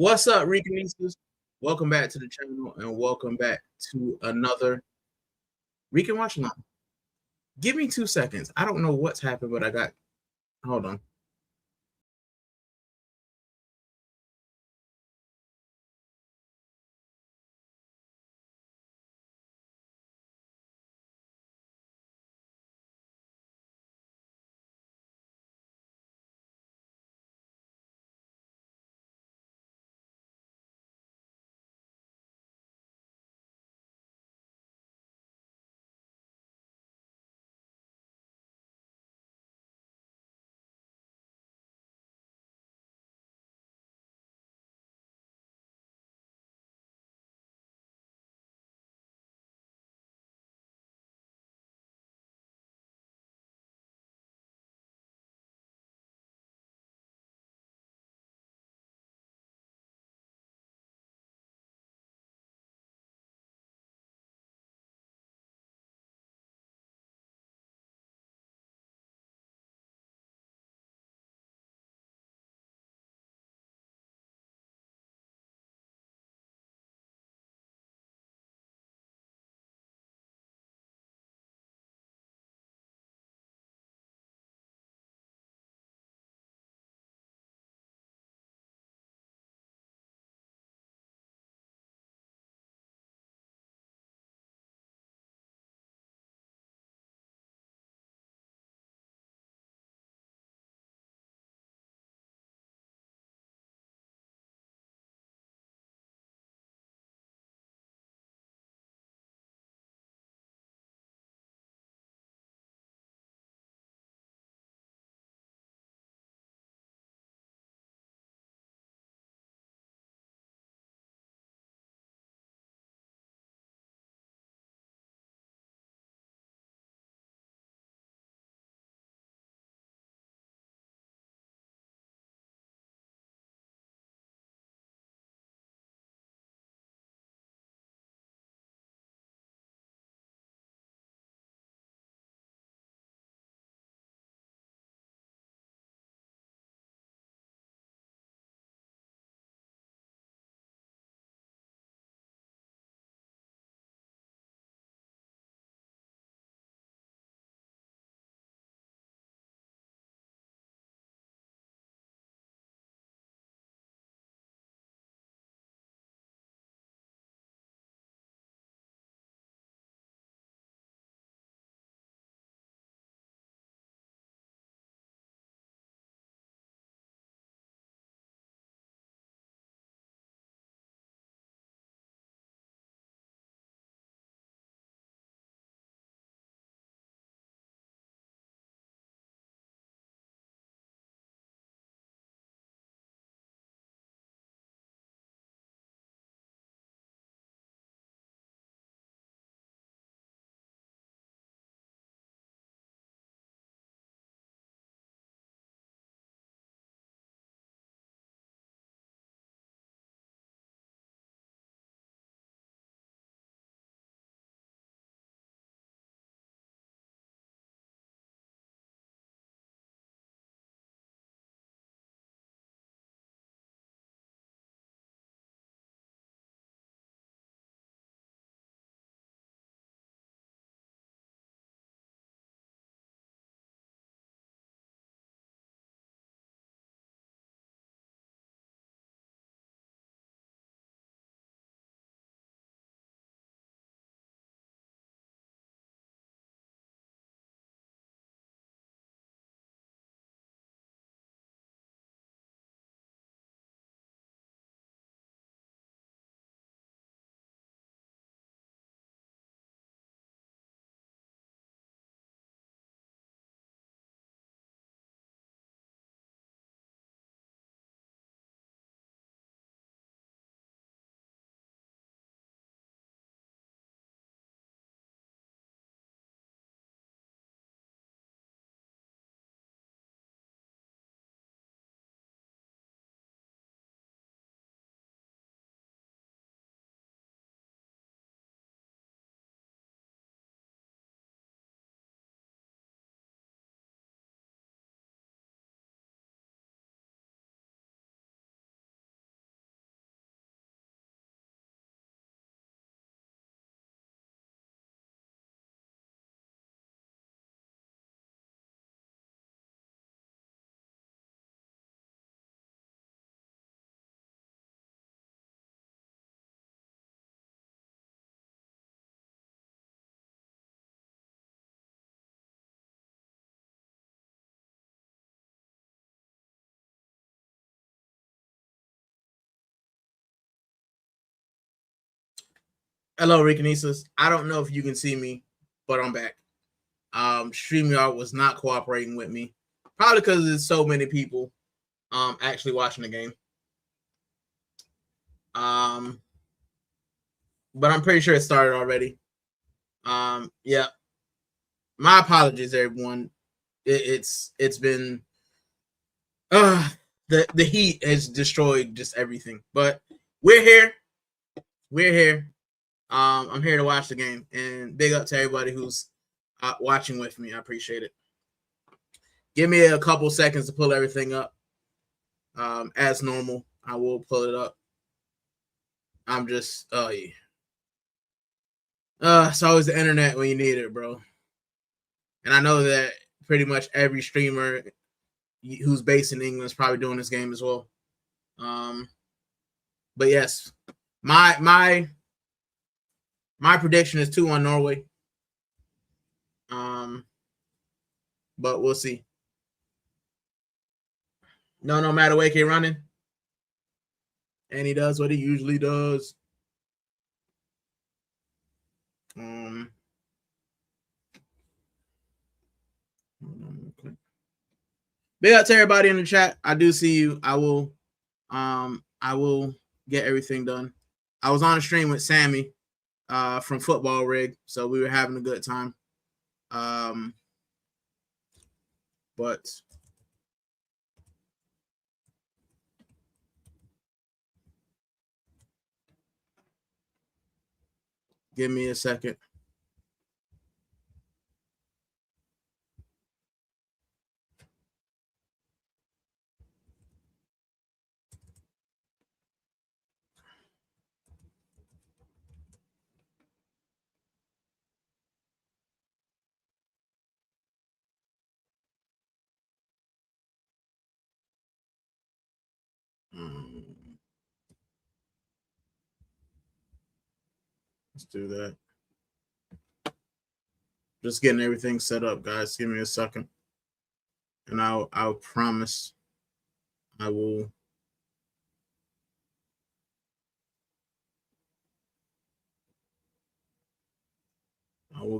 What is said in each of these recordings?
What's up, Ricanistas? Welcome back to the channel and welcome back to another Rican Watch Now. Give me 2 seconds. I don't know what's happened, but hold on. Hello, Ricanistas. I don't know if you can see me, but I'm back. StreamYard was not cooperating with me, probably because there's so many people actually watching the game. But I'm pretty sure it started already. Yeah. My apologies, everyone. It's been the heat has destroyed just everything. But we're here. We're here. I'm here to watch the game, and big up to everybody who's watching with me. I appreciate it. Give me a couple seconds to pull everything up. As normal, I will pull it up. I'm just yeah. It's always the internet when you need it, bro. And I know that pretty much every streamer who's based in England is probably doing this game as well. But yes, my prediction is 2-1 Norway. But we'll see. No matter where he running. And he does what he usually does. Okay. Big up to everybody in the chat. I do see you. I will get everything done. I was on a stream with Sammy from Football Rig, so we were having a good time. But give me a second. Let's do that. Just getting everything set up, guys. Give me a second. And I'll promise I will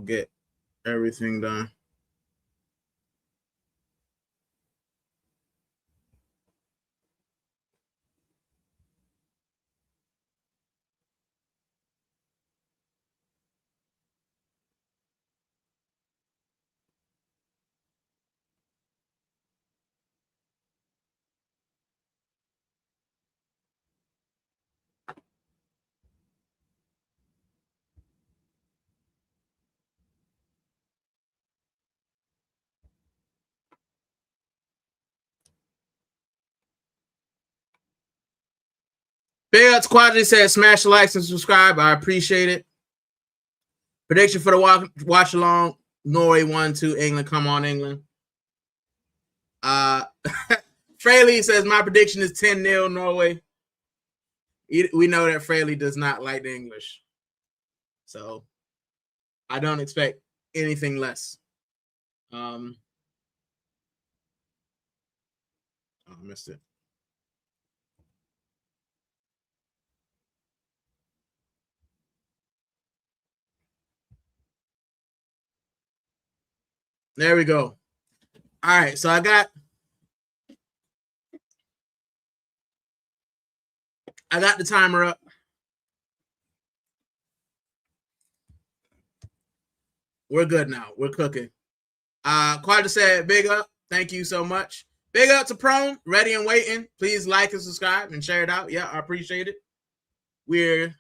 get everything done. Big up to Quadri said smash the likes and subscribe. I appreciate it. Prediction for the watch along: Norway 1-2, England. Come on, England. Fraley says my prediction is 10-0 Norway. We know that Fraley does not like the English, so I don't expect anything less. I missed it. There we go. All right, so I got the timer up. We're good now. We're cooking. Quadra said, big up. Thank you so much. Big up to Prone, ready and waiting. Please like and subscribe and share it out. Yeah, I appreciate it. We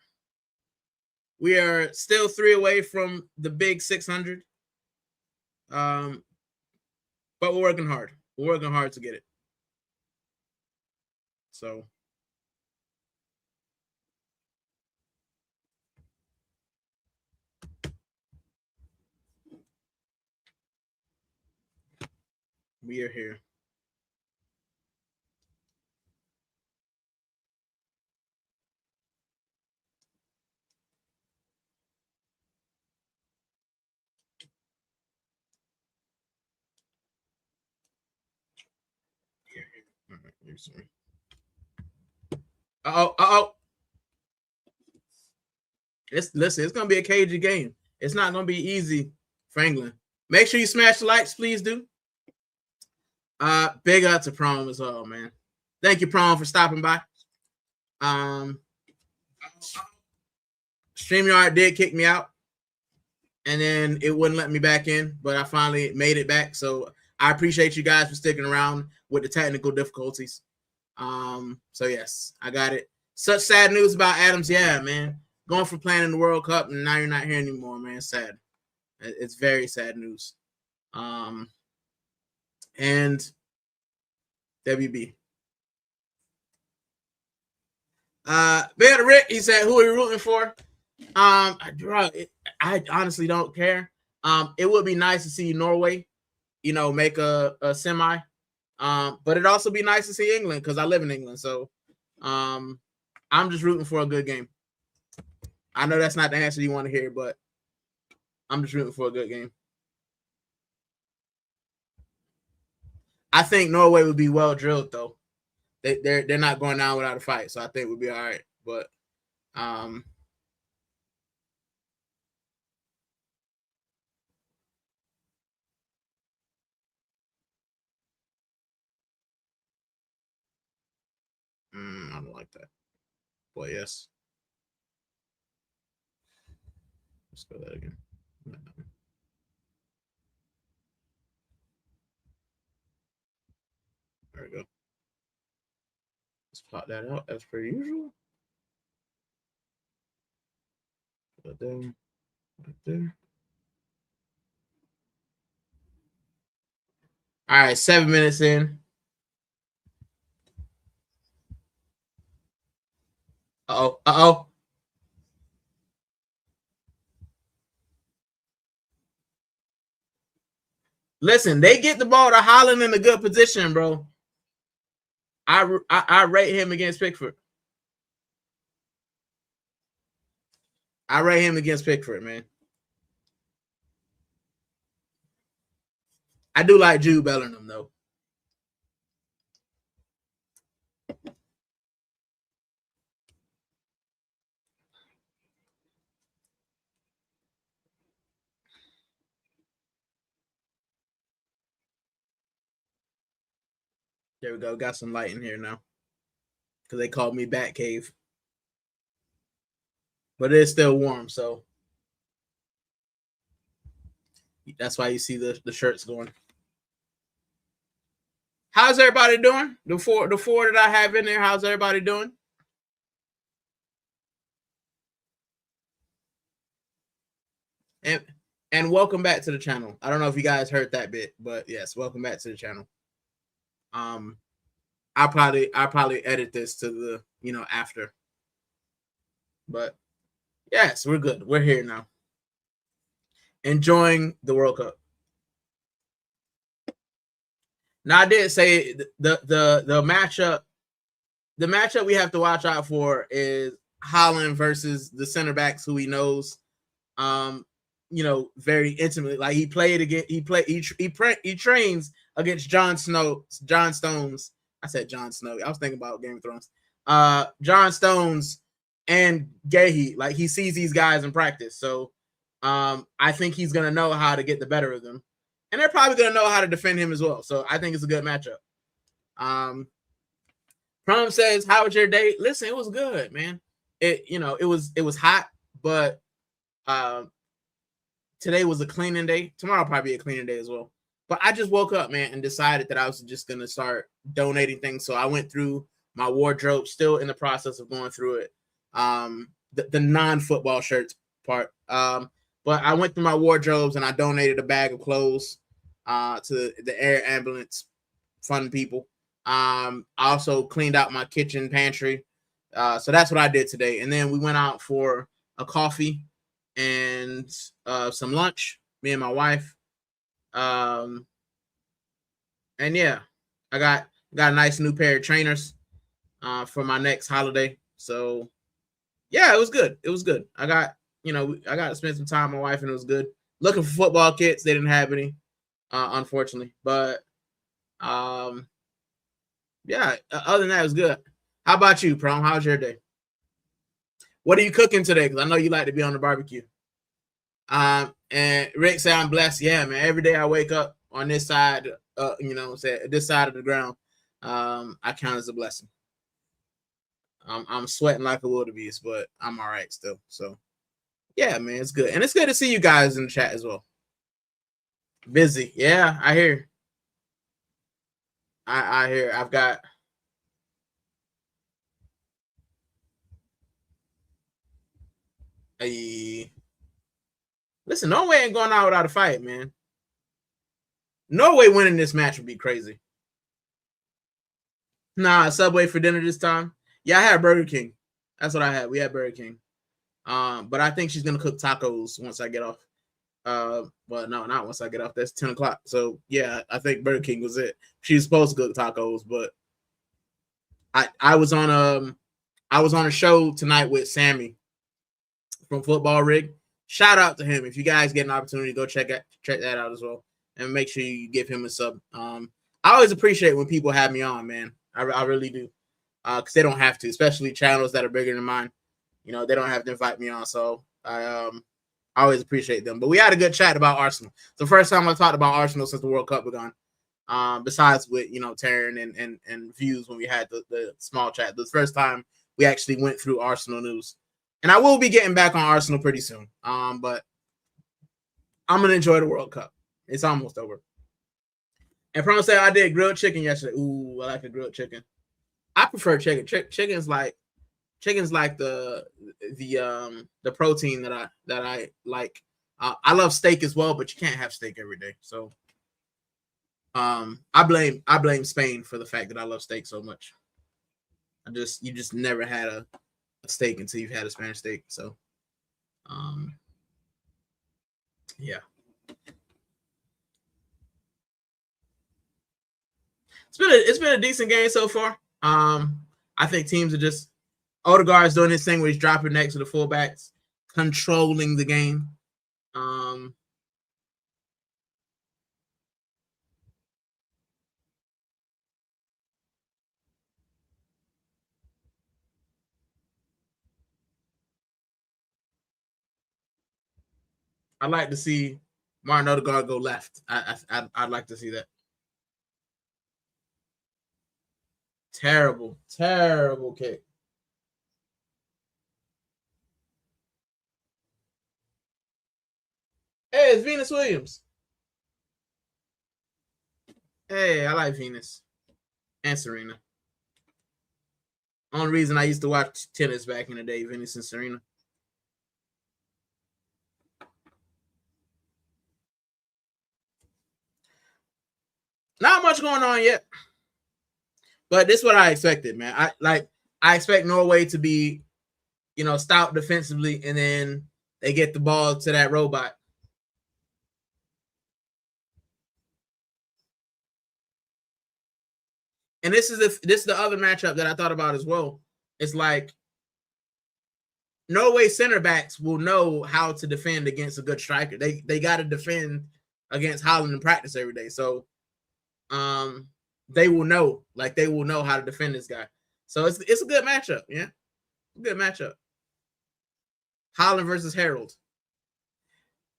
are still 3 away from the big 600. But we're working hard. We're working hard to get it. So we are here. Uh-oh. Listen, it's gonna be a cagey game. It's not gonna be easy for England. Make sure you smash the likes, please do. Big up to Prom as well, man. Thank you, Prom, for stopping by. StreamYard did kick me out, and then it wouldn't let me back in, but I finally made it back. So I appreciate you guys for sticking around with the technical difficulties. So yes, I got it. Such sad news about Adams. Yeah, man. Going from playing in the World Cup and now you're not here anymore, man. Sad. It's very sad news. And WB. Bear Rick, he said, who are you rooting for? I honestly don't care. It would be nice to see Norway, make a semi. But it'd also be nice to see England because I live in England. So I'm just rooting for a good game. I know that's not the answer you want to hear, but I'm just rooting for a good game. I think Norway would be well drilled, though. They're not going down without a fight, so I think we'll be all right. But I don't like that. But yes. Let's go that again. There we go. Let's plot that out as per usual. Right there. Right there. All right, 7 minutes in. Uh-oh. Listen, they get the ball to Holland in a good position, bro. I rate him against Pickford. I rate him against Pickford, man. I do like Jude Bellingham, though. There we go. Got some light in here now. Because they called me Batcave. But it's still warm, so that's why you see the shirts going. How's everybody doing? The four that I have in there, how's everybody doing? And welcome back to the channel. I don't know if you guys heard that bit, but yes, welcome back to the channel. I'll probably edit this to the after. But yes, we're good. We're here now. Enjoying the World Cup. Now I did say the matchup. The matchup we have to watch out for is Holland versus the center backs who he knows, very intimately. Like he trains against Jon Stones. I said Jon Snow. I was thinking about Game of Thrones. Jon Stones and Gahey. Like he sees these guys in practice, so I think he's gonna know how to get the better of them. And they're probably going to know how to defend him as well. So I think it's a good matchup. Prom says, how was your day? Listen, it was good, man. It was hot, but today was a cleaning day. Tomorrow will probably be a cleaning day as well. But I just woke up, man, and decided that I was just going to start donating things. So I went through my wardrobe, still in the process of going through it. The non-football shirts part. But I went through my wardrobes and I donated a bag of clothes to the air ambulance fund people. I also cleaned out my kitchen pantry. So that's what I did today. And then we went out for a coffee and some lunch, me and my wife. And yeah, I got a nice new pair of trainers for my next holiday. So yeah, it was good. It was good. I got to spend some time with my wife, and it was good. Looking for football kits. They didn't have any, unfortunately. But, yeah, other than that, it was good. How about you, Prom? How was your day? What are you cooking today? Because I know you like to be on the barbecue. And Rick said, I'm blessed. Yeah, man. Every day I wake up on this side, this side of the ground, I count as a blessing. I'm sweating like a wildebeest, but I'm all right still. So, yeah, man, it's good. And it's good to see you guys in the chat as well. Busy. Yeah, I hear. I hear. I've got. Listen, Norway ain't going out without a fight, man. Norway winning this match would be crazy. Nah, Subway for dinner this time. Yeah, I had Burger King. That's what I had. We had Burger King. But I think she's gonna cook tacos once I get off. But no, not once I get off. That's 10 o'clock. So yeah, I think Burger King was it. She's supposed to cook tacos, but I was on a show tonight with Sammy from Football Rig. Shout out to him. If you guys get an opportunity, go check that out as well, and make sure you give him a sub. I always appreciate when people have me on, man. I really do, because they don't have to, especially channels that are bigger than mine. You know, they don't have to invite me on, so I always appreciate them. But we had a good chat about Arsenal. It's the first time I talked about Arsenal since the World Cup began. Besides with Taryn and Views when we had the small chat. The first time we actually went through Arsenal news. And I will be getting back on Arsenal pretty soon. But I'm gonna enjoy the World Cup. It's almost over. And Promo said I did grilled chicken yesterday. Ooh, I like the grilled chicken. I prefer chicken. Chicken's like the protein that I like. I love steak as well, but you can't have steak every day. So I blame Spain for the fact that I love steak so much. You just never had a steak until you've had a Spanish steak. So yeah. It's been a decent game so far. I think teams are just Odegaard's doing his thing where he's dropping next to the fullbacks, controlling the game. I'd like to see Martin Odegaard go left. I'd like to see that. Terrible kick. Hey, it's Venus Williams. Hey, I like Venus and Serena. Only reason I used to watch tennis back in the day, Venus and Serena. Not much going on yet, but this is what I expected, man. I expect Norway to be, stout defensively, and then they get the ball to that robot. And this is the other matchup that I thought about as well. It's like Norway center backs will know how to defend against a good striker. They got to defend against Holland in practice every day. So they will know how to defend this guy. So it's a good matchup, yeah. Good matchup. Holland versus Harold.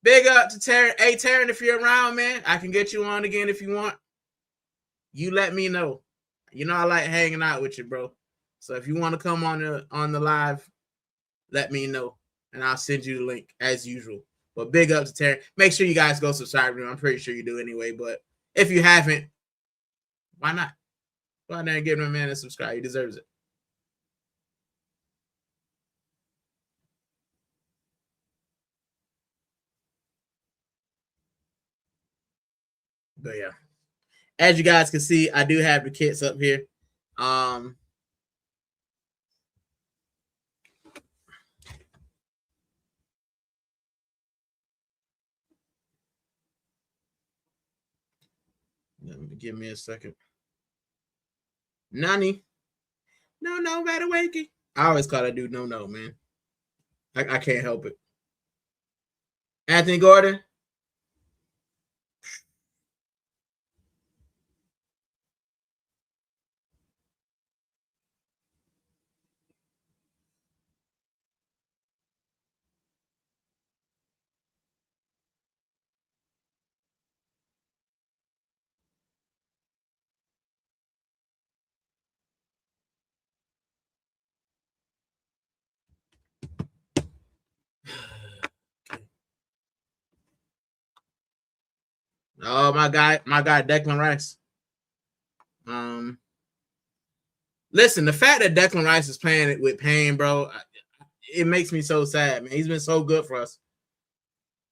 Big up to Taryn. Hey, Taryn, if you're around, man, I can get you on again if you want. You let me know. You know I like hanging out with you, bro. So if you want to come on the live, let me know, and I'll send you the link as usual. But big up to Taryn. Make sure you guys go subscribe to him. I'm pretty sure you do anyway. But if you haven't, why not? Go out there and give him a man to subscribe. He deserves it. But yeah, as you guys can see, I do have the kits up here. Give me a second. Nani. No, better wakey. I always call that dude no, man. I can't help it. Anthony Gordon. Oh, my guy, Declan Rice. Listen, the fact that Declan Rice is playing it with pain, bro, it makes me so sad, man. He's been so good for us.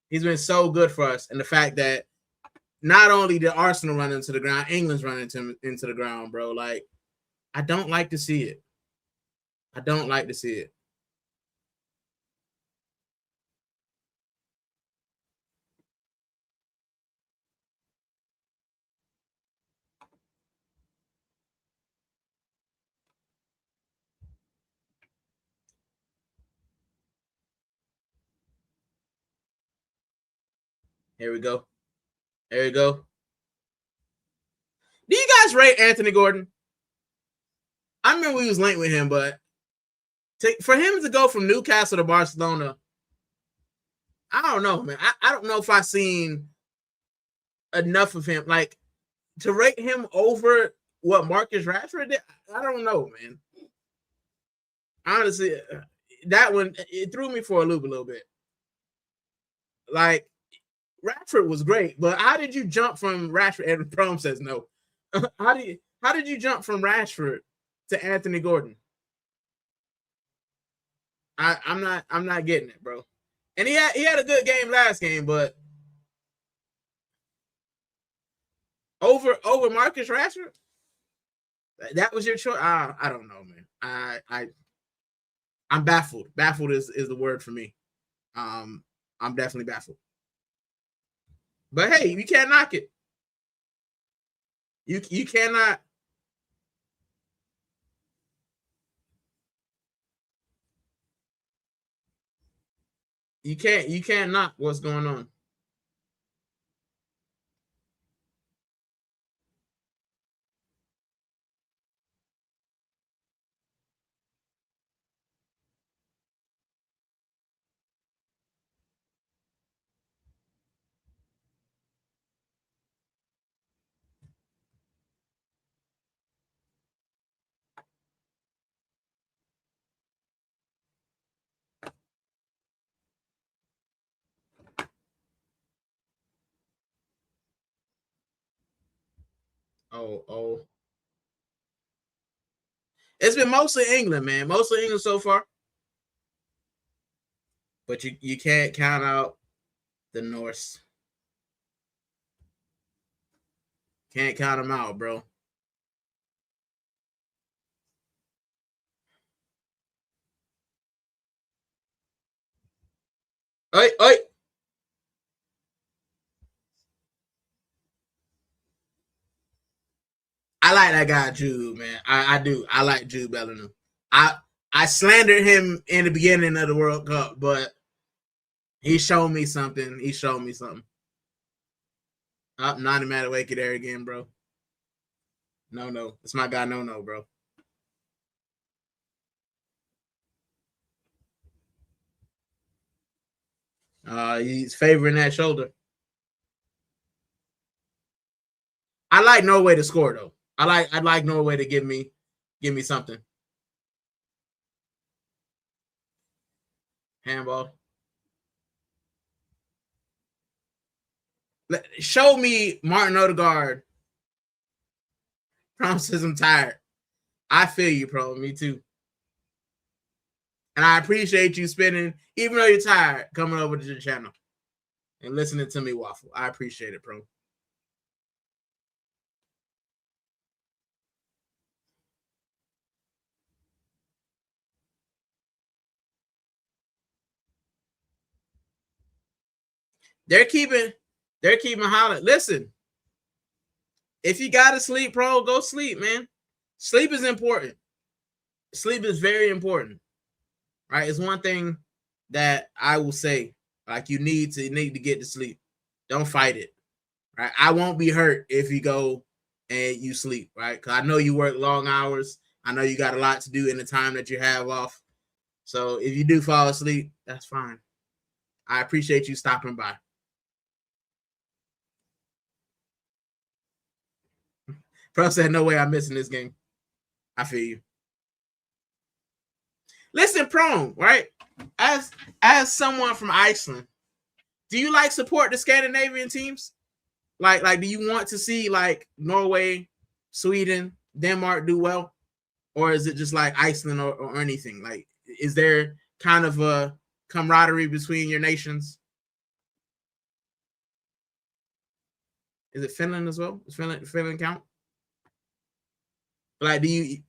He's been so good for us, and the fact that not only did Arsenal run into the ground, England's running into the ground, bro. Like, I don't like to see it. I don't like to see it. Here we go. There you go. Do you guys rate Anthony Gordon? I remember we was linked with him, but for him to go from Newcastle to Barcelona, I don't know, man. I don't know if I've seen enough of him. Like, to rate him over what Marcus Rashford did, I don't know, man. Honestly, that one, it threw me for a loop a little bit. Like, Rashford was great, but how did you jump from Rashford? And Prom says no. How did you jump from Rashford to Anthony Gordon? I'm not getting it, bro. And he had a good game last game, but over Marcus Rashford, that was your choice. I don't know, man. I'm baffled. Baffled is the word for me. I'm definitely baffled. But hey, you can't knock it. You cannot. You can't knock what's going on. Oh. It's been mostly England, man. Mostly England so far. But you can't count out the Norse. Can't count them out, bro. Oi. I like that guy, Jude, man. I do. I like Jude Bellingham. I slandered him in the beginning of the World Cup, but he showed me something. He showed me something. Up, not a matter of wake it there again, bro. No. It's my guy, no, bro. He's favoring that shoulder. I like Norway to score though. I'd like Norway to give me something. Handball. Show me Martin Odegaard. Promises I'm tired. I feel you, bro. Me too. And I appreciate you spending, even though you're tired, coming over to the channel and listening to me waffle. I appreciate it, bro. They're keeping Holland. Listen, if you gotta sleep, bro, go sleep, man. Sleep is important. Sleep is very important. Right? It's one thing that I will say. Like, you need to get to sleep. Don't fight it. Right? I won't be hurt if you go and you sleep, right? Because I know you work long hours. I know you got a lot to do in the time that you have off. So if you do fall asleep, that's fine. I appreciate you stopping by. Pro said, no way I'm missing this game. I feel you. Listen, Prone, right? As someone from Iceland, do you like support the Scandinavian teams? Like, do you want to see like Norway, Sweden, Denmark do well, or is it just like Iceland or anything? Like, is there kind of a camaraderie between your nations? Is it Finland as well? Does Finland count? Like, do you?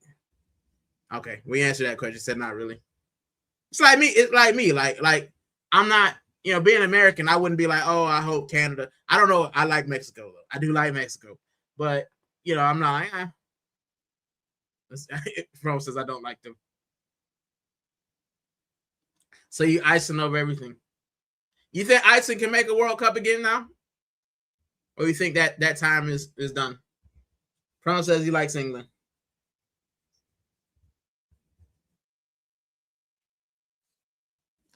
Okay, we answered that question. Said not really. It's like me. It's like me. Like I'm not. You know, being American, I wouldn't be like, oh, I hope Canada. I don't know. I like Mexico though. I do like Mexico, but you know, I'm not like. Bro says I don't like them. So you Iceland over everything. You think Iceland can make a World Cup again now, or you think that time is done? Prom says he likes England.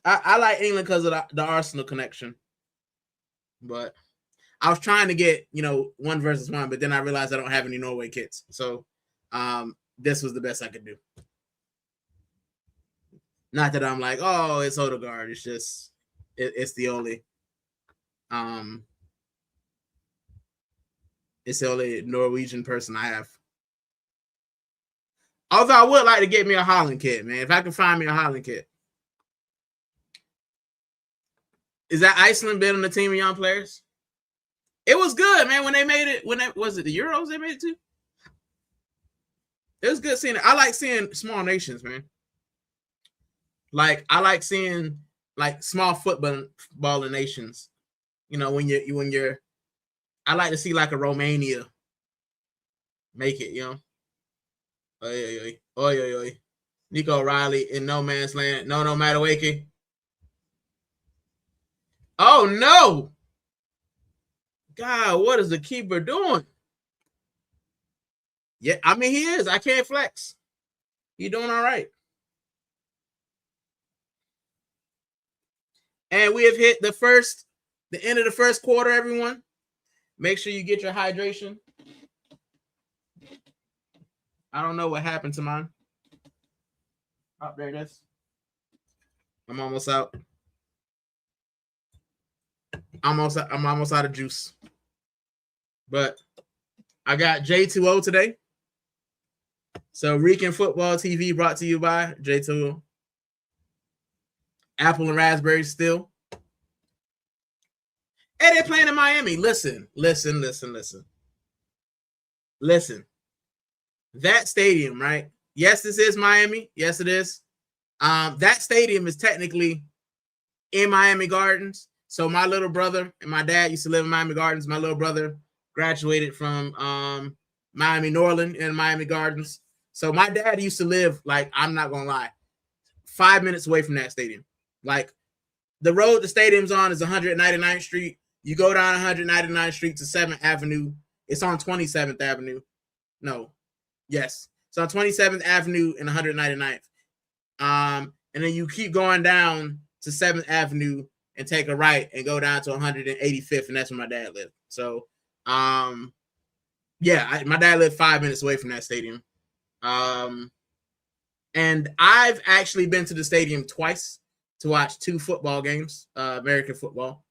I like England because of the Arsenal connection, but I was trying to get, you know, 1-versus-1, but then I realized I don't have any Norway kits, so this was the best I could do. Not that I'm like, oh, it's Odegaard. It's just it's the only it's the only Norwegian person I have. Although I would like to get me a Holland kit, man. If I can find me a Holland kit. Is that Iceland been on the team of young players? It was good, man. When they made it, was it the Euros they made it to? It was good seeing it. I like seeing small nations, man. Like I like seeing like small footballing nations. You know, when you're I like to see like a Romania make it, you know. Oi. Nico Riley in no man's land. No matter Wakey. Oh no! God, what is the keeper doing? Yeah, I mean he is. I can't flex. He doing all right. And we have hit the end of the first quarter, everyone. Make sure you get your hydration. I don't know what happened to mine. Oh, there it is. I'm almost out. I'm almost out of juice. But I got J2O today. So Rican Futbol TV brought to you by J2O. Apple and raspberry still. And they're playing in Miami. Listen. That stadium, right? Yes, this is Miami. Yes, it is. That stadium is technically in Miami Gardens. So my little brother and my dad used to live in Miami Gardens. My little brother graduated from Miami Norland in Miami Gardens. So my dad used to live, like, I'm not gonna lie, 5 minutes away from that stadium. Like, the road the stadium's on is 199th Street. You go down 199th Street to 7th Avenue. It's on 27th Avenue. No. Yes. It's on 27th Avenue and 199th. And then you keep going down to 7th Avenue and take a right and go down to 185th, and that's where my dad lived. So, yeah, my dad lived 5 minutes away from that stadium. And I've actually been to the stadium twice to watch 2 football games, American football.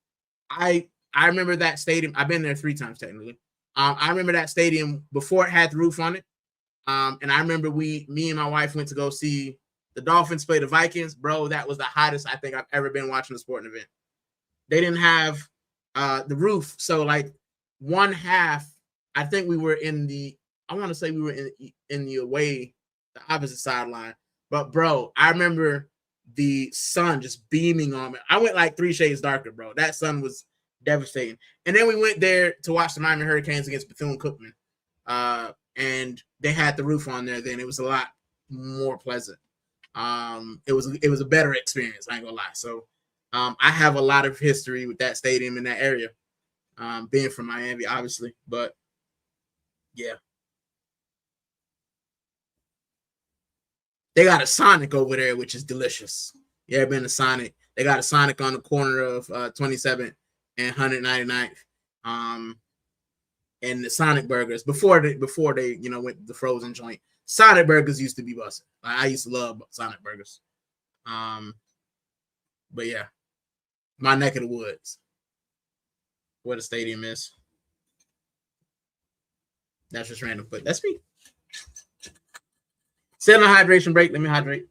I remember that stadium. I've been there 3 times technically. I remember that stadium before it had the roof on it. And I remember me and my wife went to go see the Dolphins play the Vikings. Bro, that was the hottest I think I've ever been watching a sporting event. They didn't have the roof. So like one half, I think we were in the, I want to say we were in the away, the opposite sideline. But bro, I remember the sun just beaming on me. I went like 3 shades darker, bro. That sun was devastating. And then we went there to watch the Miami Hurricanes against Bethune-Cookman. And they had the roof on there then. It was a lot more pleasant. It was a better experience, I ain't gonna lie. So I have a lot of history with that stadium in that area. Being from Miami, obviously. But yeah. They got a Sonic over there, which is delicious. You ever been to Sonic? They got a Sonic on the corner of 27th and 199th. And the Sonic burgers before they went to the frozen joint. Sonic burgers used to be busted. I used to love Sonic burgers. But yeah, my neck of the woods, where the stadium is. That's just random, but that's me. Still on a hydration break. Let me hydrate.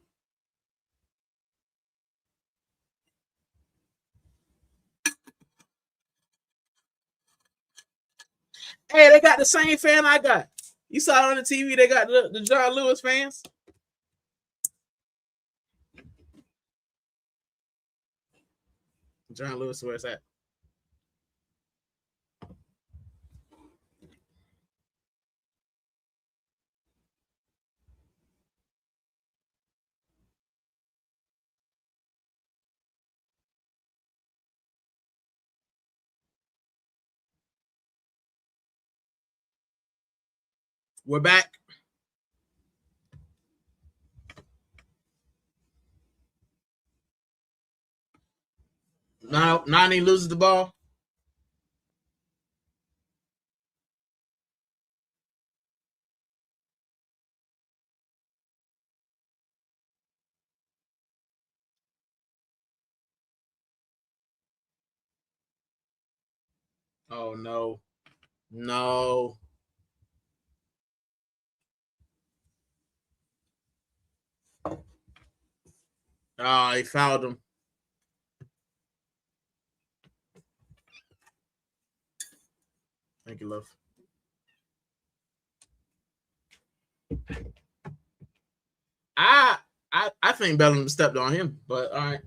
Hey, they got the same fan I got. You saw on the TV, they got the John Lewis fans. John Lewis, where's that? We're back. Now, Nani loses the ball. Oh, no. No. Oh, he fouled him. Thank you, love. I think Bellingham stepped on him, but all right.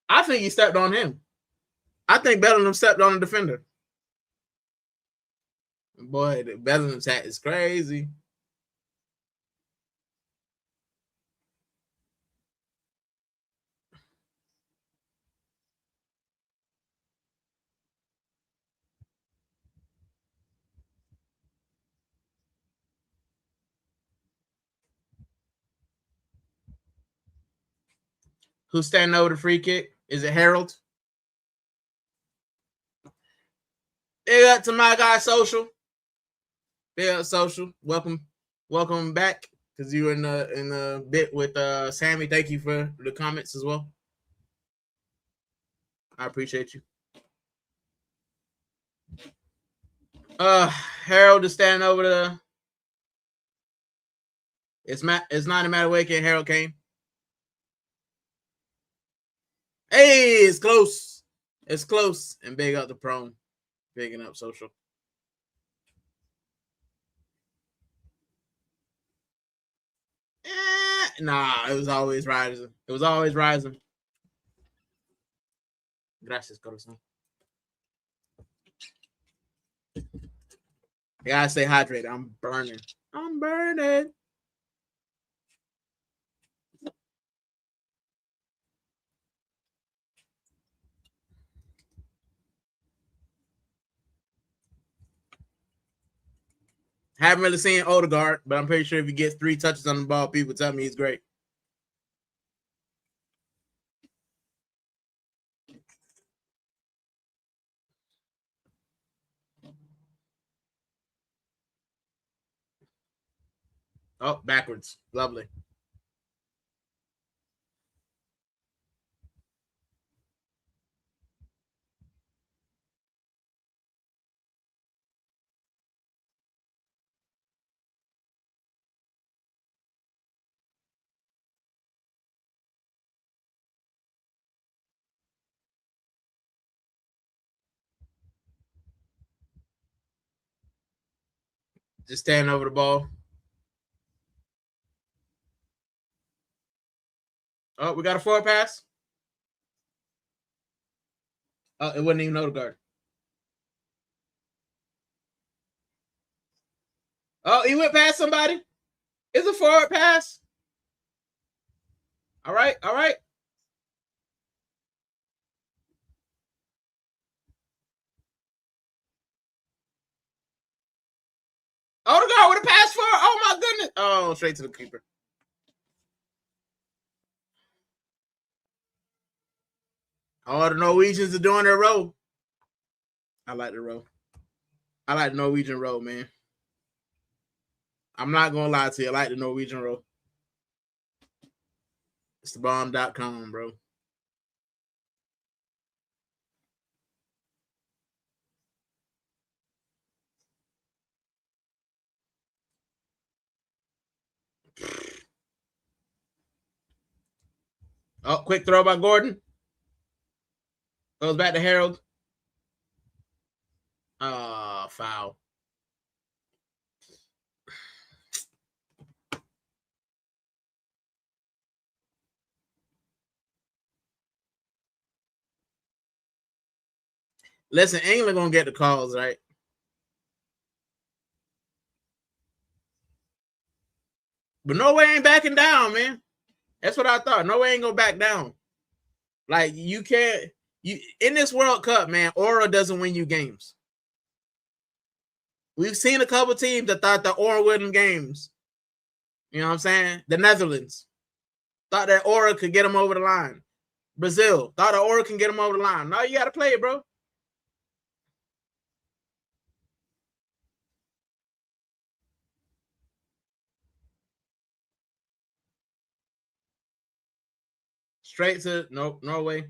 I think he stepped on him. I think Bellingham stepped on the defender. Boy, the Bellingham's hat is crazy. Who's standing over the free kick? Is it Harold? Big up to my guy Social. Big up Social. Welcome back. Because you were in the bit with Sammy. Thank you for the comments as well. I appreciate you. Harold is standing over the. It's not a matter of Harold Kane. Hey, it's close. It's close. And big up the prone. Bigging up Social. Nah, it was always rising. It was always rising. Gracias, corazón. You gotta stay hydrated. I'm burning. I'm burning. Haven't really seen Odegaard, but I'm pretty sure if he gets 3 touches on the ball, people tell me he's great. Oh, backwards. Lovely. Just stand over the ball. Oh, we got a forward pass. Oh, it wasn't even Odegaard. Oh, he went past somebody. It's a forward pass. All right, all right. Odegaard with a pass for. Oh my goodness. Oh, straight to the keeper. All the Norwegians are doing their row. I like the row. I like the Norwegian row, man. I'm not gonna lie to you. I like the Norwegian row. It's the bomb.com, bro. Oh, quick throw by Gordon. Goes back to Harold. Foul. Listen, England gonna get the calls, right? But Norway ain't backing down, man. That's what I thought. Norway ain't gonna back down. Like, you can't. You in this World Cup, man, aura doesn't win you games. We've seen a couple teams that thought the aura win them games. You know what I'm saying? The Netherlands thought that aura could get them over the line. Brazil thought the aura can get them over the line. Now you got to play it, bro. Straight to Norway.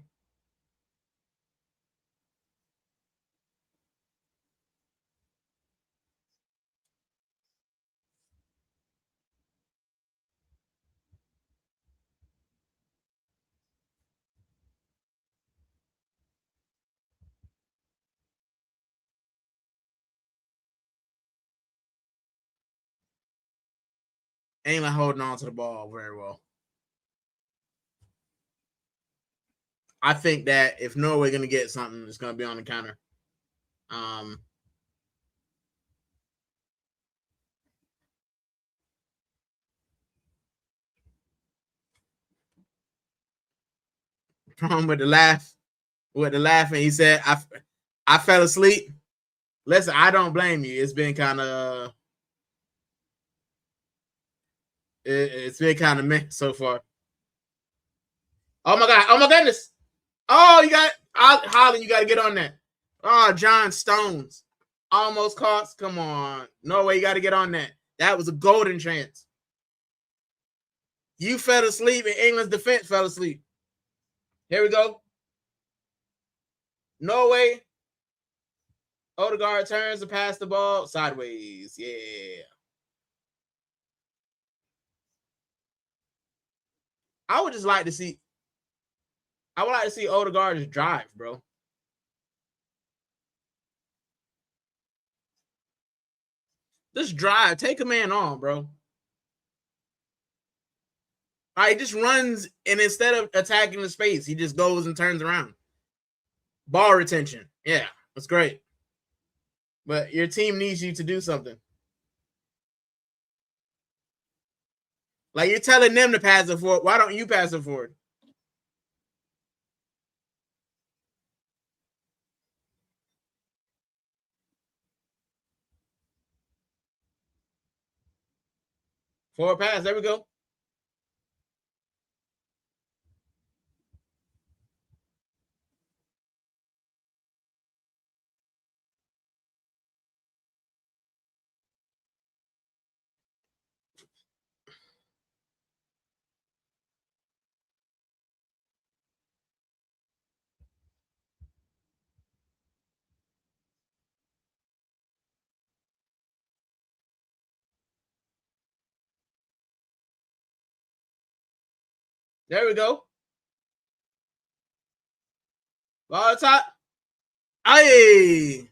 England holding on to the ball very well. I think that if Norway going to get something, it's going to be on the counter. With the laugh, and he said, I fell asleep. Listen, I don't blame you. It's been kind of it's been kind of meh so far. Oh my god! Oh my goodness! Oh, you got Holland. You got to get on that. Oh, John Stones almost cost. Come on, Norway. You got to get on that. That was a golden chance. You fell asleep, and England's defense fell asleep. Here we go. Norway. Odegaard turns to pass the ball sideways. Yeah. I would like to see Odegaard just drive, bro. Just drive. Take a man on, bro. All right, he just runs, and instead of attacking the space, he just goes and turns around. Ball retention. Yeah, that's great. But your team needs you to do something. Like, you're telling them to pass it forward. Why don't you pass it forward? Forward pass. There we go. There we go. Ball top. Aye.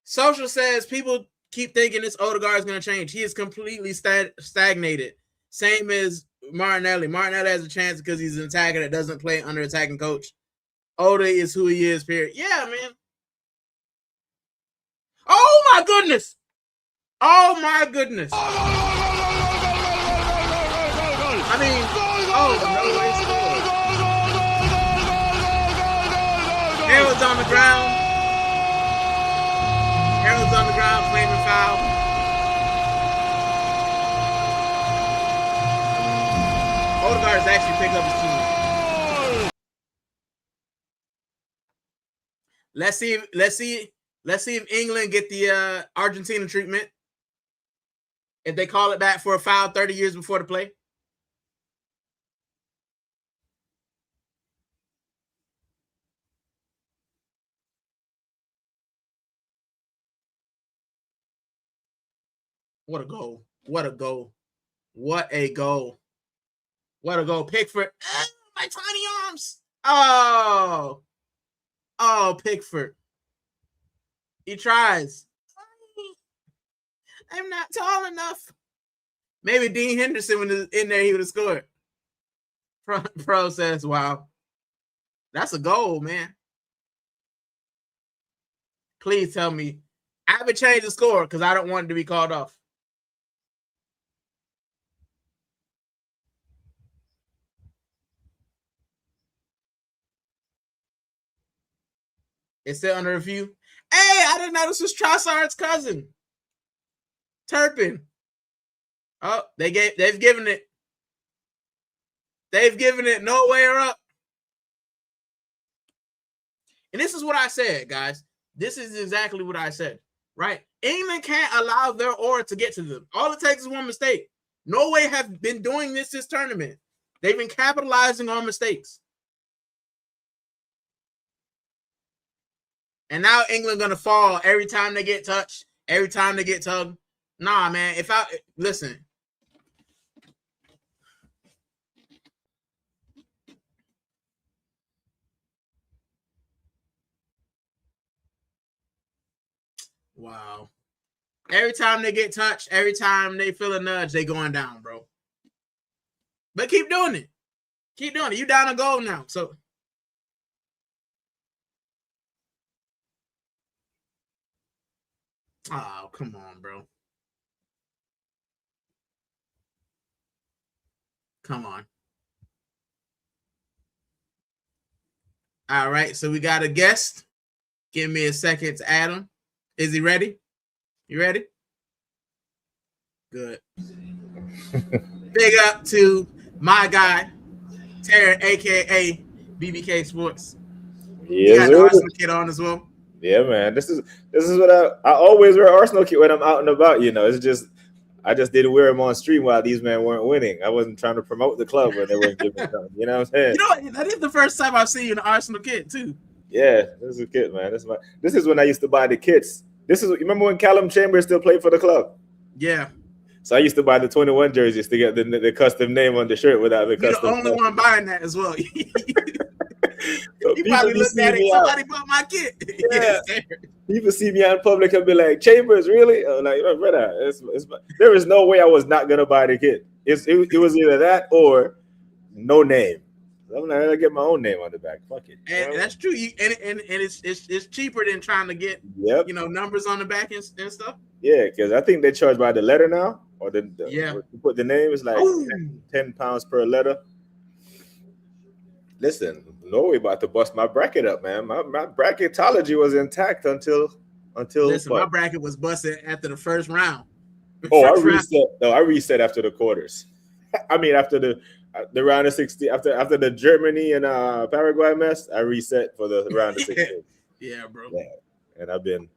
Social says people keep thinking this Odegaard is going to change. He is completely stagnated. Same as Martinelli. Martinelli has a chance because he's an attacker that doesn't play under attacking coach. Oda is who he is, period. Yeah, man. Oh, my goodness. Oh, my goodness. I mean, oh, no way scored. Harold's on the ground. Harold's on the ground, claiming foul. Odegaard has actually picked up his team. Let's see if England get the Argentina treatment. If they call it back for a foul 30 years before the play. What a goal. What a goal. What a goal. What a goal. Pickford. My tiny arms. Oh, Pickford. He tries. I'm not tall enough. Maybe Dean Henderson was in there, he would have scored. Pro says, wow. That's a goal, man. Please tell me. I haven't changed the score because I don't want it to be called off. It's still under review. Hey, I didn't know this was Trossard's cousin. Turpin. Oh, they've given it. They've given it nowhere up. And this is what I said, guys. This is exactly what I said, right? England can't allow their aura to get to them. All it takes is one mistake. Norway have been doing this tournament. They've been capitalizing on mistakes. And now England going to fall every time they get touched, every time they get tugged. Nah, man. Listen. Wow. Every time they get touched, every time they feel a nudge, they going down, bro. But keep doing it. Keep doing it. You down a goal now. So oh, come on, bro. Come on. All right, so we got a guest. Give me a second to add him. Is he ready? You ready? Good. Big up to my guy, Taryn, a.k.a. BBK Sports. Yeah, you got the Arsenal kit on as well? Yeah, man. This is what I always wear Arsenal kit when I'm out and about. You know, it's just I just didn't wear them on stream while these men weren't winning. I wasn't trying to promote the club when they weren't giving something. You know what I'm saying? You know what? That is the first time I've seen you in an Arsenal kit too. Yeah, this is a kit, man. This is when I used to buy the kits. You remember when Callum Chambers still played for the club? Yeah. So I used to buy the 21 jerseys to get the custom name on the shirt without the custom. You're the only one buying that as well. So you probably looked at it. Somebody bought my kit. Yeah. People see me out in public and be like, Chambers, really? I'm like, oh, brother, there is no way I was not gonna buy the kit. It was either that or no name. I'm not gonna get my own name on the back. Fuck it. And that's true. And it's cheaper than trying to get numbers on the back and stuff. Yeah, because I think they charge by the letter now, or you put the name is like £10 per letter. Listen, Norway about to bust my bracket up, man. My bracketology was intact until. Listen, my bracket was busted after the first round. I reset after the quarters. I mean, after the round of 60, after the Germany and Paraguay mess, I reset for the round of 16. Yeah, bro. Yeah. And I've been.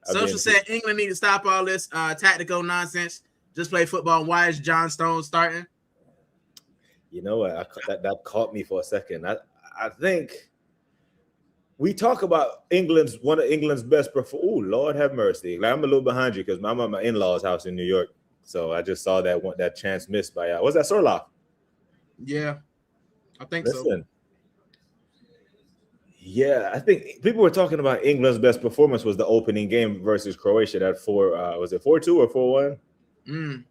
Social said England need to stop all this tactical nonsense. Just play football. Why is John Stones starting? You know what? That caught me for a second. I think we talk about one of England's best performers. Oh, Lord have mercy. Like, I'm a little behind you because I'm at my in-laws' house in New York. So I just saw that chance missed by was that Sorloth? Yeah, I think so. Yeah, I think people were talking about England's best performance was the opening game versus Croatia. That was it 4-2 or 4-1?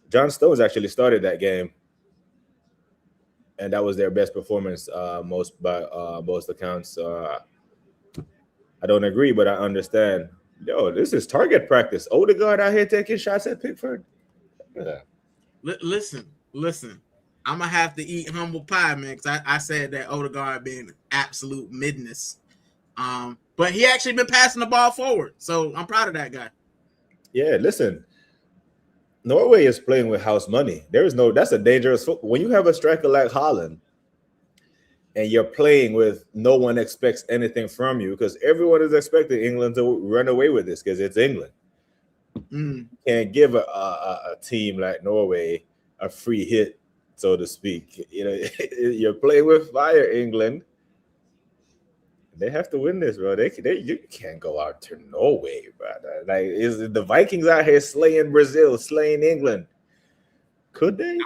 John Stones actually started that game, and that was their best performance most accounts. I don't agree, but I understand. Yo, this is target practice. Odegaard out here taking shots at Pickford. Yeah. Listen. I'm gonna have to eat humble pie, man, because I said that Odegaard being absolute midness. But he actually been passing the ball forward, so I'm proud of that guy. Yeah, listen. Norway is playing with house money. That's a dangerous football. When you have a striker like Haaland and you're playing with no one expects anything from you, because everyone is expecting England to run away with this because it's England. Can't give a team like Norway a free hit, so to speak. You know, you're playing with fire, England. They have to win this, bro. You can't go out to Norway, brother. Like, is the Vikings out here slaying Brazil, slaying England? Could they?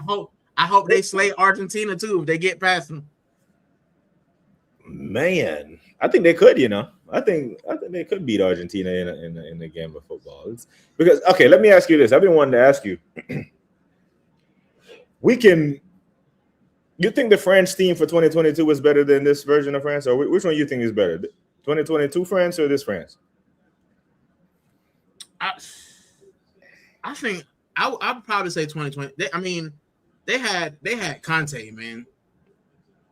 I hope they slay Argentina too if they get past them. Man, I think they could. I think they could beat Argentina in the game of football. Because okay, let me ask you this. I've been wanting to ask you. You think the French team for 2022 is better than this version of France, or which one you think is better, 2022 France or this France? I think I'd probably say 2020. They had Conte, man,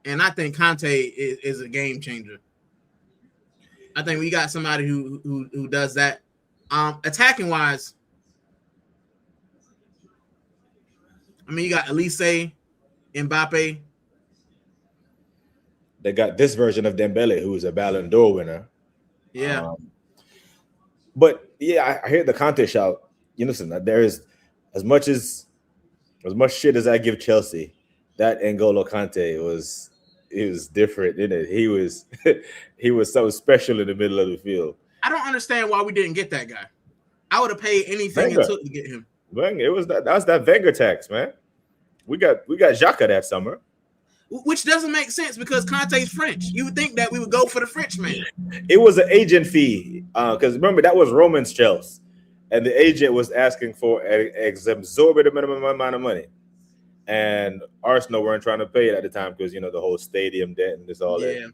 and I think Conte is a game changer. I think we got somebody who does that. Attacking wise, you got Elise, Mbappe. They got this version of Dembele, who is a Ballon d'Or winner. Yeah. But yeah, I hear the Conte shout. Listen, there is as much shit as I give Chelsea, that N'Golo Kante was different, isn't it? He was something special in the middle of the field. I don't understand why we didn't get that guy. I would have paid anything it took to get him. It was that Wenger tax, man. We got Xhaka that summer. Which doesn't make sense because Conte's French. You would think that we would go for the French man. It was an agent fee because remember that was Roman's Chelsea, and the agent was asking for an exorbitant minimum amount of money, and Arsenal weren't trying to pay it at the time because the whole stadium debt and this all that.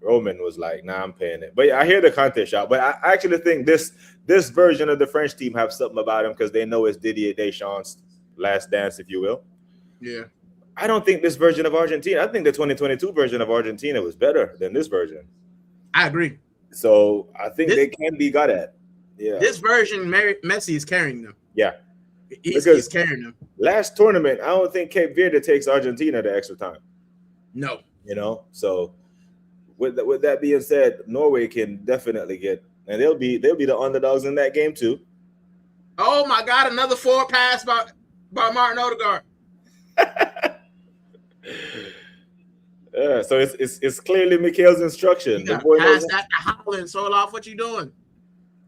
Roman was like, "Nah, I'm paying it." But yeah, I hear the Conte shot, but I actually think this version of the French team have something about them because they know it's Didier Deschamps' last dance, if you will. Yeah. I don't think this version of Argentina, I think the 2022 version of Argentina was better than this version. I agree. So I think they can be got at. Yeah. This version, Messi is carrying them. Yeah. He's carrying them. Last tournament, I don't think Cape Verde takes Argentina to extra time. No. So with that being said, Norway can definitely get, and they'll be the underdogs in that game too. Oh my God, another forward pass by Martin Odegaard. Yeah, so it's clearly Mikel's instruction. The boy knows that to Holland. Soloff, what you doing?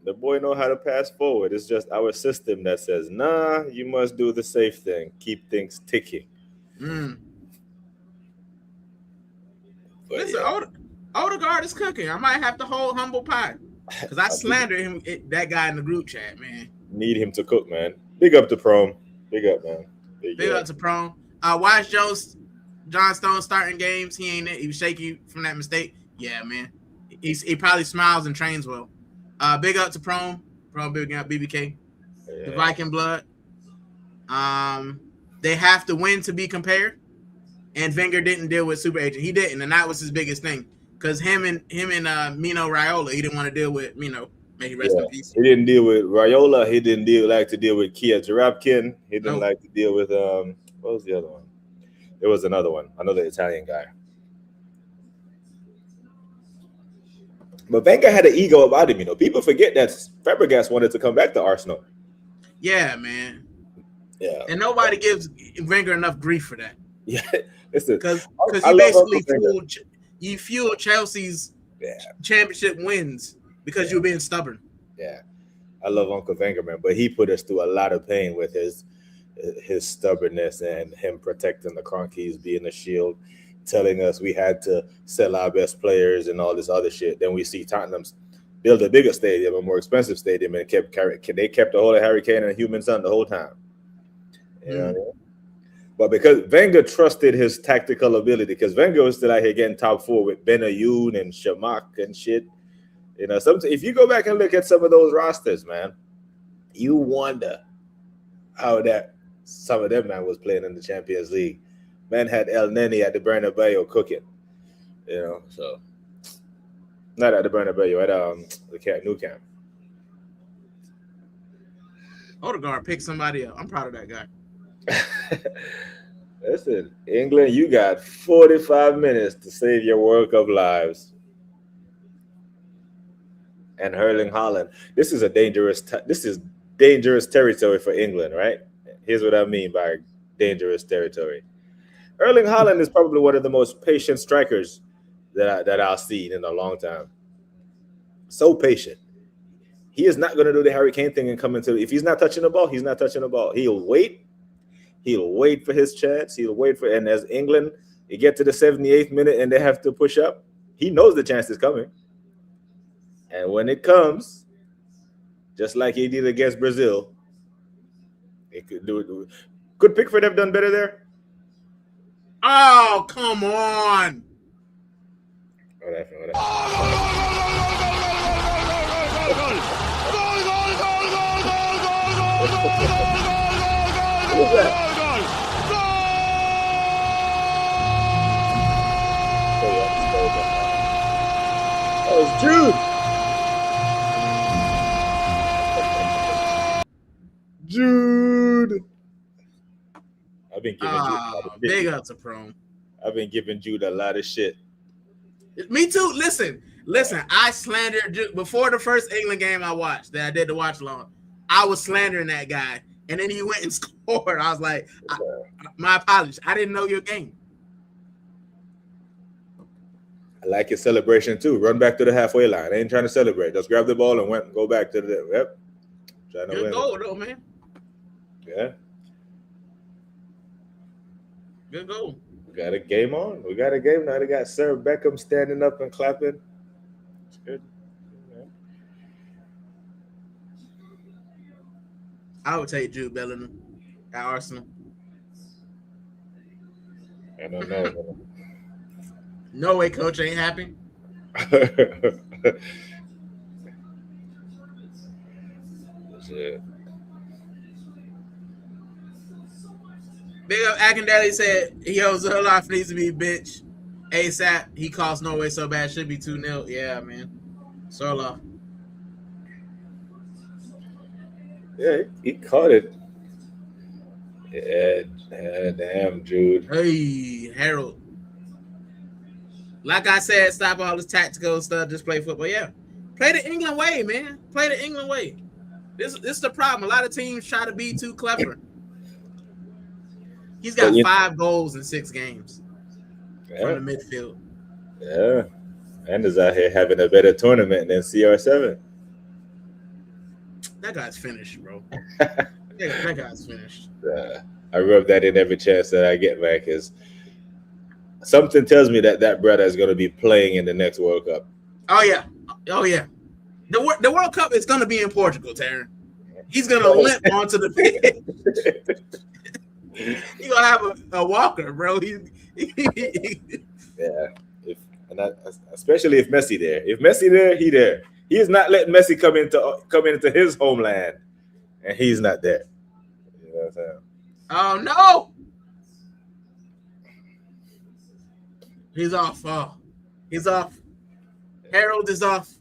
The boy know how to pass forward. It's just our system that says, nah, you must do the safe thing. Keep things ticking. Listen, Odegaard is cooking. I might have to hold humble pie because I slandered him, that guy in the group chat, man. Need him to cook, man. Big up to Prom. Big up, man. Big up to Prom. Why is John Stone starting games? He was shaky from that mistake. Yeah, man. He probably smiles and trains well. Big up to Prom big up BBK. Yeah. The Viking blood. They have to win to be compared. And Wenger didn't deal with super agent. He didn't, and that was his biggest thing. Because him and Mino Raiola, he didn't want to deal with Mino. May he rest in peace. He didn't deal with Raiola. He didn't like to deal with Kia Jarabkin. He didn't like to deal with what was the other one? There was another Italian guy. But Wenger had an ego about him. People forget that Fabregas wanted to come back to Arsenal. Yeah, man. Yeah. And nobody gives Wenger enough grief for that. Yeah, because you fueled Chelsea's championship wins because you were being stubborn. Yeah, I love Uncle Wenger, man, but he put us through a lot of pain with his stubbornness and him protecting the Cronkies, being a shield, telling us we had to sell our best players and all this other shit. Then we see Tottenham's build a bigger stadium, a more expensive stadium, and they kept the whole of Harry Kane and a human son the whole time. You know what I mean? But because Wenger trusted his tactical ability, because Wenger was still out here getting top four with Benayoun and Shamak and shit. If you go back and look at some of those rosters, man, you wonder how some of them man was playing in the Champions League. Man had El Neni at the Bernabeu cooking, so not at the Bernabeu, at Nou Camp. Odegaard picked somebody up. I'm proud of that guy. Listen, England, you got 45 minutes to save your World Cup lives. And Erling Haaland, this is dangerous territory for England, right? Here's what I mean by dangerous territory. Erling Haaland is probably one of the most patient strikers that I've seen in a long time. So patient. He is not going to do the Harry Kane thing and come into. If he's not touching the ball, he's not touching the ball. He'll wait. He'll wait for his chance. And as England, you get to the 78th minute and they have to push up, he knows the chance is coming. And when it comes, just like he did against Brazil, it could do it. Could Pickford have done better there? Oh, come on. Whatever. What was that? That was Jude. Jude. I've been giving Jude big up to Prone. I've been giving Jude a lot of shit. Me too. Listen. I slandered Jude before the first England game I watched that I did the watch along. I was slandering that guy, and then he went and scored. I was like, my apologies. I didn't know your game. I like his celebration too. Run back to the halfway line. I ain't trying to celebrate. Just grab the ball and go back to the yep. Trying to Good win. goal though, man. Yeah. Good goal. We got a game on. We got a game now. They got Sarah Beckham standing up and clapping. It's good. Yeah. I would take Jude Bellingham at Arsenal. I don't know. No way, coach ain't happy. Yeah. Big up Akindele said Zoloff needs to be bench ASAP. He cost Norway so bad, should be 2-0. Yeah, man. Zoloff. Yeah, he caught it. Yeah, damn, Jude. Hey, Harold. Like I said, stop all this tactical stuff. Just play football. Yeah, play the England way, man. Play the England way. This is the problem. A lot of teams try to be too clever. He's got 5 goals in 6 games from the midfield. Yeah, and is out here having a better tournament than CR7. That guy's finished, bro. that guy's finished. I rub that in every chance that I get back. Is something tells me that brother is going to be playing in the next World Cup. Oh yeah. The World Cup is going to be in Portugal, Taryn. He's going to limp onto the pitch. He's going to have a walker, bro. Yeah. Especially if Messi there. If Messi there, he there. He is not letting Messi come into his homeland, and he's not there. You know what I'm saying? Oh no! He's off. Oh, he's off. Harold is off.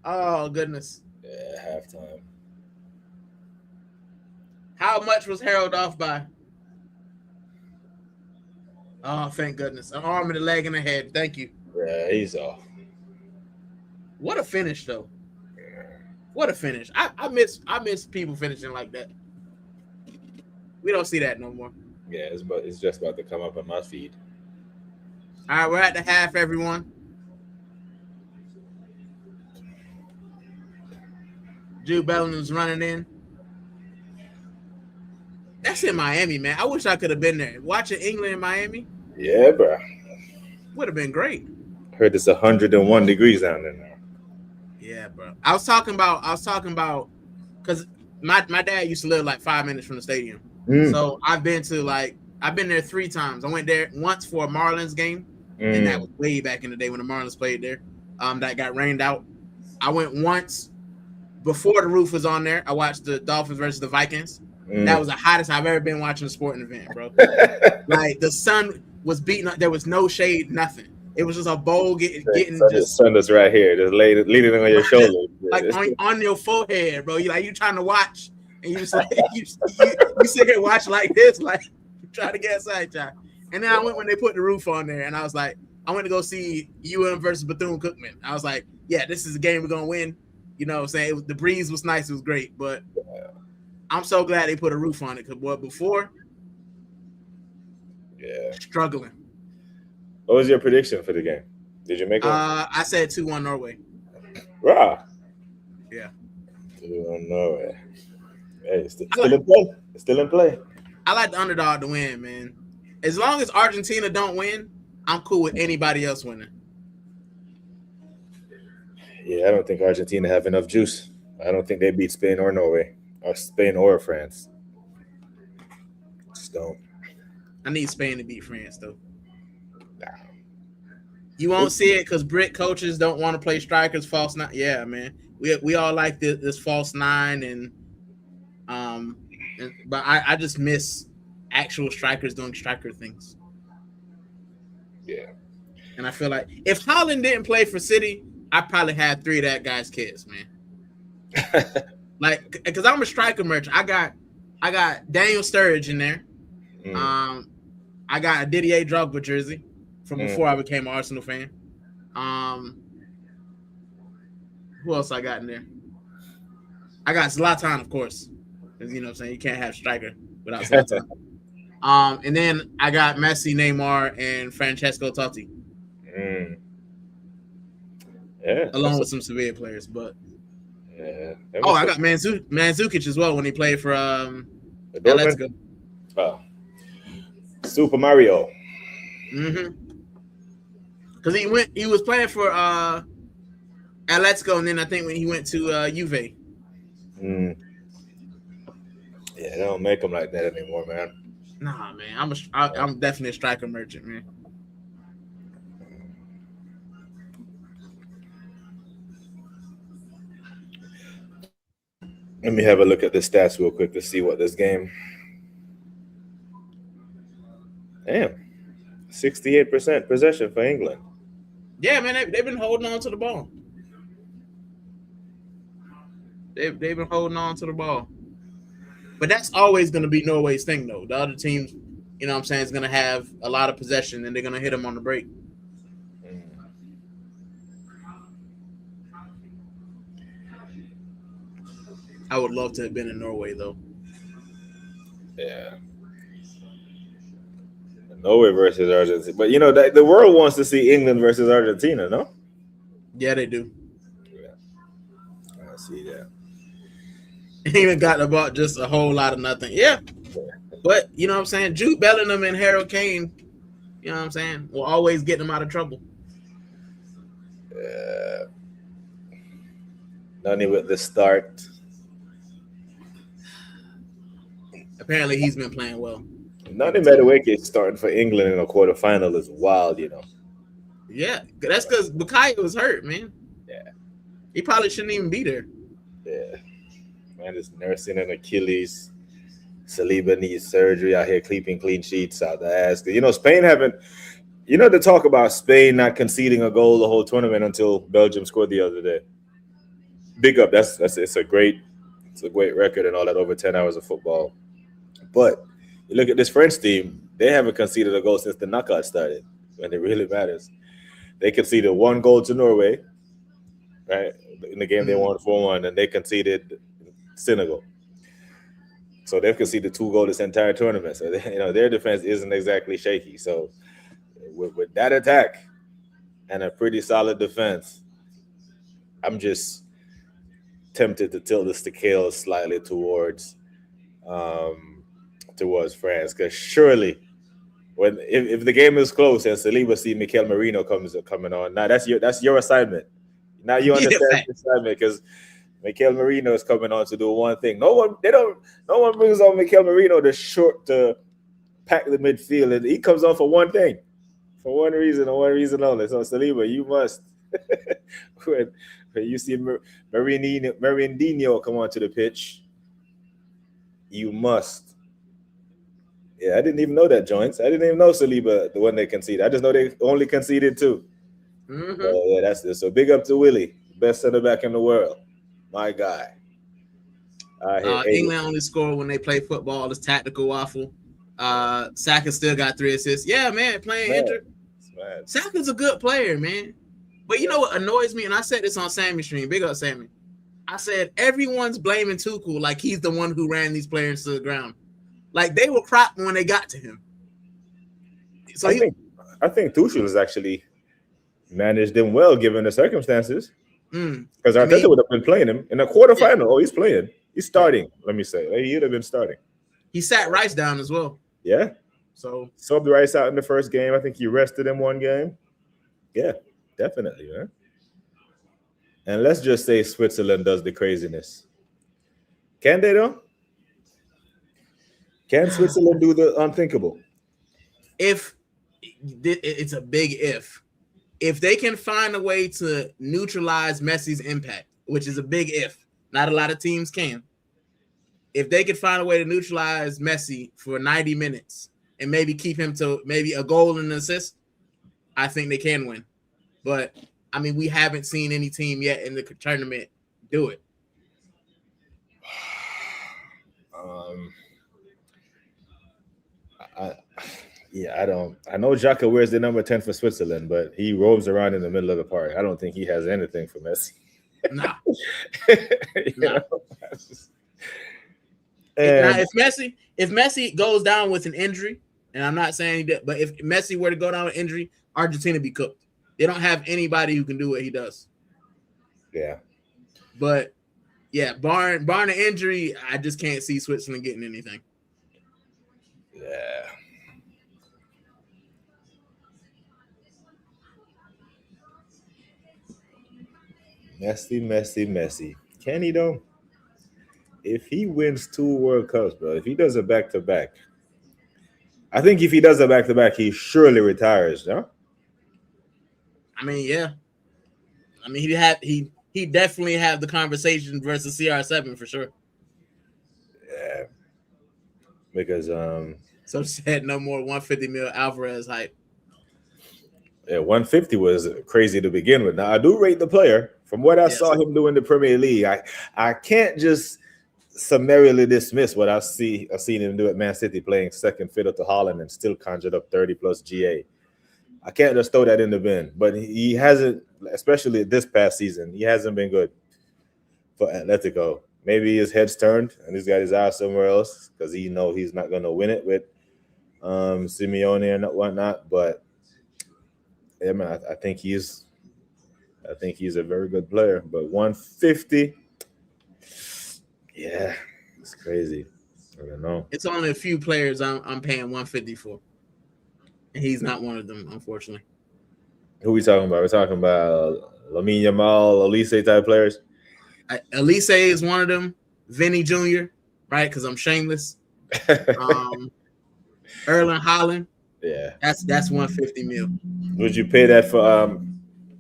Oh goodness. Yeah, halftime. How much was Harold off by? Oh, thank goodness. An arm and a leg and a head. Thank you. Yeah, he's off. What a finish, though. What a finish. I miss people finishing like that. We don't see that no more. Yeah, it's just about to come up on my feed. All right, we're at the half, everyone. Jude Bellingham's running in. That's in Miami, man. I wish I could have been there. Watching England in Miami. Yeah, bro. Would have been great. Heard it's 101 degrees down there now. Yeah, bro. I was talking about because my dad used to live like 5 minutes from the stadium. So I've been there 3 times. I went there once for a Marlins game, and that was way back in the day when the Marlins played there. That got rained out. I went once before the roof was on there. I watched the Dolphins versus the Vikings. That was the hottest I've ever been watching a sporting event, bro. Like the sun was beating up. There was no shade, nothing. It was just a bowl getting the sun is right here, just leaning on your shoulder, like on your forehead, bro. You trying to watch, and you just like you sit here and watch like this, like try to get inside, y'all. And then I went when they put the roof on there, and I was like, I went to go see UM versus Bethune-Cookman. I was like, yeah, this is a game we're gonna win. You know what I'm saying? The breeze was nice, it was great, but I'm so glad they put a roof on it because before, struggling. What was your prediction for the game? Did you make it? I said 2-1 Norway. Wow. Yeah. 2-1 Norway. Hey, it's still in play. It's still in play. I like the underdog to win, man. As long as Argentina don't win, I'm cool with anybody else winning. Yeah, I don't think Argentina have enough juice. I don't think they beat Spain or Norway, or Spain or France. Just don't. I need Spain to beat France, though. Nah. You won't see it because Brit coaches don't want to play strikers, false nine. Yeah, man. We all like this false nine but I just miss actual strikers doing striker things. Yeah. And I feel like if Holland didn't play for City, I probably had 3 of that guy's kids, man. Like, because I'm a striker merchant. I got Daniel Sturridge in there. I got a Didier Drogba jersey from before I became an Arsenal fan. Who else I got in there? I got Zlatan, of course. Because, you know what I'm saying, you can't have striker without Zlatan. And then I got Messi, Neymar, and Francesco Totti. Yeah. Along with some Sevilla players. But yeah. I got Mandzukic as well when he played for Atletico. Oh. Super Mario. Because he was playing for Atletico, and then I think when he went to Juve. Yeah, they don't make them like that anymore, man. Nah, man. I'm definitely a striker merchant, man. Let me have a look at the stats real quick to see what this game. Damn. 68% possession for England. Yeah, man, they've been holding on to the ball. They've been holding on to the ball. But that's always going to be Norway's thing, though. The other teams, you know what I'm saying, is going to have a lot of possession, and they're going to hit them on the break. I would love to have been in Norway, though. Yeah. Norway versus Argentina. But, you know, the world wants to see England versus Argentina, no? Yeah, they do. Yeah. I see that. Even got about just a whole lot of nothing. Yeah. But, you know what I'm saying? Jude Bellingham and Harry Kane, you know what I'm saying, will always get them out of trouble. Yeah. None with the start. Apparently, he's been playing well. None Madueke starting for England in a quarterfinal is wild, you know. Yeah, that's because Bukayo was hurt, man. Yeah. He probably shouldn't even be there. Yeah. Man is nursing an Achilles. Saliba needs surgery out here, keeping clean sheets out the ass. You know, Spain haven't, you know, the talk about Spain not conceding a goal the whole tournament until Belgium scored the other day. Big up. It's a great record and all that, over 10 hours of football. But you look at this French team, they haven't conceded a goal since the knockout started, when it really matters. They conceded 1 goal to Norway, right? In the game they won 4-1, and they conceded Senegal. So they've conceded 2 goals this entire tournament. So you know, their defense isn't exactly shaky. So with that attack and a pretty solid defense, I'm just tempted to tilt the scale slightly towards France, because surely if the game is close and Saliba see Mikel Merino coming on, now that's your assignment. Now you understand the assignment, because Mikel Merino is coming on to do one thing. No one brings on Mikel Merino to pack the midfield, and he comes on for one thing, for one reason and one reason only. So Saliba, you must when you see Marindinho come onto the pitch, you must. Yeah, I didn't even know that, Joints. I didn't even know Saliba, the one they conceded. I just know they only conceded 2. Yeah, that's it. So big up to Willie, best center back in the world. My guy. England only score when they play football. It's tactical waffle. Saka still got 3 assists. Yeah, man, playing injured. Saka's a good player, man. But you know what annoys me? And I said this on Sammy's stream. Big up, Sammy. I said everyone's blaming Tuchel like he's the one who ran these players to the ground. Like they were crap when they got to him. So I think Tuchel has actually managed them well given the circumstances. Because Arteta would have been playing him in a quarterfinal. Oh, he's playing. He's starting. Let me say he would have been starting. He sat Rice down as well. Yeah. So Subbed Rice out in the first game. I think he rested him one game. Yeah, definitely, man. And let's just say Switzerland does the craziness. Can they though? Can Switzerland do the unthinkable? If it's a big if they can find a way to neutralize Messi's impact, which is a big if, not a lot of teams can. If they could find a way to neutralize Messi for 90 minutes and maybe keep him to maybe a goal and an assist, I think they can win. But I mean, we haven't seen any team yet in the tournament do it. I don't. I know Xhaka wears the number 10 for Switzerland, but he roams around in the middle of the park. I don't think he has anything for Messi. Nah. Nah. Now, if Messi goes down with an injury, and I'm not saying he did, but if Messi were to go down with injury, Argentina be cooked. They don't have anybody who can do what he does. Yeah. But yeah, barring an injury, I just can't see Switzerland getting anything. Yeah. Messi. Can he though? If he wins 2 World Cups, bro, if he does a back-to-back, I think if he does a back-to-back, he surely retires, no? I mean, yeah. I mean, he definitely have the conversation versus CR7 for sure. Yeah. Because so said no more 150 mil Alvarez hype. Yeah, 150 was crazy to begin with. Now I do rate the player. From what I saw him do in the Premier League, I can't just summarily dismiss what I've seen him do at Man City, playing second fiddle to Haaland and still conjured up 30 plus GA. I can't just throw that in the bin, but he hasn't, especially this past season, he hasn't been good for Atletico. Maybe his head's turned and he's got his eyes somewhere else because he knows he's not going to win it with Simeone and whatnot. But yeah, man, I think he's a very good player. But 150, yeah, it's crazy. I don't know. It's only a few players I'm paying 150 for. And he's not one of them, unfortunately. Who are we talking about? We're talking about Lamine Yamal, Elise type players. Elise is one of them. Vinny Jr., right? Because I'm shameless. Erling Haaland. Yeah. That's 150 mil. Would you pay that for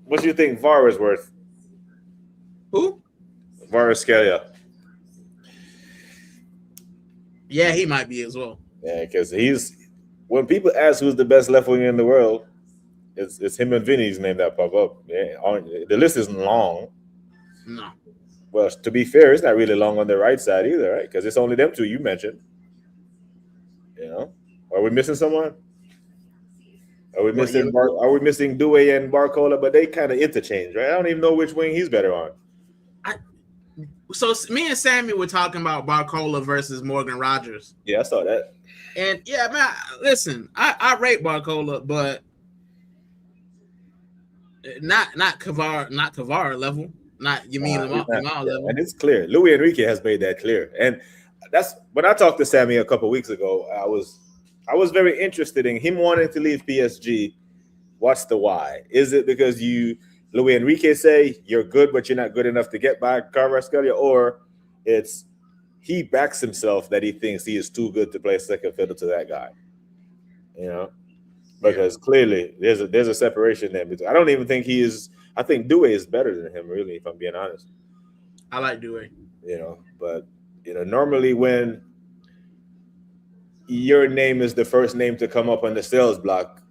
what do you think VAR is worth? Who? Kvaratskhelia. Yeah, he might be as well. Yeah, because when people ask who's the best left winger in the world, it's him and Vinny's name that pop up. Yeah, the list isn't long. No. Well, to be fair, it's not really long on the right side either, right? Because it's only them two you mentioned. You know, are we missing someone? Are we missing Doué and Barcola? But they kind of interchange, right? I don't even know which wing he's better on. So me and Sammy were talking about Barcola versus Morgan Rogers. Yeah, I saw that. And yeah, man, listen, I rate Barcola, but not Kavar level, not Yamin Lamal level. And it's clear. Luis Enrique has made that clear. And that's when I talked to Sammy a couple of weeks ago. I was very interested in him wanting to leave PSG. What's the why? Is it because Luis Enrique say you're good, but you're not good enough to get by Kvaratskhelia, or it's he backs himself that he thinks he is too good to play second fiddle to that guy? You know, because clearly there's a separation there between. I don't even think he is. I think Doué is better than him, really, if I'm being honest. I like Doué. You know, but normally when your name is the first name to come up on the sales block,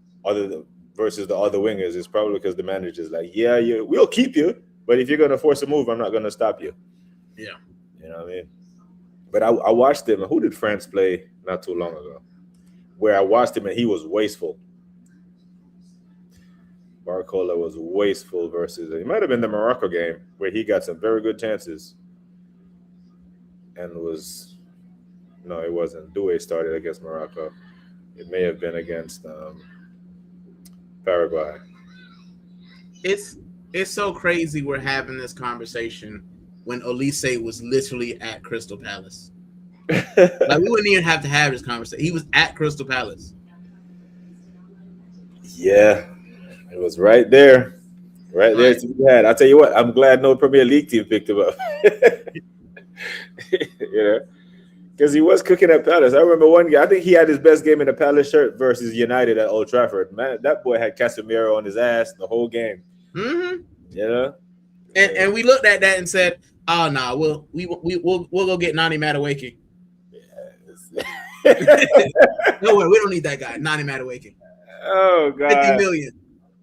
versus the other wingers, is probably because the manager's like, yeah, we'll keep you, but if you're going to force a move, I'm not going to stop you. Yeah. You know what I mean? But I watched him. Who did France play not too long ago? Where I watched him and he was wasteful. Barcola was wasteful versus, it might have been the Morocco game where he got some very good chances. And no, it wasn't. Doué started against Morocco. It may have been against Paraguay. It's so crazy we're having this conversation when Olise was literally at Crystal Palace. Like we wouldn't even have to have this conversation. He was at Crystal Palace. Yeah, it was right there. Right there Like, to be had. I'll tell you what, I'm glad no Premier League team picked him up. You know, because he was cooking at Palace. I remember one guy, I think he had his best game in the Palace shirt versus United at Old Trafford. Man, that boy had Casemiro on his ass the whole game. mm-hmm. You know? And we looked at that and said, "Oh no, we'll go get Nani Madueke." No way, we don't need that guy, Nani Madueke. Oh God, 50 million.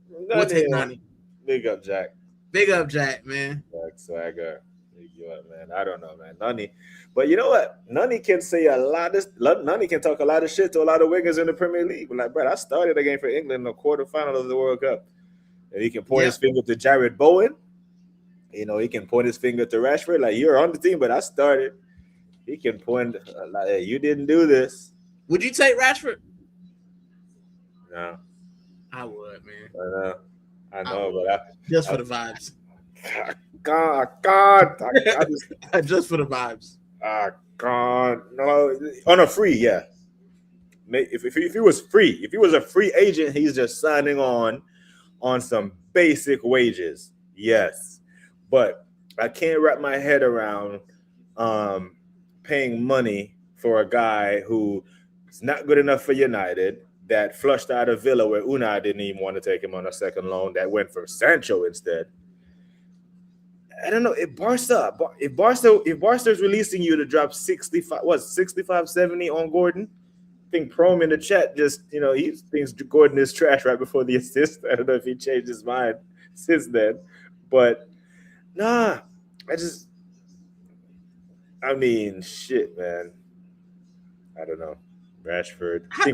We'll take Nani. Big up, Jack. Big up, Jack, man. Jack Swagger. Big you up, man. I don't know, man. Nani. But you know what? Nani can say a lot of Nani can talk a lot of shit to a lot of wingers in the Premier League. Like, bro, I started a game for England in the quarterfinal of the World Cup. And he can point his finger to Jared Bowen. You know, he can point his finger to Rashford. Like, you're on the team, but I started. He can point like, hey, you didn't do this. Would you take Rashford? No. I would, man. I know, but just for the vibes. God, just for the vibes. God, no, on a free, yeah. If he was free, if he was a free agent, he's just signing on some basic wages, yes. But I can't wrap my head around paying money for a guy who is not good enough for United, that flushed out of Villa where Unai didn't even want to take him on a second loan, that went for Sancho instead. I don't know if Barca's releasing you to drop 65, 70 on Gordon. I think Prom in the chat just, you know, he thinks Gordon is trash right before the assist. I don't know if he changed his mind since then, but nah, I mean, shit, man. I don't know. Rashford. I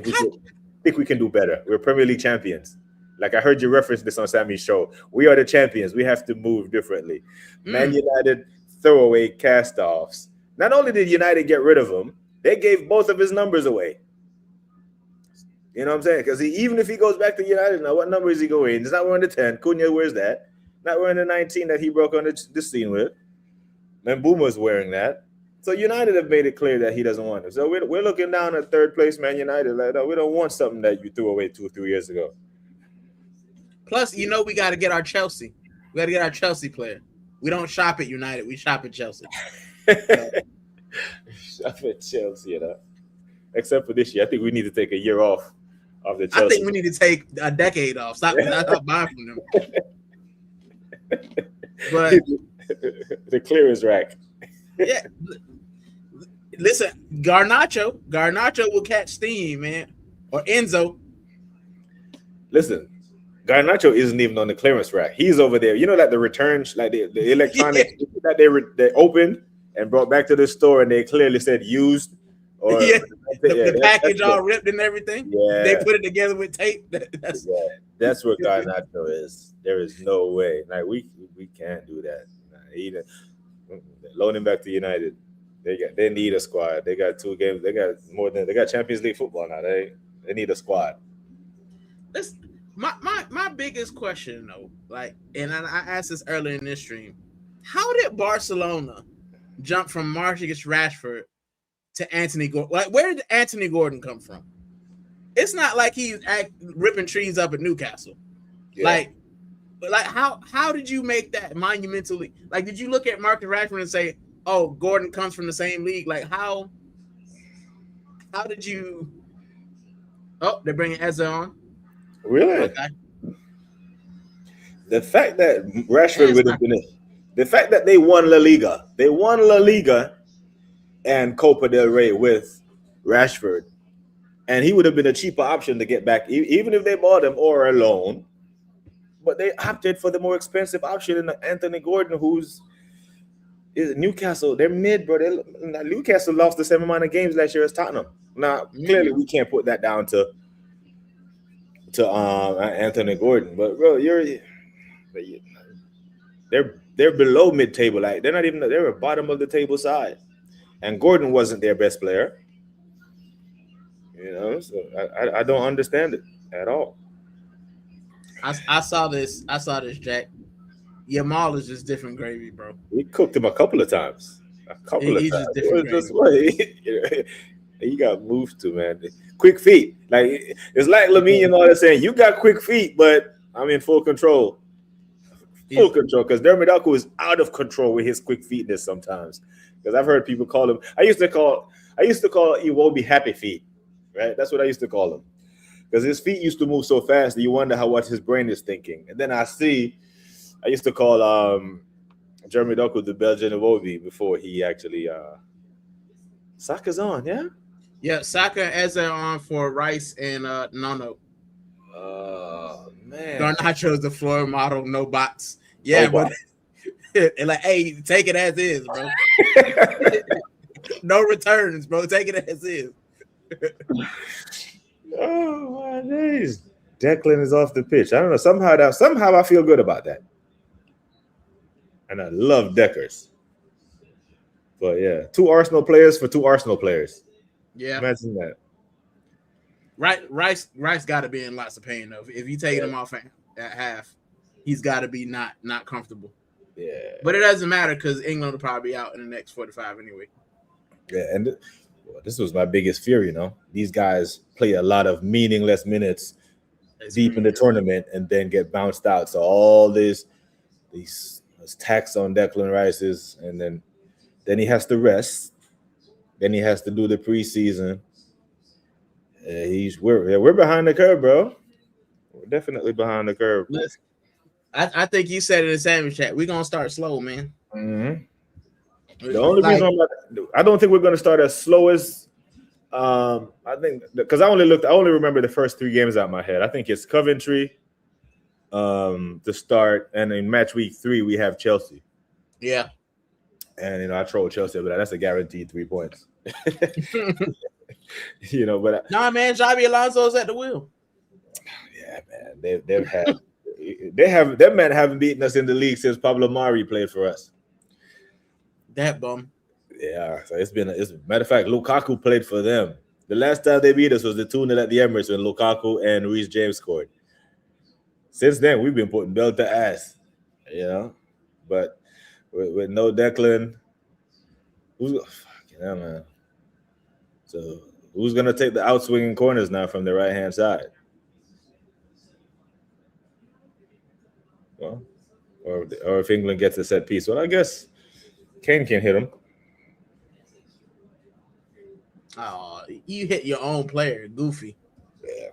think we can do better. We're Premier League champions. Like I heard you reference this on Sammy's show. We are the champions. We have to move differently. Man United throwaway cast-offs. Not only did United get rid of him, they gave both of his numbers away. You know what I'm saying? Because even if he goes back to United now, what number is he going? He's not wearing the 10. Cunha wears that. Not wearing the 19 that he broke on the scene with. Mbeumo's wearing that. So United have made it clear that he doesn't want it. So we're looking down at third place, Man United. Like, no, we don't want something that you threw away 2 or 3 years ago. Plus, you know, we got to get our Chelsea. We got to get our Chelsea player. We don't shop at United. We shop at Chelsea. Shop at Chelsea, you know. Except for this year. I think we need to take a year off of the Chelsea. I think we need to take a decade off. Stop buying from them. But the clearance rack. Yeah. Listen, Garnacho will catch steam, man. Or Enzo. Listen, Garnacho isn't even on the clearance rack. He's over there. You know, like the returns, like the electronic that they opened and brought back to the store, and they clearly said used. Or the package all ripped and everything. Yeah, they put it together with tape. That's what Garnacho is. There is no way. Like we can't do that. Either loan him back to United. They need a squad. They got 2 games. They got Champions League football now. They need a squad. This my biggest question though, like, and I asked this earlier in this stream, how did Barcelona jump from Marcus Rashford to Anthony Gordon? Like, where did Anthony Gordon come from? It's not like he's ripping trees up at Newcastle. Yeah. Like how did you make that monumentally? Like, did you look at Marcus Rashford and say, "Oh, Gordon comes from the same league"? Like, how did you? Oh, they're bringing Ezra on. Really? Okay. The fact that Rashford would have been the fact that they won La Liga and Copa del Rey with Rashford, and he would have been a cheaper option to get back, even if they bought him or a loan. But they opted for the more expensive option in Anthony Gordon, who's Newcastle. They're mid, bro. Newcastle lost the same amount of games last year as Tottenham. Now, clearly, we can't put that down to Anthony Gordon, but bro, they're below mid-table. Like they're a bottom of the table side, and Gordon wasn't their best player. You know, so I don't understand it at all. I saw this, Jack. Yamal is just different gravy, bro. We cooked him a couple of times. A couple of He's times. just different. He got moved to, man. Quick feet. Like it's like Lamine and all that saying, you got quick feet, but I'm in full control. Full control, because Dermot Alco is out of control with his quick feetness sometimes. Because I've heard people call him. I used to call Iwobi happy feet, right? That's what I used to call him, because his feet used to move so fast that you wonder what his brain is thinking. And then I used to call Jeremy Doku the Belgian Iwobi before he actually Saka's on, yeah? Yeah, Saka and Eze are on for Rice and Nono. Oh man. Garnacho's the floor model, no box. Yeah, but like, hey, take it as is, bro. No returns, bro. Take it as is. Oh my days. Declan is off the pitch. I don't know. Somehow I feel good about that. And I love Deckers. But yeah, 2 Arsenal players for 2 Arsenal players. Yeah. Imagine that. Rice got to be in lots of pain though. If you take him off at half, he's got to be not comfortable. Yeah. But it doesn't matter because England will probably be out in the next 45 anyway. Yeah, and this was my biggest fear, you know. These guys play a lot of meaningless minutes deep in the tournament and then get bounced out. So all these tax on Declan Rice's, and then he has to rest. Then he has to do the preseason. We're behind the curve, bro. We're definitely behind the curve. Listen, I think you said it in the sandwich chat. We're gonna start slow, man. Mm-hmm. The only reason I don't think we're gonna start as slow as I think, because I only remember the first 3 games out of my head. I think it's Coventry to start, and in match week 3 we have Chelsea. Yeah. And I troll Chelsea, but that's a guaranteed 3 points. But nah, man, Xabi Alonso's at the wheel. Yeah, man, them men haven't beaten us in the league since Pablo Mari played for us. That bum. Yeah, so it's matter of fact, Lukaku played for them. The last time they beat us was the 2-0 at the Emirates when Lukaku and Reece James scored. Since then, we've been putting belt to ass, But with no Declan, man. So who's gonna take the outswinging corners now from the right hand side? Well, or if England gets a set piece, well, I guess Kane can hit him. Oh, you hit your own player, goofy. Yeah.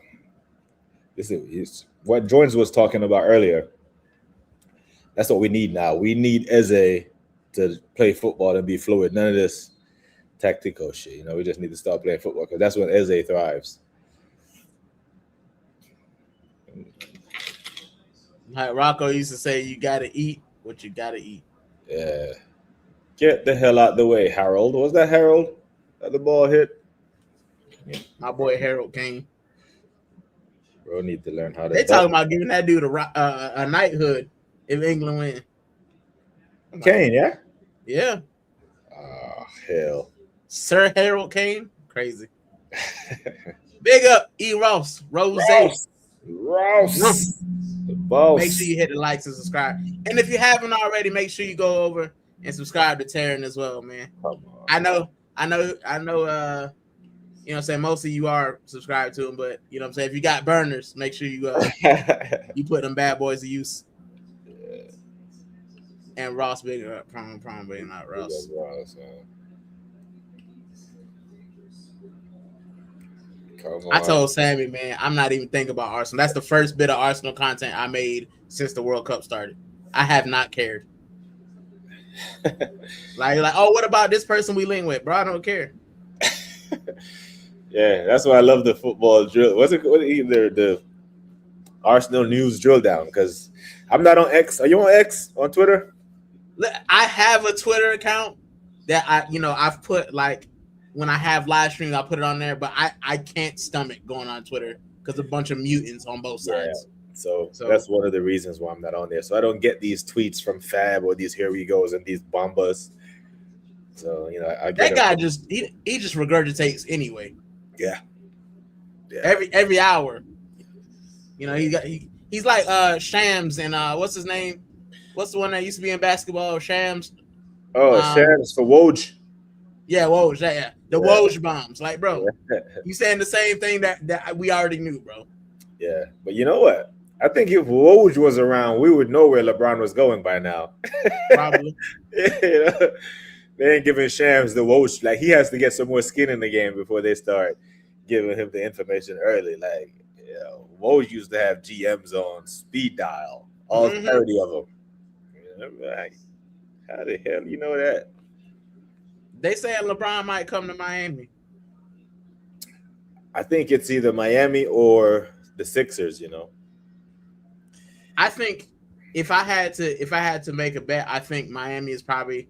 This is what Jones was talking about earlier. That's what we need now. We need Eze to play football and be fluid. None of this tactical shit. We just need to start playing football because that's when Eze thrives. Like Rocco used to say, you got to eat what you got to eat. Yeah. Get the hell out the way, Harold. Was that Harold that the ball hit? My boy Harold Kane. Bro, need to learn how to. They talking about giving that dude a knighthood if England win. Kane, yeah? Yeah. Oh, hell. Sir Harold Kane? Crazy. Big up, E. Ross. Ross. The boss. Make sure you hit the likes and subscribe. And if you haven't already, make sure you go over and subscribe to Taryn as well, man. Come on. I know, you know what I'm saying, most of you are subscribed to him, but you know what I'm saying, if you got burners, make sure you you put them bad boys to use. Yeah. And Ross bigger up, probably not Ross. I told Sammy, man, I'm not even thinking about Arsenal. That's the first bit of Arsenal content I made since the World Cup started. I have not cared. like, oh, what about this person we link with, bro? I don't care. Yeah, that's why I love the football drill. What's either the Arsenal news drill down? Because I'm not on X. Are you on X on Twitter? I have a Twitter account that I've put, like, when I have live streams, I put it on there, but I can't stomach going on Twitter because a bunch of mutants on both sides. Yeah. So that's one of the reasons why I'm not on there. So I don't get these tweets from Fab or these here we goes and these bombas. So I get that guy just he just regurgitates anyway. Yeah. Every hour. He's like Shams and what's his name? What's the one that used to be in basketball? Shams. Oh, Shams for Woj. Yeah, Woj. Yeah. The Woj bombs. Like, bro, you saying the same thing that we already knew, bro. Yeah, but you know what? I think if Woj was around, we would know where LeBron was going by now. Probably. You know? They ain't giving Shams the Woj. Like, he has to get some more skin in the game before they start giving him the information early. Like, you know, Woj used to have GMs on speed dial, all 30 of them. You know, like, how the hell you know that? They say LeBron might come to Miami. I think it's either Miami or the Sixers, you know. I think if I had to make a bet, I think Miami is probably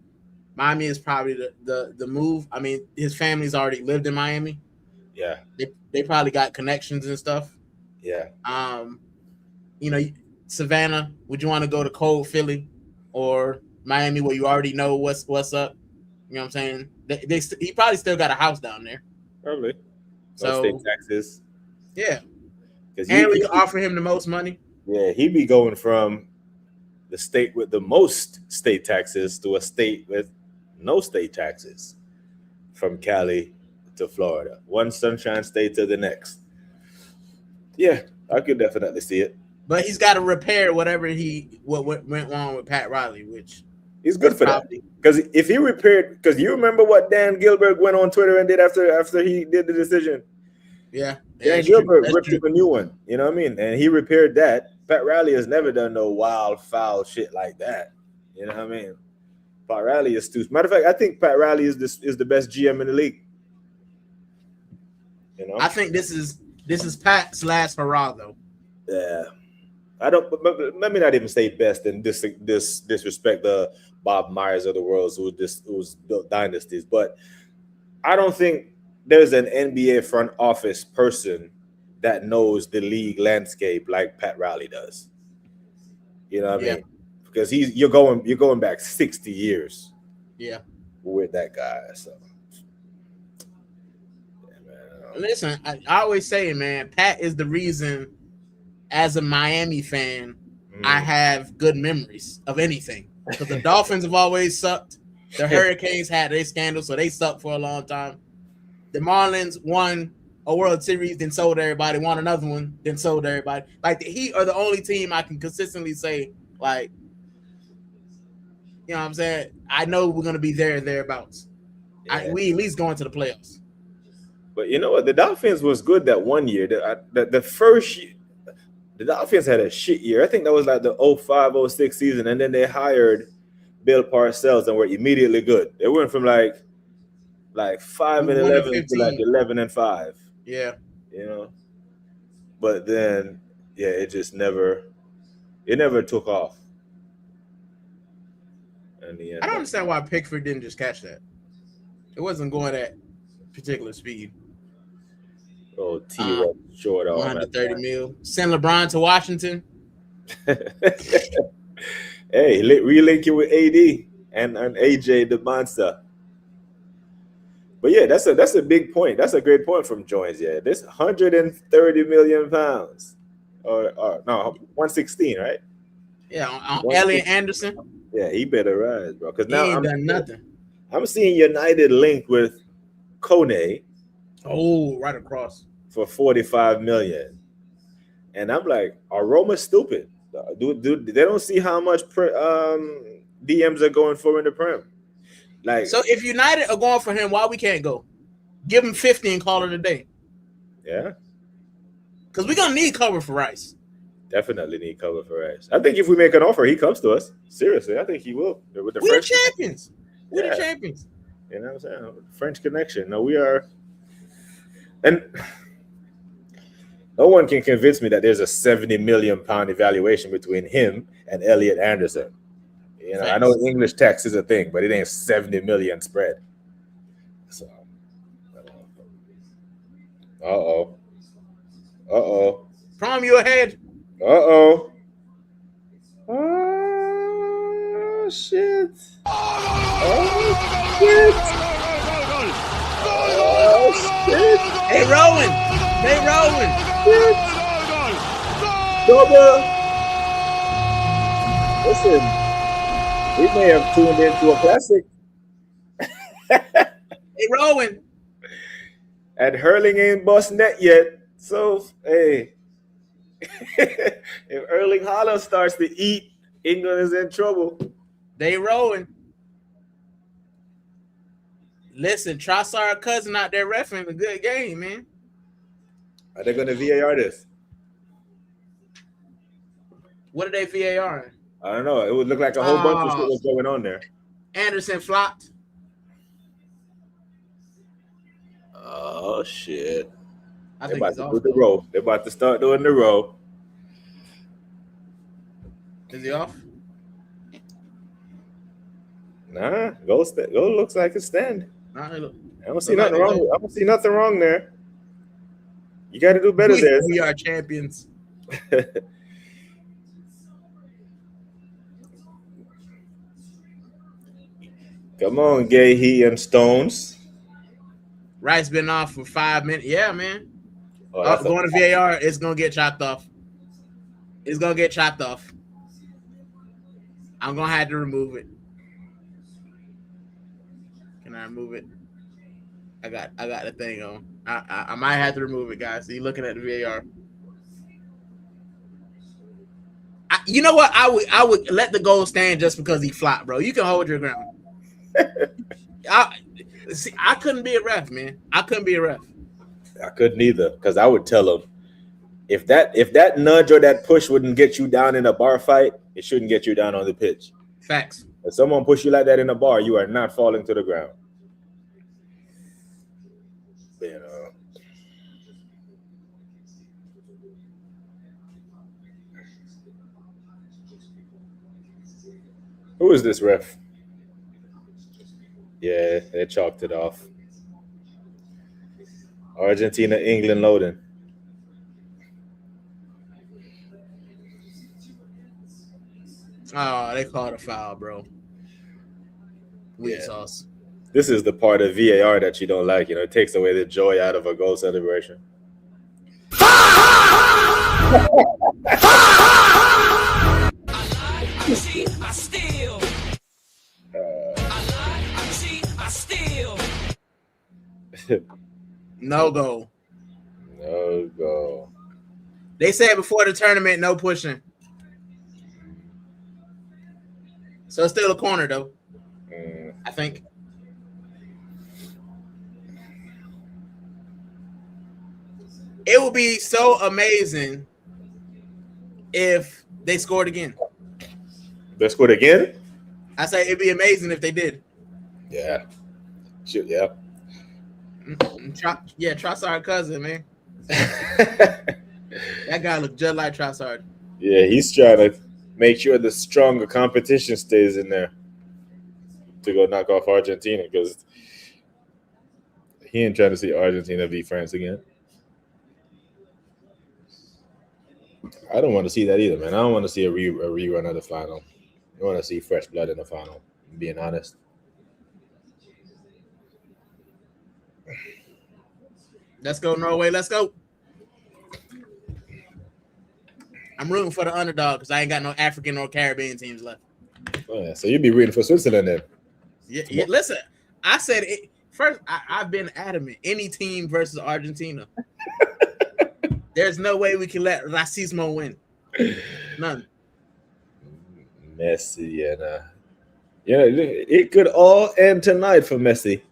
the move. I mean, his family's already lived in Miami. Yeah. They probably got connections and stuff. Yeah. You know, Savannah, would you want to go to cold Philly or Miami where you already know what's up? You know what I'm saying? He probably still got a house down there. Probably. So state taxes. Yeah. And we can offer him the most money. Yeah, he'd be going from the state with the most state taxes to a state with no state taxes, from Cali to Florida. One sunshine state to the next. Yeah, I could definitely see it. But he's got to repair what went wrong with Pat Riley, which he's good for that. Because if he repaired, because you remember what Dan Gilbert went on Twitter and did after he did the decision. Yeah. Dan Gilbert ripped him a new one. You know what I mean? And he repaired that. Pat Riley has never done no wild, foul shit like that. You know what I mean? Pat Riley is too. Matter of fact, I think Pat Riley is the best GM in the league. You know? I think this is Pat's last hurrah, though. Yeah. I don't. Let me not even say best and disrespect the Bob Myers of the world who's built dynasties, but I don't think there's an NBA front office person that knows the league landscape like Pat Riley does. You know what I mean? Because you're going back 60 years. Yeah. With that guy. So listen, I always say, man, Pat is the reason as a Miami fan I have good memories of anything. Because the Dolphins have always sucked. The Hurricanes had their scandal, so they sucked for a long time. The Marlins won a World Series, then sold everybody, won another one, then sold everybody. Like, the Heat are the only team I can consistently say, like, you know what I'm saying? I know we're going to be there and thereabouts. Yeah. We at least going to the playoffs. But you know what? The Dolphins was good that one year. The first year, the Dolphins had a shit year. I think that was like the 05-06 season, and then they hired Bill Parcells and were immediately good. They went from like 5-11 to like 11-5. Yeah, you know. But then, yeah, it never took off. And I don't understand why Pickford didn't just catch that. It wasn't going at particular speed. Oh, T short on 130 mil. Send LeBron to Washington. Hey, relink it with AD and AJ the monster. But yeah, that's a big point. That's a great point from Joins. Yeah, this 130 million pounds, or no, 116, right? Yeah, on Elliot Anderson. Yeah, he better rise, bro. Because now he ain't done nothing. I'm seeing United linked with Kone. Oh, right across for 45 million, and I'm like, are Roma stupid? Do they don't see how much DMs are going for in the Prem? Like, so if United are going for him, why we can't go? Give him 50 and call it a day. Yeah, because we're gonna need cover for Rice. Definitely need cover for Rice. I think if we make an offer, he comes to us. Seriously, I think he will. With we're the champions. We're the champions. You know what I'm saying? French connection. No, we are. And no one can convince me that there's a 70 million pound evaluation between him and Elliot Anderson. You know, I know English tax is a thing, but it ain't 70 million spread. So, Prom, you ahead. Oh shit. Oh shit. Oh shit. They rolling. Double. Listen, we may have tuned into a classic. They rolling. And Hurling ain't bust net yet. So, hey, if Erling Haaland starts to eat, England is in trouble. They rolling. Listen, Trossard cousin out there reffing a good game, man. Are they going to VAR this? What are they VAR? I don't know. It would look like a whole bunch of shit was going on there. Anderson flopped. Oh shit! They're about to do the row. They're about to start doing the row. Is he off? Nah, go looks like it's stand. Nah, I don't see nothing wrong. I don't see nothing wrong there. You got to do better there. We are champions. Come on, Gay and Stones. Rice been off for 5 minutes. Yeah, man. Going to VAR, it's gonna get chopped off. It's gonna get chopped off. I'm gonna have to remove it. Can I remove it? I got the thing on. I might have to remove it, guys. So you're looking at the VAR. You know what? I would let the goal stand just because he flopped, bro. You can hold your ground. I couldn't be a ref, man. I couldn't be a ref. I couldn't either, because I would tell him if that nudge or that push wouldn't get you down in a bar fight, it shouldn't get you down on the pitch. Facts. If someone push you like that in a bar, you are not falling to the ground. You know. Who is this ref? Yeah, they chalked it off. Argentina, England loading. Oh, they called a foul, bro. Weak sauce. This is the part of VAR that you don't like. You know, it takes away the joy out of a goal celebration. No go. No go. They said before the tournament, no pushing. So it's still a corner, though. I think. It would be so amazing if they scored again. They scored again? I say it'd be amazing if they did. Yeah. Shoot, yeah. Trossard cousin, man. That guy looked just like Trossard. Yeah, he's trying to make sure the stronger competition stays in there to go knock off Argentina, because he ain't trying to see Argentina beat France again. I don't want to see that either, man. I don't want to see a rerun of the final. I want to see fresh blood in the final, being honest. Let's go, Norway. Let's go. I'm rooting for the underdog because I ain't got no African or Caribbean teams left. Oh, yeah. So you'd be rooting for Switzerland then? Yeah, listen, I said it first. I've been adamant. Any team versus Argentina. There's no way we can let Racismo win. None. Messi and it could all end tonight for Messi.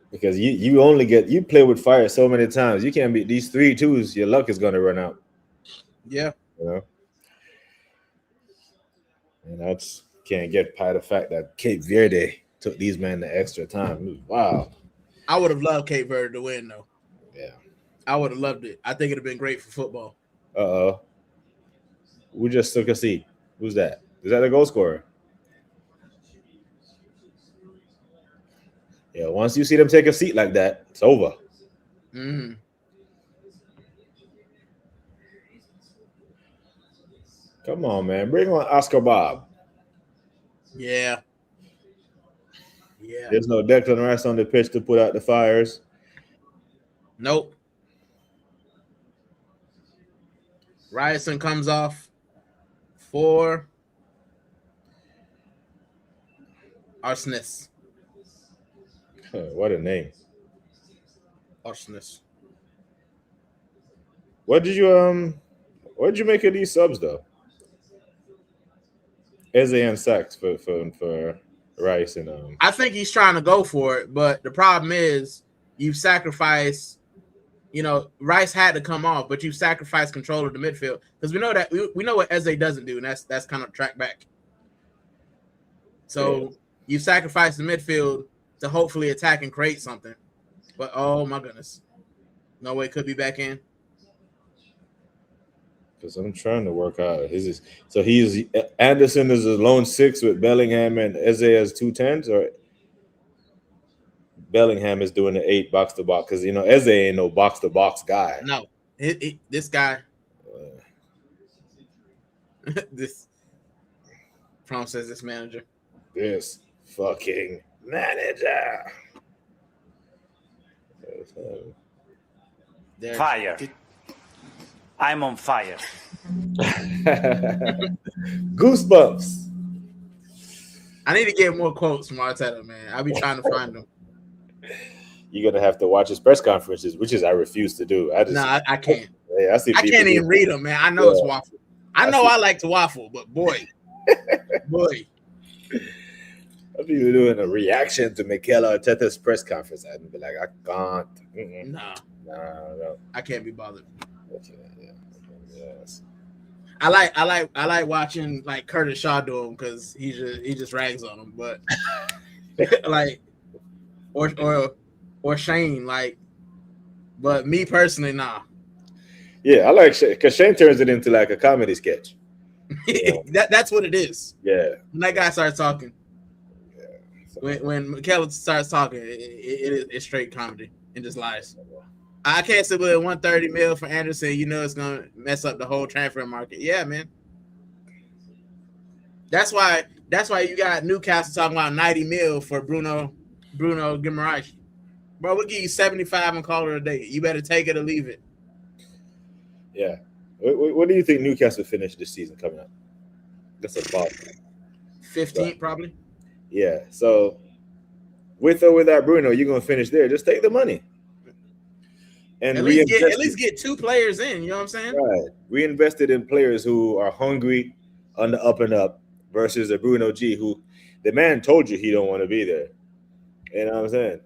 Because you play with fire so many times. You can't beat these 3-2s. Your luck is gonna run out. Yeah. You know. And I just can't get by the fact that Cape Verde took these men the extra time. Wow. I would have loved Cape Verde to win, though. Yeah. I would have loved it. I think it'd have been great for football. Uh-oh. Who just took a seat? Who's that? Is that a goal scorer? Yeah, once you see them take a seat like that, it's over. Mm-hmm. Come on, man. Bring on Oscar Bob. Yeah. Yeah. There's no Declan Rice on the pitch to put out the fires. Nope. Ryerson comes off for Arsonist. What a name. Arsonist. What did you make of these subs though? Eze and Sachs for Rice and I think he's trying to go for it, but the problem is you've sacrificed. You know, Rice had to come off, but you sacrificed control of the midfield because we know that we know what Eze doesn't do, and that's kind of track back. So you sacrifice the midfield to hopefully attack and create something. But oh my goodness, no way could be back in. Because I'm trying to work out he's Anderson is a lone 6 with Bellingham and Eze as 2 10s, or Bellingham is doing the 8 box to box because Eze ain't no box to box guy. No, this guy, this Prom says this manager. This fucking manager. Fire. I'm on fire. Goosebumps. I need to get more quotes from Arteta, man. I'll be trying to find them. You're gonna have to watch his press conferences, which is I refuse to do. I can't. Yeah, I can't even read them, man. I know it's waffle. I like to waffle, but boy. I people doing a reaction to Mikel Arteta's press conference. I'd be like, I can't. No. No. I can't be bothered. Yes. I like watching like Curtis Shaw do them because he just rags on them, but like or Shane, like, but me personally, nah. Yeah, I like Shane because Shane turns it into like a comedy sketch. That's what it is. Yeah. When that guy starts talking. When Mikel starts talking, it's straight comedy and just lies. I can't sit with 130 mil for Anderson. You know it's gonna mess up the whole transfer market. Yeah, man. That's why you got Newcastle talking about 90 mil for Bruno Guimaraes. Bro, we'll give you 75 and call it a day. You better take it or leave it. Yeah. What do you think Newcastle finished this season coming up? That's a ball. 15th, probably. Yeah. So with or without Bruno, you're gonna finish there. Just take the money. And at least get 2 players in, you know what I'm saying? Right. Reinvested in players who are hungry on the up and up versus a Bruno G who the man told you he don't want to be there. You know what I'm saying?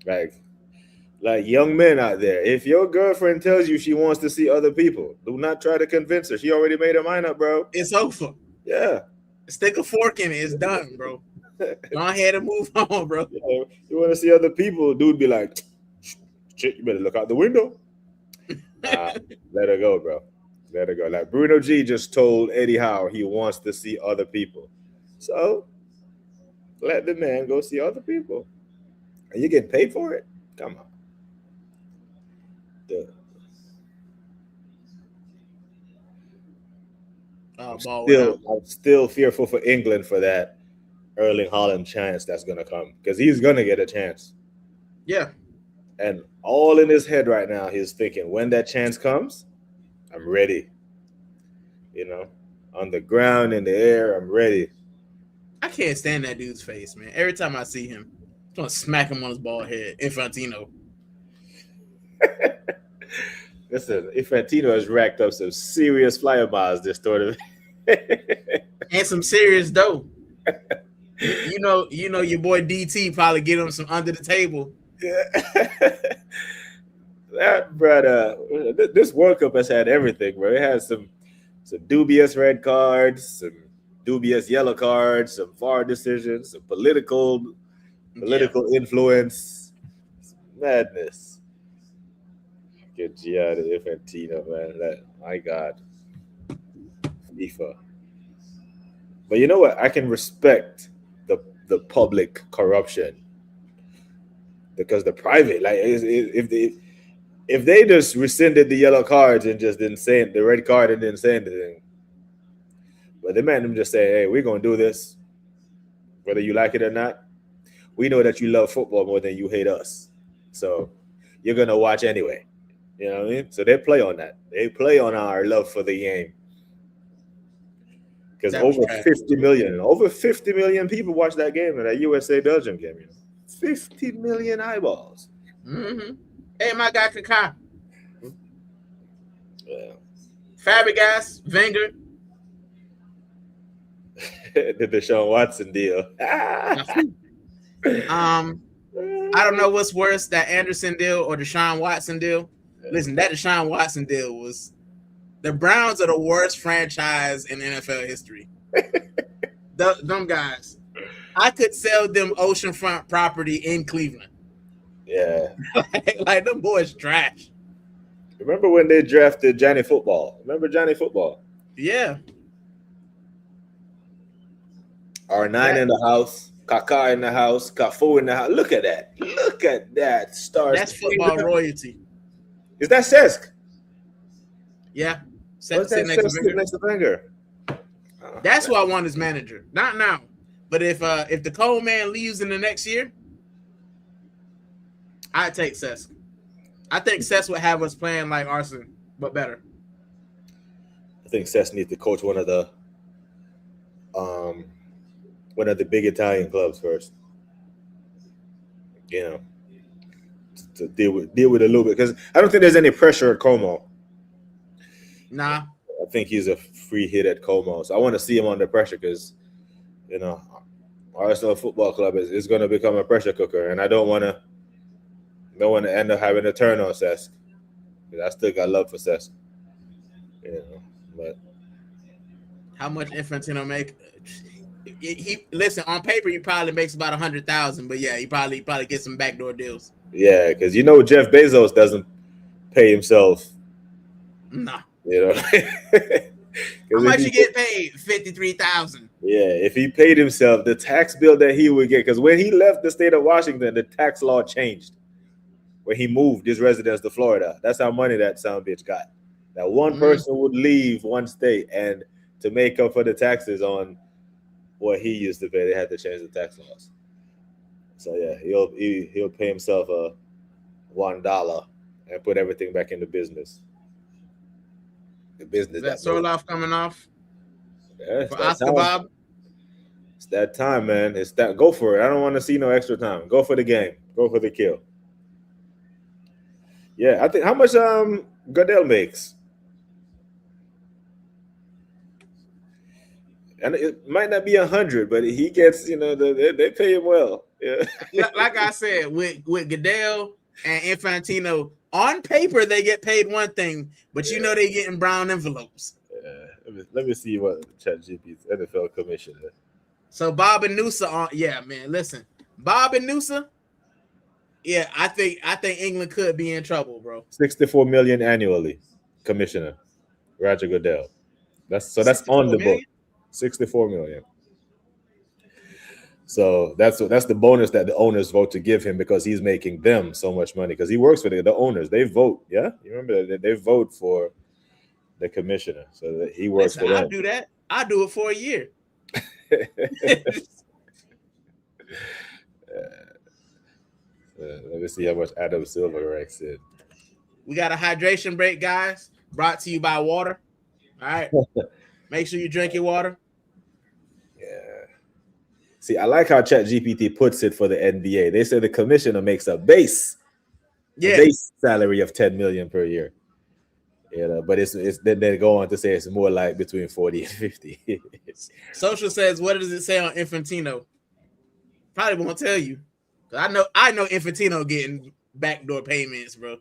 Like young men out there, if your girlfriend tells you she wants to see other people, do not try to convince her. She already made her mind up, bro. It's over. Yeah. Stick a fork in it. It's done, bro. Go ahead and move on, bro. Yeah, you want to see other people, dude be like, shit, you better look out the window. Let her go, bro. Let her go. Like Bruno G just told Eddie Howe he wants to see other people. So let the man go see other people. And you getting paid for it? Come on. I'm still fearful for England for that Erling Haaland chance that's going to come because he's going to get a chance. Yeah. And all in his head right now, he's thinking, when that chance comes, I'm ready. On the ground, in the air, I'm ready. I can't stand that dude's face, man. Every time I see him, I'm going to smack him on his bald head. Infantino. Listen, Infantino has racked up some serious flyer miles this tournament. And some serious dough. You know your boy DT probably get him some under the table. Yeah. That brother, this World Cup has had everything, bro. It has some dubious red cards, some dubious yellow cards, some VAR decisions, some political influence. Madness. Get Gianni Infantino, man. My God. FIFA. But you know what? I can respect the public corruption. Because the private, like if they just rescinded the yellow cards and just didn't say the red card and didn't say anything. But they made them just say, hey, we're gonna do this. Whether you like it or not. We know that you love football more than you hate us. So you're gonna watch anyway. You know what I mean? So they play on that. They play on our love for the game. because over 50 million people watched that game, and that USA Belgium game. 50 million eyeballs. Mm-hmm. Hey, my guy Kaká. Yeah. Fabregas, Wenger. The Deshaun Watson deal. I don't know what's worse, that Anderson deal or Deshaun Watson deal. Listen, that Deshaun Watson deal was the Browns are the worst franchise in NFL history. Them guys. I could sell them oceanfront property in Cleveland. Yeah. like them boys trash. Remember when they drafted Johnny Football? Remember Johnny Football? Yeah. R9 in the house, Kaká in the house, Cafu in the house. Look at that. Look at that. Stars. That's football royalty. Is that Cesc? Yeah. What's that Cesc next to Wenger? That's who I want as manager. Not now. But if the Cole man leaves in the next year, I'd take Cesc. I think Cesc would have us playing like Arsenal, but better. I think Cesc needs to coach one of the big Italian clubs first. You know, to deal with a little bit, because I don't think there's any pressure at Como. Nah. I think he's a free hit at Como, so I want to see him under pressure, because Arsenal Football Club is going to become a pressure cooker, and I don't want to end up having a turn on Cesc, because I still got love for Cesc. But how much Infantino make? He listen, on paper he probably makes about 100,000, but yeah, he probably gets some backdoor deals. Yeah, because Jeff Bezos doesn't pay himself. Nah. How much you get paid? 53,000. Yeah, if he paid himself, the tax bill that he would get, because when he left the state of Washington, the tax law changed. When he moved his residence to Florida, that's how money that son of a bitch got. That one person would leave one state, and to make up for the taxes on what he used to pay, they had to change the tax laws. So yeah, he'll pay himself $1 and put everything back into business. The business. Is that Sorloff coming off? Yeah, for Oscar Bob. It's that time, man. It's that. Go for it. I don't want to see no extra time. Go for the game. Go for the kill. Yeah, I think how much Goodell makes. And it might not be 100, but he gets, they pay him well. Yeah. Like I said, with Goodell and Infantino, on paper they get paid one thing, but they getting brown envelopes. Yeah. Let me see what ChatGPT's NFL commissioner. So Bob and Noosa listen, Bob and Noosa. Yeah, I think England could be in trouble, bro. $64 million annually, commissioner Roger Goodell. That's on the book. $64 million. So that's the bonus that the owners vote to give him, because he's making them so much money, because he works for the owners. They vote. Yeah, you remember that they vote for the commissioner, so that he works for them. I'll do that. I'll do it for a year. Let me see how much Adam Silver ranks in. We got a hydration break, guys. Brought to you by water. All right. Make sure you drink your water. Yeah. See, I like how ChatGPT puts it for the NBA. They say the commissioner makes a base salary of $10 million per year. But it's then they go on to say it's more like between 40 and 50. Social says, what does it say on Infantino? Probably won't tell you. I know Infantino getting backdoor payments, bro.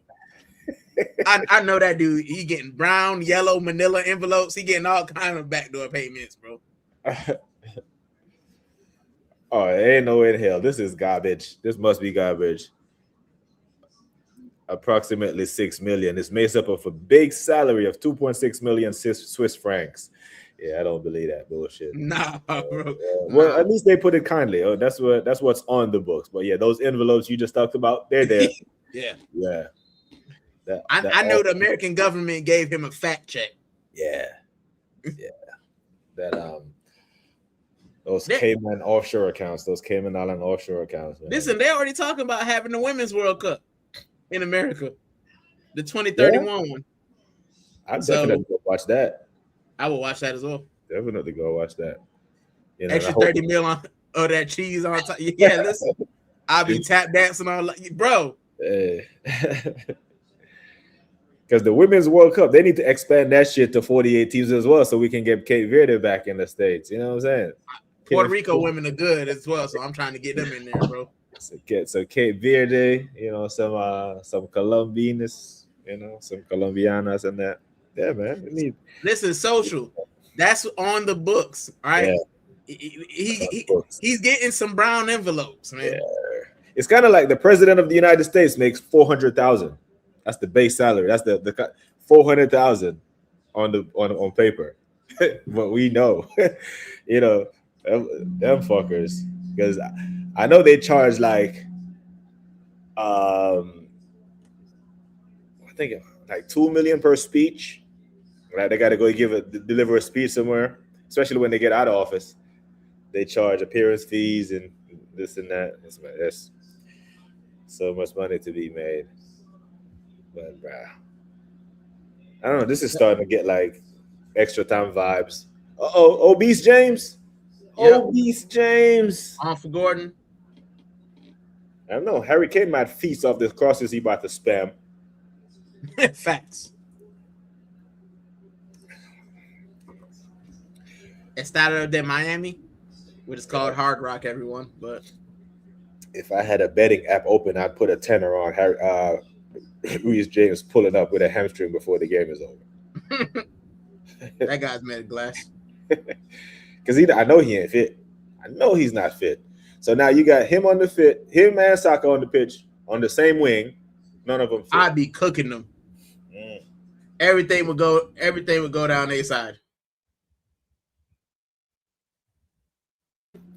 I know that dude. He getting brown, yellow, manila envelopes. He getting all kinds of backdoor payments, bro. Oh, ain't no way in hell. This is garbage. This must be garbage. Approximately $6 million. It's made up of a big salary of 2.6 million Swiss francs. Yeah, I don't believe that bullshit. Nah, bro. Well, at least they put it kindly. Oh, that's what's on the books. But yeah, those envelopes you just talked about, they're there. Yeah. I know the American government gave him a fact check. Yeah. Those Cayman offshore accounts, those Cayman Island offshore accounts. Man. Listen, they're already talking about having the Women's World Cup in America, the 2031 one. I'd definitely watch that. I will watch that as well. Definitely go watch that. You know, Extra 30 mil on that cheese on top. Yeah, listen, I'll be tap dancing on, bro. Because the Women's World Cup, they need to expand that shit to 48 teams as well, so we can get Cape Verde back in the States. You know what I'm saying? Puerto Rico women are good as well, so I'm trying to get them in there, bro. So Cape Verde, you know, some Colombianas, you know, some Colombianas and that. Yeah, man. We need. Listen, social. That's on the books, right? Yeah. He's getting some brown envelopes, man. Yeah. It's kind of like the president of the United States makes 400,000. That's the base salary. That's the 400,000 on paper. But we know, you know, them fuckers, because I know they charge like I think like 2 million per speech. Right? They got to go deliver a speech somewhere, especially when they get out of office. They charge appearance fees and this and that. That's so much money to be made. But I don't know. This is starting to get like extra time vibes. Obese James. Yep. Obese James. On for Gordon. I don't know. Harry Kane might feast off the crosses he about to spam. Facts. Estadio de Miami, which is called Hard Rock, everyone. But if I had a betting app open, I'd put a tenner on Harry Reece James pulling up with a hamstring before the game is over. That guy's made of glass. Because I know he ain't fit. I know he's not fit. So now you got him on the fit, him and Saka on the pitch on the same wing. None of them fit. I'd be cooking them. Everything would go down their side.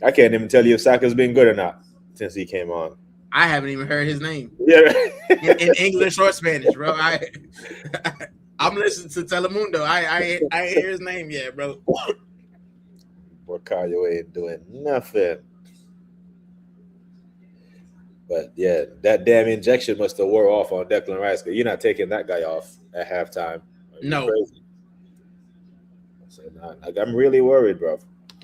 I can't even tell you if Saka's been good or not since he came on. I haven't even heard his name. Yeah, in English or Spanish, bro. I'm listening to Telemundo. I ain't hear his name yet, bro. Borcayo ain't doing nothing. But yeah, that damn injection must have wore off on Declan Rice. You're not taking that guy off at halftime. No. So, I'm really worried, bro.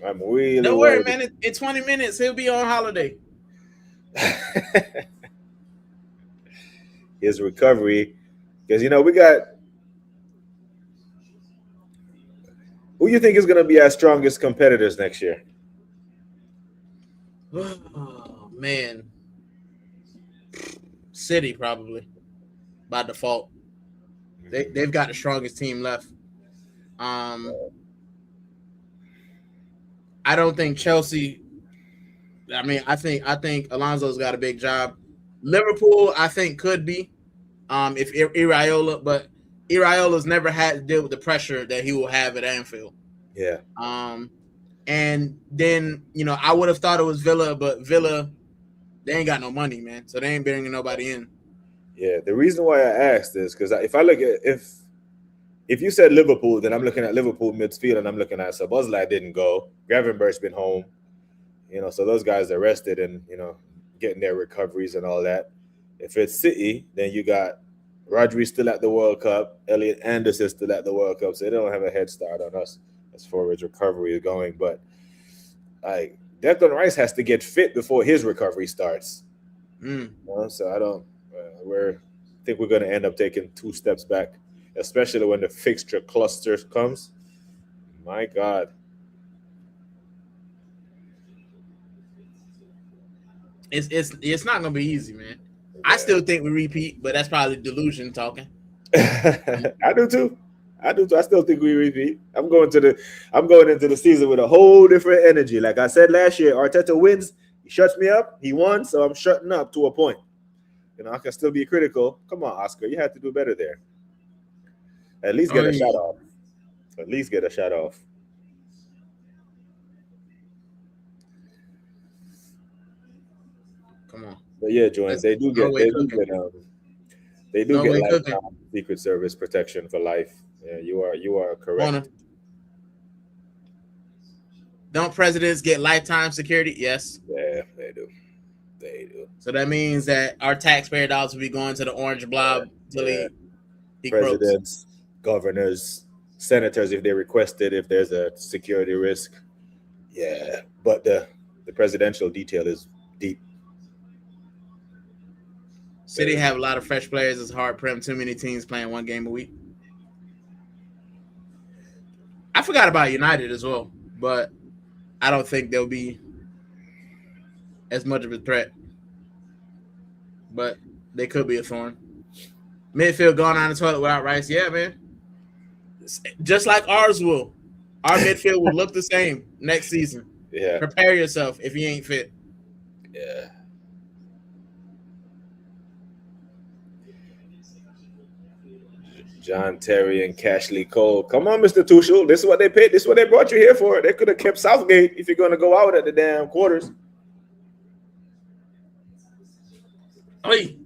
I'm really Don't worried. worry, man. In 20 minutes, he'll be on holiday. His recovery, because we got. Who you think is going to be our strongest competitors next year? Oh man, City probably by default. They've got the strongest team left. I don't think Chelsea. I mean, I think Alonso's got a big job. Liverpool, I think, could be if Iraola, but Iraola's never had to deal with the pressure that he will have at Anfield. Yeah. And then I would have thought it was Villa, but Villa, they ain't got no money, man, so they ain't bringing nobody in. Yeah, the reason why I asked is because if I look at if you said Liverpool, then I'm looking at Liverpool midfield and I'm looking at Szoboszlai didn't go. Gravenberch's been home, so those guys are rested and getting their recoveries and all that. If it's City, then you got Rodri still at the World Cup, Elliot Anderson still at the World Cup, so they don't have a head start on us as far as recovery is going. But like Declan Rice has to get fit before his recovery starts. So I don't. I think we're going to end up taking 2 steps back, especially when the fixture cluster comes. My God. It's not going to be easy, man. Yeah. I still think we repeat, but that's probably delusion talking. I do too. I still think we repeat. I'm going into the season with a whole different energy. Like I said last year, Arteta wins, he shuts me up. He won, so I'm shutting up to a point. I can still be critical. Come on, Oscar. You have to do better there. At least get a shot off. At least get a shot off. Come on. But yeah, Joanne, they do get lifetime Secret Service protection for life. Yeah, you are correct. Don't presidents get lifetime security? Yes. Yeah, they do. So that means that our taxpayer dollars will be going to the orange blob till he presidents, governors, senators if they request it, if there's a security risk. Yeah, but the presidential detail is deep. City have a lot of fresh players. It's hard prem. Too many teams playing one game a week. I forgot about United as well, but I don't think they'll be as much of a threat. But they could be a thorn. Midfield going on the toilet without Rice. Yeah, man. Just like ours will. Our midfield will look the same next season. Yeah. Prepare yourself if you ain't fit. Yeah. John Terry and Cashley Cole. Come on, Mr. Tuchel. This is what they paid. This is what they brought you here for. They could have kept Southgate if you're going to go out at the damn quarters. Hey.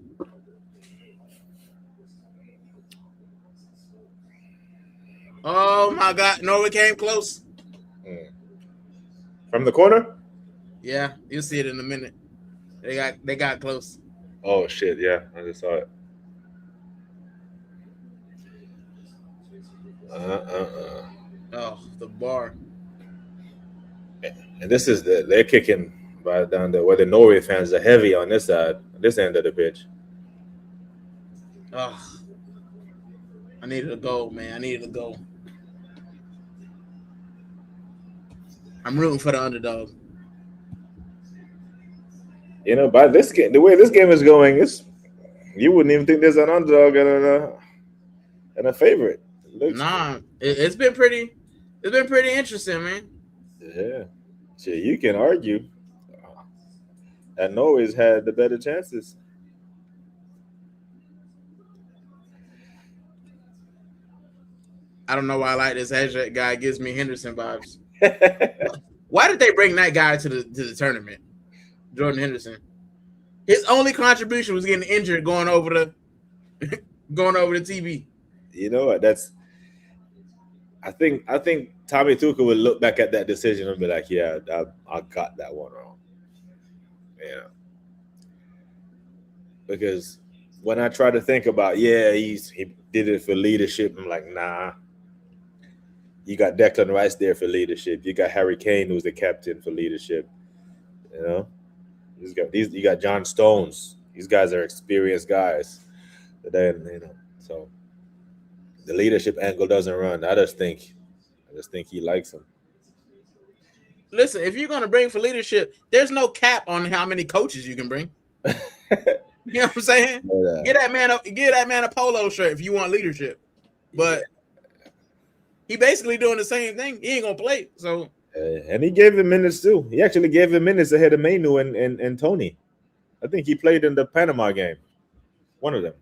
Oh my God! No, it came close. From the corner? Yeah, you'll see it in a minute. They got close. Oh shit! Yeah, I just saw it. Oh, the bar. And this is they're kicking right down there where the Norway fans are heavy on this side, this end of the pitch. Oh, I needed a goal, man. I needed a goal. I'm rooting for the underdog. You know, by this game, the way this game is going, you wouldn't even think there's an underdog and a favorite. It's been pretty interesting, man. Yeah. Shit, you can argue that Norway's had the better chances. I don't know why I like this Hedge guy. Gives me Henderson vibes. Why did they bring that guy to the tournament? Jordan Henderson. His only contribution was getting injured going over the TV. You know what? I think Tommy Tuchel would look back at that decision and be like, "Yeah, I got that one wrong." Yeah, because when I try to think about, he did it for leadership, I'm like, nah. You got Declan Rice there for leadership. You got Harry Kane, who's the captain, for leadership. You know, you got John Stones. These guys are experienced guys. But then, so the leadership angle doesn't run. I just think he likes him. Listen, if you're gonna bring for leadership, there's no cap on how many coaches you can bring. You know what I'm saying? Get that man a polo shirt if you want leadership. But he basically doing the same thing. He ain't gonna play. So and he gave him minutes too. He actually gave him minutes ahead of Mainu and Tony. I think he played in the Panama game. One of them.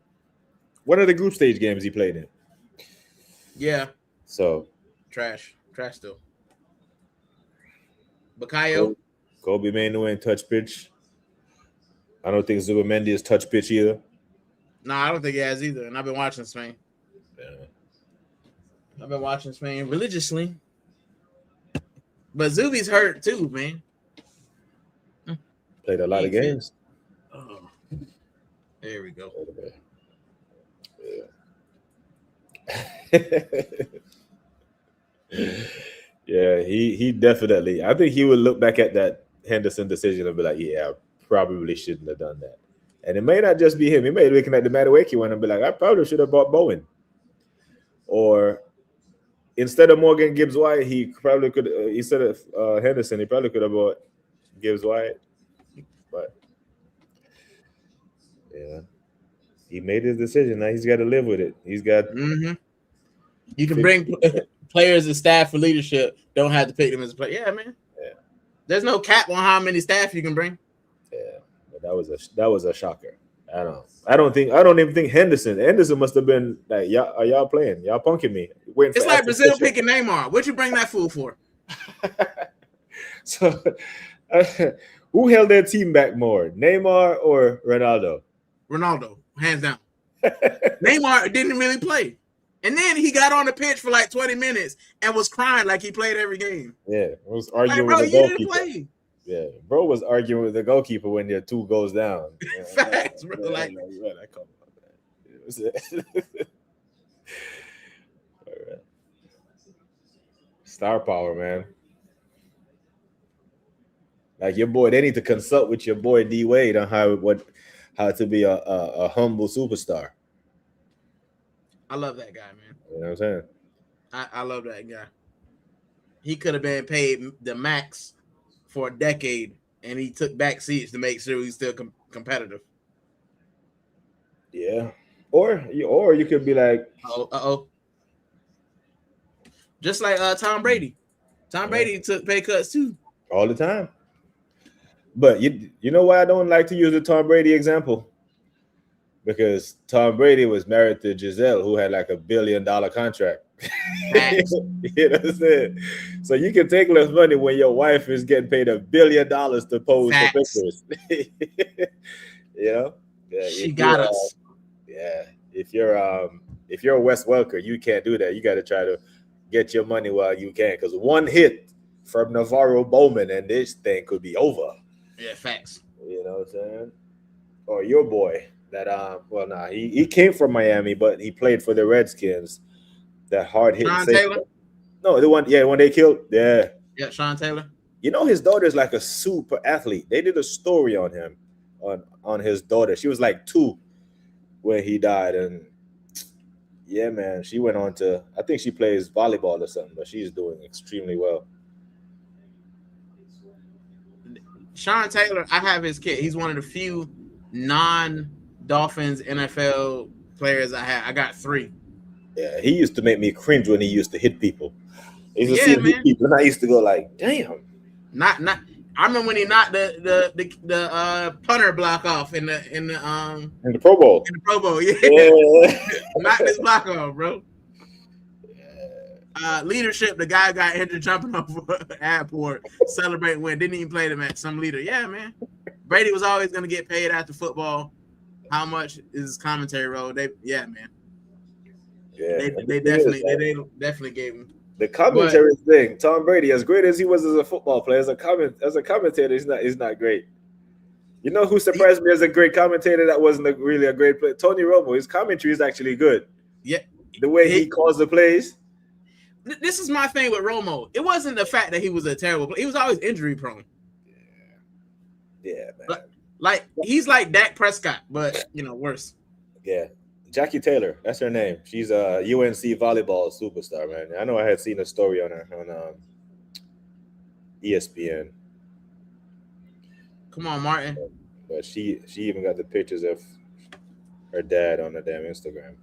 One of the group stage games he played in. Yeah. So trash still. Bakayo. Kobe Mainu ain't touch pitch. I don't think Zubimendi is touch pitch either. No, I don't think he has either. And I've been watching Spain. Yeah. I've been watching Spain religiously. But Zubi's hurt too, man. Played a lot of games. Oh. There we go. Yeah. Yeah, he definitely. I think he would look back at that Henderson decision and be like, "Yeah, I probably shouldn't have done that." And it may not just be him. He may be looking at the Madueke one and be like, "I probably should have bought Bowen." Or instead of Morgan Gibbs White, he probably could. Instead of Henderson, he probably could have bought Gibbs White. But yeah, he made his decision. Now he's got to live with it. He's got. Mm-hmm. You can bring players and staff for leadership. Don't have to pick them as a player. Yeah, man. Yeah. There's no cap on how many staff you can bring. Yeah, but that was a shocker. I don't even think Henderson must have been like, are y'all playing? Y'all punking me. It's like Brazil picking Neymar. What'd you bring that fool for? So, who held their team back more, Neymar or Ronaldo? Ronaldo, hands down. Neymar didn't really play. And then he got on the pitch for like 20 minutes and was crying like he played every game. Yeah, was arguing with the goalkeeper. Didn't play. Yeah, bro was arguing with the goalkeeper when your 2 goes down. Yeah, facts, bro. Like, all right. Star power, man. Like your boy, they need to consult with your boy D Wade on how to be a humble superstar. I love that guy, man. You know what I'm saying? I love that guy. He could have been paid the max for a decade, and he took back seats to make sure he's still competitive. Yeah. Or you could be like, just like Tom Brady. Tom Brady took pay cuts too all the time. But you know why I don't like to use the Tom Brady example? Because Tom Brady was married to Giselle, who had like $1 billion contract. You know what I'm saying? So you can take less money when your wife is getting paid $1 billion to pose for pictures. You know? Yeah, she got us. Yeah. If you're a Wes Welker, you can't do that. You got to try to get your money while you can, because one hit from Navarro Bowman and this thing could be over. Yeah, facts. You know what I'm saying? Or your boy that he came from Miami, but he played for the Redskins. That hard hit. Sean Taylor? No, the one they killed. Yeah. Yeah, Sean Taylor. You know, his daughter's like a super athlete. They did a story on him, on his daughter. She was like 2 when he died, and yeah, man, she went on to, I think she plays volleyball or something, but she's doing extremely well. Sean Taylor, I have his kid. He's one of the few non-Dolphins NFL players I have. I got 3. Yeah, he used to make me cringe when he used to hit people. He used to see him hit people, and I used to go like, "Damn!" Not. I remember when he knocked the punter block off in the Pro Bowl. In the Pro Bowl, yeah. Knocked this block off, bro. Leadership. The guy got injured jumping over the airport, celebrating win. Didn't even play the match. Some leader, yeah, man. Brady was always going to get paid after football. How much is his commentary role? Man. Yeah, they definitely gave him the commentary thing. Tom Brady, as great as he was as a football player, as a commentator, he's not great. You know who surprised me as a great commentator that wasn't really a great player? Tony Romo. His commentary is actually good. Yeah, the way he calls the plays. This is my thing with Romo. It wasn't the fact that he was a terrible player. He was always injury prone. Yeah, man. Like he's like Dak Prescott, but worse. Yeah. Jackie Taylor, that's her name. She's a UNC volleyball superstar, man. I know I had seen a story on her on ESPN. Come on, Martin. But she even got the pictures of her dad on her damn Instagram.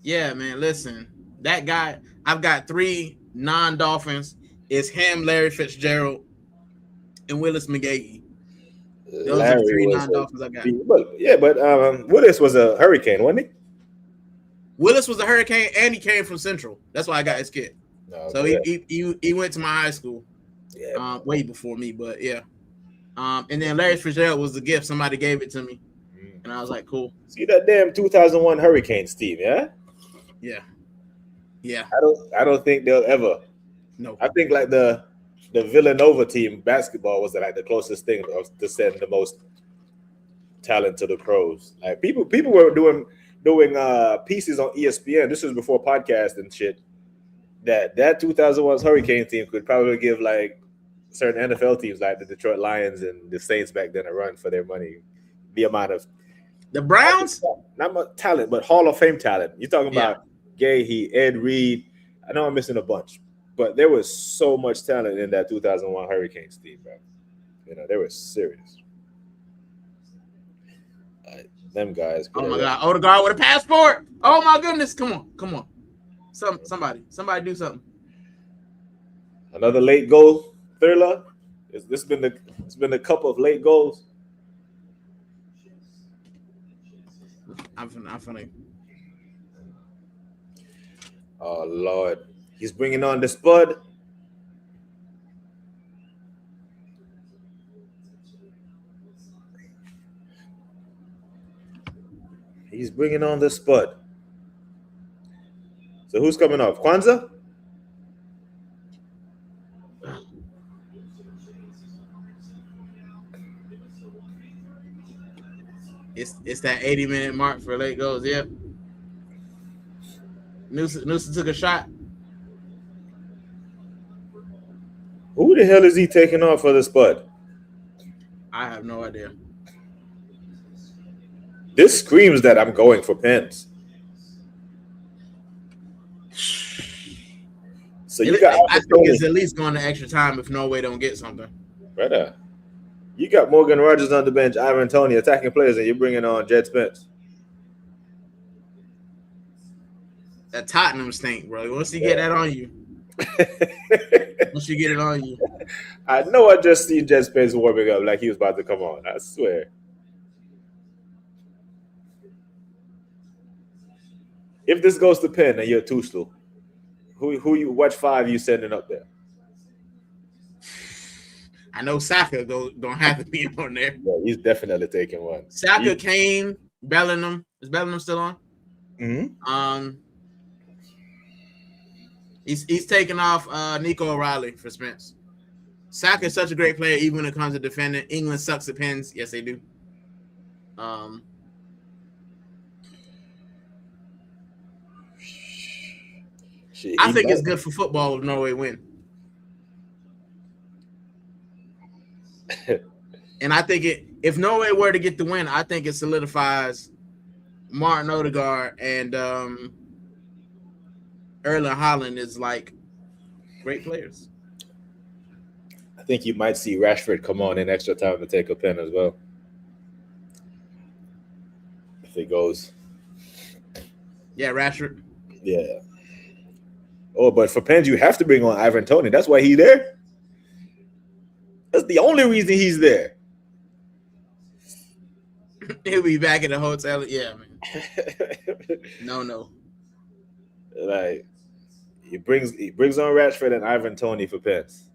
Yeah, man. Listen, that guy. I've got 3 non-Dolphins. It's him, Larry Fitzgerald, and Willis McGahee. Those are the 3 non-Dolphins I got. But Willis was a Hurricane, wasn't he? Willis was a Hurricane, and he came from Central. That's why I got his kid. So he went to my high school, way before me. But yeah, and then Larry Fitzgerald was the gift. Somebody gave it to me, and I was like, cool. See that damn 2001 Hurricanes team, yeah? Yeah. I don't think they'll ever. No. I think like the Villanova team basketball was like the closest thing to send the most talent to the pros. Like people were doing pieces on ESPN. This was before podcast and shit. That 2001 Hurricane team could probably give like certain NFL teams like the Detroit Lions and the Saints back then a run for their money. The amount of the Browns, not much talent, but Hall of Fame talent. You're talking about Gahey, Ed Reed. I know I'm missing a bunch, but there was so much talent in that 2001 Hurricanes team, bro. They were serious. Them guys. Oh my God! Odegaard with a passport. Oh my goodness! Come on! Somebody do something. Another late goal, Thriller. It's been a couple of late goals. I'm funny. Oh Lord, he's bringing on the Spud. He's bringing on the Spud. So who's coming off? Kwanzaa? It's that 80-minute mark for late goals. Yep. Newsom took a shot. Who the hell is he taking off for the spud? I have no idea. This screams that I'm going for pens. So you got. I think it's at least going to extra time if Norway don't get something. Brother, you got Morgan Rogers on the bench, Ivan Toney attacking players, and you're bringing on Jed Spence. That Tottenham stink, bro. Once you get that on you. Once you get it on you. I know I just see Jed Spence warming up like he was about to come on. I swear. If this goes to pen and you're Tuchel, who you watch 5 you sending up there? I know Saka don't have to be on there. Yeah, he's definitely taking one. Saka, Kane, Bellingham. Is Bellingham still on? Mm-hmm. He's taking off Nico O'Reilly for Spence. Saka is such a great player, even when it comes to defending. England sucks at pens. Yes, they do. I think it's good for football if Norway win. And I think if Norway were to get the win, I think it solidifies Martin Odegaard and Erling Haaland is like great players. I think you might see Rashford come on in extra time to take a pen as well. If it goes. Yeah, Rashford. Yeah. Oh, but for pens, you have to bring on Ivan Toney. That's why he's there. That's the only reason he's there. He'll be back at the hotel. Yeah, man. No. Like he brings on Rashford and Ivan Toney for pens.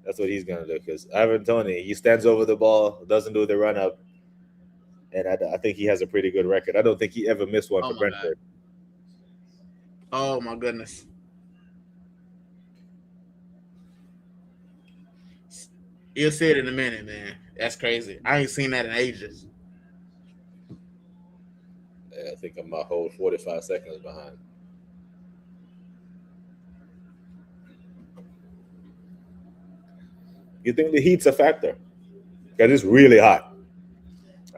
That's what he's gonna do because Ivan Toney, he stands over the ball, doesn't do the run up, and I think he has a pretty good record. I don't think he ever missed one for Brentford. Oh my goodness. You'll see it in a minute, man. That's crazy. I ain't seen that in ages. Yeah, I think I'm a whole 45 seconds behind. You think the heat's a factor? Because it's really hot.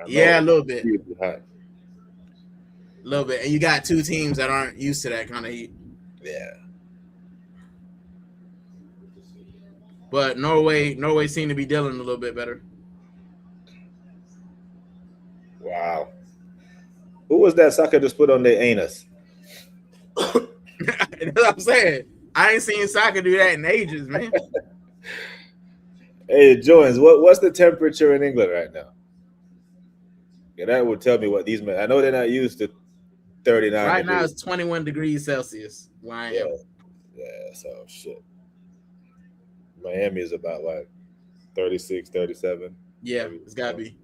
Yeah, a little bit. Really hot. A little bit. And you got two teams that aren't used to that kind of heat. Yeah. But Norway seemed to be dealing a little bit better. Wow. Who was that Saka just put on their anus? That's what I'm saying. I ain't seen Saka do that in ages, man. Hey, Jones, what's the temperature in England right now? Yeah, that would tell me what these men. I know they're not used to 39. Right now it's 21 degrees Celsius where I am. Yeah, so shit. Miami is about like 36, 37. Yeah, it's got to be.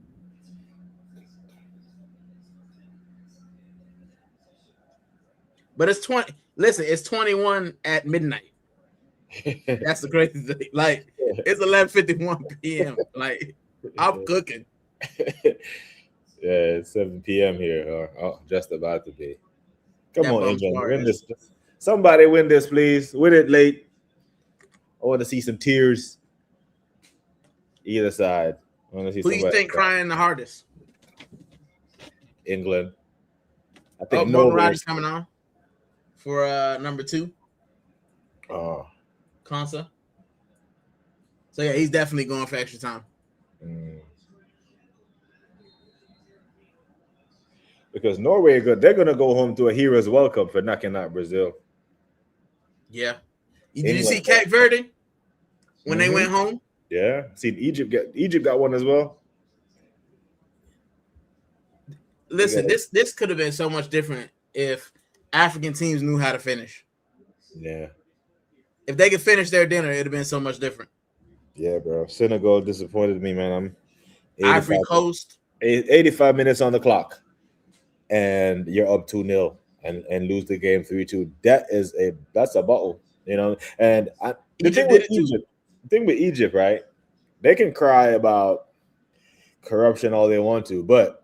But it's 20. Listen, it's 21 at midnight. That's the crazy thing. Like, it's 11:51 p.m. Like, I'm cooking. Yeah, it's 7 p.m. here, or just about to be. Come on, England, win this. Somebody win this, please. Win it late. I want to see some tears. Either side. I want to see. Who do you think crying the hardest? England. I think Morgan Rogers coming on for number 2. Oh. Konsa. So yeah, he's definitely going for extra time. Because Norway, they're going to go home to a hero's welcome for knocking out Brazil. Yeah. Did you see Cape Verde when they went home? Yeah. Seen Egypt got one as well. Listen, this could have been so much different if African teams knew how to finish. Yeah. If they could finish their dinner, it'd have been so much different. Yeah, bro. Senegal disappointed me, man. Ivory Coast. 85 minutes on the clock. And you're up 2-0 and lose the game 3-2. That's a bottle, you know. And the thing with Egypt, right? They can cry about corruption all they want to, but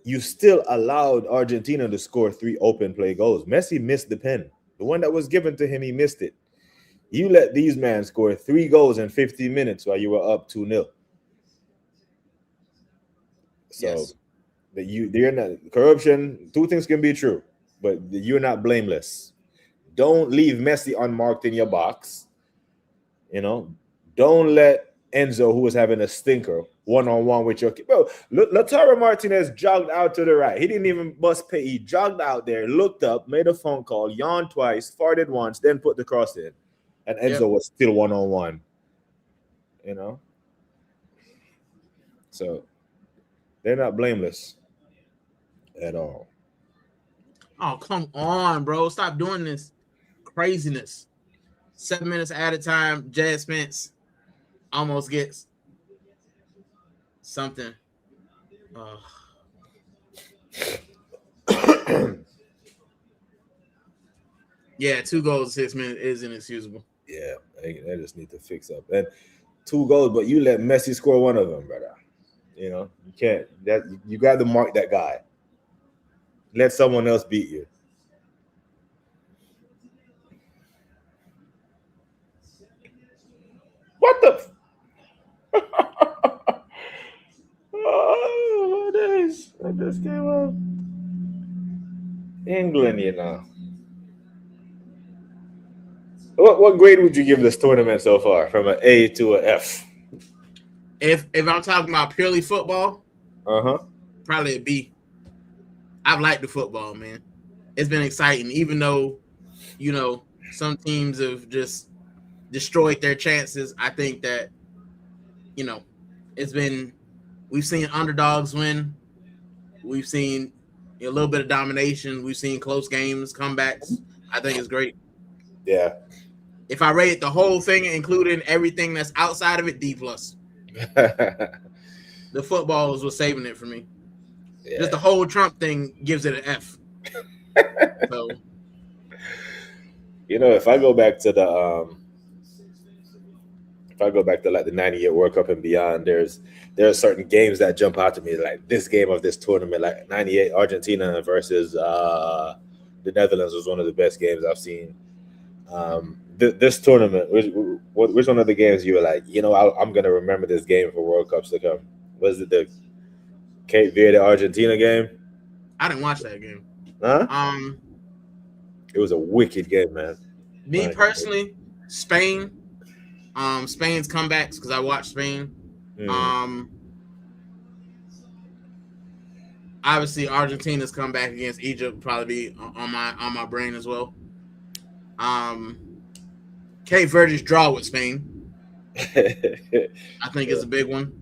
you still allowed Argentina to score 3 open play goals. Messi missed the pen. The one that was given to him, he missed it. You let these men score 3 goals in 15 minutes while you were up 2-0. So Yes. they're not corruption. 2 things can be true, but you're not blameless. Don't leave Messi unmarked in your box. You know, don't let Enzo, who was having a stinker, one-on-one with your bro. Lautaro Martinez jogged out to the right. He didn't even bust pay. He jogged out there, looked up, made a phone call, yawned twice, farted once, then put the cross in. And Enzo was still one-on-one. You know? So they're not blameless at all. Oh, come on, bro. Stop doing this craziness. 7 minutes at a time. Jazz Spence almost gets something. Yeah, 2 goals in 6 minutes is inexcusable. Yeah, they just need to fix up. And 2 goals, but you let Messi score one of them, brother. You know, you can't. That you got to mark that guy. Let someone else beat you. What the? Oh, days! I just came up. England, you know. What grade would you give this tournament so far, from an A to an F? If I'm talking about purely football, probably a B. I've liked the football, man. It's been exciting, even though, you know, some teams have just destroyed their chances. I think that, you know, we've seen underdogs win. We've seen a little bit of domination. We've seen close games, comebacks. I think it's great. Yeah. If I rate the whole thing, including everything that's outside of it, D+. The football is what's saving it for me. Yeah. Just the whole Trump thing gives it an F. So, you know, if I go back to like the 98 World Cup and beyond, there are certain games that jump out to me, like this game of this tournament, like 98 Argentina versus the Netherlands was one of the best games I've seen. This tournament, which one of the games you were like, you know, I'm gonna remember this game for World Cups to come? Was it the Cape Verde Argentina game? I didn't watch that game. Huh? It was a wicked game, man. Me personally, Spain. Spain's comebacks, because I watched Spain. Obviously, Argentina's comeback against Egypt would probably be on my brain as well. Cape Verde's draw with Spain, I think is a big one.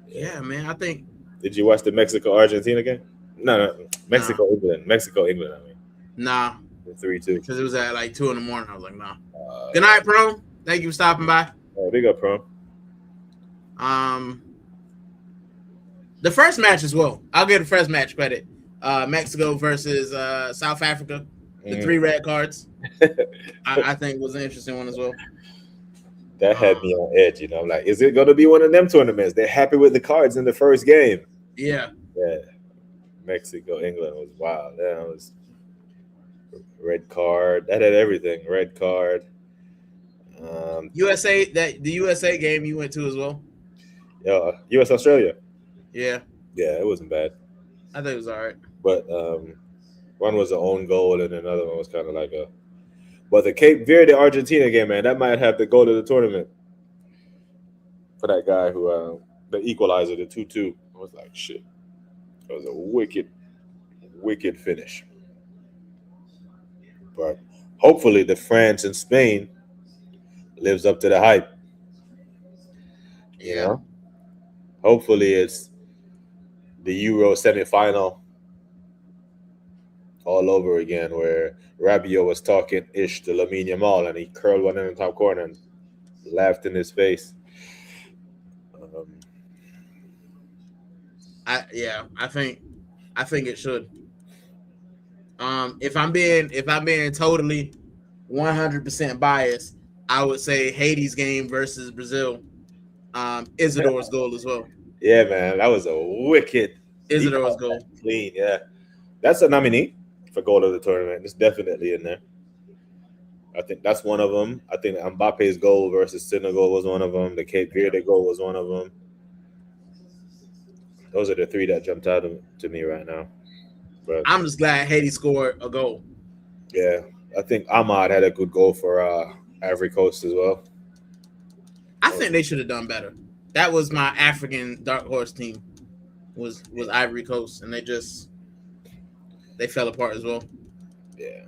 Yeah, man. I think. Did you watch the Mexico-Argentina game? No, Mexico-England. Mexico-England, I mean. Nah. 3-2. Because it was at like 2 a.m. I was like, nah. Good night, Prone. Thank you for stopping by. Oh, big up, Prone. The first match as well. I'll give the first match credit. Mexico versus South Africa. The 3 red cards. I think was an interesting one as well. That had me on edge, you know. I'm like, is it going to be one of them tournaments? They're happy with the cards in the first game. Yeah. Mexico, England was wild. That was red card. That had everything. Red card. The USA game you went to as well. Yeah, US Australia. Yeah. Yeah, it wasn't bad. I think it was all right. But one was an own goal and another one was kind of like a. But the Cape Verde Argentina game, man, that might have the goal of the tournament for that guy who the equalizer, the 2-2. I was like, shit. It was a wicked finish. But hopefully the France and Spain lives up to the hype. Yeah. You know? Hopefully it's the Euro semifinal all over again, where Rabiot was talking ish to Lamine Yamal and he curled one in the top corner and laughed in his face. I think it should. If I'm being totally 100% biased, I would say Haiti's game versus Brazil. Isidore's goal as well. Yeah, man, that was a wicked Isidore's goal. Clean, yeah. That's a nominee. for goal of the tournament. It's definitely in there. I think that's one of them. I think Mbappe's goal versus Senegal was one of them. The Cape Verde goal was one of them. Those are the three that jumped out to me right now. But I'm just glad Haiti scored a goal. yeah, I think Ahmad had a good goal for Ivory Coast as well. I think they should have done better. That was my African dark horse team. Was Ivory Coast, and they fell apart as well. Yeah.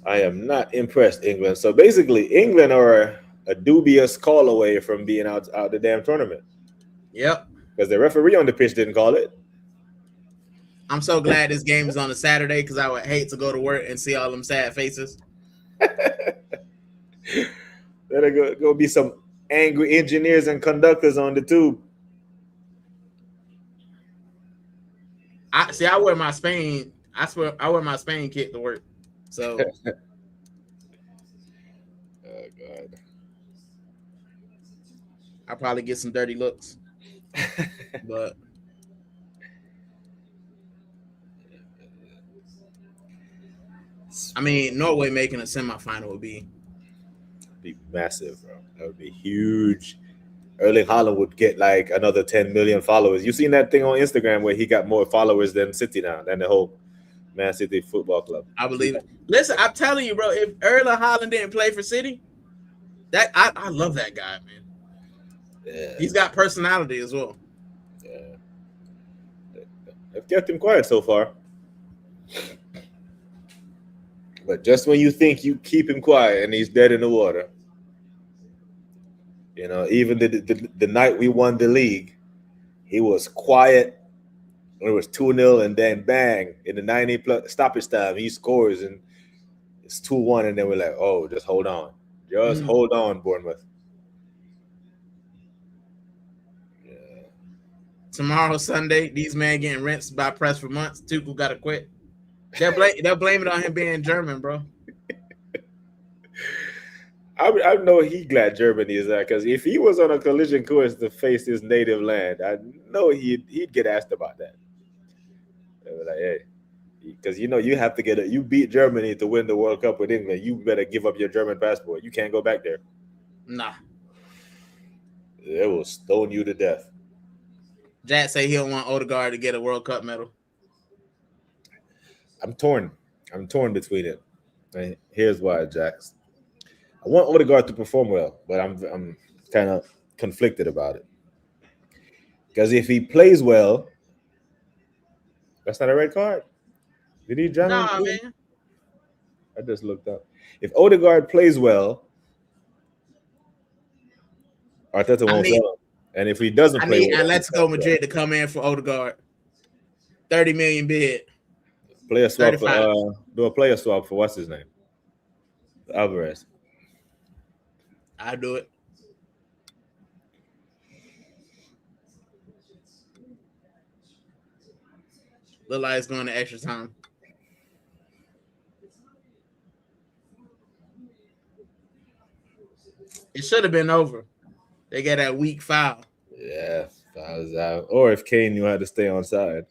I am not impressed, England. So basically, England are a dubious call away from being out the damn tournament. Yep. Because the referee on the pitch didn't call it. I'm so glad this game is on a Saturday because I would hate to go to work and see all them sad faces. There'll go be some angry engineers and conductors on the tube. I wear my Spain. I wear my Spain kit to work. So, oh God, I'll probably get some dirty looks. But I mean, Norway making a semifinal would be massive, bro. That would be huge. Erling Haaland would get like another 10 million followers. You seen that thing on Instagram where he got more followers than City now, than the whole Man City Football Club. I believe it. Listen, I'm telling you, bro, if Erling Haaland didn't play for City, that I love that guy, man. Yeah. He's got personality as well. Yeah. They've kept him quiet so far. But just when you think you keep him quiet and he's dead in the water, you know, even the night we won the league, he was quiet. It was 2-0, and then bang, in the 90 stoppage time, he scores, and it's 2-1, and then we're like, oh, just hold on. Just hold on, Bournemouth. Yeah. Tomorrow, Sunday, these men getting rinsed by press for months. Tuchel got to quit. They'll blame it on him being German, bro. I know he glad Germany is that, because if he was on a collision course to face his native land, I know he'd get asked about that. They were like, hey, because you know you have to you beat Germany to win the World Cup with England. You better give up your German passport. You can't go back there. Nah. They will stone you to death. Jack say he don't want Odegaard to get a World Cup medal. I'm torn between it. And here's why, Jax. I want Odegaard to perform well, but I'm kind of conflicted about it. Because if he plays well, that's not a red card. Did he jam him? Nah, man. I just looked up. If Odegaard plays well, Arteta won't sell him. And if he doesn't play well, Atletico Madrid to come in for Odegaard. 30 million bid. Player swap for do a player swap for what's his name? Alvarez. I'll do it. Look like it's going to extra time. It should have been over. They got that weak foul. Yeah, fouls out. Or if Kane knew how to stay on side.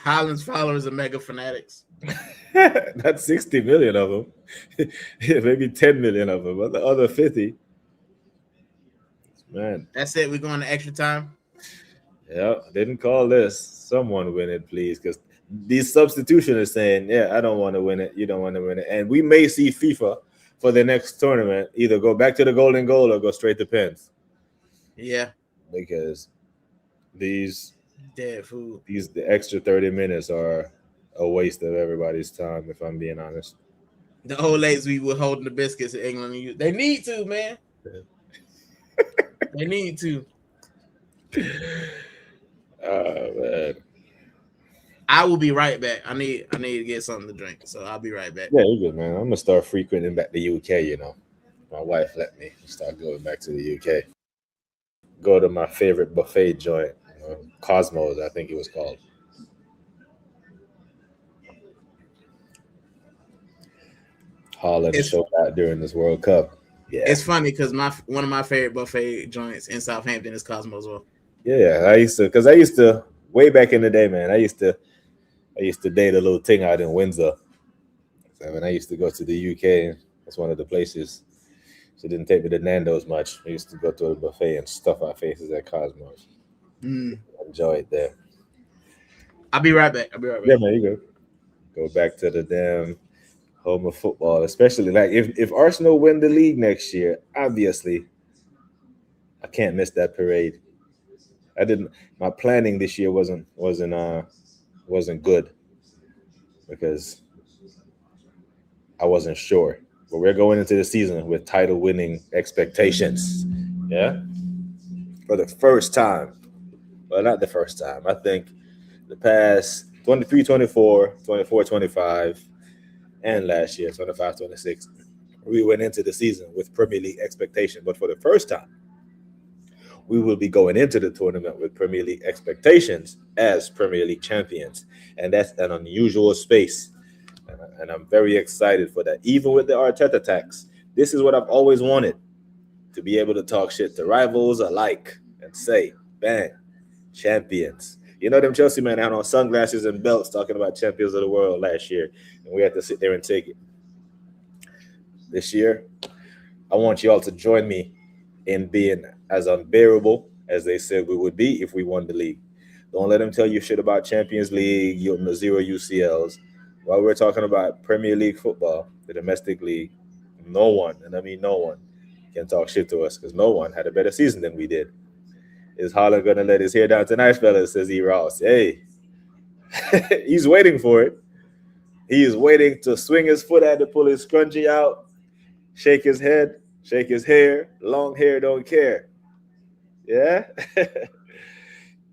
Haaland's followers are mega fanatics. That's 60 million of them. Maybe 10 million of them. But the other 50. Man. That's it. We're going to extra time. Yeah, didn't call this. Someone win it, please. Because these substitution is saying, yeah, I don't want to win it. You don't want to win it. And we may see FIFA for the next tournament either go back to the golden goal or go straight to pens. Yeah. Because these dead food. The extra 30 minutes are a waste of everybody's time, if I'm being honest. The old ladies we were holding the biscuits in England. They need to, man. They need to. Man. I will be right back. I need to get something to drink, so I'll be right back. Yeah, you're good, man. I'm gonna start frequenting back the UK. You know, my wife let me start going back to the UK. Go to my favorite buffet joint, Cosmos, I think it was called. Holland showed out during this World Cup. Yeah, it's funny because one of my favorite buffet joints in Southampton is Cosmos. Well, Yeah, I used to way back in the day, man. I used to date a little thing out in Windsor. So when I used to go to the UK, that's one of the places. She didn't take me to Nando's much. We used to go to the buffet and stuff our faces at Cosmos. Enjoy it there. I'll be right back. Yeah, man, you go. Go back to the damn home of football, especially like if Arsenal win the league next year, obviously I can't miss that parade. I didn't. My planning this year wasn't good because I wasn't sure. But we're going into the season with title winning expectations. Yeah, for the first time. Well, not the first time. I think the past 23, 24, 24, 25, and last year 25, 26, we went into the season with Premier League expectation. But for the first time, we will be going into the tournament with Premier League expectations as Premier League champions. And that's an unusual space. And I'm very excited for that. Even with the Arteta tax, this is what I've always wanted, to be able to talk shit to rivals alike and say, bang, champions. You know, them Chelsea men had on sunglasses and belts talking about champions of the world last year, and we had to sit there and take it. This year, I want you all to join me in being as unbearable as they said we would be if we won the league. Don't let them tell you shit about Champions League, zero UCLs. While we're talking about Premier League football, the domestic league, no one, and I mean no one, can talk shit to us because no one had a better season than we did. Is Haaland going to let his hair down tonight, fellas, says E. Ross. Hey, he's waiting for it. He is waiting to swing his foot at it, pull his scrunchie out, shake his head, shake his hair. Long hair don't care. Yeah?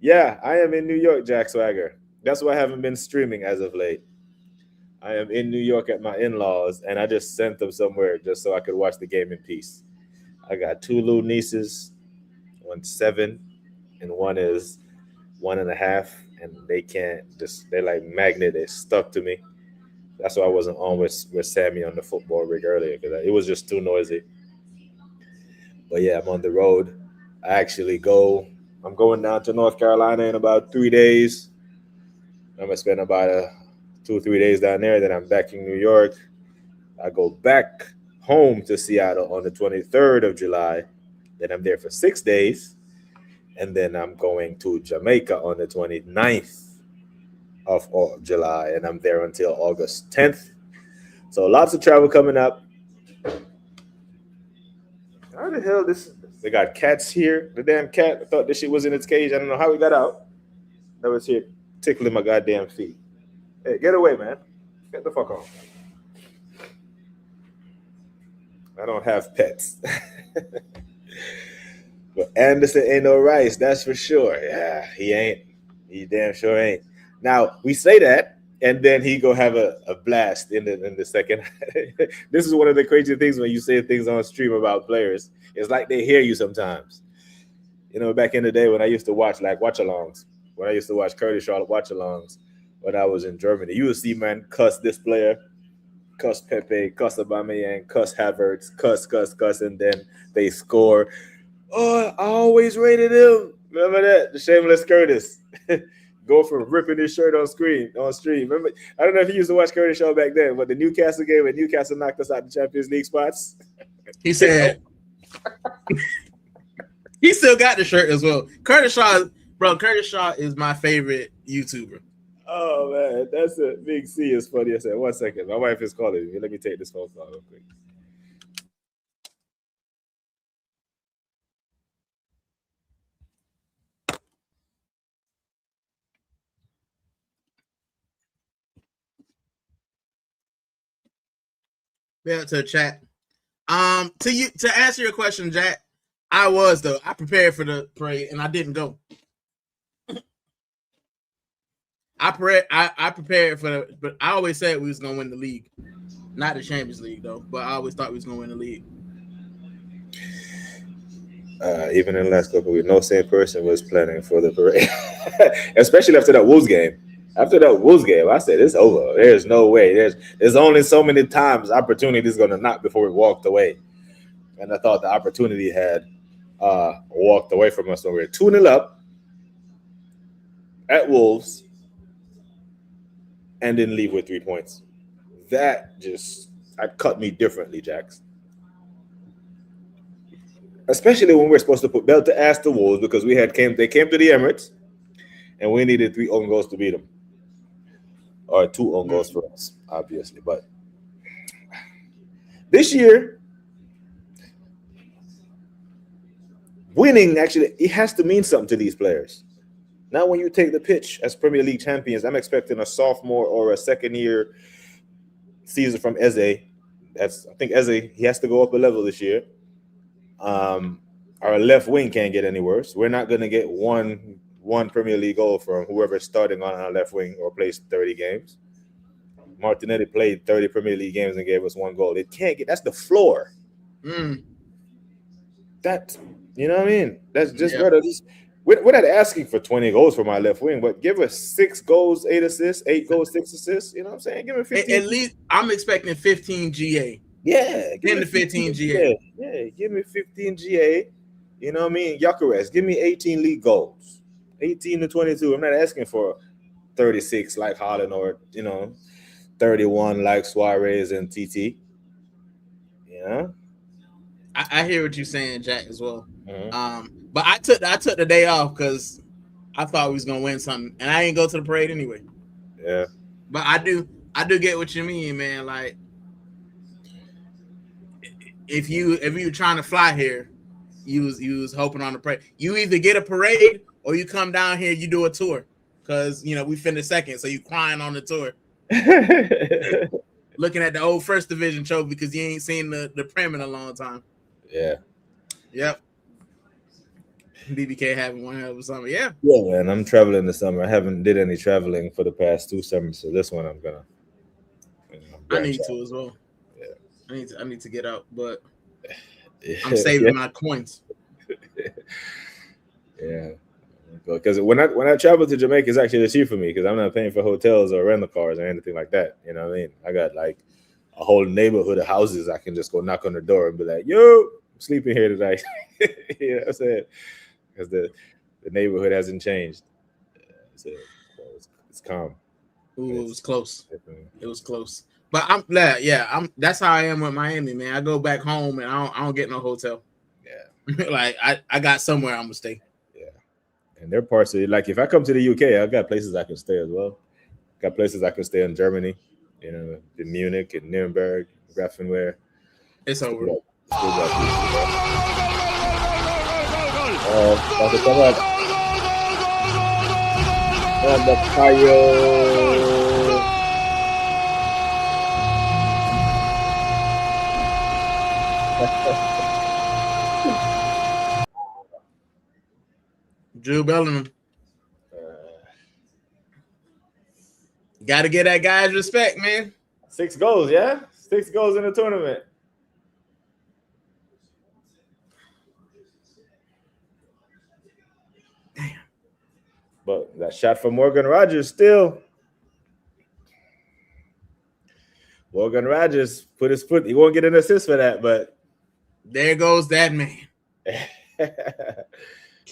Yeah, I am in New York, Jack Swagger. That's why I haven't been streaming as of late. I am in New York at my in-laws, and I just sent them somewhere just so I could watch the game in peace. I got two little nieces, one's 7, and one is 1.5, and they're like magnet, they're stuck to me. That's why I wasn't on with Sammy on the football rig earlier, because it was just too noisy. But yeah, I'm on the road. I'm going down to North Carolina in about 3 days. I'm going to spend about 2 or 3 days down there. Then I'm back in New York. I go back home to Seattle on the 23rd of July. Then I'm there for 6 days. And then I'm going to Jamaica on the 29th of July. And I'm there until August 10th. So lots of travel coming up. How the hell they got cats here? The damn cat, I thought this shit was in its cage. I don't know how it got out. That was here tickling my goddamn feet. Hey, get away, man. Get the fuck off. I don't have pets. But Anderson ain't no Rice, that's for sure. Yeah, he ain't. He damn sure ain't. Now, we say that, and then he go have a blast in the second. This is one of the crazy things when you say things on stream about players. It's like they hear you sometimes. You know, back in the day when I used to watch like watch-alongs, when I used to watch Curtis Shaw watch-alongs when I was in Germany, you would see man cuss this player, cuss Pepe, cuss Aubameyang, cuss Havertz, cuss, and then they score. Oh, I always rated him. Remember that? The shameless Curtis. Go from ripping his shirt on stream. Remember, I don't know if you used to watch Curtis Shaw back then, but the Newcastle game when Newcastle knocked us out the Champions League spots. He said he still got the shirt as well. Curtis Shaw is my favorite YouTuber. Oh man, that's a big C is funny. I said, 1 second. My wife is calling me. Let me take this phone call real quick. Yeah, to chat. To answer your question, Jack, I prepared for the parade and I didn't go. I prepared for but I always said we was gonna win the league, not the Champions League though. But I always thought we was gonna win the league. Even in the last couple of weeks, no same person was planning for the parade, especially after that Wolves game. After that Wolves game, I said it's over. There's no way. There's only so many times opportunity is going to knock before we walked away, and I thought the opportunity had walked away from us when we were 2-0 up, at Wolves and then leave with 3 points. That cut me differently, Jax. Especially when we're supposed to put belt to ass to Wolves because they came to the Emirates and we needed 3 own goals to beat them. Or 2 own goals for us, obviously. But this year, winning, actually, it has to mean something to these players. Now, when you take the pitch as Premier League champions, I'm expecting a sophomore or a second-year season from Eze. I think Eze, he has to go up a level this year. Our left wing can't get any worse. We're not going to get one Premier League goal from whoever's starting on our left wing or plays 30 games. Martinelli played 30 Premier League games and gave us 1 goal. It can't get. That's the floor. That, you know what I mean? That's just better. We're not asking for 20 goals from our left wing, but give us 6 goals, 8 assists, 8 goals, 6 assists. You know what I'm saying? Give me 15. At least I'm expecting 15 GA. Yeah. 10 to 15 GA. Yeah, give me 15 GA. You know what I mean? Gyökeres, give me 18 league goals. 18 to 22. I'm not asking for 36 like Haaland or, 31 like Suarez and TT. Yeah. I hear what you're saying, Jack, as well. Mm-hmm. But I took the day off because I thought we was gonna win something, and I didn't go to the parade anyway. Yeah. But I do get what you mean, man. Like, if you trying to fly here, you was hoping on the parade. You either get a parade or you come down here, you do a tour, because we finished second, so you crying on the tour. Looking at the old first division trophy because you ain't seen the Prem in a long time. Yeah. Yep. BBK having one hell of a summer. Yeah. Yeah, man. I'm traveling this summer. I haven't did any traveling for the past 2 summers, so this one I'm gonna. I need to as well. Yeah. I need to get out, but I'm saving my coins. Yeah. Because when I travel to Jamaica, it's actually cheap for me because I'm not paying for hotels or rental cars or anything like that. You know what I mean? I got like a whole neighborhood of houses I can just go knock on the door and be like, "Yo, I'm sleeping here tonight." You know what I'm saying? Because the neighborhood hasn't changed. So it's calm. Ooh, it was close. It was close. But I'm glad. Yeah, that's how I am with Miami, man. I go back home and I don't get no hotel. Yeah. Like I got somewhere I'm gonna stay. And there are parts of it, like if I come to the UK, I've got places I can stay as well. Got places I can stay in Germany, in Munich and Nuremberg, Grafenwehr. It's over. Drew Bellingham. Got to get that guy's respect, man. 6 goals, yeah? 6 goals in the tournament. Damn. But that shot from Morgan Rogers still. Morgan Rogers put his foot. He won't get an assist for that, but there goes that man.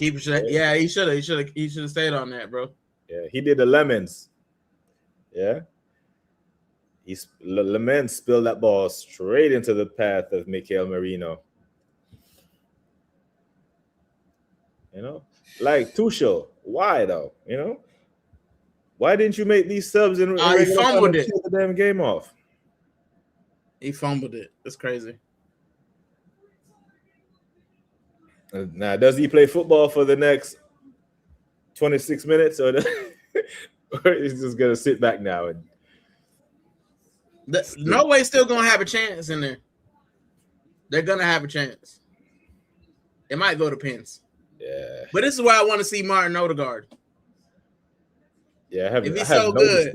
Yeah, he should have stayed on that, bro. Yeah, he did the lemons. Yeah. Lemons spilled that ball straight into the path of Mikel Merino. Like Tuchel. Why though? Why didn't you make these subs and he fumbled it. Kill the damn game off? He fumbled it. That's crazy. Now, does he play football for the next 26 minutes, or he's just gonna sit back now? And Norway's still gonna have a chance in there. They're gonna have a chance. It might go to pins. Yeah, but this is why I want to see Martin Odegaard. Yeah, I haven't. If he's so good.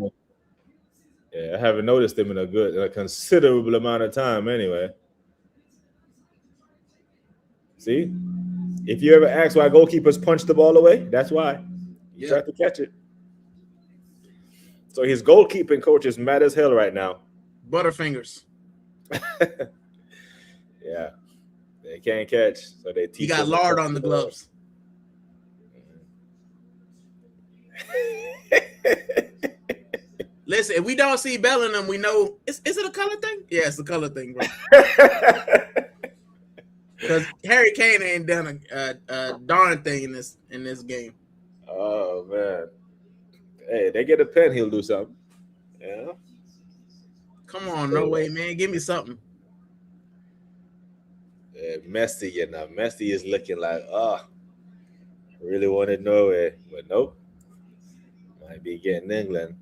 Yeah, I haven't noticed him in a considerable amount of time. Anyway, see. If you ever ask why goalkeepers punch the ball away, that's why. He tried to catch it. So his goalkeeping coach is mad as hell right now. Butterfingers. Yeah. They can't catch. So they teach. He got lard on the gloves. Listen, if we don't see Bellingham, we know is it a color thing? Yeah, it's a color thing, bro. Because Harry Kane ain't done a darn thing in this game. Oh man. Hey, they get a pen, he'll do something. Yeah. Come on, no way, man. Give me something. Messi, Messi is looking like, I really wanted Norway, but nope. Might be getting England.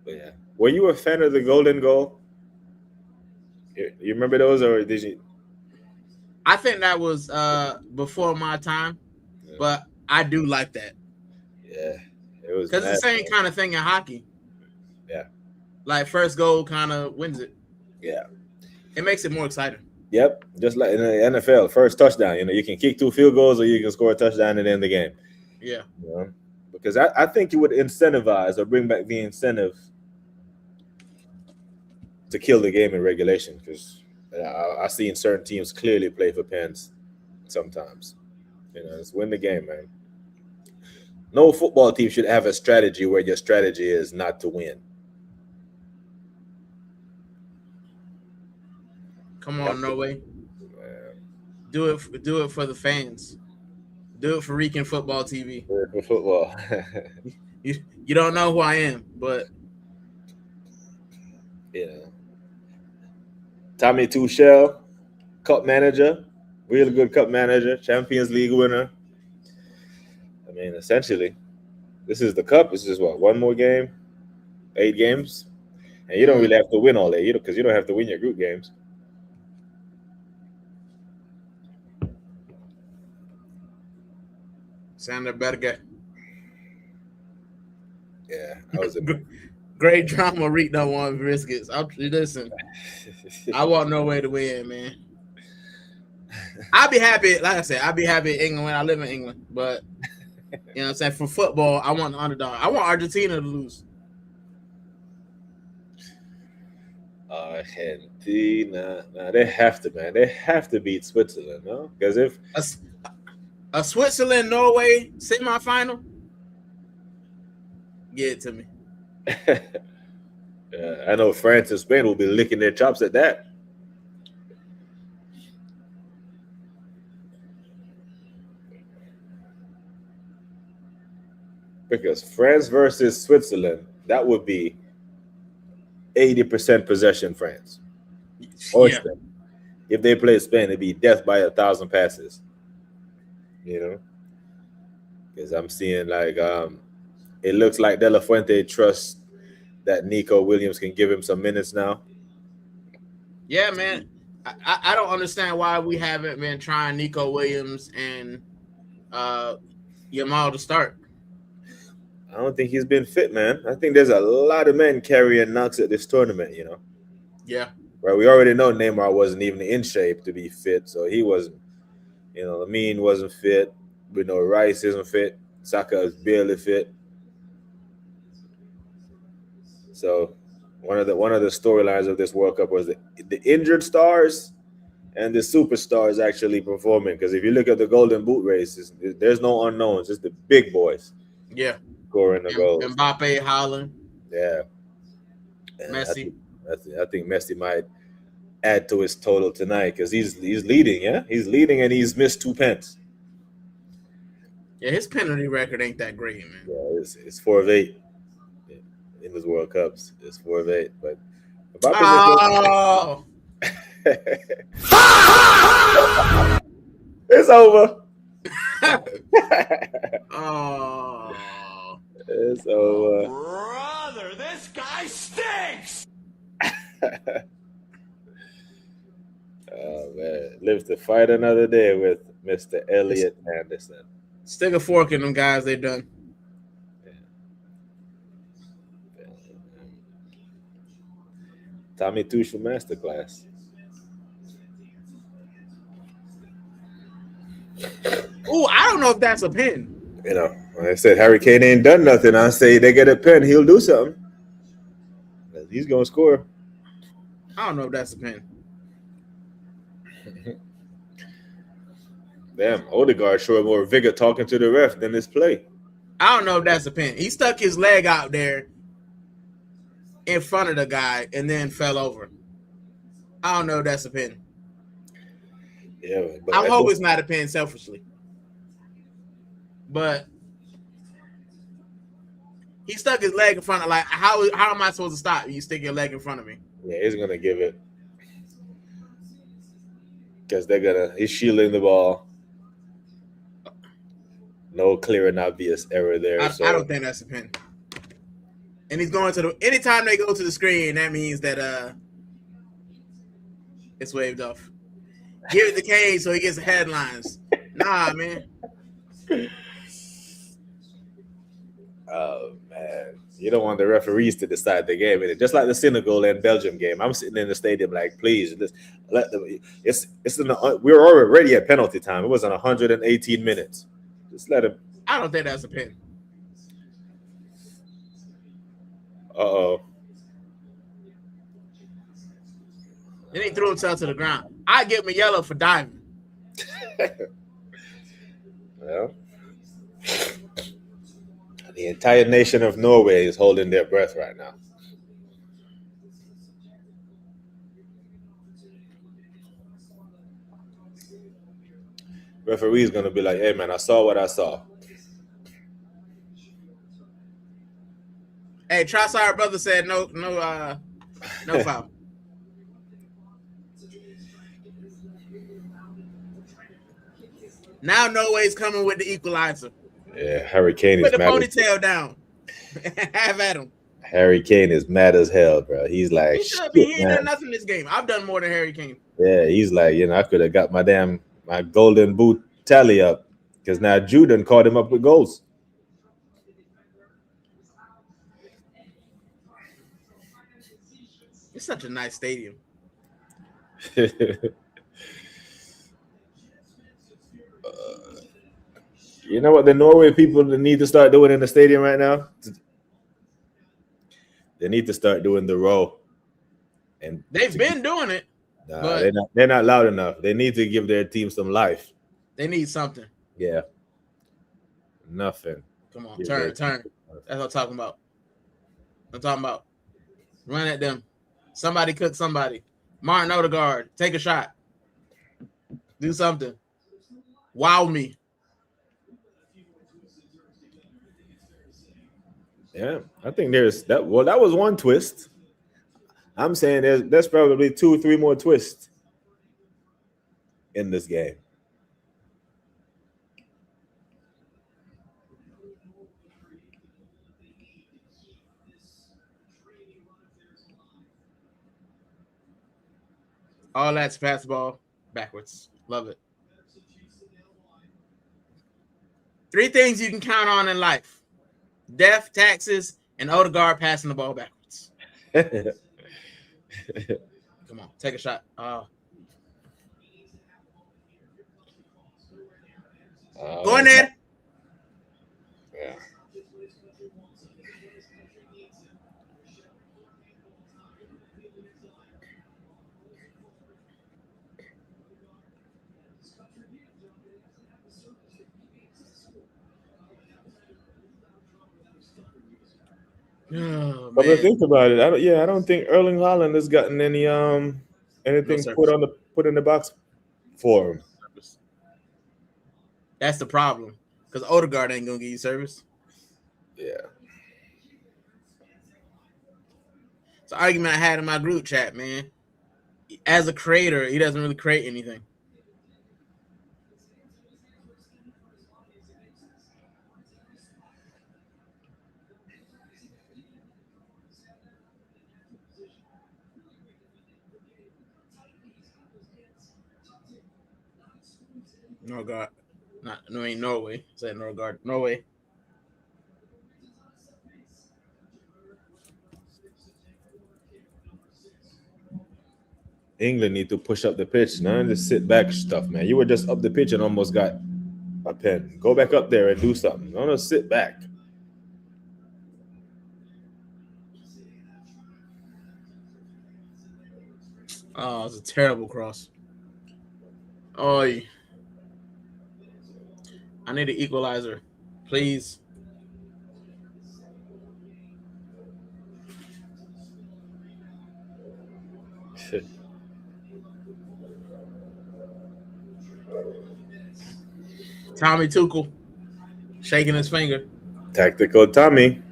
But yeah. Were you a fan of the golden goal? You remember those, or did you? I think that was before my time, but I do like that. Yeah, it was because it's the same kind of thing in hockey. Yeah, like first goal kind of wins it. Yeah, it makes it more exciting. Yep, just like in the NFL, first touchdown. You can kick 2 field goals, or you can score a touchdown and end the game. Yeah, because I think you would incentivize or bring back the incentive to kill the game in regulation, because I've seen certain teams clearly play for pens sometimes. Just win the game, man. No football team should have a strategy where your strategy is not to win. Come on, no way. Do it for the fans. Do it for Rican Futbol TV. Do it for football. you don't know who I am, but Tommy Tuchel, cup manager, really good cup manager, Champions League winner. I mean, essentially, this is the cup. This is what, one more game, 8 games, and you don't really have to win all 8, because you don't have to win your group games. Sander Berge. Yeah, that was a great drama. Reek don't want biscuits. Listen, I want no way to win, man. I'll be happy. Like I said, I'll be happy in England when I live in England. But you know what I'm saying? For football, I want the underdog. I want Argentina to lose. Argentina. Nah, they have to, man. They have to beat Switzerland, no? Because if a Switzerland-Norway semifinal, give it to me. I know France and Spain will be licking their chops at that. Because France versus Switzerland, that would be 80% possession France. Or Spain. If they play Spain, it'd be death by 1,000 passes. Because I'm seeing it looks like De La Fuente trusts that Nico Williams can give him some minutes now. Yeah, man. I don't understand why we haven't been trying Nico Williams and Yamal to start. I don't think he's been fit, man. I think there's a lot of men carrying knocks at this tournament, Yeah. Right. We already know Neymar wasn't even in shape to be fit, so he wasn't. Lamine wasn't fit. We know Rice isn't fit. Saka is barely fit. So one of the storylines of this World Cup was the injured stars and the superstars actually performing. Because if you look at the Golden Boot race, there's no unknowns. It's the big boys. Yeah. Scoring the goals. Mbappe, Haaland. Yeah. And Messi. I think Messi might add to his total tonight, because he's leading. Yeah, he's leading, and he's missed 2 pens. Yeah, his penalty record ain't that great, man. Yeah, it's 4 of 8 in his World Cups. It's 4 of 8, but it's over. It's over. Brother, this guy stinks. Oh man, lives to fight another day with Mr. Elliot Anderson. Stick a fork in them guys. They done. Tommy Tuchel masterclass. Oh, I don't know if that's a pin. When I said Harry Kane ain't done nothing, I say they get a pen, he'll do something. He's gonna score. I don't know if that's a pin. Damn, Odegaard showed more vigor talking to the ref than this play. I don't know if that's a pen. He stuck his leg out there in front of the guy and then fell over. I don't know if that's a pen. Yeah, but I hope it's not a pen selfishly. But he stuck his leg in front of, like, how am I supposed to stop? You stick your leg in front of me. Yeah, he's gonna give it. Because he's shielding the ball. No clear and obvious error there. I don't think that's a pen. And he's going to anytime they go to the screen, that means that it's waved off. Give it to Kane so he gets the headlines. Nah, man. Oh man, you don't want the referees to decide the game, just like the Senegal and Belgium game. I'm sitting in the stadium like, please, let them. We're already at penalty time. It was on 118 minutes. Just let him. I don't think that's a pen. Uh-oh. Then he threw himself to the ground. I give him a yellow for diving. Well, the entire nation of Norway is holding their breath right now. Referee's gonna be like, "Hey man, I saw what I saw." Hey, Trossard brother said no foul. Now Norway's coming with the equalizer. Yeah, Harry Kane is Put the mad. ponytail down. Have at him. Harry Kane is mad as hell, bro. He's like, He should be. He ain't done nothing this game. I've done more than Harry Kane. Yeah, he's like, I could have got my golden boot tally up because now Juden caught him up with goals. It's such a nice stadium. You know what the Norway people need to start doing in the stadium right now? They need to start doing the row. And they've been doing it. Nah, they're not loud enough. They need to give their team some life. They need something. Yeah. Nothing. Come on, turn. That's what I'm talking about. Run at them. Somebody cook somebody. Martin Odegaard, take a shot. Do something. Wow me. Yeah, I think there's that. Well, that was one twist. I'm saying there's probably 2 or 3 more twists in this game. All that's pass the ball backwards. Love it. 3 things you can count on in life: death, taxes, and Odegaard passing the ball backwards. Come on, take a shot. Go in there. Yeah. Oh, But think about it. I don't think Erling Haaland has gotten any anything put in the box for him. That's the problem, because Odegaard ain't gonna give you service. Yeah. It's an argument I had in my group chat, man. As a creator, he doesn't really create anything. Norgard. Ain't Norway. Said Norgard. Norway. England need to push up the pitch. None of this sit back stuff, man. You were just up the pitch and almost got a pen. Go back up there and do something. Don't sit back. Oh, it's a terrible cross. Oh, need an equalizer, please. Tommy Tuchel shaking his finger. Tactical Tommy.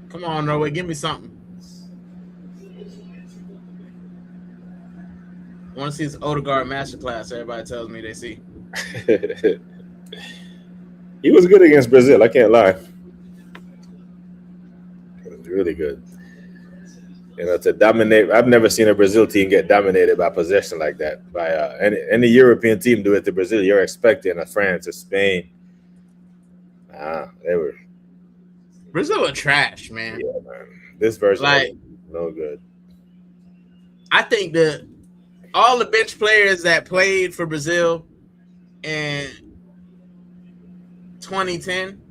Come on, Norway, give me something. I want to see this Odegaard masterclass. Everybody tells me they see. He was good against Brazil. I can't lie. He was really good. You know, to dominate. I've never seen a Brazil team get dominated by possession like that. By any European team do it to Brazil, you're expecting a France or Spain. They were. Brazil are trash, man. Yeah, man. This version like no good. I think that all the bench players that played for Brazil in 2010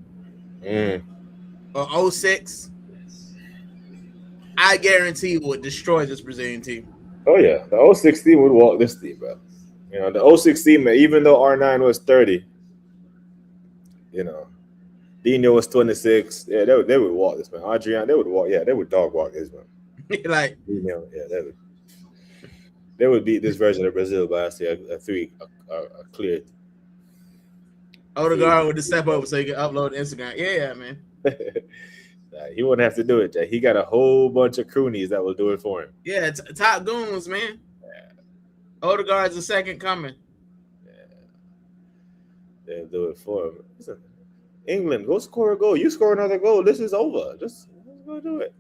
or 06, I guarantee would destroy this Brazilian team. Oh yeah, the 06 team would walk this team, bro. You know, the 06 team, even though R9 was 30, you know, Dino was 26. Yeah, they would walk this man. Adrian, they would walk. Yeah, they would dog walk this man. Like, Dino, yeah, they would beat this version of Brazil by a clear. Odegaard would step over so he can upload Instagram. Yeah, man. He wouldn't have to do it, Jay. He got a whole bunch of croonies that will do it for him. Yeah, top goons, man. Yeah. Odegaard's the second coming. Yeah. They'll do it for him. Listen, England, go score a goal. You score another goal. This is over. Just go do it.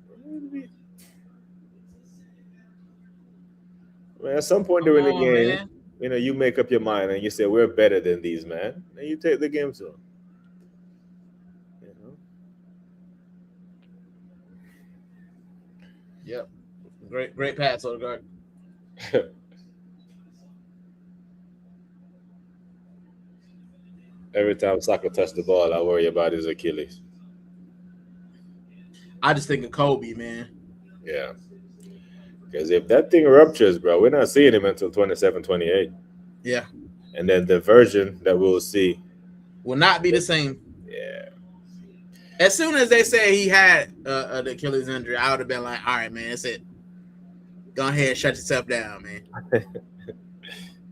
Man, at some point during the game, man, you know, you make up your mind and you say, we're better than these, man. And you take the game to them. You know? Yep. Great pass, Odegaard. Every time Saka touched the ball, I worry about his Achilles. I just think of Kobe, man. Yeah. Because if that thing ruptures, bro, we're not seeing him until 27, 28. Yeah. And then the version that we'll see will not be the same. Yeah. As soon as they say he had an Achilles injury, I would have been like, all right, man, that's it. Go ahead and shut yourself down, man.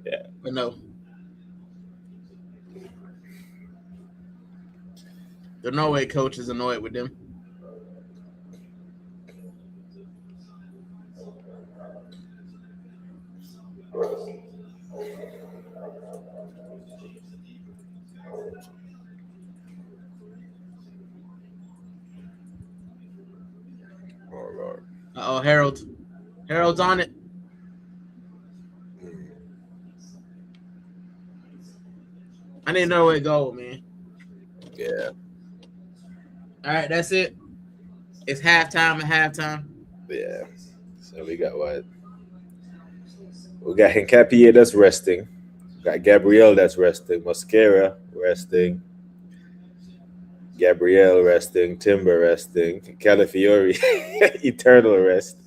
Yeah. But no. The Norway coach is annoyed with them. Oh, Lord. Uh-oh, Harold. Harold's on it. I need to know where to go, man. Yeah. All right, that's it. It's halftime at halftime. Yeah. So we got what? We got Hincapié that's resting. We got Gabriel that's resting. Mosquera resting. Gabriel resting. Timber resting. Calafiori, eternal rest.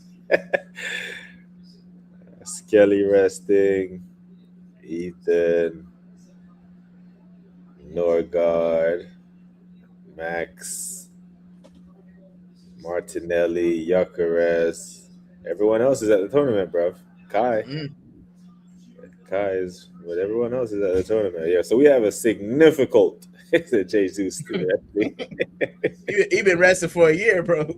Skelly resting. Ethan. Norgard. Max. Martinelli. Yucharest. Everyone else is at the tournament, bro. Kai. Kai is, but everyone else is at the tournament. Yeah, so we have a significant Jesus. He been resting for a year, bro.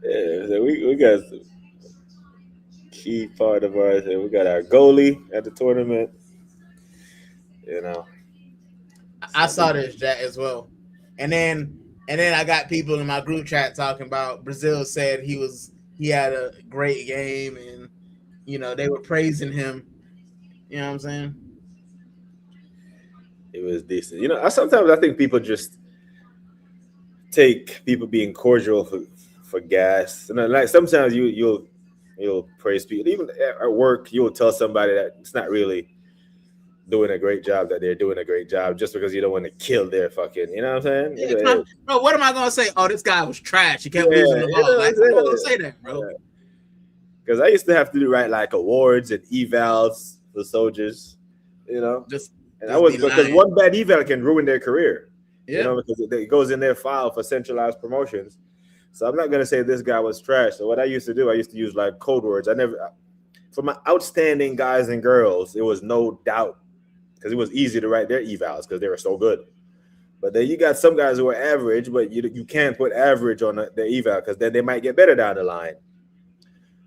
Yeah, so we got some key part of ours. We got our goalie at the tournament. You know, I saw this, Jack, as well. And then I got people in my group chat talking about Brazil said he had a great game and, you know, they were praising him. You know what I'm saying? It was decent. You know, sometimes I think people just take people being cordial for gas. And like sometimes you'll praise people. Even at work, you'll tell somebody that it's not really doing a great job that they're doing a great job just because you don't want to kill their fucking, you know what I'm saying? Yeah, bro, what am I gonna say? Oh, this guy was trash. He kept Yeah, losing the you ball. know Like, what I'm I'm not gonna saying? say that, bro. Because I used to have to do like awards and evals for soldiers, you know. Just And I was be because lying. one bad eval can ruin their career, Yeah. you know, because it goes in their file for centralized promotions. So I'm not gonna say this guy was trash. So what I used to do, I used to use like code words. For my outstanding guys and girls, it was no doubt because it was easy to write their evals because they were so good. But then you got some guys who are average, but you can't put average on the eval because then they might get better down the line.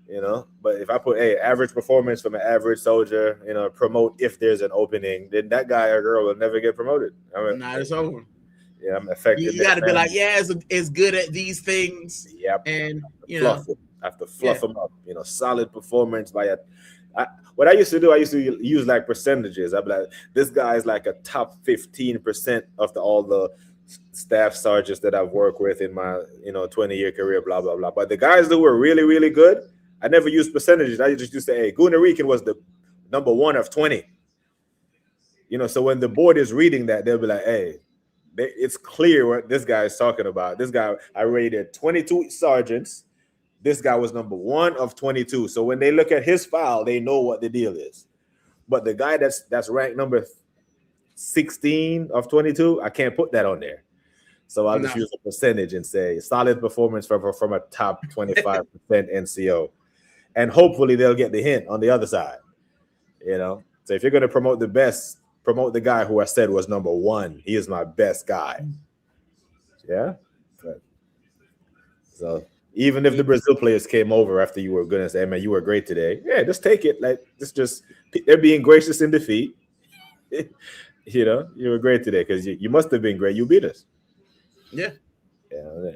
You know, but if I put average performance from an average soldier, you know, promote if there's an opening, then that guy or girl will never get promoted. Nah, it's over. Yeah, I'm affected. You got to be like, yeah, it's good at these things. Yep. And you fluff know, it. I have to fluff them up. You know, solid performance by what I used to do, I used to use like percentages. I'd be like, this guy is like a top 15% of all the staff sergeants that I've worked with in my 20-year career, blah blah blah. But the guys that were really really good, I never used percentages. I just used to say, hey, Puerto Rican was the number 1 of 20. You know, so when the board is reading that, they'll be like, hey, it's clear what this guy is talking about. This guy, I rated 22 sergeants. This guy was number 1 of 22. So when they look at his file, they know what the deal is. But the guy that's ranked number 16 of 22, I can't put that on there. So I'll just use a percentage and say solid performance from a top 25% NCO. And hopefully they'll get the hint on the other side. You know, so if you're going to promote the best, promote the guy who I said was number 1. He is my best guy. Yeah. So even if the Brazil players came over after you were good and say, man, you were great today. Yeah, just take it. Like, just they're being gracious in defeat. You know, you were great today because you must have been great. You beat us. Yeah. Yeah.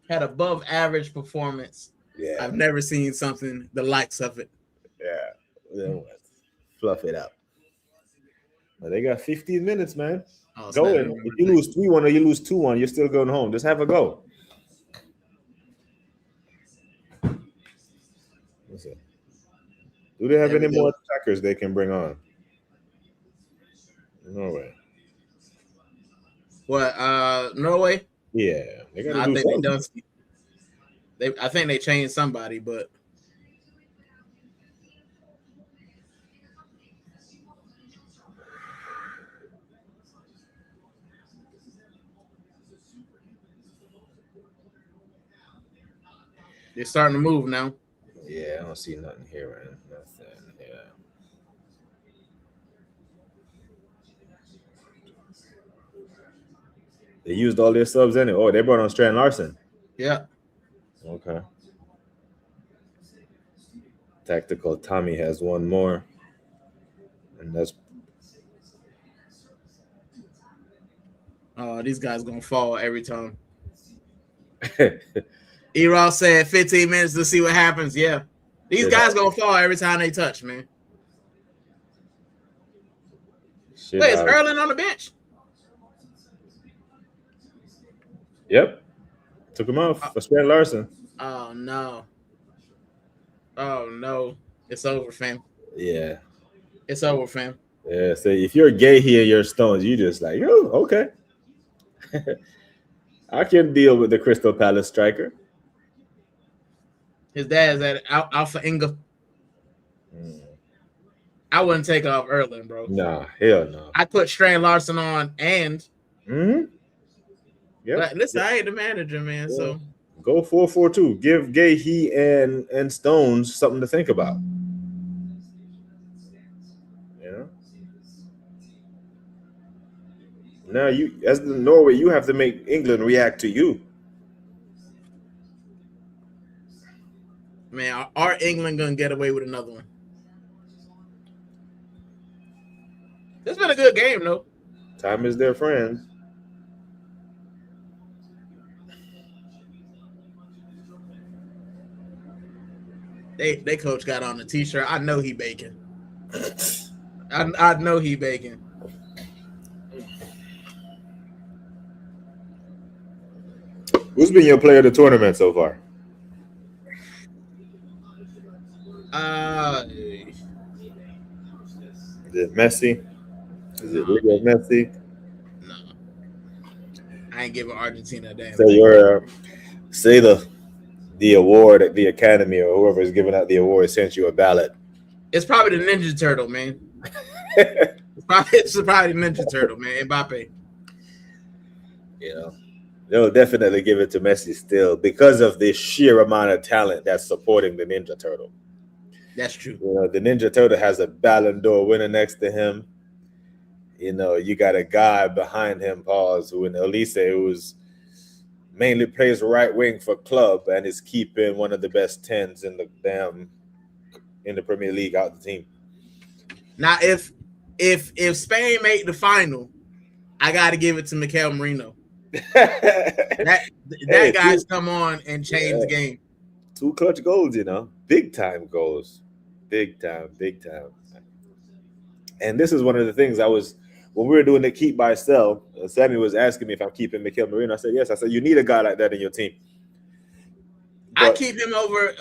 Had above average performance. Yeah. I've never seen something the likes of it. Yeah. Fluff it up. Well, they got 15 minutes, man. Oh, go in. If you lose 3-1 or you lose 2-1, you're still going home. Just have a go. Let's see. Do they have any more attackers they can bring on? Norway. What? Norway? Yeah, they got to I do think something. I think they changed somebody, but they're starting to move now. Yeah, I don't see nothing here, man. Nothing. Yeah. They used all their subs anyway. Oh, they brought on Strand Larson. Yeah. Okay. Tactical Tommy has one more. And that's these guys gonna fall every time. E-Ross said 15 minutes to see what happens. Yeah. These guys gonna fall every time they touch, man. Wait, is Erling on the bench? Yep. Took him off for Strand Larson. Oh no. Oh no. It's over, fam. Yeah. It's over, fam. Yeah. So if you're gay here, you're Stones, you just like, oh, okay. I can deal with the Crystal Palace striker. His dad's at Alpha Inga. I wouldn't take off Erling, bro. Nah, hell no. I put Strand Larson on and yeah. Listen, I ain't the manager, man. Yeah. So go 4-4-2. Give Gay, he and Stones something to think about. You know? Now you, as the Norway, you have to make England react to you. Man, are England gonna get away with another one? It's been a good game, though. Time is their friend. They coach got on the t-shirt. I know he baking. I know he baking. Who's been your player of the tournament so Is it Messi? Is it Nah, Leo Messi? no. I ain't giving Argentina a damn So thing. you're say the award at the Academy or whoever is giving out the award sent you a ballot. It's probably the Ninja Turtle, man. It's probably the Ninja Turtle, man. Mbappe. You know, they'll definitely give it to Messi still because of the sheer amount of talent that's supporting the Ninja Turtle. That's true. You know, the Ninja Turtle has a Ballon d'Or winner next to him. You know, you got a guy behind him, pause, who in Elise, who's mainly plays right wing for club and is keeping one of the best tens in the Premier League out the team. Now, if Spain made the final, I got to give it to Mikel Merino. that guy's come on and changed the game. 2 clutch goals, you know, big time goals, big time. And this is one of the things when we were doing the keep buy sell. Sammy was asking me if I'm keeping Mikel Merino. I said yes. I said you need a guy like that in your team. But, I keep him over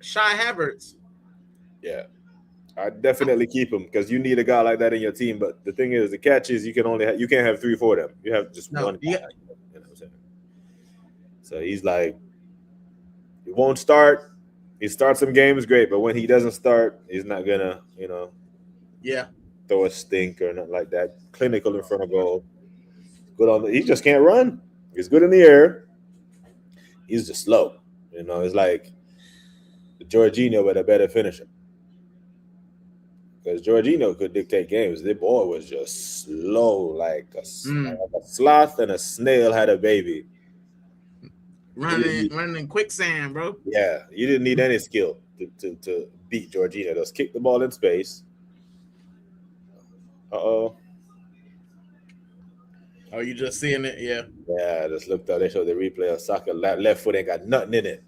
Shy Havertz. Yeah, I definitely keep him because you need a guy like that in your team. But the thing is, the catch is you can't have 3 for them. You have just one. Yeah. You know what I'm saying? So he's like, he won't start. He starts some games great, but when he doesn't start, he's not gonna, throw a stink or nothing like that. Clinical in front of goal. Good on. He just can't run. He's good in the air. He's just slow. You know, it's like Jorginho with a better finisher. Because Jorginho could dictate games. The boy was just slow, like a sloth and a snail had a baby. Running in quicksand, bro. Yeah, you didn't need any skill to beat Jorginho. Just kick the ball in space. Oh, you just seeing it? Yeah. Yeah, just looked up. They showed the replay of Saka. Left foot ain't got nothing in it.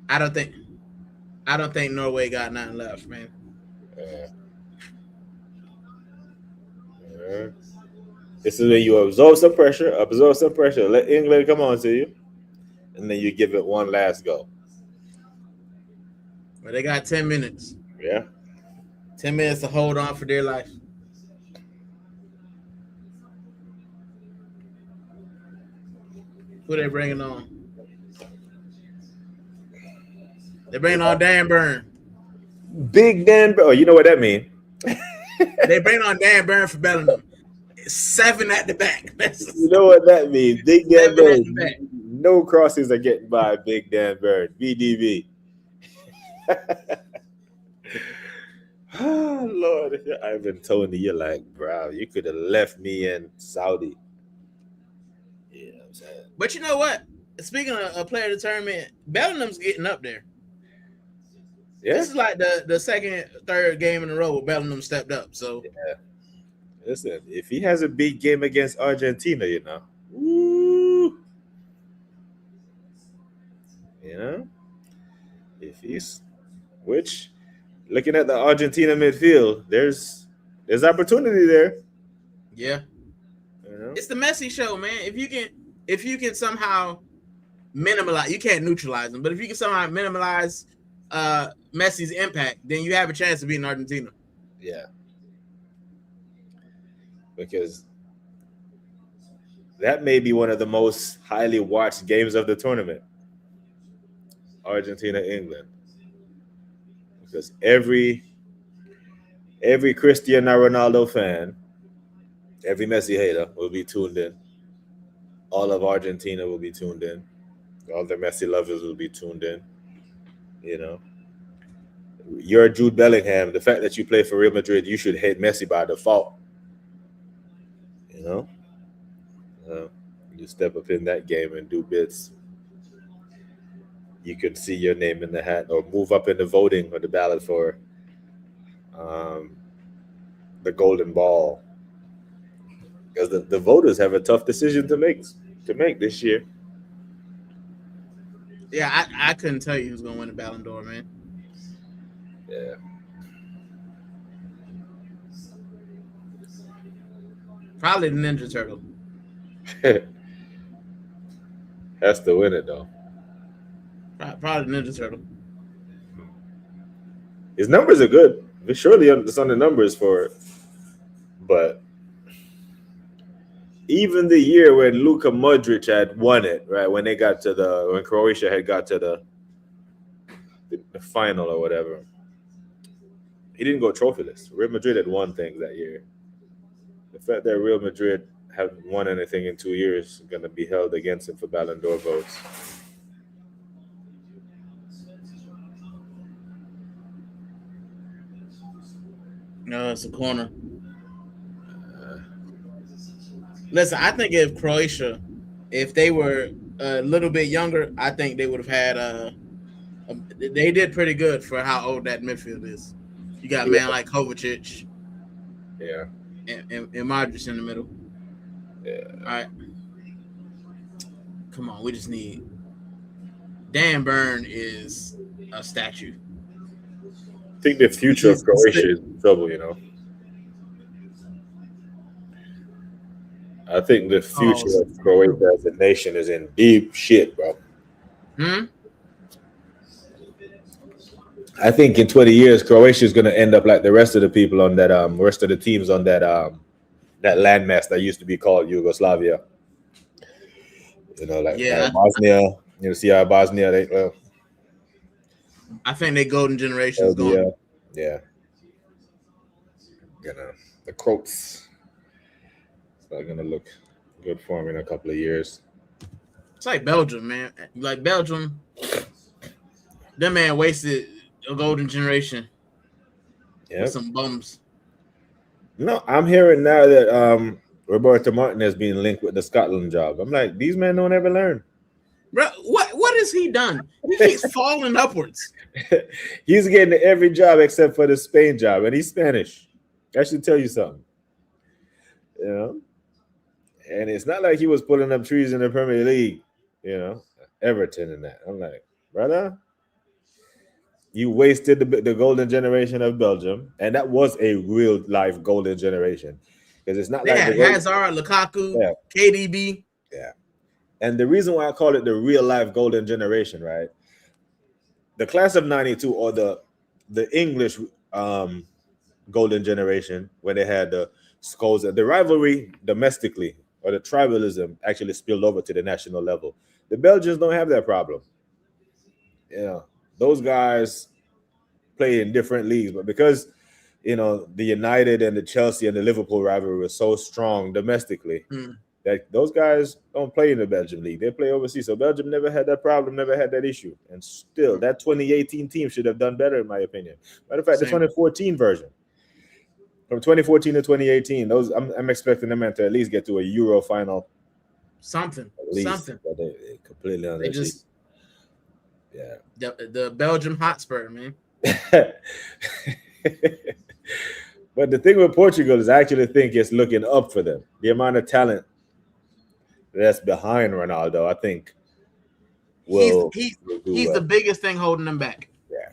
I don't think Norway got nothing left, man. Yeah. This is when you absorb some pressure, let England come on to you, and then you give it one last go. Well, they got 10 minutes. Yeah. 10 minutes to hold on for dear life. Who they bringing on? They're bringing on Dan Burn. Big Dan Burn. Oh, you know what that means. They bring on Dan Burn for Bellingham. 7 at the back. You know what that means. Big Dan Burn. No crosses are getting by Big Dan Burn. BDB. Oh, Lord. I've been told you're like, bro, you could have left me in Saudi. Yeah, I'm saying. But you know what? Speaking of a player determined, Bellingham's getting up there. Yeah. This is like the second, third game in a row where Bellingham stepped up. So yeah. Listen, if he has a big game against Argentina, you know, if he's, which, looking at the Argentina midfield, there's opportunity there. Yeah, it's the Messi show, man. If you can somehow minimize, you can't neutralize them, but if you can somehow minimize Messi's impact, then you have a chance of beating Argentina. Yeah. Because that may be one of the most highly watched games of the tournament. Argentina, England. Because every Cristiano Ronaldo fan, every Messi hater will be tuned in. All of Argentina will be tuned in. All the Messi lovers will be tuned in. You know. You're Jude Bellingham. The fact that you play for Real Madrid, you should hate Messi by default. You know? You step up in that game and do bits. You could see your name in the hat or move up in the voting or the ballot for the golden ball. Because the voters have a tough decision to make this year. Yeah, I couldn't tell you who's going to win the Ballon d'Or, man. Yeah. Probably the Ninja Turtle. Has to win it though. Probably Ninja Turtle. His numbers are good. Surely it's on the numbers for it. But even the year when Luka Modric had won it, right? When Croatia had got to the final or whatever, he didn't go trophyless. Real Madrid had won things that year. The fact that Real Madrid haven't won anything in 2 years is going to be held against him for Ballon d'Or votes. No, it's a corner. Listen, I think if Croatia, if they were a little bit younger, I think they would have had they did pretty good for how old that midfield is. You got a man like Kovacic. Yeah. And Modric in the middle. Yeah. All right. Come on, we just need Dan Burn is a statue. I think the future of Croatia is in trouble, you know. I think the future of Croatia as a nation is in deep shit, bro. I think in 20 years, Croatia is going to end up like the rest of the people on that, rest of the teams on that landmass that used to be called Yugoslavia. You know, like Bosnia. You see how Bosnia, I think their golden generation is gone. Yeah. The Croats. It's not going to look good for them in a couple of years. It's like Belgium, man. Like Belgium, that man wasted a golden generation with some bums. No, I'm hearing now that Roberto Martin has been linked with the Scotland job. I'm like, these men don't ever learn. Bro, what has he done? He keeps falling upwards. He's getting every job except for the Spain job, and he's Spanish. I should tell you something. You know? And it's not like he was pulling up trees in the Premier League, you know, Everton and that. I'm like, brother, you wasted the golden generation of Belgium, and that was a real life golden generation. Because it's not like Hazard, Lukaku, KDB. Yeah. And the reason why I call it the real life golden generation, right? The class of 92 or the English golden generation, when they had the Skulls, the rivalry domestically or the tribalism actually spilled over to the national level. The Belgians don't have that problem. You know, those guys play in different leagues, but because, you know, the United and the Chelsea and the Liverpool rivalry was so strong domestically, that those guys don't play in the Belgian league. They play overseas. So Belgium never had that problem, never had that issue. And still, that 2018 team should have done better, in my opinion. Matter of fact, the 2014 version. From 2014 to 2018, those I'm expecting them to at least get to a Euro final. Something. But they completely on their just, yeah. The Belgium Hotspur, man. But the thing with Portugal is I actually think it's looking up for them. The amount of talent that's behind Ronaldo, I think he's the biggest thing holding them back. Yeah.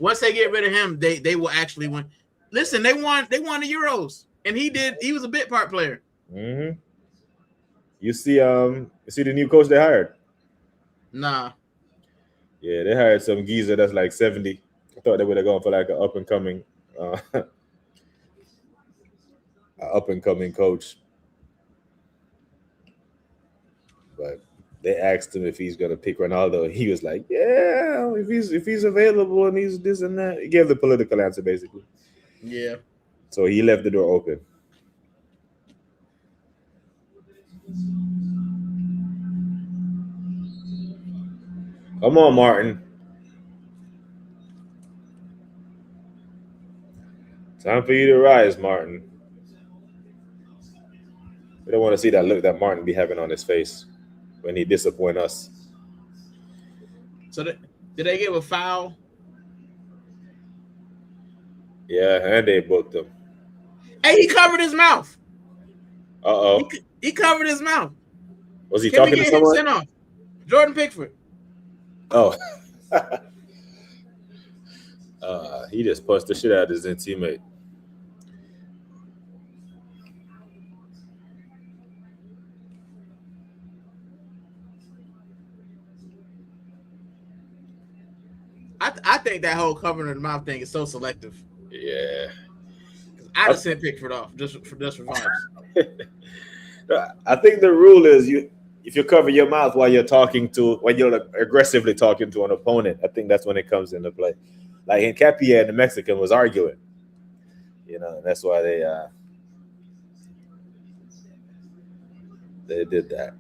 Once they get rid of him, they will actually win. Listen, they won the Euros, and he was a bit part player. Mm-hmm. You see the new coach they hired? Nah. Yeah, they hired some geezer that's like 70. I thought they would have gone for like an up and coming coach. But they asked him if he's gonna pick Ronaldo, and he was like, "Yeah, if he's available and he's this and that." He gave the political answer basically. Yeah. So he left the door open. Come on, Martin. Time for you to rise, Martin. We don't want to see that look that Martin be having on his face when he disappoint us. So did they give a foul? Yeah, and they booked him. Hey, he covered his mouth. Uh-oh. He covered his mouth. Was he talking to someone? Sent off? Jordan Pickford. Oh. He just punched the shit out of his teammate. I think that whole covering the mouth thing is so selective. Yeah. I just sent Pickford off just for vibes. I think the rule is if you cover your mouth when you're aggressively talking to an opponent, I think that's when it comes into play. Like Hincapié and the Mexican was arguing, and that's why they did that.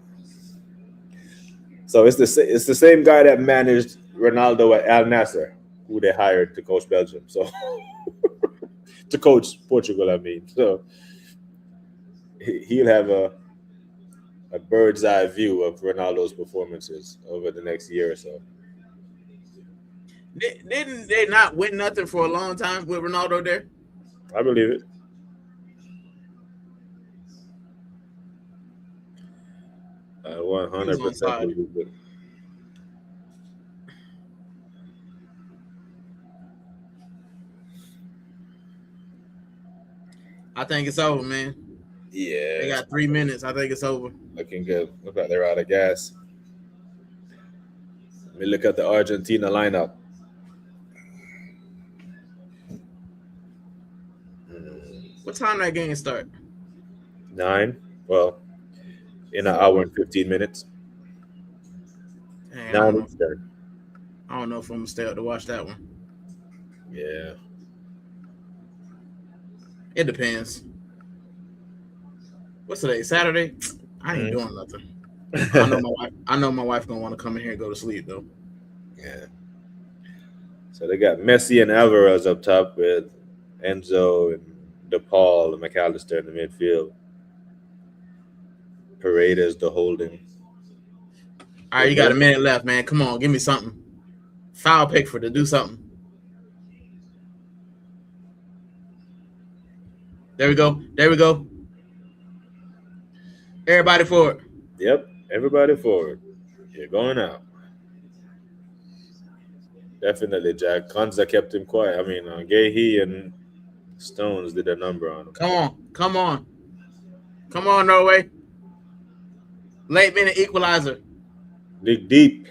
So it's the same guy that managed Ronaldo at Al Nassr, who they hired to coach Belgium. So to coach Portugal, I mean. So he'll have a bird's eye view of Ronaldo's performances over the next year or so. Didn't they not win nothing for a long time with Ronaldo there? I believe it. I 100% believe it. I think it's over, man. Yeah. They got 3 minutes. I think it's over. Looking good. Look like they're out of gas. Let me look at the Argentina lineup. What time that game start? 9. Well, in an hour and 15 minutes. Dang, Now I don't know if I'm gonna stay up to watch that one. Yeah. It depends. What's today? Saturday? I ain't doing nothing. I know my wife gonna want to come in here and go to sleep though. Yeah. So they got Messi and Alvarez up top with Enzo and DePaul and McAllister in the midfield. Paredes the holding. All right, you got a minute left, man. Come on, give me something. Foul Pickford to do something. There we go. There we go. Everybody forward. Yep, everybody forward. You're going out. Definitely, Jack. Konza kept him quiet. I mean, Gahey and Stones did a number on him. Come on. Come on. Come on, Norway. Late minute equalizer. Dig deep.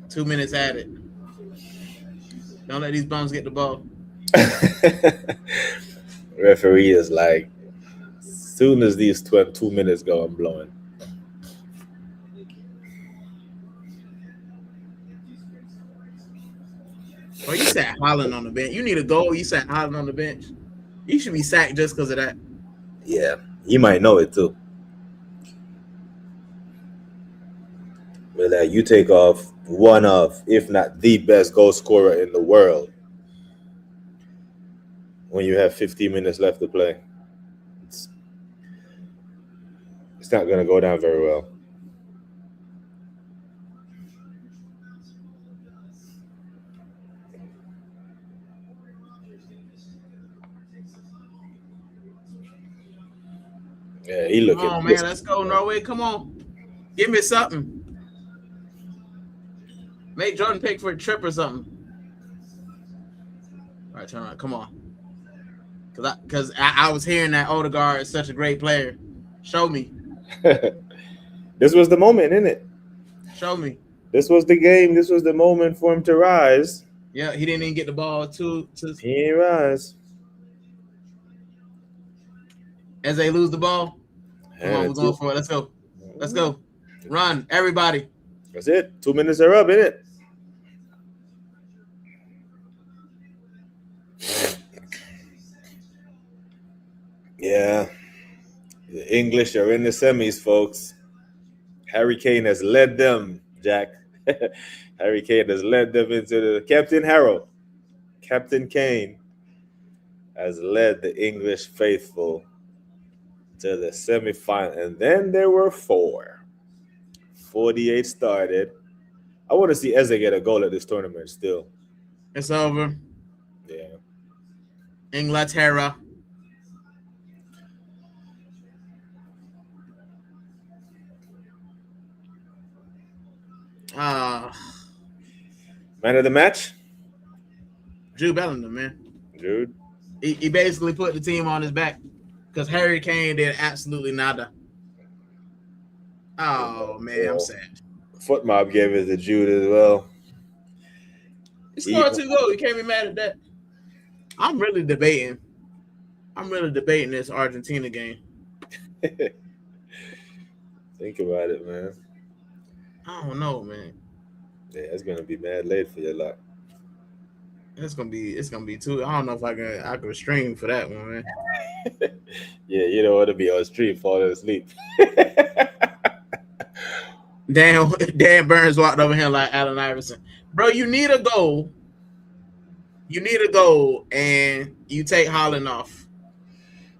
Two minutes added. Don't let these bums get the ball. Referee is like, as soon as these 2 minutes go, I'm blowing. Oh, you sat Holland on the bench. You need a goal. You sat Holland on the bench. You should be sacked just because of that. Yeah, you might know it too. Well, you take off one of, if not the best goal scorer in the world when you have 15 minutes left to play. It's not going to go down very well. Yeah, he looking. Come on, man. Let's go, Norway. Come on. Give me something. Make Jordan Pickford a trip or something. All right, turn around. Come on. Because I was hearing that Odegaard is such a great player. Show me. This was the moment, isn't it? Show me. This was the game. This was the moment for him to rise. Yeah, he didn't even get the ball to He didn't rise. As they lose the ball. Come on, we're going for it. Let's go. Let's go. Run, everybody. That's it. 2 minutes are up, isn't it? Yeah. The English are in the semis, folks. Harry Kane has led them, Jack. Harry Kane has led them into the Captain Kane has led the English faithful to the semifinal. And then there were 4. 48 started. I want to see Eze get a goal at this tournament still. It's over. Yeah. Inglaterra. Man of the match? Jude Bellingham, man. Jude. He basically put the team on his back because Harry Kane did absolutely nada. Oh man, I'm sad. Foot Mob gave it to Jude as well. He scored 2 goals. You can't be mad at that. I'm really debating this Argentina game. Think about it, man. I don't know, man. Yeah, it's gonna be mad late for your lot. It's gonna be too. I don't know if I can stream for that one, man. Yeah, you don't want to be on street falling asleep. Dan Burns walked over here like Allen Iverson. Bro, you need a goal. And you take Holland off.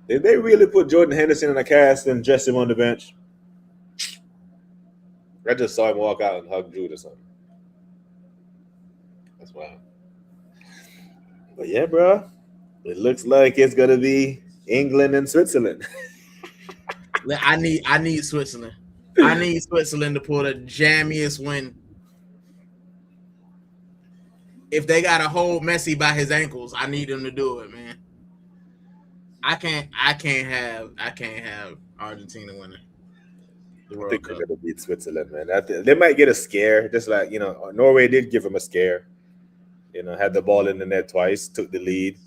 Did they really put Jordan Henderson in a cast and dress him on the bench? I just saw him walk out and hug Jude or something. That's wild. But yeah, bro, it looks like it's gonna be England and Switzerland. I need Switzerland. I need Switzerland to pull the jammiest win. If they gotta hold Messi by his ankles, I need them to do it, man. I can't have Argentina winning. I think they're gonna beat Switzerland, man. They might get a scare, just like Norway did give them a scare. Had the ball in the net twice, took the lead.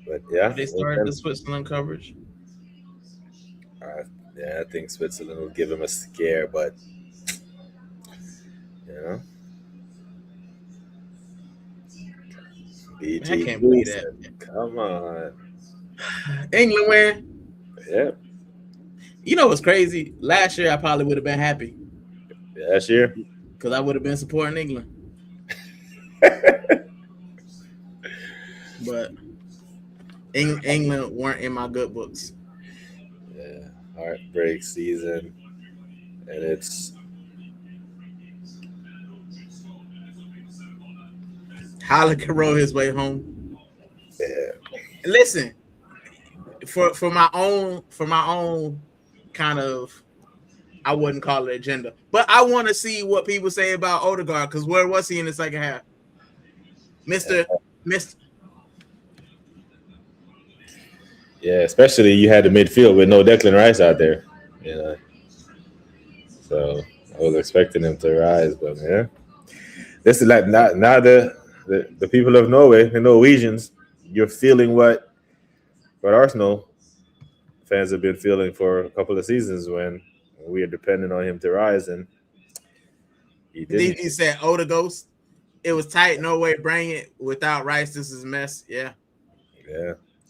But yeah, they started the Switzerland coverage. Yeah, I think Switzerland will give them a scare, but BG, I can't believe that. Come on, England win. Yeah. You know what's crazy? Last year I probably would have been happy. Last year, because I would have been supporting England. But England weren't in my good books. Yeah, heartbreak season, and it's Holland can roll his way home. Yeah. Listen, for my own kind of, I wouldn't call it agenda, but I want to see what people say about Odegaard, because where was he in the second half? Mister. Yeah, especially you had the midfield with no Declan Rice out there, So I was expecting him to rise, but yeah, this is like not the people of Norway, the Norwegians. You're feeling what Arsenal fans have been feeling for a couple of seasons when we are dependent on him to rise, and he didn't. He said, "Oh, the ghost. It was tight. No way. Bring it. Without Rice, this is a mess." Yeah.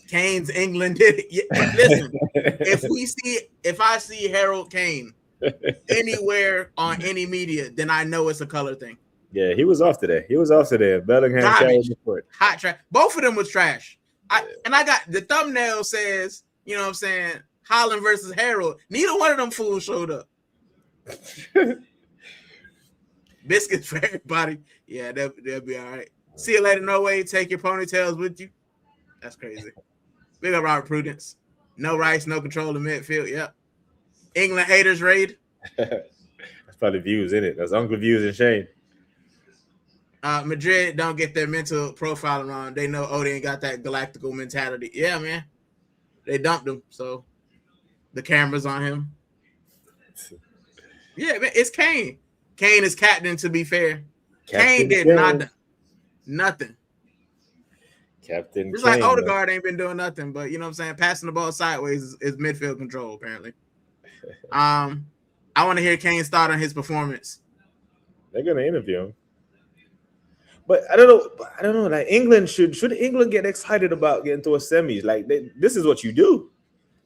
Kane's England did it. Yeah. Listen, if I see Harold Kane anywhere on any media, then I know it's a color thing. Yeah, he was off today. Bellingham, hot trash. Both of them was trash. And I got the thumbnail says, Holland versus Harold. Neither one of them fools showed up. Biscuits for everybody. Yeah, they'll be all right. See you later, Norway. Take your ponytails with you. That's crazy. Big up Robert Prudence. No Rice, no control of midfield. Yep. England haters raid. That's probably Views, isn't it? That's Uncle Views and Shane. Madrid don't get their mental profiling on. They know, they ain't got that galactical mentality. Yeah, man. They dumped him, so the camera's on him. Yeah, man, it's Kane. Kane is captain, to be fair. Kane did nothing. Captain It's like Odegaard ain't been doing nothing, but passing the ball sideways is midfield control, apparently. I want to hear Kane start on his performance. They're gonna interview him. But I don't know. Like England should England get excited about getting to a semis? Like this is what you do.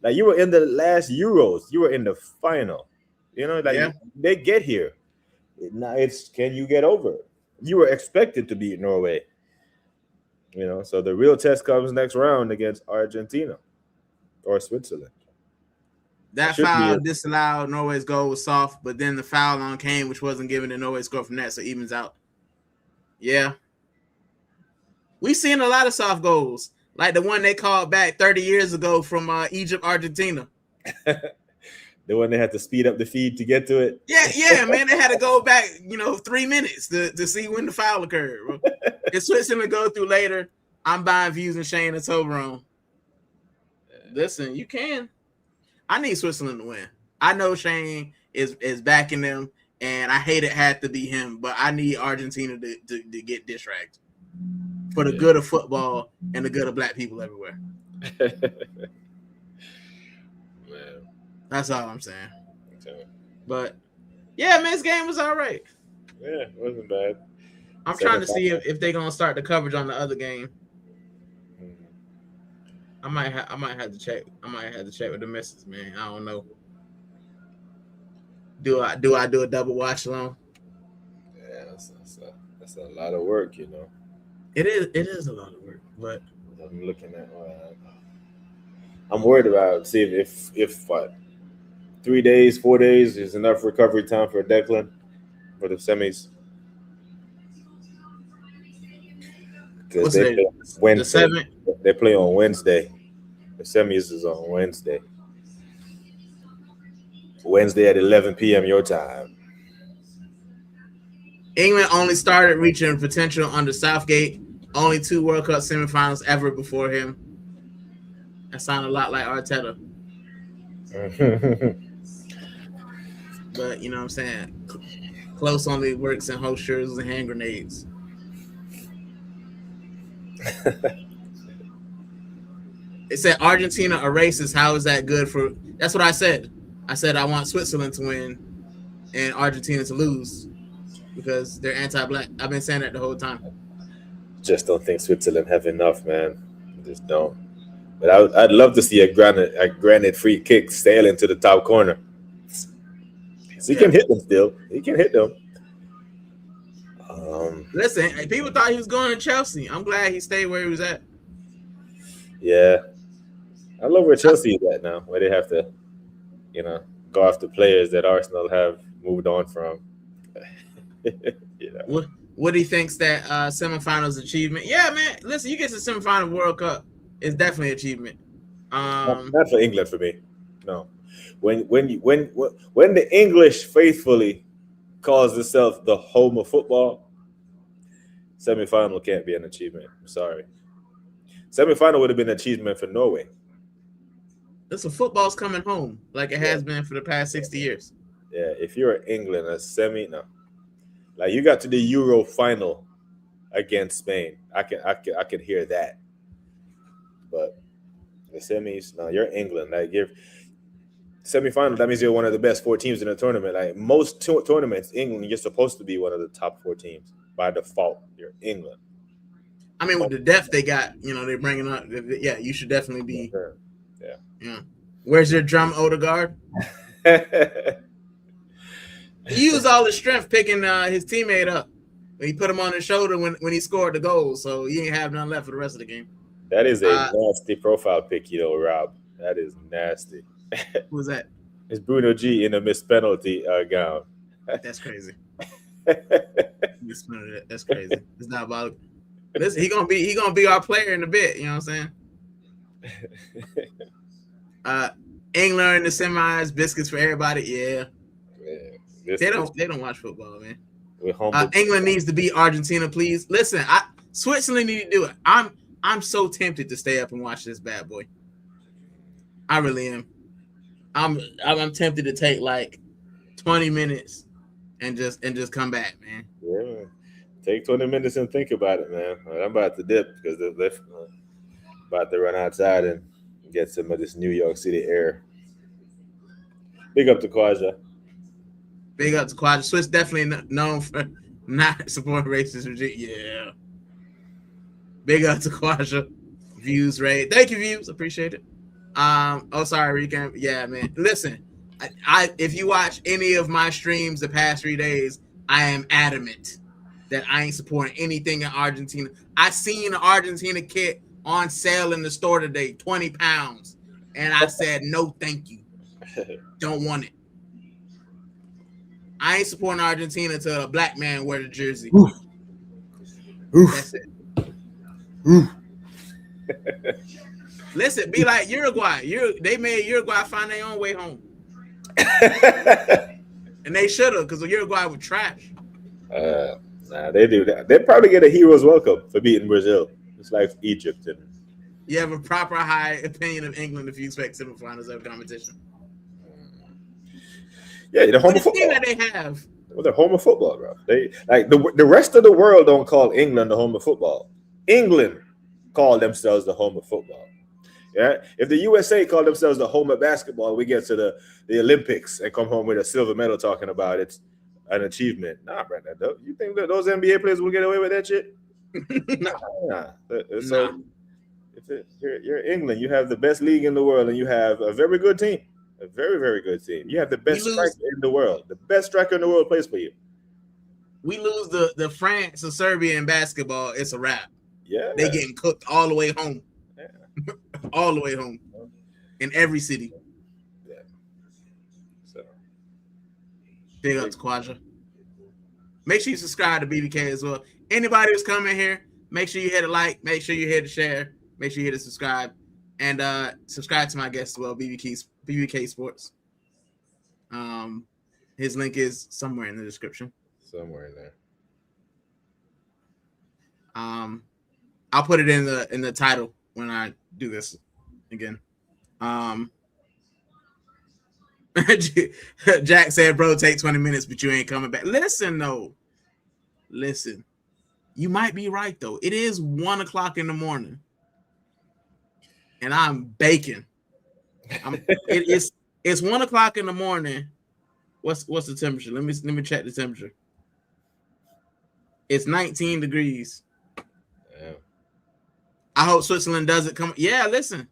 Like you were in the last Euros, you were in the final. They get here. Now it's, can you get over? You were expected to beat Norway. So the real test comes next round against Argentina or Switzerland. That foul disallowed Norway's goal was soft, but then the foul on Kane, which wasn't given to Norway, score from that, so evens out. Yeah. We've seen a lot of soft goals, like the one they called back 30 years ago from Egypt, Argentina. The one they had to speed up the feed to get to it. Yeah, man. They had to go back, 3 minutes to see when the foul occurred. Bro. If Switzerland go through later, I'm buying Views and Shane and Toblerone. Listen, you can. I need Switzerland to win. I know Shane is backing them, and I hate it had to be him, but I need Argentina to get distracted for the good of football and the good of black people everywhere. Man. That's all I'm saying. Okay. But yeah, man, this game was all right. Yeah, it wasn't bad. I'm trying to see if they're gonna start the coverage on the other game. I might have to check. I might have to check with the missus, man. I don't know. Do I do a double watch along? Yeah, that's a lot of work, you know. It is a lot of work, but I'm looking at. I'm worried about see if what 3 days, 4 days is enough recovery time for Declan for the semis. Because they play Wednesday. The 7th? They play on Wednesday. The semis is on Wednesday. Wednesday at 11 p.m. your time. England only started reaching potential under Southgate. Only 2 World Cup semifinals ever before him. That sounded a lot like Arteta. But you know what I'm saying? Close only works in holsters and hand grenades. It said Argentina erases. How is that good for? That's what I said. I said I want Switzerland to win and Argentina to lose because they're anti-black. I've been saying that the whole time. Just don't think Switzerland have enough, man. Just don't. But I'd love to see a granite free kick sail into the top corner. So he can hit them still. He can hit them. Listen, people thought he was going to Chelsea. I'm glad he stayed where he was at. Yeah. I love where Chelsea is at now, where they have to, go after players that Arsenal have moved on from. What he thinks that semifinals achievement? Yeah, man. Listen, you get to semifinal World Cup, it's definitely achievement. Not for England for me. No. When the English faithfully calls itself the home of football, semifinal can't be an achievement. I'm sorry. Semifinal would have been an achievement for Norway. Listen, football's coming home like it has been for the past 60 years. Yeah, if you're England, a semi, no. Like you got to the Euro final against Spain. I can hear that. But the semis, no, you're England. Like you're semifinal, that means you're one of the best 4 teams in the tournament. Like most tournaments, England, you're supposed to be one of the top 4 teams by default. You're England. I mean, with the depth they got, they're bringing up. Yeah, you should definitely be. Yeah. Where's your drum, Odegaard? He used all his strength picking his teammate up. He put him on his shoulder when he scored the goal, so he ain't have none left for the rest of the game. That is a nasty profile pic, Rob. That is nasty. Who's that? It's Bruno G in a missed penalty gown. That's crazy. That's crazy. It's not about. Listen, he gonna be our player in a bit. You know what I'm saying? England in the semis, biscuits for everybody. Yeah. They don't watch football, man. England needs to beat Argentina, please. Listen, Switzerland need to do it. I'm so tempted to stay up and watch this bad boy. I really am. I'm tempted to take like 20 minutes and just come back, man. Yeah, take 20 minutes and think about it, man. I'm about to dip because they're about to run outside and get some of this New York City air. Big up to Kwaja. Big up to Kwaja. Swiss definitely known for not supporting racist regime. Yeah. Big up to Kwaja. Views rate. Thank you, views. Appreciate it. Sorry, Rican. Yeah, man. Listen, I if you watch any of my streams the past 3 days, I am adamant that I ain't supporting anything in Argentina. I seen an Argentina kit on sale in the store today, 20 pounds. And I said, no, thank you. Don't want it. I ain't supporting Argentina till a black man wear the jersey. Oof. That's it. Listen, be like Uruguay. They made Uruguay find their own way home. And they should have, because Uruguay was trash. Nah, they do that. They probably get a hero's welcome for beating Brazil. It's like Egypt. You have a proper high opinion of England if you expect semifinals of competition. Yeah, the home of the team football. that they have. Well, they're home of football, bro. They like the rest of the world don't call England the home of football. England call themselves the home of football. Yeah, if the USA call themselves the home of basketball, we get to the Olympics and come home with a silver medal talking about it's an achievement. Nah, Brandon, you think that those NBA players will get away with that shit? Nah. So if you're England, you have the best league in the world, and you have a very good team, a very, very good team. You have the best striker in the world. The best striker in the world plays for you. We lose the France or Serbia in basketball, it's a wrap. Yeah, they getting cooked all the way home. Yeah. All the way home in every city. Yeah. So big up to Quadra. Make sure you subscribe to BBK as well. Anybody who's coming here, make sure you hit a like, make sure you hit a share, make sure you hit a subscribe, and subscribe to my guest as well, BBK Sports. His link is somewhere in the description. Somewhere in there. I'll put it in the title when I do this again. Jack said, bro, take 20 minutes, but you ain't coming back. Listen, you might be right though. It is 1 o'clock in the morning and I'm baking. It's 1 o'clock in the morning. What's the temperature? Let me check the temperature. It's 19 degrees. Yeah. I hope Switzerland doesn't come. Yeah, listen.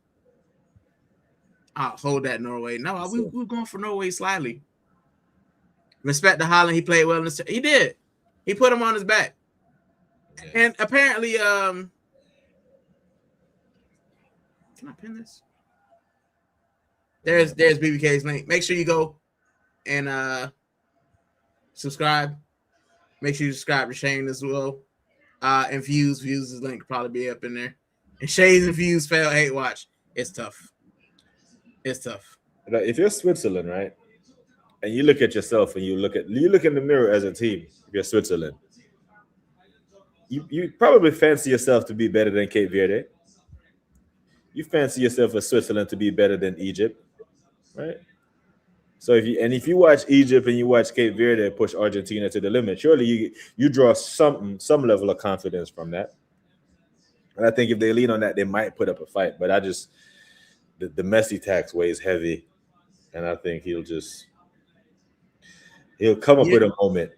I'll hold that Norway. No, we're going for Norway slightly. Respect to Holland. He played well. He did. He put him on his back. Yeah. And apparently, can I pin this? There's BBK's link. Make sure you go and subscribe. Make sure you subscribe to Shane as well. And Views' link will probably be up in there. And Shades and Views fail hate watch. It's tough. It's tough. If you're Switzerland, right, and you look at yourself and you look in the mirror as a team, if you're Switzerland, you probably fancy yourself to be better than Cape Verde. You fancy yourself as Switzerland to be better than Egypt, right? So if you watch Egypt and you watch Cape Verde push Argentina to the limit, surely you draw some level of confidence from that. And I think if they lean on that, they might put up a fight. But the Messi tax weighs heavy, and I think he'll come up with a moment.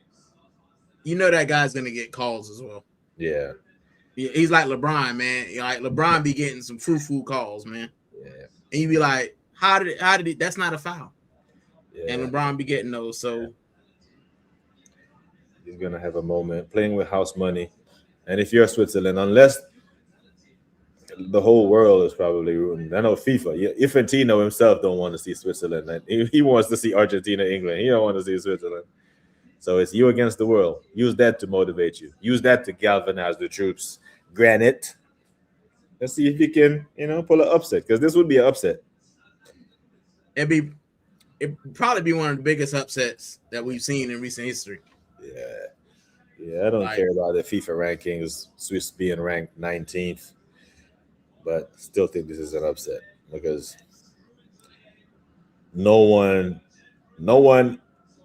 You know that guy's gonna get calls as well. Yeah. He's like LeBron, man. Like LeBron be getting some frou-frou calls, man. Yeah. And you be like, how did it? That's not a foul. Yeah. And LeBron be getting those. So he's gonna have a moment playing with house money. And if you're Switzerland, unless the whole world is probably rooting. I know FIFA. Infantino himself don't want to see Switzerland. He wants to see Argentina, England. He don't want to see Switzerland. So it's you against the world. Use that to motivate you. Use that to galvanize the troops. Granite. Let's see if you can, pull an upset, because this would be an upset. It'd probably be one of the biggest upsets that we've seen in recent history. Yeah. I don't care about the FIFA rankings. Swiss being ranked 19th. But still think this is an upset because no one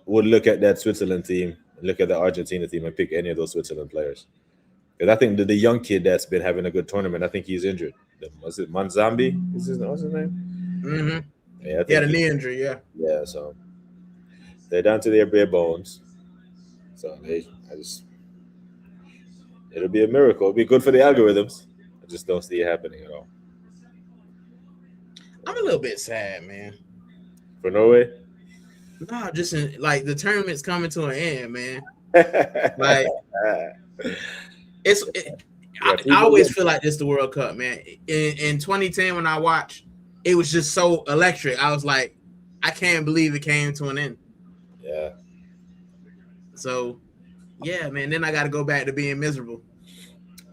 would look at that Switzerland team, look at the Argentina team, and pick any of those Switzerland players. Because I think the young kid that's been having a good tournament, I think he's injured. Was it Manzambi? What's his name? Mm-hmm. Yeah, he had a knee injury. Yeah. Yeah. So they're down to their bare bones. So it'll be a miracle. It'll be good for the algorithms. I just don't see it happening at all. I'm a little bit sad, man. For Norway? No, just like the tournament's coming to an end, man. Like I always feel like this the World Cup, man. In 2010 when I watched, it was just so electric. I was like, I can't believe it came to an end. Yeah. So, yeah, man. Then I got to go back to being miserable.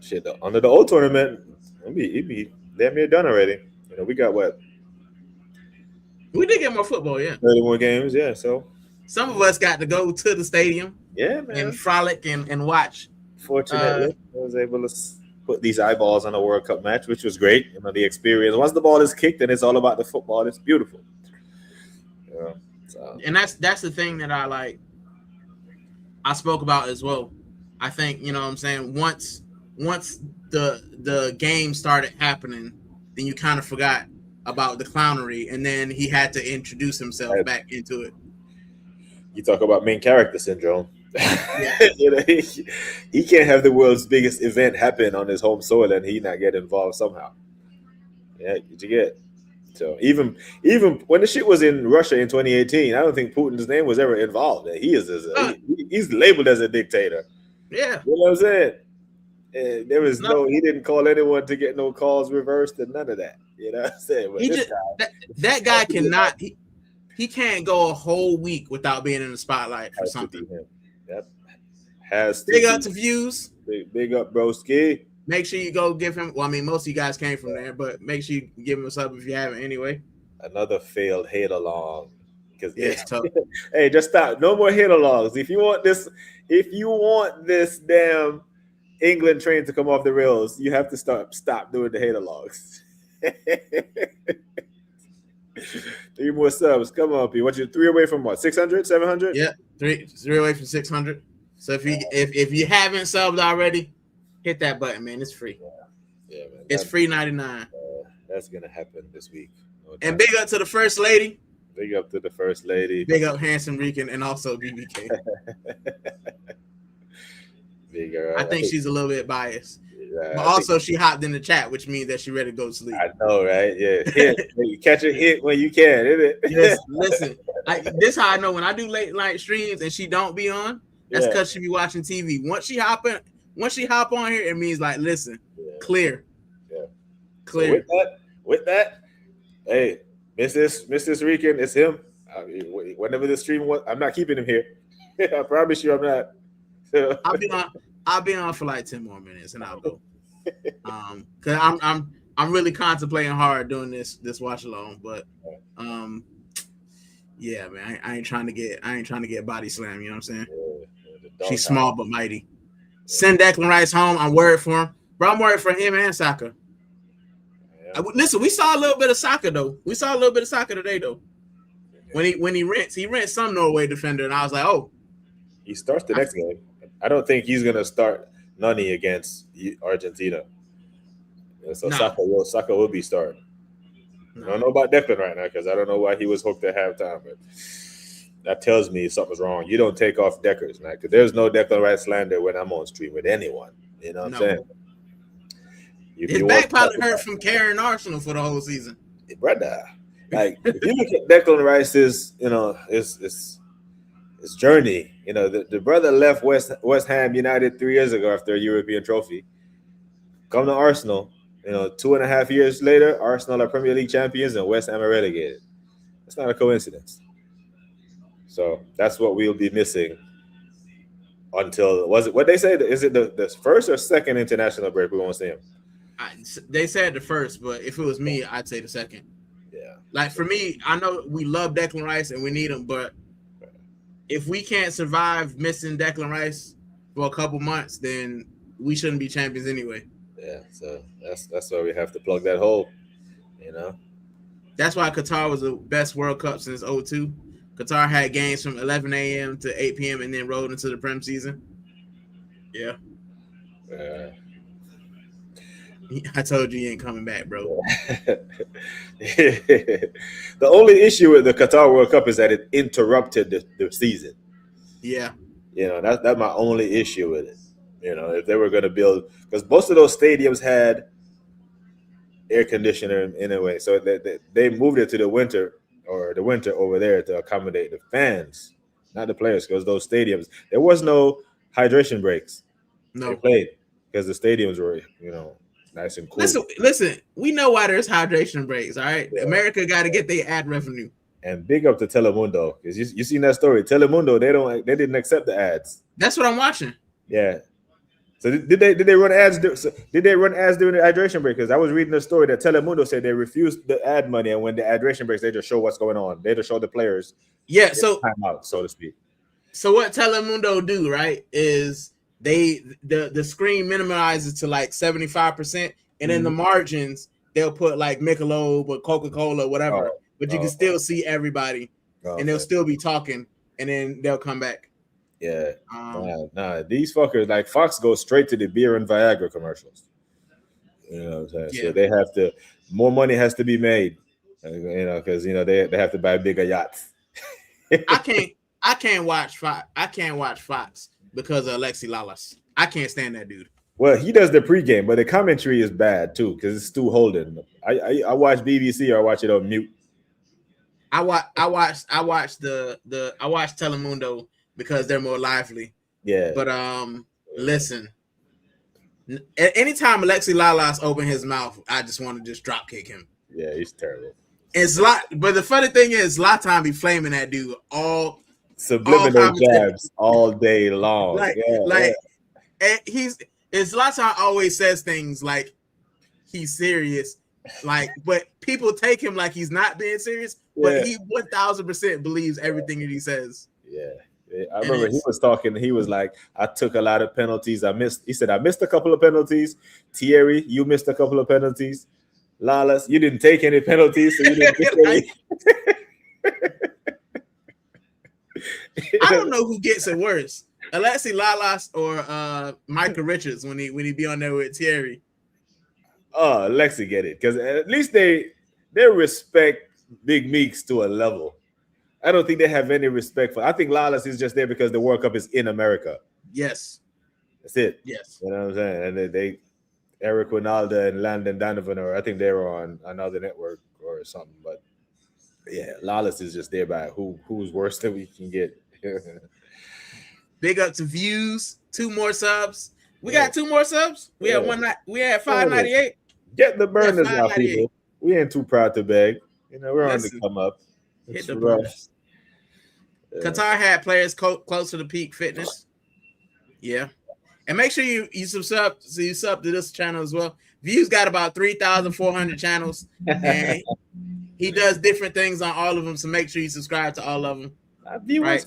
Shit, under the old tournament, it'd be damn near done already. We got what? We did get more football, yeah. 31 games, yeah. So some of us got to go to the stadium, yeah, man, and frolic and watch. Fortunately, I was able to put these eyeballs on a World Cup match, which was great. The experience. Once the ball is kicked and it's all about the football, it's beautiful. So, and that's the thing that I spoke about as well. I think, you know what I'm saying, once the game started happening, then you kind of forgot about the clownery, and then he had to introduce himself back into it. you talk about main character syndrome. Yeah. You know, he can't have the world's biggest event happen on his home soil and he not get involved somehow. Yeah, did you get? So even when the shit was in Russia in 2018, I don't think Putin's name was ever involved. He's labeled as a dictator. Yeah. You know what I'm saying? And there was he didn't call anyone to get no calls reversed and none of that. You know what I'm saying? But that guy cannot he can't go a whole week without being in the spotlight for something. Yep. Has to big up to Views. Big up, broski. Make sure you go give him. Well, I mean, most of you guys came from there, but make sure you give him a sub if you haven't anyway. Another failed hate along. Because it's tough. Hey, just stop. No more hate alongs. If you want this damn England train to come off the rails, you have to stop doing the hate alongs. 3 more subs. Come on, P. What you 3 away from what? 600, 700? Yeah, three away from 600. So if you haven't subbed already, hit that button, man. It's free. Yeah, man. It's free 99. That's gonna happen this week. And big up to the first lady. Big up to the first lady. Big up Handsome Rican and also BBK. I think she's a little bit biased. Yeah, but also she hopped in the chat, which means that she ready to go to sleep. I know, right? Yeah. You catch a hit when you can, isn't it? Yes, listen. This how I know when I do late night streams and she don't be on, that's because she be watching TV. Once she hop on here, it means like, listen, clear. Yeah. Clear. So with that, hey, Mrs. Rican, it's him. Whenever the stream was, I'm not keeping him here. I promise you I'm not. I'll be on for like 10 more minutes and I'll go. Cause I'm really contemplating hard doing this watch along, but yeah, man, I ain't trying to get body slammed, you know what I'm saying? She's small but mighty. Send Declan Rice home. I'm worried for him. Bro, I'm worried for him and Saka. Yeah. Listen, we saw a little bit of Saka though. We saw a little bit of Saka today though. When he rents some Norway defender, and I was like, oh. He starts the next game. I don't think he's gonna start Nani against Argentina. So no. Saka will be starting. No. I don't know about Declan right now because I don't know why he was hooked at halftime, but that tells me something's wrong. You don't take off Deckers, man, because there's no Declan Rice slander when I'm on stream with anyone. You know what I'm saying? His back probably hurt from carrying Arsenal for the whole season. Brother, like if you look at Declan Rice's, his journey, the brother left West Ham United 3 years ago after a European trophy. Come to Arsenal, 2.5 years later, Arsenal are Premier League champions and West Ham are relegated. It's not a coincidence. So that's what we'll be missing until what they say? Is it the first or second international break we won't see him? They said the first, but if it was me, I'd say the second. Yeah. Like for me, I know we love Declan Rice and we need him, but if we can't survive missing Declan Rice for a couple months, then we shouldn't be champions anyway. Yeah, so that's why we have to plug that hole, That's why Qatar was the best World Cup since 2002. Qatar had games from 11 a.m. to 8 p.m. and then rolled into the Prem season. Yeah. I told you ain't coming back, bro. The only issue with the Qatar World Cup is that it interrupted the season. Yeah. That's my only issue with it. If they were going to build, because most of those stadiums had air conditioner in a way, so they moved it to the winter over there to accommodate the fans, not the players, because those stadiums, there was no hydration breaks. No. They played because the stadiums were, nice and cool. Listen, we know why there's hydration breaks, all right? Yeah. America got to get their ad revenue. And big up to Telemundo, because you seen that story. Telemundo, they didn't accept the ads. That's what I'm watching. Yeah. So did they run ads? Did they run ads during the hydration break? Because I was reading a story that Telemundo said they refused the ad money, and when the hydration breaks, they just show what's going on. They just show the players. Yeah. So time out, so to speak. So what Telemundo do, right, is the screen minimizes to like 75%, and in the margins they'll put like Michelob or Coca-Cola or whatever, but you can still see everybody. and they'll still be talking, and then they'll come back. Yeah. Nah. These fuckers, like Fox, goes straight to the beer and Viagra commercials. You know what I'm saying? Yeah. So they have to, more money has to be made, you know, because they have to buy bigger yachts. I can't watch Fox. I can't watch Fox because of Alexi Lalas. I can't stand that dude. Well, he does the pregame, but the commentary is bad too because it's Stu Holden. I watch BBC or I watch it on mute. I watch Telemundo because they're more lively. Yeah. But listen. Anytime Alexi Lalas open his mouth, I just want to just drop kick him. Yeah, he's terrible. But the funny thing is, Zlatan be flaming that dude all subliminal jabs all day long. And Zlatan always says things like he's serious, but people take him like he's not being serious. But he 1000% believes everything that he says. Yeah. I remember he was talking. He was like, "I took a lot of penalties. He said, I missed a couple of penalties. Thierry, you missed a couple of penalties. Lalas, you didn't take any penalties, so you didn't get any." I don't know who gets it worse, Alexi Lalas or Michael Richards when he be on there with Thierry. Oh, Alexi get it because at least they respect Big Meeks to a level. I don't think they have any respect for. I think Lalas is just there because the World Cup is in America. Yes, that's it. Yes, you know what I'm saying. And they Eric Winalda and Landon Donovan, or I think they were on another network or something. But yeah, Lalas is just there by who's worse than we can get. Big up to Views. 2 more subs. We got 2 more subs. We had one. We had 598. Get the burners now, people. We ain't too proud to beg. We're on the come up. Hit the burners. Qatar had players close to the peak fitness. Yeah. And make sure you sub to this channel as well. Views got about 3,400 channels, and he does different things on all of them. So make sure you subscribe to all of them. Right?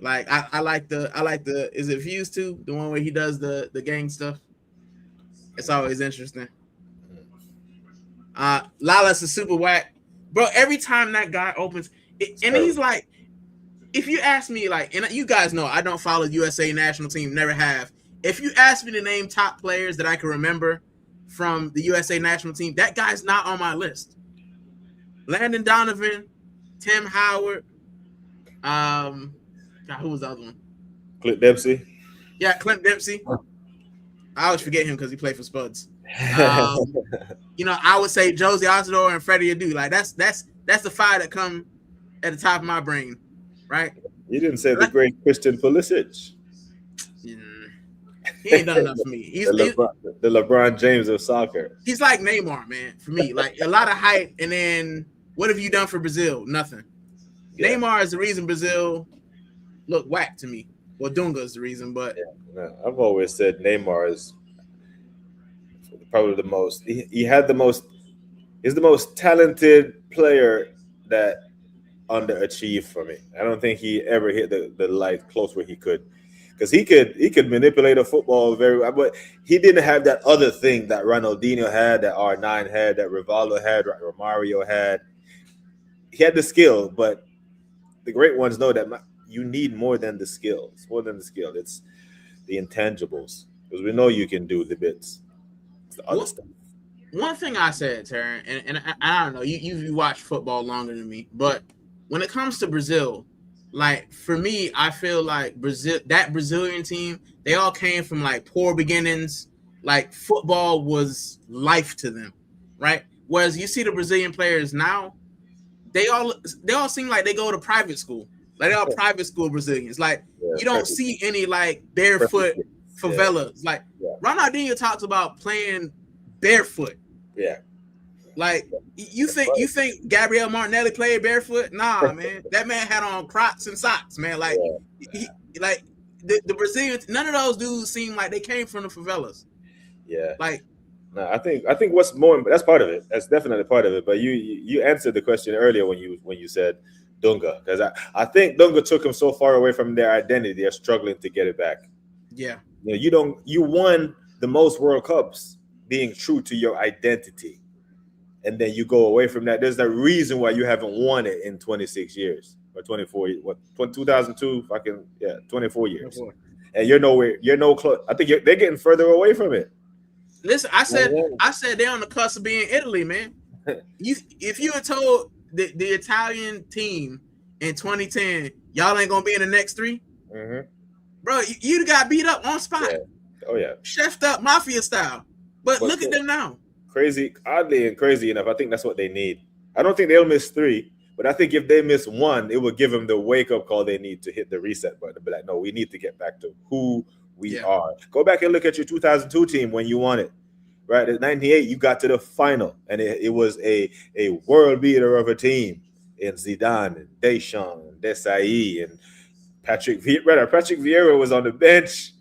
Like I like the is it Views too? The one where he does the gang stuff. It's always interesting. Lalas is super whack, bro. Every time that guy opens, he's like, if you ask me, like, and you guys know I don't follow USA national team, never have. If you ask me to name top players that I can remember from the USA national team, that guy's not on my list. Landon Donovan, Tim Howard, who was the other one? Clint Dempsey. Yeah, Clint Dempsey. I always forget him because he played for Spuds. I would say Josie Altidore and Freddie Adu. Like that's the 5 that come at the top of my brain, right? You didn't say the great Christian Pulisic. He ain't done enough for me. He's the LeBron James of soccer. He's like Neymar, man, for me. Like a lot of hype, and then what have you done for Brazil? Nothing. Yeah. Neymar is the reason Brazil look whack to me. Well, Dunga is the reason, but I've always said Neymar is probably the most. He's the most talented player that underachieved for me. I don't think he ever hit the light close where he could, because he could manipulate a football very well, but he didn't have that other thing that Ronaldinho had, that R9 had, that Rivaldo had, Romario had. He had the skill, but the great ones know that you need more than the skill. It's more than the skill. It's the intangibles, because we know you can do the bits. It's the other stuff. One thing I said, Taryn, and I don't know, you watch football longer than me, but when it comes to Brazil, like for me, I feel like that Brazilian team, they all came from like poor beginnings. Like football was life to them, right? Whereas you see the Brazilian players now, they all seem like they go to private school. Like they're all private school Brazilians. Like you don't see any like barefoot favelas. Like Ronaldinho talks about playing barefoot. Yeah. Like you think Gabriel Martinelli played barefoot? Nah, man. That man had on Crocs and socks, man. Like the Brazilians, none of those dudes seem like they came from the favelas. Yeah. Like no, I think what's more, that's part of it. That's definitely part of it. But you answered the question earlier when you said Dunga, because I think Dunga took him so far away from their identity, they're struggling to get it back. Yeah. You won the most World Cups being true to your identity. and then you go away from that. There's a reason why you haven't won it in 26 years or 24. What 2002? 24 years, 24. and you're nowhere. You're no close. I think they're getting further away from it. Listen, I said they're on the cusp of being Italy, man. If you had told the Italian team in 2010, y'all ain't gonna be in the next 3, bro, you got beat up on spot. Yeah. Oh yeah, chefed up mafia style. But look at them now. Oddly and crazy enough, I think that's what they need. I don't think they'll miss 3, but I think if they miss 1, it will give them the wake up call they need to hit the reset button. Be like, no, we need to get back to who we are. Go back and look at your 2002 team when you won it. Right, at 98, you got to the final, and it was a world beater of a team in Zidane and Deschamps and Desailly and Patrick Vieira. Patrick Vieira was on the bench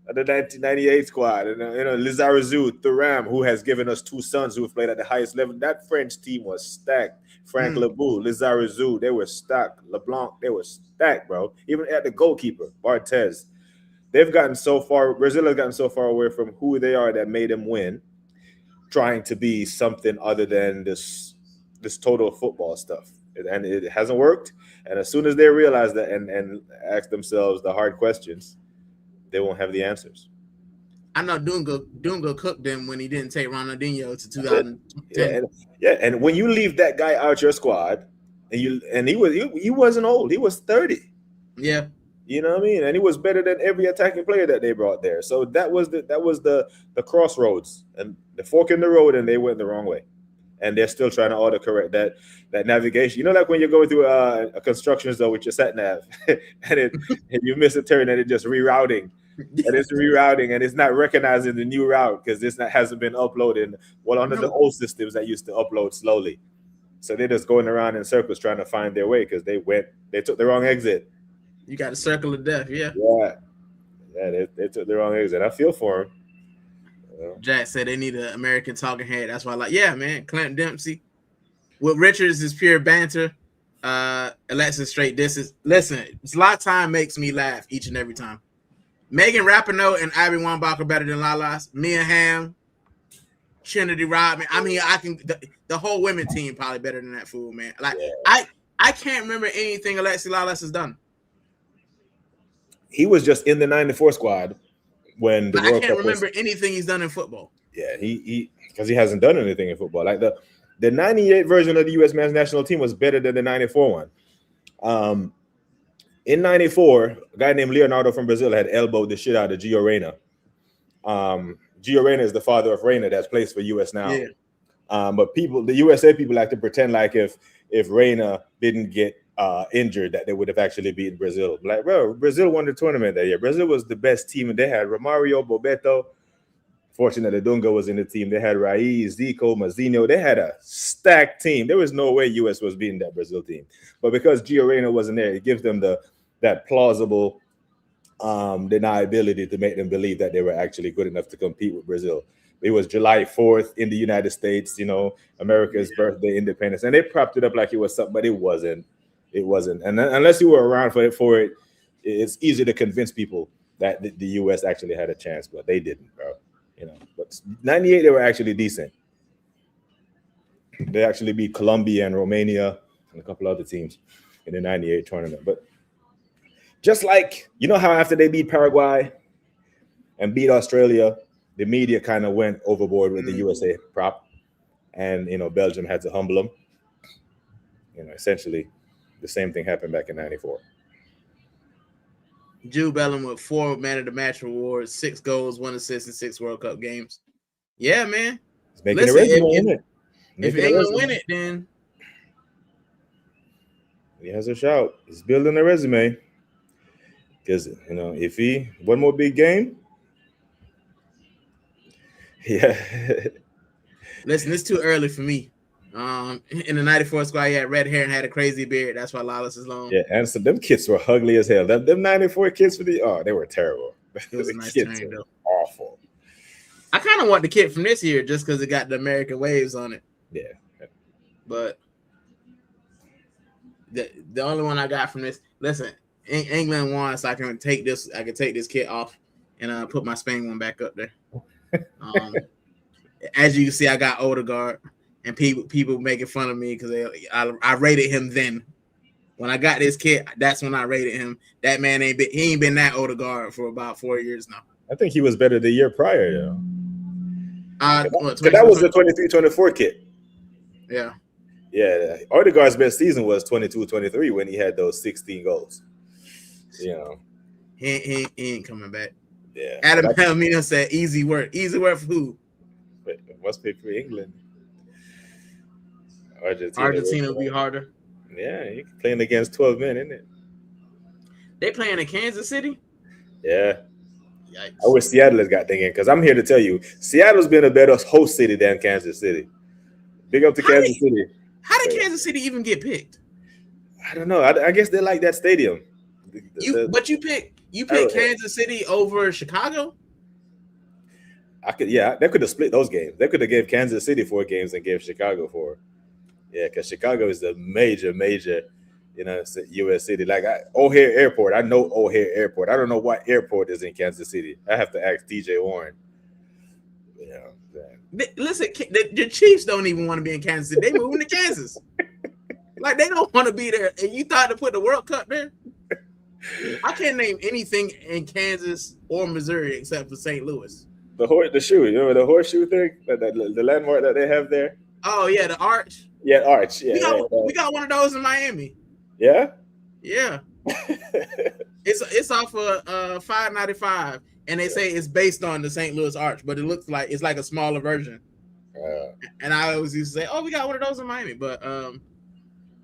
of the 1998 squad, and Lizarazu, Thuram, who has given us 2 sons who have played at the highest level. That French team was stacked. Frank Lebeau, Lizarazu, they were stacked. LeBlanc, they were stacked, bro. Even at the goalkeeper, Barthez. They've gotten so far. Brazil has gotten so far away from who they are that made them win, trying to be something other than this total football stuff, and it hasn't worked. And as soon as they realize that and ask themselves the hard questions, they won't have the answers. I know Dunga cooked them when he didn't take Ronaldinho to 2010. And when you leave that guy out your squad, and he wasn't old, he was 30. Yeah. You know what I mean? And he was better than every attacking player that they brought there. So that was the crossroads and the fork in the road, and they went the wrong way. And they're still trying to autocorrect that navigation. You know, like when you're going through a construction zone with your sat nav, and you miss a turn, and it's just rerouting, and it's rerouting, and it's not recognizing the new route because hasn't been uploaded. Well, under the old systems that used to upload slowly, so they're just going around in circles trying to find their way because they took the wrong exit. You got a circle of death, yeah. They took the wrong exit. I feel for him. Jack said they need an American talking head. That's why I like, yeah, man. Clint Dempsey. With Richards is pure banter. Alexis straight distance. Listen, Slot Time makes me laugh each and every time. Megan Rapinoe and Ivy Wambach are better than Lala's. Mia Hamm, Trinity Rodman. I mean, the whole women team probably better than that fool, man. Like, I can't remember anything Alexis Lalas has done. He was just in the 94 squad when the World Cup. I can't remember anything he's done in football. Yeah, he because he hasn't done anything in football. Like the 98 version of the U.S. men's national team was better than the 94 one. In 94, a guy named Leonardo from Brazil had elbowed the shit out of Gio Reyna. Gio Reyna is the father of Reyna that's plays for U.S. now. Yeah. But the USA people like to pretend like if Reyna didn't get injured, that they would have actually beaten Brazil. Like, bro, Brazil won the tournament that year. Brazil was the best team, and they had Romario, Bobeto. Fortunately, Dunga was in the team. They had Raiz, Zico, Mazinho. They had a stacked team. There was no way U.S. was beating that Brazil team. But because Gio Reyna wasn't there, it gives them that plausible deniability to make them believe that they were actually good enough to compete with Brazil. It was July 4th in the United States, America's birthday, independence. And they propped it up like it was something, but it wasn't. It wasn't. And unless you were around for it, it's easy to convince people that the U.S. actually had a chance, but they didn't, bro. But 98, they were actually decent. They actually beat Colombia and Romania and a couple other teams in the 98 tournament. But just like, how after they beat Paraguay and beat Australia, the media kind of went overboard with the USA prop, and Belgium had to humble them. Essentially, the same thing happened back in '94. Jude Bellingham with 4 man of the match awards, 6 goals, 1 assist in 6 World Cup games. Yeah, man. It's making a resume, isn't it? If England win it, then he has a shout. He's building a resume. Because if he one more big game. Yeah. Listen, it's too early for me. In the 94 squad, he had red hair and had a crazy beard. That's why Lawless is long. Yeah, and so them kids were ugly as hell. Them 94 kids they were terrible. It was a nice turn, though. Awful. I kind of want the kid from this year just because it got the American waves on it. Yeah. But the only one I got from this, listen, England won, so I can take this kid off and put my Spain one back up there. As you can see, I got Odegaard. and people making fun of me because I rated him then. When I got this kid, that's when I rated him. That man ain't been that Odegaard for about 4 years now. I think he was better the year prior, though. Because that was the 23-24 kid. Yeah. Yeah, Odegaard's best season was 22-23 when he had those 16 goals. You know, he ain't coming back. Yeah. Adam Palomino said, "Easy work for who? It must be for England. Argentina will be harder. Yeah, you're playing against 12 men, isn't it? They playing in Kansas City? Yeah. Yikes. I wish Seattle has got thinking, because I'm here to tell you, Seattle's been a better host city than Kansas City. Big up to Kansas City. How did Kansas City even get picked? I don't know. I guess they like that stadium. But you picked Kansas City over Chicago? They could have split those games. They could have gave Kansas City 4 games and gave Chicago 4. Yeah, because Chicago is the major, U.S. city. Like O'Hare Airport. I know O'Hare Airport. I don't know what airport is in Kansas City. I have to ask TJ Warren. Listen, the Chiefs don't even want to be in Kansas City. They moving to Kansas. Like, they don't want to be there. And you thought to put the World Cup there? I can't name anything in Kansas or Missouri except for St. Louis. The shoe. You remember the horseshoe thing? The landmark that they have there? Oh, yeah, the arch. Yeah, arch. Yeah, we got one of those in Miami. Yeah? Yeah. It's off of $5.95, and they say it's based on the St. Louis Arch, but it looks like it's like a smaller version. And I always used to say, "Oh, we got one of those in Miami," but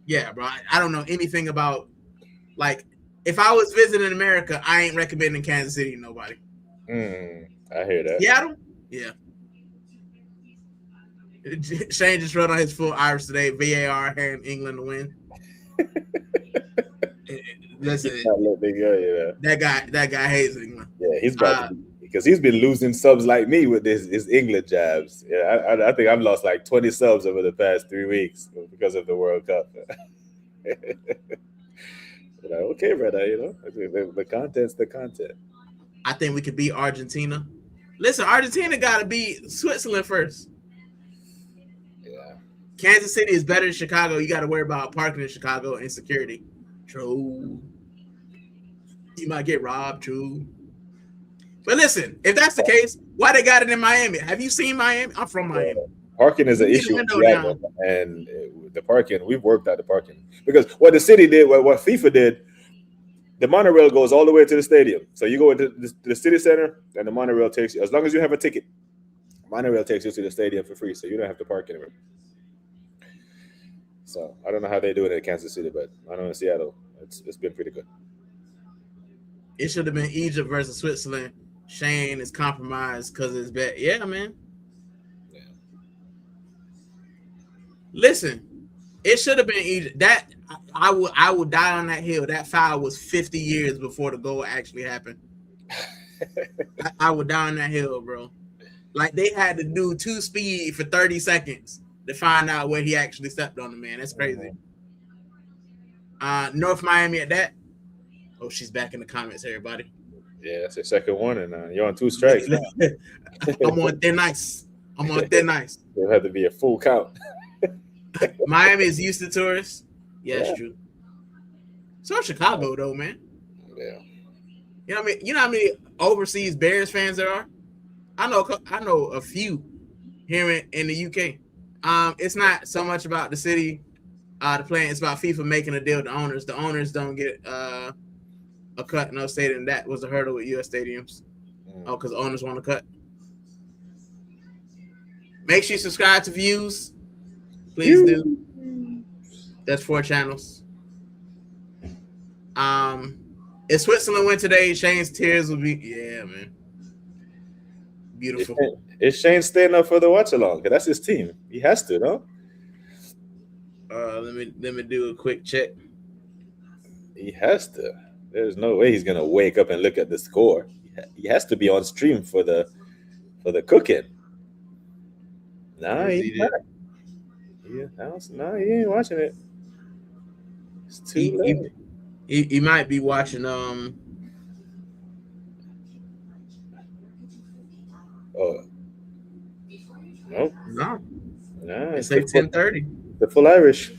yeah, bro, I don't know anything about, like, if I was visiting America, I ain't recommending Kansas City to nobody. I hear that. Seattle, yeah. Shane just wrote on his full Irish today. VAR here in England to win. Listen, that guy hates England. Yeah, he's about to be, because he's been losing subs like me with his England jabs. Yeah, I think I've lost like 20 subs over the past 3 weeks because of the World Cup. Okay, brother, the content's the content. I think we could beat Argentina. Listen, Argentina got to beat Switzerland first. Yeah. Kansas City is better than Chicago. You got to worry about parking in Chicago and security. True. You might get robbed, true. But listen, if that's the case, why they got it in Miami? Have you seen Miami? I'm from Miami. Parking is an issue. And the parking, we've worked out the parking. Because what the city did, what FIFA did, the monorail goes all the way to the stadium. So you go into the city center, and the monorail takes you, as long as you have a ticket, monorail takes you to the stadium for free, so you don't have to park anywhere. So I don't know how they do it in Kansas City, but I know in Seattle, it's been pretty good. It should have been Egypt versus Switzerland. Shane is compromised because it's bad. Yeah, man. Yeah. Listen, it should have been Egypt. That I would die on that hill. That foul was 50 years before the goal actually happened. I would die on that hill, bro. Like, they had to do 2 speed for 30 seconds to find out where he actually stepped on the man. That's crazy. North Miami at that. Oh, she's back in the comments, everybody. Yeah, that's your second one, and you're on 2 strikes. I'm on thin ice. It'll have to be a full count. Miami is used to tourists. Yeah, that's true. So is Chicago, though, man. Yeah. You know what I mean? You know how many overseas Bears fans there are? I know a few here in the UK. It's not so much about the city, the plan. It's about FIFA making a deal with the owners. The owners don't get a cut in no stadium. That was a hurdle with US stadiums. Oh, because owners want to cut. Make sure you subscribe to Views. Please do. That's 4 channels. If Switzerland win today, Shane's tears will be, yeah, man. Beautiful. Is Shane staying up for the watch along? Because that's his team. He has to, no? Let me do a quick check. He has to. There's no way he's gonna wake up and look at the score. He has to be on stream for the cooking. Nah, he's not. No, he ain't watching it. It's too late. He might be watching Oh. No. Nah, They it's say 10:30. the full Irish.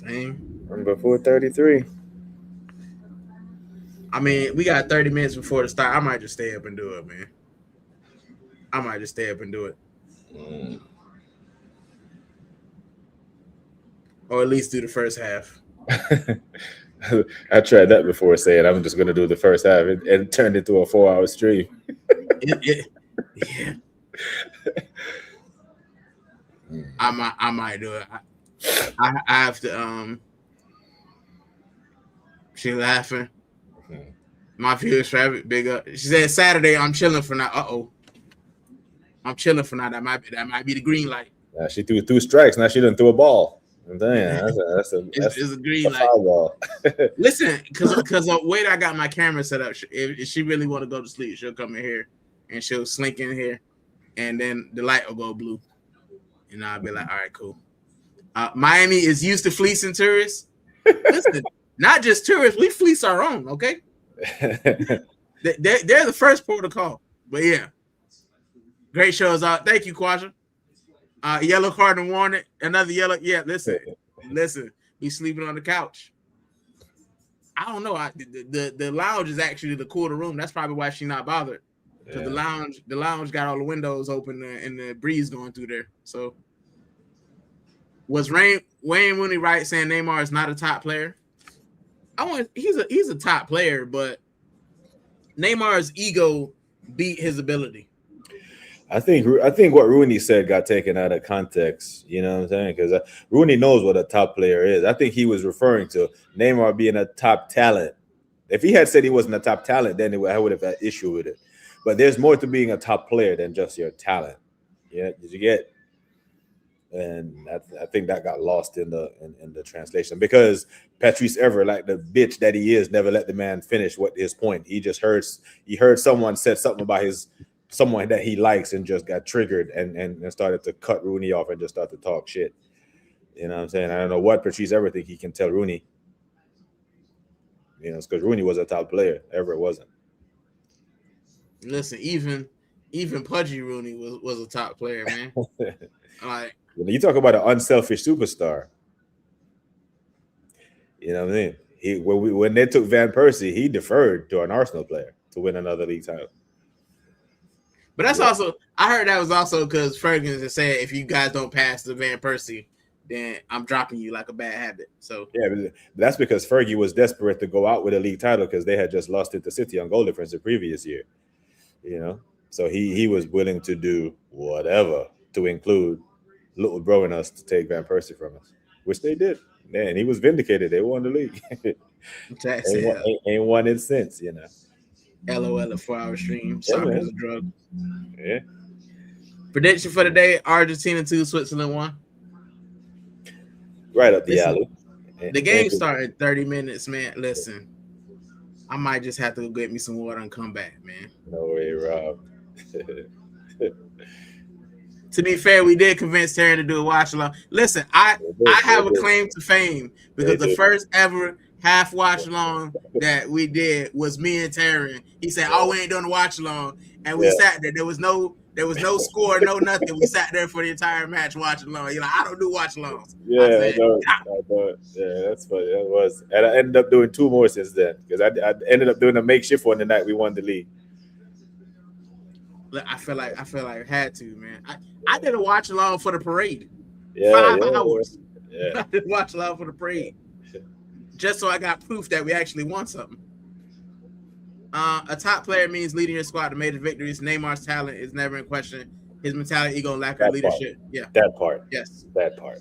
Dang. I'm before 33. I mean, we got 30 minutes before the start. I might just stay up and do it, man. I might just stay up and do it. Or at least do the first half. I tried that before, saying I'm just going to do the first half. It turned into a 4-hour stream. Yeah. I might do it. I have to. She laughing. My viewers forever big up. She said Saturday I'm chilling for now. I'm chilling for now. That might be the green light. She threw 2 strikes. Now she didn't throw a ball. Damn, that's a green light. Foul ball. Listen, because the way that I got my camera set up, if she really want to go to sleep, she'll come in here and she'll slink in here, and then the light will go blue, and I'll be like, all right, cool. Miami is used to fleecing tourists. Listen, not just tourists, we fleece our own. Okay, they're the first port of call. But yeah, great shows out. Thank you, Quasha. Yellow card and warning. Another yellow. Yeah, listen. We sleeping on the couch. I don't know. The lounge is actually the cooler room. That's probably why she's not bothered. Because the lounge got all the windows open and the breeze going through there. So was Wayne Rooney right saying Neymar is not a top player? He's a top player, but Neymar's ego beat his ability. I think what Rooney said got taken out of context. You know what I'm saying? Because Rooney knows what a top player is. I think he was referring to Neymar being a top talent. If he had said he wasn't a top talent, then I would have had issue with it. But there's more to being a top player than just your talent. Yeah, did you get? And I think that got lost in the translation because Patrice Evra, like the bitch that he is, never let the man finish what his point. He heard someone said something about someone that he likes and just got triggered and started to cut Rooney off and just start to talk shit. You know what I'm saying? I don't know what Patrice ever think he can tell Rooney. You know, it's because Rooney was a top player. Ever wasn't. Listen, even Pudgy Rooney was a top player, man. Like you talk about an unselfish superstar. You know what I mean? When they took Van Persie, he deferred to an Arsenal player to win another league title. But that's also, I heard that was also because Ferguson said, if you guys don't pass the Van Persie, then I'm dropping you like a bad habit. So yeah, but that's because Fergie was desperate to go out with a league title because they had just lost it to City on goal difference the previous year. You know, so he was willing to do whatever to include little bro and us to take Van Persie from us, which they did. Man, he was vindicated. They won the league. ain't won it since, you know. LOL, a 4-hour stream. Soccer is a drug. Yeah. Prediction for the day: Argentina 2, Switzerland 1. Right up the alley. The game started in 30 minutes, man. Listen, I might just have to go get me some water and come back, man. No way, Rob. To be fair, we did convince Terry to do a watch along. Listen, I have a claim to fame because the first ever half watch along that we did was me and Terry. He said, "Oh, we ain't doing a watch along," and we sat there. There was no score, no nothing. We sat there for the entire match watching along. You're like, I don't do watch alongs. Yeah, I know. Yeah, that's funny. That was, and I ended up doing 2 more since then because I ended up doing a makeshift one the night we won the league. I feel like I had to, man. I did a watch along for the parade. Yeah, 5 hours. Yeah. I did watch along for the parade. Just so I got proof that we actually won something. A top player means leading your squad to major victories. Neymar's talent is never in question. His mentality, ego, lack of leadership. Yeah. That part. Yes. That part.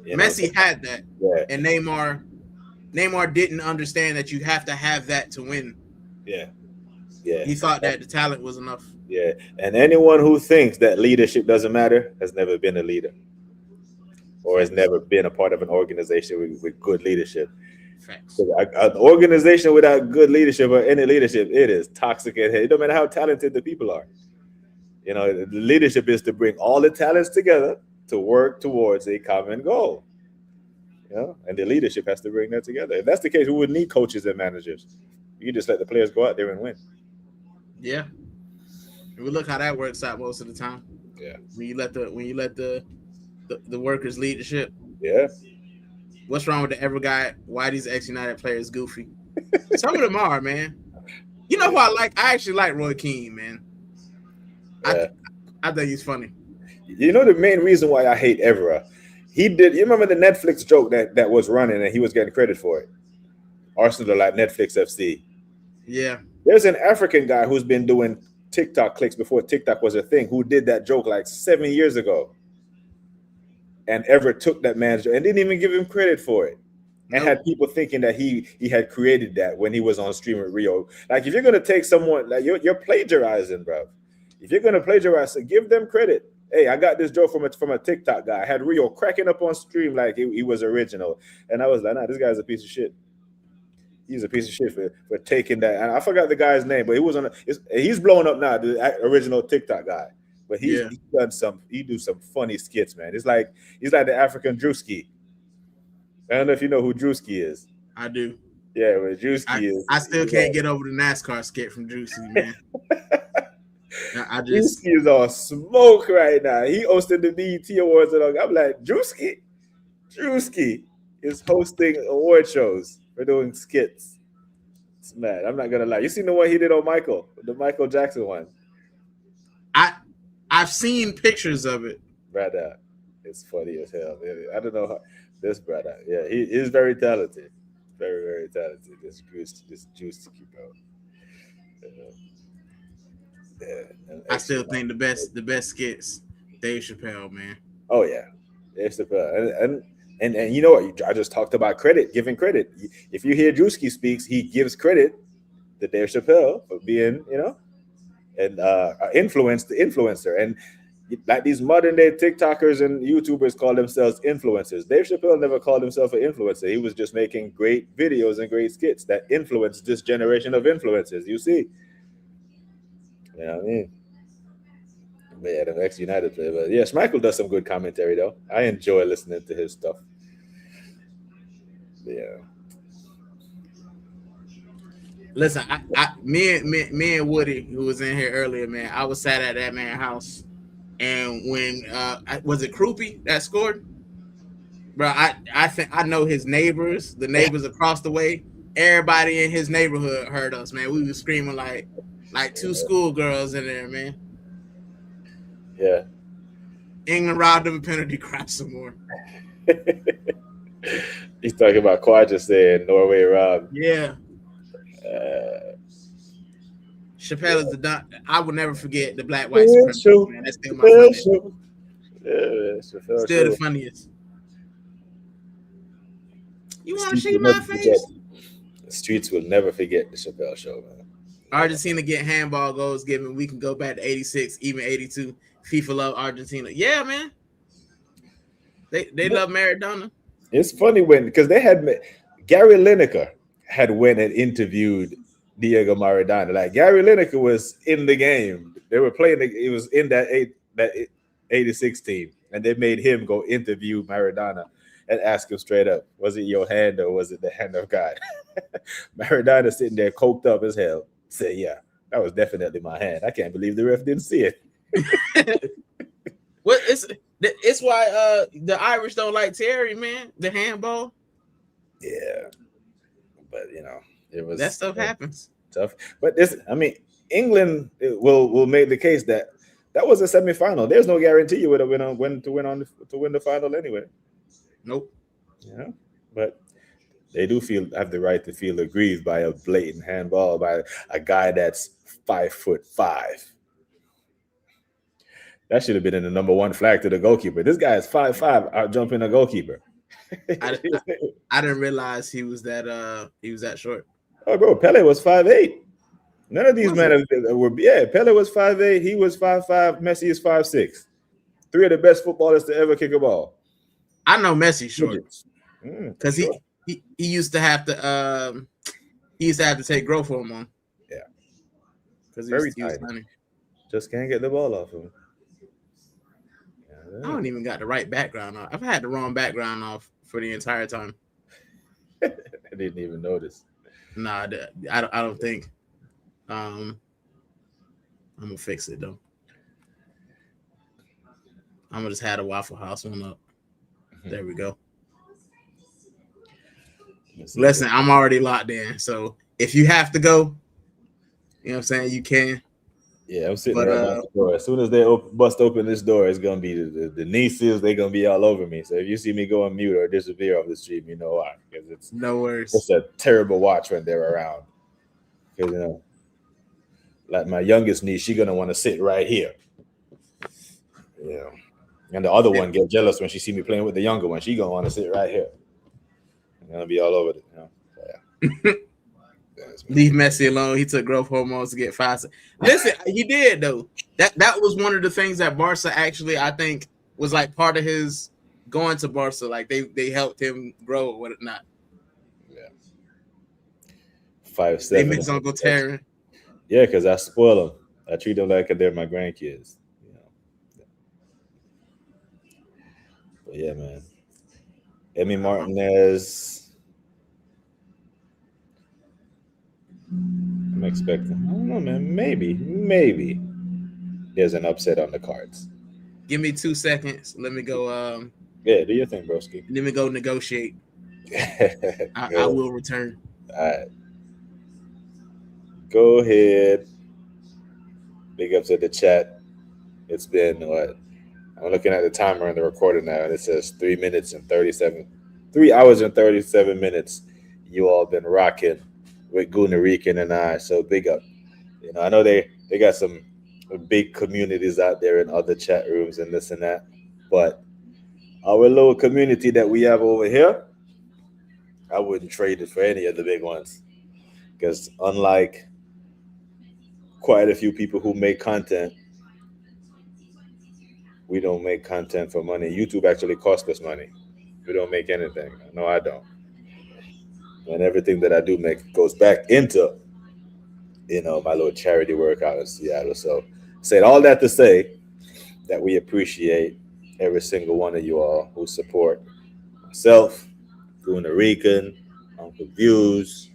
Messi had that. Yeah. And Neymar didn't understand that you have to have that to win. Yeah. Yeah. He thought that the talent was enough. Yeah. And anyone who thinks that leadership doesn't matter has never been a leader or has never been a part of an organization with good leadership. Facts. An organization without good leadership or any leadership, it is toxic. It don't matter how talented the people are. You know, the leadership is to bring all the talents together to work towards a common goal. You know, and the leadership has to bring that together. If that's the case, we wouldn't need coaches and managers. You just let the players go out there and win. Yeah. And we look how that works out most of the time. Yeah. When you let the workers lead the ship. Yeah. What's wrong with the ever guy? Why these ex-United players goofy? Some of them are, man. You know who I like? I actually like Roy Keane, man. Yeah. I think he's funny. You know the main reason why I hate Evra? He did. You remember the Netflix joke that was running and he was getting credit for it? Arsenal like Netflix FC. Yeah. There's an African guy who's been doing TikTok clicks before TikTok was a thing, who did that joke like 7 years ago. And Everett took that man's joke and didn't even give him credit for it. And Nope. had people thinking that he had created that when he was on stream with Rio. Like, if you're gonna take someone, like, you're plagiarizing, bro. If you're gonna plagiarize, so give them credit. Hey, I got this joke from a TikTok guy. I had Rio cracking up on stream like he was original. And I was like, nah, this guy's a piece of shit. He's a piece of shit for taking that. And I forgot the guy's name, but he was he's blowing up now, the original TikTok guy. But he do some funny skits, man. He's like the African Drewski. I don't know if you know who Drewski is. I do. Yeah, but Drewski is. I still can't get over the NASCAR skit from Juicy, man. Drewski is on smoke right now. He hosted the BET Awards, and I'm like, Drewski is hosting award shows for doing skits. It's mad. I'm not gonna lie. You seen the one he did on Michael, the Michael Jackson one? I've seen pictures of it. Brother, it's funny as hell. I don't know how this brother. Yeah, he is very talented. Very, very talented. This Juicy, bro. I still think the best skits, Dave Chappelle, man. Oh yeah, Dave Chappelle, and you know what? I just talked about giving credit. If you hear Drewski speaks, he gives credit to Dave Chappelle for being, and influenced the influencer. And like these modern day TikTokers and YouTubers call themselves influencers. Dave Chappelle never called himself an influencer. He was just making great videos and great skits that influenced this generation of influencers. You see, you know what I mean? But yeah, the ex-United player. But yes, Michael does some good commentary though. I enjoy listening to his stuff. But yeah. Listen, me and Woody, who was in here earlier, man, I was sat at that man's house, and when was it Kroopy that scored? Bro, I think I know his neighbors, the neighbors across the way. Everybody in his neighborhood heard us, man. We was screaming like two schoolgirls in there, man. Yeah. England robbed them a penalty, crap some more. He's talking about COYG saying Norway robbed. Yeah. Chappelle is the don. I will never forget the black white supremacy, man. That's still my funniest. Yeah, still the funniest. You want to shake my face? The streets will never forget the Chappelle show, man. Argentina get handball goals given. We can go back to 86, even 82. FIFA love Argentina. Yeah, man. They love Maradona. It's funny because they had Gary Lineker had went and interviewed Diego Maradona. Like, Gary Lineker was in the game. They were playing. It was in that 86 team, and they made him go interview Maradona and ask him straight up, was it your hand or was it the hand of God? Maradona sitting there coked up as hell. Said, yeah, that was definitely my hand. I can't believe the ref didn't see it. Well, it's why the Irish don't like Terry, man. The handball. Yeah, but it was that stuff happens. Tough, but England will make the case that was a semifinal. There's no guarantee you would have win the final anyway. Nope. Yeah, but they do have the right to feel aggrieved by a blatant handball by a guy that's 5'5". That should have been in the number one flag to the goalkeeper. This guy is 5'5", out jumping a goalkeeper. I didn't realize he was that short. Oh, bro, Pele was 5'8". None of these men were. Yeah, Pele was 5'8". He was 5'5". Messi is 6'6". Three of the best footballers to ever kick a ball. I know Messi short because he used to have to take growth hormone. Yeah, because very tiny. Just can't get the ball off him. I don't even got the right background off. I've had the wrong background off for the entire time. I didn't even notice. Nah, I don't think. I'm gonna fix it though. I'm gonna just have the Waffle House one up. There we go. Listen, I'm already locked in. So if you have to go, you know what I'm saying, you can. Yeah, I'm sitting right by the door. As soon as they bust open this door, it's gonna be the nieces. They're gonna be all over me. So if you see me go on mute or disappear off the stream, you know why? Because it's no worries. It's a terrible watch when they're around. Because like my youngest niece, she's gonna want to sit right here. And the other one get jealous when she see me playing with the younger one. She gonna want to sit right here. I'm gonna be all over it. So, yeah. Leave Messi alone. He took growth hormones to get faster. Listen, he did though. That was one of the things that Barca actually, I think, was like part of his going to Barca. Like they helped him grow or whatnot. Yeah. 5'7". They miss Uncle Terry. Yeah, because I spoil them. I treat them like they're my grandkids. But yeah, man. Emi Martinez. I'm expecting. I don't know, man. Maybe there's an upset on the cards. Give me 2 seconds. Let me go. Yeah, do your thing, broski. Let me go negotiate. I will return. All right. Go ahead. Big ups at the chat. It's been what? I'm looking at the timer on the recording now, and it says 3 hours and 37 minutes. You all been rocking with Rican and I. So big up. I know they got some big communities out there in other chat rooms and this and that, but our little community that we have over here, I wouldn't trade it for any of the big ones, because unlike quite a few people who make content, we don't make content for money. YouTube actually costs us money. We don't make anything. No, I don't. And everything that I do make goes back into, my little charity work out in Seattle. So said all that to say that we appreciate every single one of you all who support myself, Puerto Rican, Uncle Views,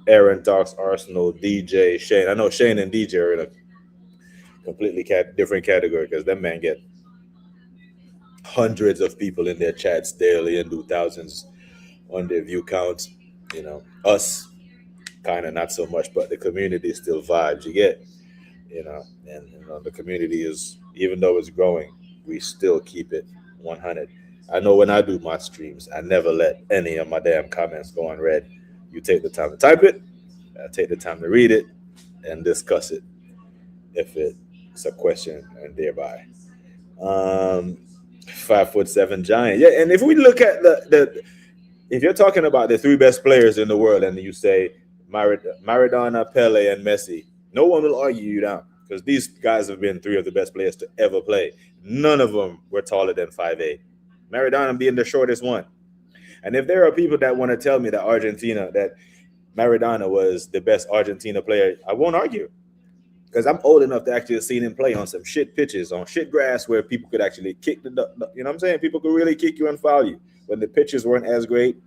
Aaron Talks Arsenal, DJ, Shane. I know Shane and DJ are in a completely different category, because that man get hundreds of people in their chats daily and do thousands on their view counts. Us kind of not so much, but the community still vibes. You get, and the community is, even though it's growing, we still keep it 100. I know when I do my streams, I never let any of my damn comments go unread. You take the time to type it, I take the time to read it and discuss it if it's a question, and thereby 5'7" giant. Yeah, and if we look at if you're talking about the 3 best players in the world, and you say Maradona, Pele, and Messi, no one will argue you down, because these guys have been 3 of the best players to ever play. None of them were taller than 5'8". Maradona being the shortest one. And if there are people that want to tell me that Maradona was the best Argentina player, I won't argue, because I'm old enough to actually have seen him play on some shit pitches, on shit grass, where people could actually kick you know what I'm saying? People could really kick you and foul you when the pitches weren't as great.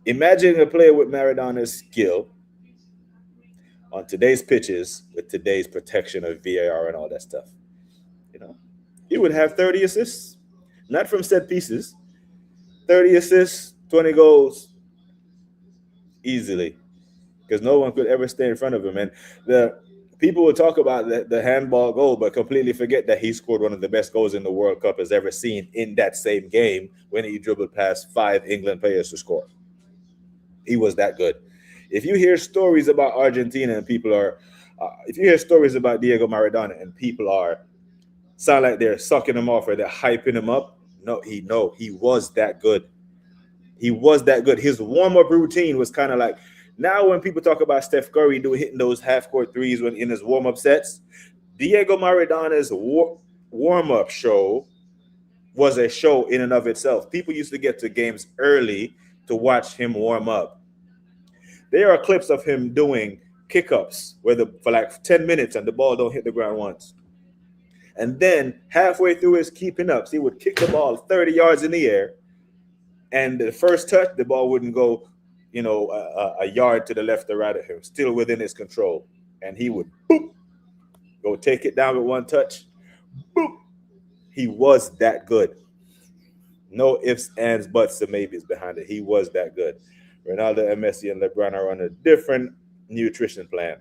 Imagine a player with Maradona's skill on today's pitches with today's protection of VAR and all that stuff. He would have 30 assists, not from set pieces. 30 assists, 20 goals, easily, because no one could ever stay in front of him. And the people will talk about the handball goal, but completely forget that he scored one of the best goals in the World Cup has ever seen in that same game, when he dribbled past 5 England players to score. He was that good. If you hear stories about Argentina and people are, if you hear stories about Diego Maradona and people sound like they're sucking him off or they're hyping him up, he was that good. He was that good. His warm-up routine was kind of like, now when people talk about Steph Curry hitting those half-court threes when in his warm-up sets, Diego Maradona's warm-up show was a show in and of itself. People used to get to games early to watch him warm up. There are clips of him doing kick-ups for like 10 minutes and the ball don't hit the ground once. And then halfway through his keeping ups, he would kick the ball 30 yards in the air, and the first touch, the ball wouldn't go, a yard to the left or right of him, still within his control. And he would go take it down with one touch, boop. He was that good. No ifs, ands, buts, and maybes behind it. He was that good. Ronaldo and Messi and LeBron are on a different nutrition plan.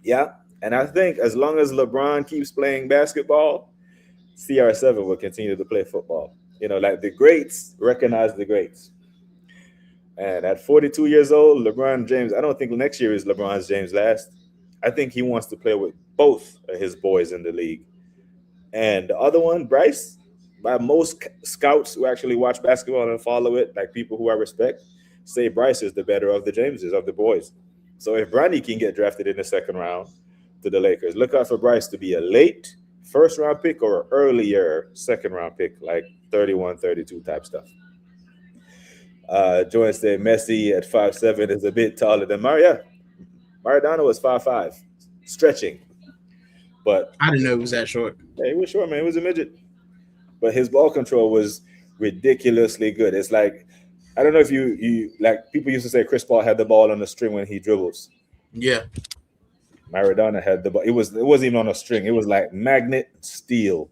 Yeah. And I think as long as LeBron keeps playing basketball, CR7 will continue to play football. Like the greats recognize the greats. And at 42 years old, LeBron James, I don't think next year is LeBron James' last. I think he wants to play with both of his boys in the league. And the other one, Bryce, by most scouts who actually watch basketball and follow it, like people who I respect, say Bryce is the better of the Jameses, of the boys. So if Bronny can get drafted in the second round to the Lakers, look out for Bryce to be a late first round pick or an earlier second round pick, like 31, 32 type stuff. Joanne said Messi at 5'7" is a bit taller than Mario. Maradona was 5'5", stretching. But I didn't know it was that short. Yeah, he was short, man. He was a midget. But his ball control was ridiculously good. It's like, I don't know if you like, people used to say Chris Paul had the ball on the string when he dribbles. Yeah. Maradona had the ball. It wasn't even on a string. It was like magnet steel,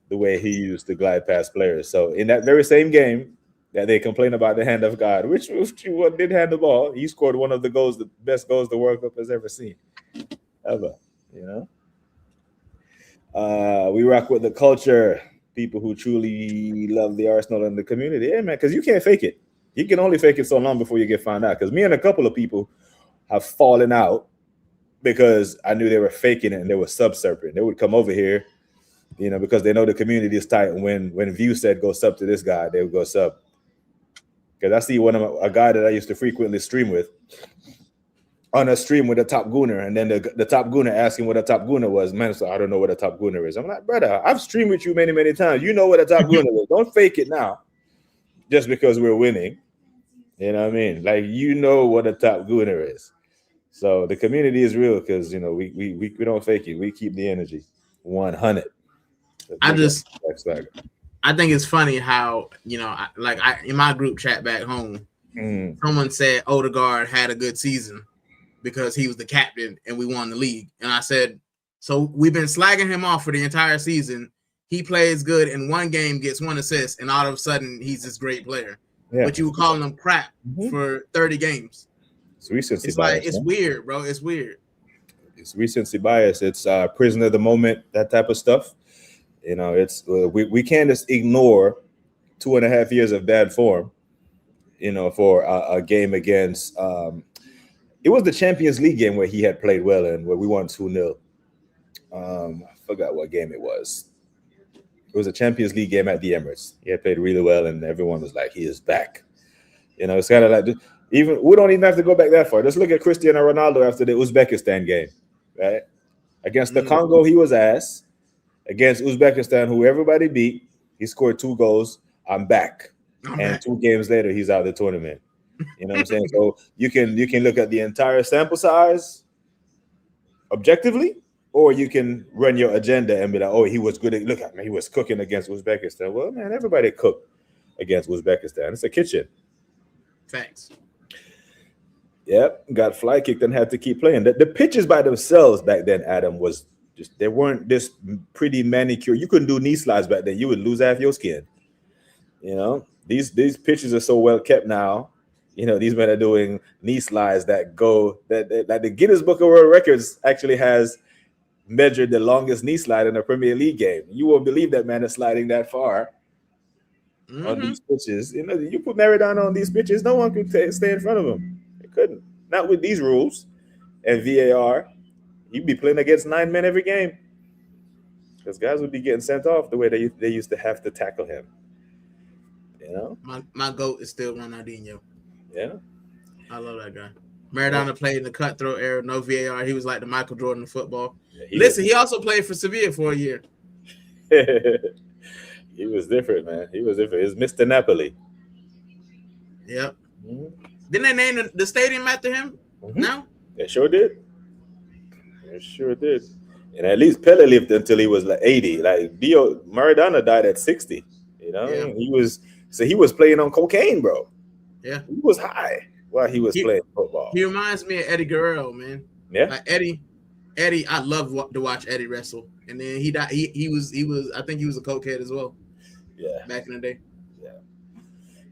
the way he used to glide past players. So in that very same game that they complain about the hand of God, which did hand the ball, he scored one of the goals, the best goals the World Cup has ever seen. Ever, we rock with the culture. People who truly love the Arsenal and the community. Yeah, man, because you can't fake it. You can only fake it so long before you get found out. Because me and a couple of people have fallen out because I knew they were faking it and they were sub-serping. They would come over here, because they know the community is tight. And when View said go sub to this guy, they would go sub. Because I see a guy that I used to frequently stream with on a stream with a top gooner, and then the top gooner asking what a top gooner was. Man, so I don't know what a top gooner is. I'm like, brother, I've streamed with you many, many times. You know what a top gooner is. Don't fake it now just because we're winning. You know what I mean? Like, what a top gooner is. So the community is real because, we don't fake it. We keep the energy 100. I think it's funny how, in my group chat back home, someone said Odegaard had a good season because he was the captain and we won the league. And I said, so we've been slagging him off for the entire season. He plays good in one game, gets one assist, and all of a sudden he's this great player. Yeah. But you were calling him crap for 30 games. It's recency bias. Like, it's weird, bro. It's weird. It's recency bias. It's prisoner of the moment, that type of stuff. It's we can't just ignore 2.5 years of bad form, for a game against it was the Champions League game where he had played well and where we won 2-0. I forgot what game it was. It was a Champions League game at the Emirates. He had played really well, and everyone was like, he is back. It's kind of like, we don't even have to go back that far. Just look at Cristiano Ronaldo after the Uzbekistan game, right? Against the Congo, he was ass. Against Uzbekistan, who everybody beat, he scored 2 goals. I'm back. And 2 games later, he's out of the tournament. You know what I'm saying? So you can look at the entire sample size objectively, or you can run your agenda and be like, oh, he was good. Look at me, he was cooking against Uzbekistan. Well, man, everybody cooked against Uzbekistan. It's a kitchen. Facts. Yep, got fly kicked and had to keep playing. The pitches by themselves back then, Adam, was just, they weren't this pretty manicure. You couldn't do knee slides back then. You would lose half your skin. These pitches are so well kept now. These men are doing knee slides that go that the Guinness Book of World Records actually has measured the longest knee slide in a Premier League game. You won't believe that man is sliding that far on these pitches. You put Maradona on these pitches, no one could stay in front of him. They couldn't. Not with these rules and VAR. You'd be playing against 9 men every game because guys would be getting sent off the way they used to have to tackle him. My GOAT is still Ronaldinho. Yeah. I love that guy. Maradona played in the cutthroat era, no VAR. He was like the Michael Jordan of football. Yeah, he also played for Sevilla for a year. He was different, man. He was different. It's Mr. Napoli. Yep. Didn't they name the stadium after him? No? They sure did. They sure did. And at least Pele lived until he was like 80. Like Maradona died at 60. Yeah. He was playing on cocaine, bro. Yeah. He was high while he was playing football. He reminds me of Eddie Guerrero, man. Yeah. Like Eddie, Eddie, I love to watch Eddie wrestle, and then he died. He was. I think he was a cokehead as well. Yeah, Back in the day. yeah.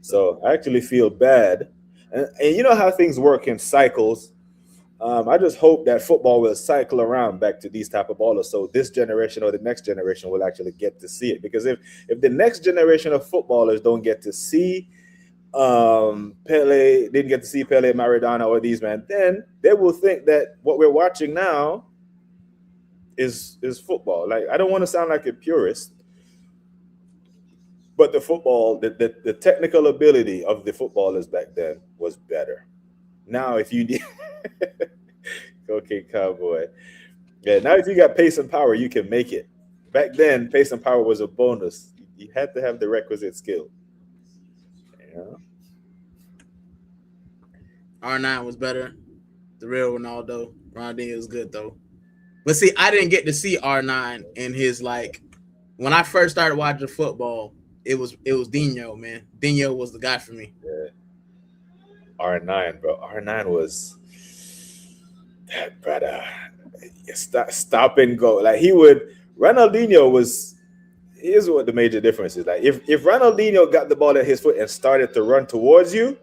So I actually feel bad, and you know how things work in cycles. I just hope that football will cycle around back to these type of ballers, so this generation or the next generation will actually get to see it. Because if the next generation of footballers don't get to see Pele, didn't get to see Pele, Maradona, or these men, then they will think that what we're watching now is football. Like, I don't want to sound like a purist, but the football, the technical ability of the footballers back then was better. Now, if you need okay, cowboy, yeah. Now, if you got pace and power, you can make it. Back then, pace and power was a bonus. You had to have the requisite skill. Yeah. R9 was better. The real Ronaldo. Ronaldinho was good though. But see, I didn't get to see R9 in his like when I first started watching football. It was Dino, man. Dino was the guy for me. Yeah. R9, bro. R9 was that brother. Stop and go. Like he would. Ronaldinho was. Here's what the major difference is. Like if Ronaldinho got the ball at his foot and started to run towards you,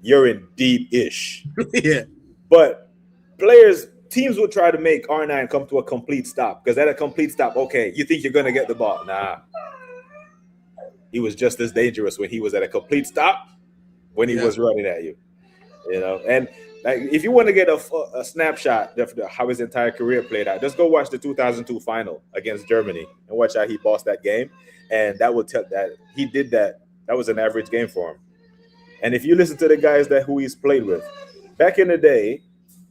you're in deep ish. Yeah. But teams would try to make R9 come to a complete stop, because at a complete stop, okay, you think you're gonna get the ball. Nah. He was just as dangerous when he was at a complete stop when he was running at you. You know, and like if you want to get a snapshot of how his entire career played out, just go watch the 2002 final against Germany and watch how he bossed that game. And that will tell that he did that. That was an average game for him. And if you listen to the guys who he's played with, back in the day,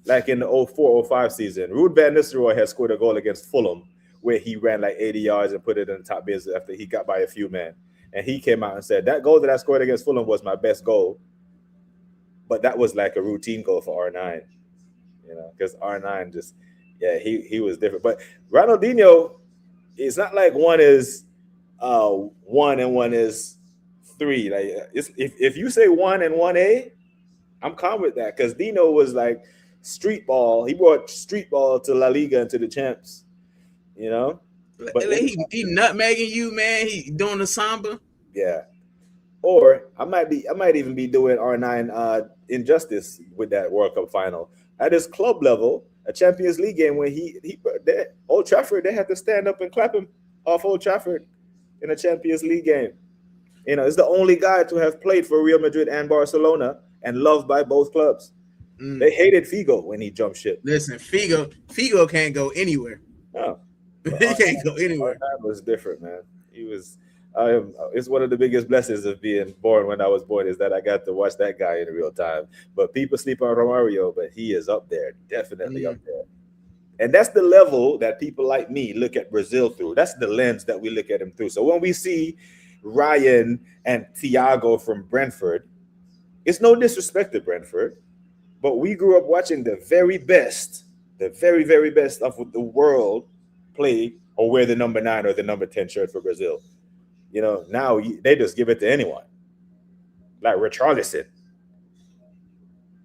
like in the 04-05 season, Ruud van Nistelrooy had scored a goal against Fulham where he ran like 80 yards and put it in the top bins after he got by a few men. And he came out and said, that goal that I scored against Fulham was my best goal. But that was like a routine goal for R9, you know, because R9 just, yeah, he was different. But Ronaldinho, it's not like one is 1 and 1 is 3. Like if you say 1 and 1A, I'm calm with that, because Dino was like street ball. He brought street ball to La Liga and to the champs, you know. But he nutmegging you, man. He doing the samba. Yeah. Or I might even be doing R9 injustice with that World Cup final. At his club level, a Champions League game when Old Trafford, they had to stand up and clap him off Old Trafford in a Champions League game. You know, he's the only guy to have played for Real Madrid and Barcelona and loved by both clubs. They hated Figo when he jumped ship. Listen, Figo can't go anywhere. No. He can't go anywhere. R9 was different, man. He was. It's one of the biggest blessings of being born when I was born, is that I got to watch that guy in real time. But people sleep on Romario, but he is up there, definitely up there. And that's the level that people like me look at Brazil through. That's the lens that we look at him through. So when we see Ryan and Thiago from Brentford, it's no disrespect to Brentford, but we grew up watching the very best, the very, very best of the world play or wear the number 9 or the number 10 shirt for Brazil. You know, now they just give it to anyone. Like Richarlison.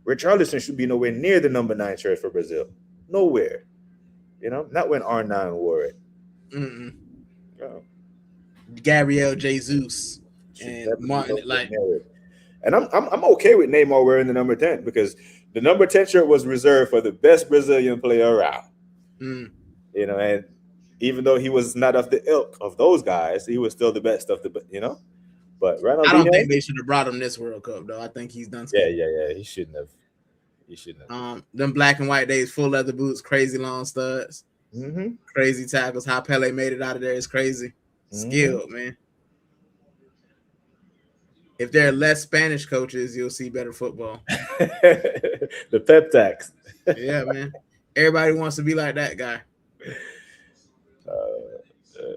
Richarlison should be nowhere near the number 9 shirt for Brazil. Nowhere. You know, not when R9 wore it. Oh. Gabriel Jesus and Martin, like. And I'm okay with Neymar wearing the number 10, because the number 10 shirt was reserved for the best Brazilian player around. You know, and even though he was not of the ilk of those guys, he was still the best of the, you know. But Ronaldinho, I don't think they should have brought him this World Cup, though. I think he's done. Yeah. He shouldn't have. Them black and white days, full leather boots, crazy long studs, crazy tackles. How Pele made it out of there is crazy. Skilled, man. If there are less Spanish coaches, you'll see better football. The pep tax. Yeah, man. Everybody wants to be like that guy.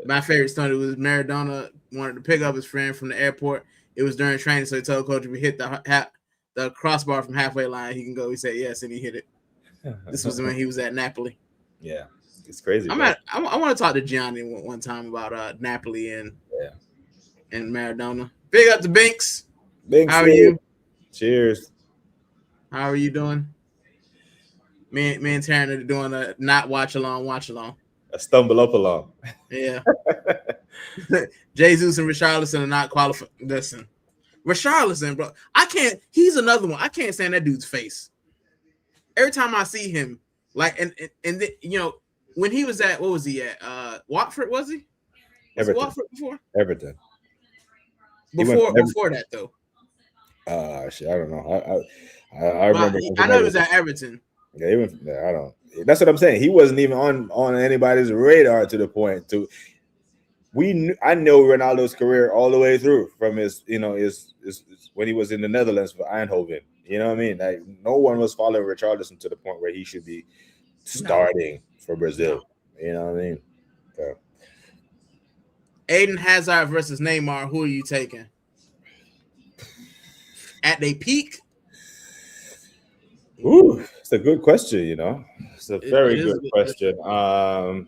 My favorite story was Maradona wanted to pick up his friend from the airport. It was during training, so he told coach if we hit the crossbar from halfway line, he can go. He said yes, and he hit it. This was when he was at Napoli. Yeah, it's crazy. I want to talk to Gianni one time about Napoli and Maradona. Big up to Binks. Binks, how are you? Cheers. How are you doing? Me and Taryn are doing a not watch along. A stumble up along. Yeah. Jesus and Richarlison are not qualified. Listen, Richarlison, bro. I can't. He's another one. I can't stand that dude's face. Every time I see him, like, and you know, when he was at, what was he at? Watford, was he? Was Everton. Watford before? Everton. Before that though. Shit, I don't know. I remember. I know he was at Everton. Yeah, I don't. That's what I'm saying. He wasn't even on anybody's radar to the point to. I know Ronaldo's career all the way through from his when he was in the Netherlands for Eindhoven. You know what I mean? Like no one was following Richarlison to the point where he should be starting for Brazil. No. You know what I mean? So. Eden Hazard versus Neymar. Who are you taking? At their peak? Ooh, it's a good question. It's a very good question. I'll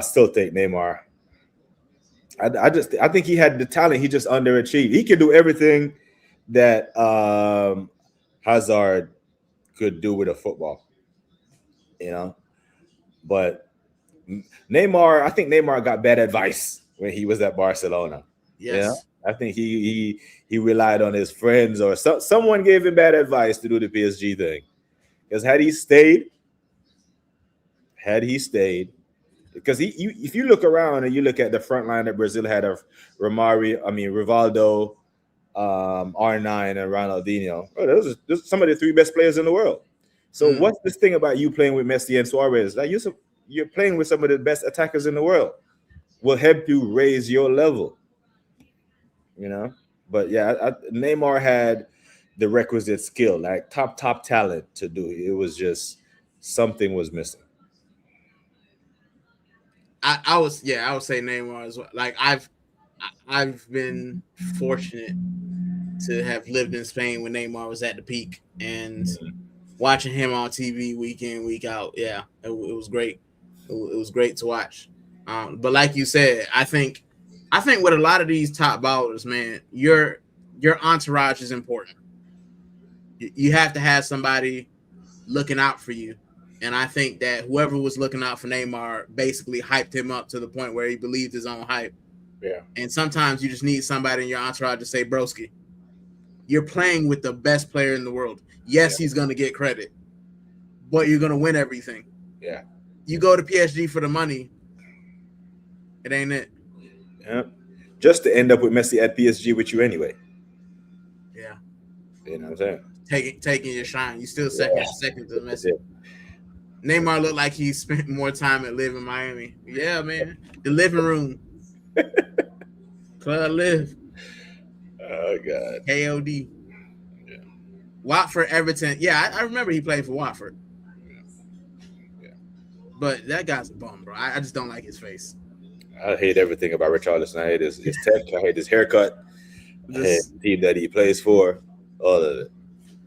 still take Neymar. I think he had the talent. He just underachieved. He could do everything that Hazard could do with a football, But Neymar, I think Neymar got bad advice when he was at Barcelona. Yes, I think he relied on his friends or someone gave him bad advice to do the PSG thing. Because had he stayed, because if you look around and you look at the front line that Brazil had of Rivaldo, R9, and Ronaldinho. Those are some of the three best players in the world. So what's this thing about you playing with Messi and Suarez? Like you're playing with some of the best attackers in the world. Will help you raise your level. But yeah, Neymar had the requisite skill, like top talent to do it. It was just something was missing. I would say Neymar as well. Like I've been fortunate to have lived in Spain when Neymar was at the peak and watching him on TV week in, week out. Yeah, it was great. It was great to watch. But like you said, I think with a lot of these top ballers, man, your entourage is important. You have to have somebody looking out for you. And I think that whoever was looking out for Neymar basically hyped him up to the point where he believed his own hype. Yeah. And sometimes you just need somebody in your entourage to say, broski, you're playing with the best player in the world. Yes, he's going to get credit, but you're going to win everything. Yeah. You go to PSG for the money. It ain't it. Yeah. Just to end up with Messi at PSG with you anyway. Yeah. You know what I'm saying? Taking your shine. You still second to Messi. Neymar looked like he spent more time at Live in Miami. Yeah, man. The living room. Club Live. Oh, God. KOD. Yeah. Watford, Everton. Yeah, I remember he played for Watford. Yeah. But that guy's a bum, bro. I just don't like his face. I hate everything about Richarlison. I hate his tech. I hate his haircut. I hate the team that he plays for. All of it.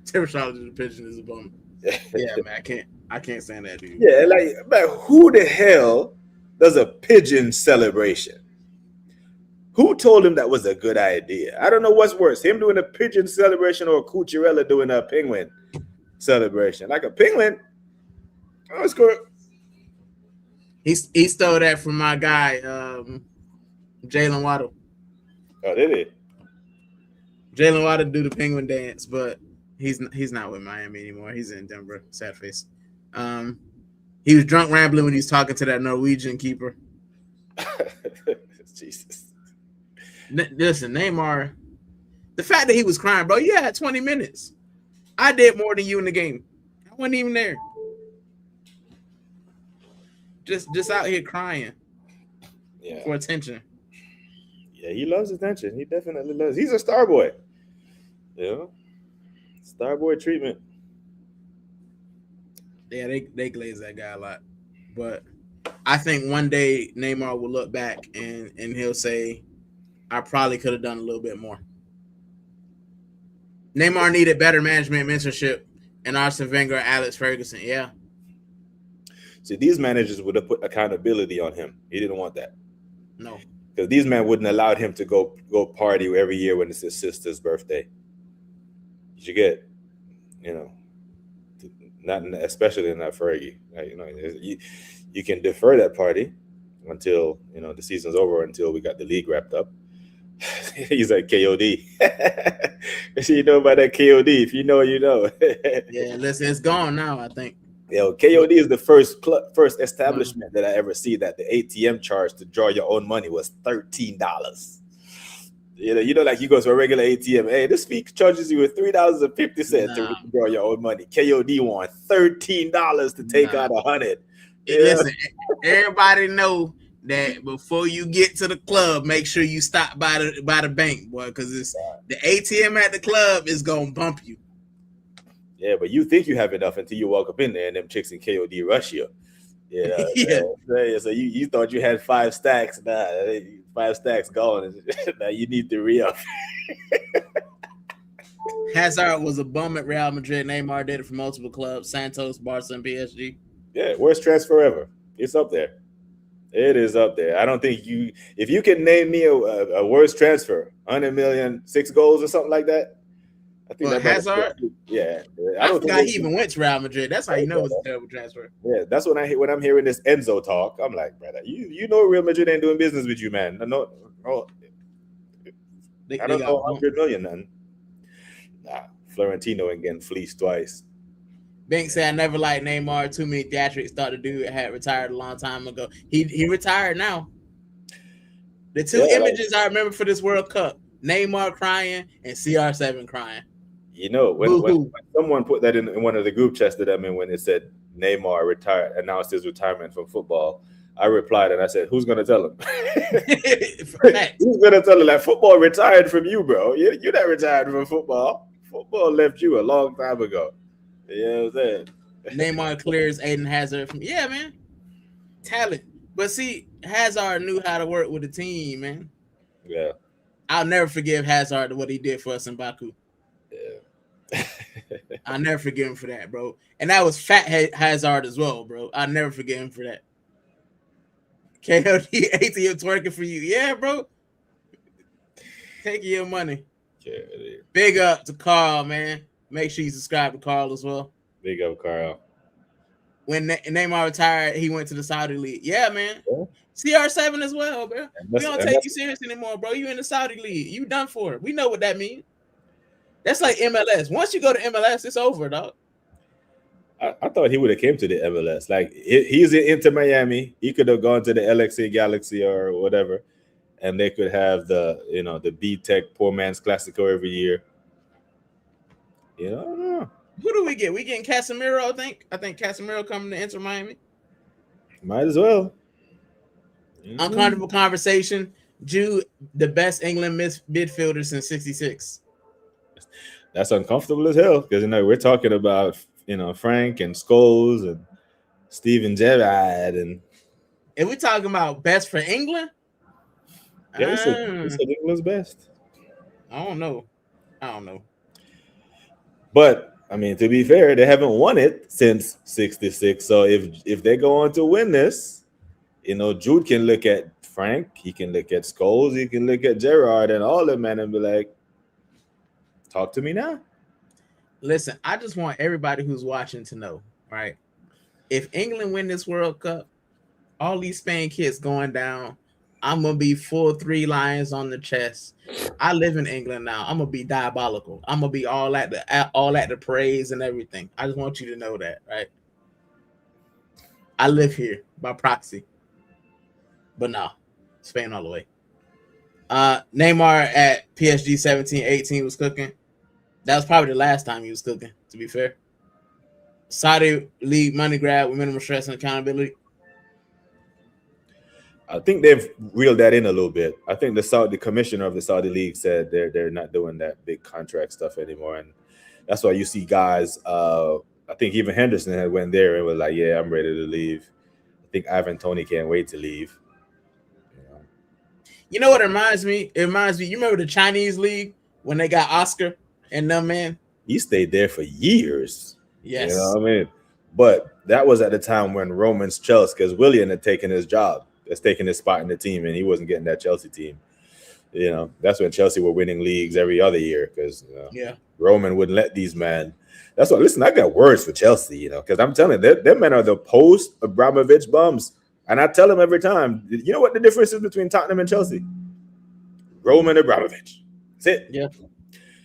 Richarlison the pigeon is a bum. Yeah, man. I can't stand that dude. Yeah, like who the hell does a pigeon celebration? Who told him that was a good idea? I don't know what's worse, him doing a pigeon celebration or Cucurella doing a penguin celebration. Like a penguin, it's good. He stole that from my guy, Jalen Waddle. Oh, did he? Jalen Waddle do the penguin dance, but he's not with Miami anymore. He's in Denver. Sad face. He was drunk rambling when he was talking to that Norwegian keeper. Jesus. Listen, Neymar, the fact that he was crying, bro, you had 20 minutes. I did more than you in the game. I wasn't even there. Just out here crying for attention. Yeah, he loves attention. He definitely loves. He's a star boy. Yeah. Star boy treatment. Yeah, they glaze that guy a lot. But I think one day Neymar will look back and he'll say, I probably could have done a little bit more. Neymar needed better management mentorship and Arsene Wenger, Alex Ferguson. Yeah. See, these managers would have put accountability on him. He didn't want that. No. Because these men wouldn't allow him to go party every year when it's his sister's birthday. You get, not especially not Fergie. Like, you can defer that party until the season's over, until we got the league wrapped up. He's like KOD. So you know about that KOD. If you know, you know. Yeah, listen, it's gone now, I think. KOD is the first establishment that I ever see that the ATM charge to draw your own money was $13. Like you go to a regular ATM, hey, this fee charges you with $3.50 to withdraw your own money. KOD want $13 to take out 100. Listen, everybody know that before you get to the club, make sure you stop by the bank, boy, because it's the ATM at the club is gonna bump you. Yeah, but you think you have enough until you walk up in there and them chicks in KOD rush you. Yeah. So you thought you had 5 stacks. Nah, 5 stacks gone. Now you need to re-up. Hazard was a bum at Real Madrid. Neymar did it for multiple clubs: Santos, Barca, and PSG. Yeah, worst transfer ever. It's up there. It is up there. I don't think if you can name me a worst transfer, 100 million, 6 goals or something like that. I think that Hazard. Yeah, I forgot he even went to Real Madrid. That's how you know it's a terrible transfer. Yeah, that's when I'm hearing this Enzo talk. I'm like, brother, you know Real Madrid ain't doing business with you, man. No, I don't know 100 million, man. Nah, Florentino ain't getting fleeced twice. Banks said, I never liked Neymar. Too many theatrics. Thought the dude had retired a long time ago. He retired now. The two images I remember for this World Cup: Neymar crying and CR7 crying. When someone put that in one of the group chats that I'm in, when it said Neymar announced his retirement from football, I replied and I said, "Who's gonna tell him? Who's gonna tell him that football retired from you, bro? You're not retired from football. Football left you a long time ago." You know what I'm saying? Neymar clears Aiden Hazard from man. Talent. But see, Hazard knew how to work with the team, man. Yeah. I'll never forgive Hazard what he did for us in Baku. Yeah. I'll never forgive him for that, bro. And that was fat Hazard as well, bro. I'll never forgive him for that. KOD ATM twerking for you. Yeah, bro. Taking your money. Yeah, big up to Carl, man. Make sure you subscribe to Carl as well. Big up, Carl. When Neymar retired, he went to the Saudi League. Yeah, man. Yeah. CR7 as well, bro. We don't take you serious anymore, bro. You in the Saudi League. You done for it. We know what that means. That's like MLS. Once you go to MLS, it's over, dog. I thought he would have came to the MLS. Like he's into Miami. He could have gone to the LXA Galaxy or whatever, and they could have the B-Tech Poor Man's Classico every year. I don't know. Who do we get? We getting Casemiro, I think. I think Casemiro coming to Inter Miami. Might as well. Uncomfortable conversation. Jude, the best England midfielder since '66. That's uncomfortable as hell because we're talking about Frank and Scholes and Steven Gerrard and we talking about best for England. Yeah, he said England's best. I don't know. But I mean, to be fair, they haven't won it since '66. So if they go on to win this, Jude can look at Frank, he can look at Scholes, he can look at Gerrard and all them, man, and be like, talk to me now. Listen, I just want everybody who's watching to know, right? If England win this World Cup, all these Spain kids going down, I'm gonna be full 3 lions on the chest. I live in England now. I'm gonna be diabolical. I'm gonna be all at the praise and everything. I just want you to know that, right? I live here by proxy. But no, Spain all the way. Neymar at PSG 17-18 was cooking. That was probably the last time he was cooking, to be fair. Saudi League money grab with minimum stress and accountability. I think they've reeled that in a little bit. I think the commissioner of the Saudi League said they're not doing that big contract stuff anymore, and that's why you see guys. I think even Henderson had went there and was like, "Yeah, I'm ready to leave." I think Ivan Toney can't wait to leave. You know what it reminds me? It reminds me. You remember the Chinese league when they got Oscar and them, man? He stayed there for years. Yes, you know what I mean. But that was at the time when Roman's Chelsea, because Willian had taken his job. That's taking his spot in the team, and he wasn't getting that Chelsea team. You know, that's when Chelsea were winning leagues every other year because Roman wouldn't let these men. That's what. Listen, I got words for Chelsea, you know, because I'm telling you, them men are the post Abramovich bums, and I tell them every time. You know what the difference is between Tottenham and Chelsea? Roman Abramovich. That's it. Yeah.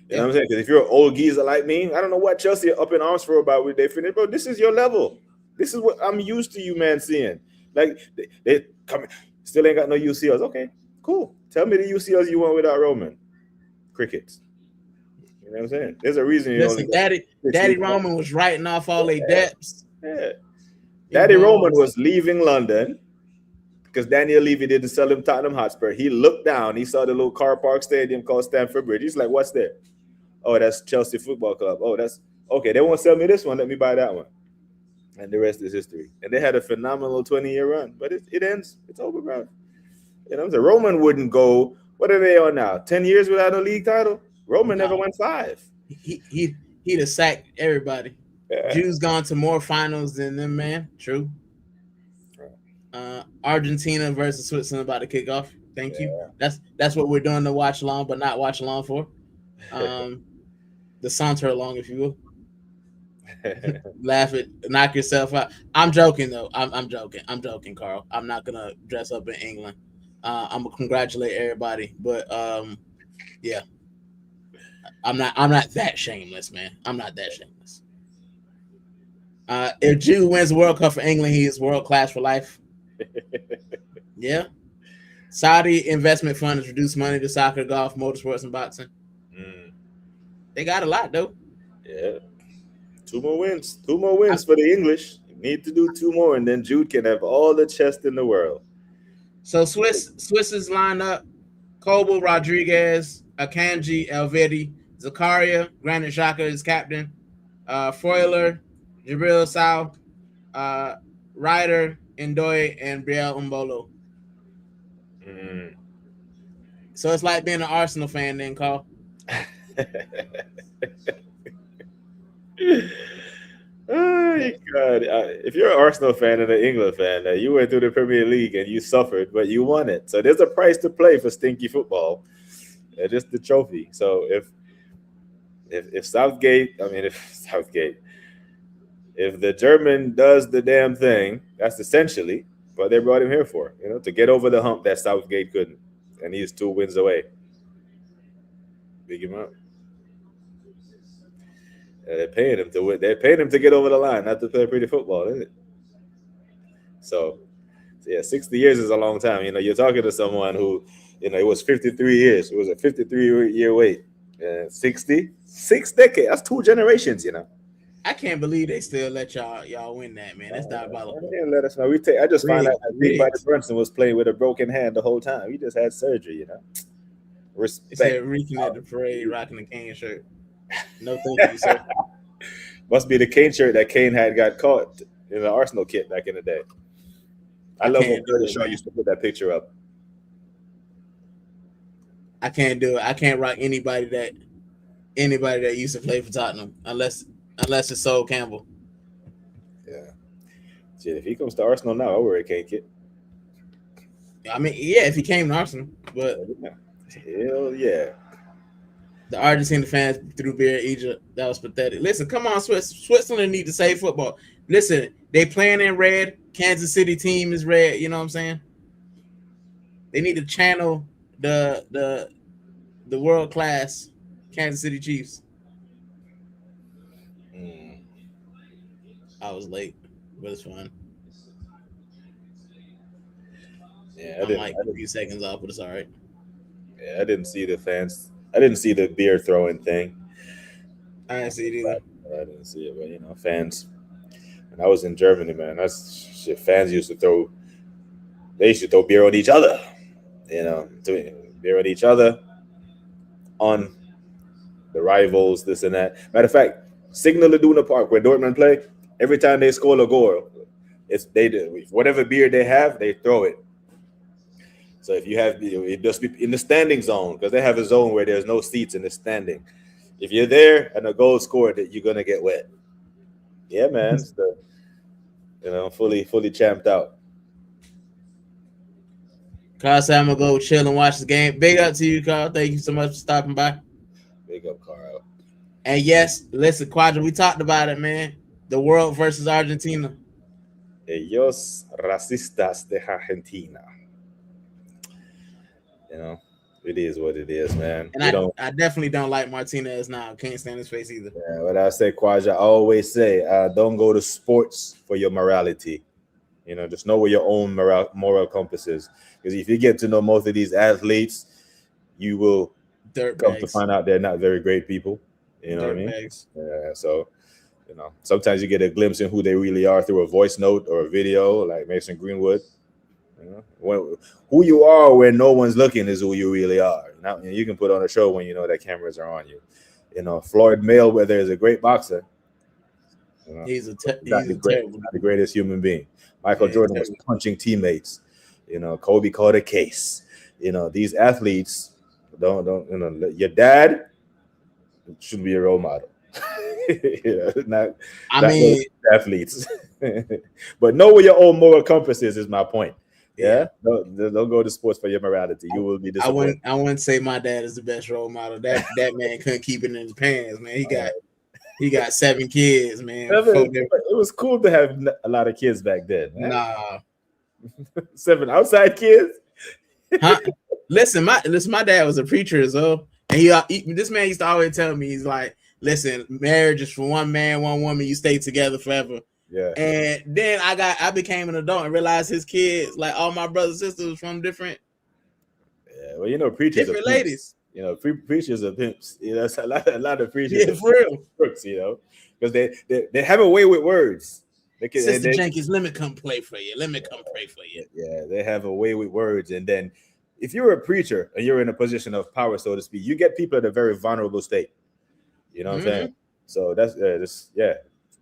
You know what I'm saying? Because if you're an old geezer like me, I don't know what Chelsea are up in arms for about when they finish, bro. This is your level. This is what I'm used to you, man, seeing. Like they come, still ain't got no UCLs. Okay, cool. Tell me the UCLs you want without Roman. Crickets. You know what I'm saying? There's a reason you Listen, Daddy Roman was writing off all their debts. Yeah. Daddy Roman was leaving London because Daniel Levy didn't sell him Tottenham Hotspur. He looked down. He saw the little car park stadium called Stamford Bridge. He's like, what's there? Oh, that's Chelsea Football Club. Oh, that's okay. They won't sell me this one. Let me buy that one. And the rest is history. And they had a phenomenal 20-year run. But it ends. It's over, bro. You know, the Roman wouldn't go. What are they on now? 10 years without a league title? Roman never went 5. He'd have sacked everybody. Yeah. Jew's gone to more finals than them, man. True. Argentina versus Switzerland about to kick off. Thank you. That's what we're doing to watch along, but not watch along for. The saunter along, if you will. Laugh it, knock yourself out. I'm joking though. I'm joking, Carl. I'm not gonna dress up in England. I'm gonna congratulate everybody, but yeah, I'm not that shameless, man. I'm not that shameless. If Jew wins the World Cup for England, he is world class for life. Yeah. Saudi investment fund has reduced money to soccer, golf, motorsports, and boxing. They got a lot though. Yeah. 2 more wins. 2 more wins for the English. You need to do 2 more, and then Jude can have all the chest in the world. So Swiss is lined up: Kobo, Rodriguez, Akanji, Elvedi, Zakaria, Granit Xhaka is captain, Freuler, Jibril Sao, Ryder, Ndoye, and Brielle Mbolo. So it's like being an Arsenal fan then, Carl. Oh, God. If you're an Arsenal fan and an England fan, you went through the Premier League and you suffered, but you won it. So there's a price to play for stinky football. Just the trophy. So if Southgate, if the German does the damn thing, that's essentially what they brought him here for, you know, to get over the hump that Southgate couldn't. And he's 2 wins away. Big him up. They're paying him to win. They're paying him to get over the line, not to play pretty football, isn't it? So yeah, 60 years is a long time. You know, you're talking to someone who, you know, it was 53 years. It was a 53-year wait. 60, 6 decades. That's 2 generations, you know. I can't believe they still let y'all win that, man. That's diabolical. They didn't let us know. I just found out that Big Buddy Brunson was playing with a broken hand the whole time. He just had surgery, you know. Respect. It said Rican at the parade rocking the Kane shirt. No, thank you, sir. Must be the Kane shirt that Kane had got caught in the Arsenal kit back in the day. I love when Curtis Shaw used to put that picture up. I can't do it. I can't rock anybody that used to play for Tottenham unless it's Sol Campbell. Yeah. Shit, if he comes to Arsenal now, I'll wear a Kane kit. I mean, yeah, if he came to Arsenal, but hell yeah. The Argentina fans threw beer at Egypt. That was pathetic. Listen, come on, Switzerland need to save football. Listen, they playing in red. Kansas City team is red. You know what I'm saying? They need to channel the world class Kansas City Chiefs. I was late, but it's fine. Yeah, I'm like a few seconds off, but it's all right. Yeah, I didn't see the fans. I didn't see the beer throwing thing. I didn't see it either. I didn't see it, but you know, fans. When I was in Germany, man, that's shit. Fans used to throw. They used to throw beer on each other. You know, beer on each other, on the rivals, this and that. Matter of fact, Signal Iduna Park, where Dortmund play, every time they score a goal, they do whatever beer they have, they throw it. So if you have, it just be in the standing zone, because they have a zone where there's no seats in the standing. If you're there and a goal scored, you're gonna get wet. Yeah, man, it's fully champed out. Carl said I'm gonna go chill and watch the game. Big up to you, Carl. Thank you so much for stopping by. Big up, Carl. And yes, listen, Quadra, we talked about it, man. The world versus Argentina. Ellos racistas de Argentina. You know, it is what it is, man. And I definitely don't like Martinez now. Can't stand his face either. Yeah, what I say, Quadra, I always say, don't go to sports for your morality. You know, just know where your own moral compass is. Because if you get to know most of these athletes, you will come to find out they're not very great people. You know what I mean? Yeah. So, you know, sometimes you get a glimpse in who they really are through a voice note or a video, like Mason Greenwood. You know, who you are when no one's looking is who you really are. Now, you can put on a show when you know that cameras are on you. You know, Floyd Mayweather is a great boxer. You know, he's the greatest human being. Michael Jordan was punching teammates. You know, Kobe caught a case. You know, these athletes don't you know, your dad should be a role model. not athletes. But know where your own moral compass is my point. Yeah. Don't go to sports for your morality. You will be disappointed. I wouldn't say my dad is the best role model. That man couldn't keep it in his pants, man. He got 7 kids, man. It was cool to have a lot of kids back then. Man. Nah. 7 outside kids. Huh? Listen, my dad was a preacher as well. And this man used to always tell me, he's like, listen, marriage is for one man, one woman, you stay together forever. Yeah. And then I became an adult and realized his kids, like all my brothers and sisters, from different. Yeah, well, you know, preachers different ladies. You know, preachers are pimps. You know, a lot of preachers. Yeah, for real. Crooks, you know, because they have a way with words. Sister Jenkins, let me come play for you. Let me come pray for you. Yeah, they have a way with words, and then if you're a preacher and you're in a position of power, so to speak, you get people at a very vulnerable state. You know what I'm saying? So that's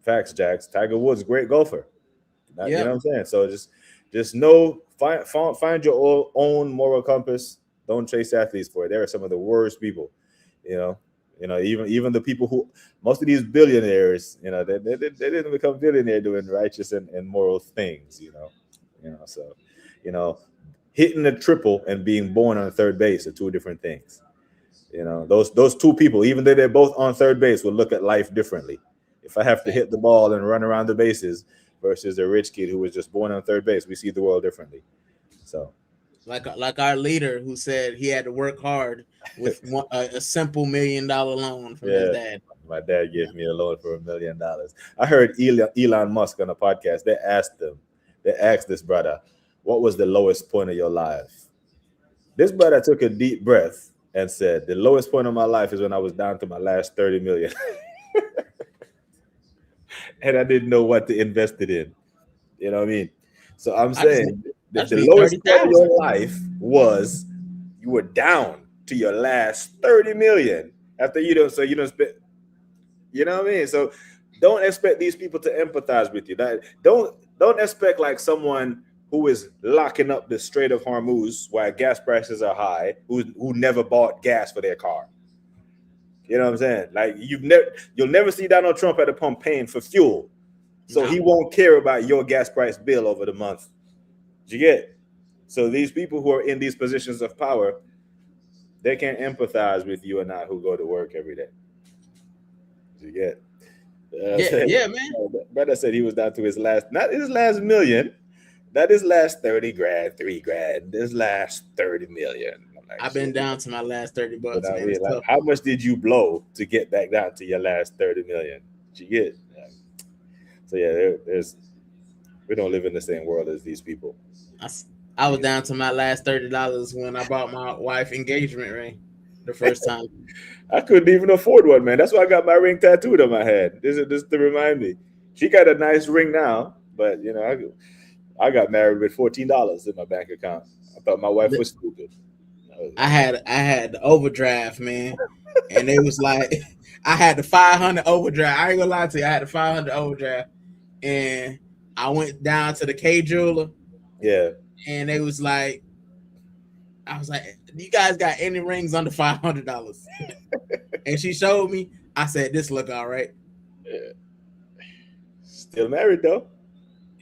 facts, Jax. Tiger Woods, great golfer. You know what I'm saying? So just know, find your own moral compass. Don't chase athletes for it. They are some of the worst people. You know, even the people who, most of these billionaires, you know, they didn't become billionaire doing righteous and moral things. You know, so, you know, hitting a triple and being born on third base are 2 different things. You know, those 2 people, even though they're both on third base, will look at life differently. If I have to hit the ball and run around the bases versus a rich kid who was just born on third base, we see the world differently. So, like our leader who said he had to work hard with a simple $1 million loan from his dad. My dad gave me a loan for $1 million. I heard Elon Musk on a podcast. They asked this brother, what was the lowest point of your life? This brother took a deep breath and said, the lowest point of my life is when I was down to my last 30 million. And I didn't know what to invest it in. You know what I mean? So I'm saying that the lowest point of your life was you were down to your last 30 million after you don't spend. You know what I mean? So don't expect these people to empathize with you. Don't expect like someone who is locking up the Strait of Hormuz while gas prices are high, who never bought gas for their car. You know what I'm saying? Like you'll never see Donald Trump at a pump paying for fuel. So he won't care about your gas price bill over the month. Did you get? So these people who are in these positions of power, they can't empathize with you and I who go to work every day. Did you get? Yeah, man. Brother said he was down to not his last million, not his last 30 grand, 3 grand, his last 30 million. Like, I've been down to my last $30. Man. Mean, like, how much did you blow to get back down to your last 30 million? Did you get? So yeah, we don't live in the same world as these people. I was down to my last $30 when I bought my wife engagement ring the first time. I couldn't even afford one, man. That's why I got my ring tattooed on my head. This is to remind me. She got a nice ring now, but you know, I got married with $14 in my bank account. I thought my wife was stupid. I had the overdraft, man, and it was like I had the 500 overdraft. I ain't gonna lie to you, I had the 500 overdraft, and I went down to the K jeweler. Yeah, and it was like, I was like, "You guys got any rings under $500?" And she showed me. I said, "This look all right." Yeah. Still married though.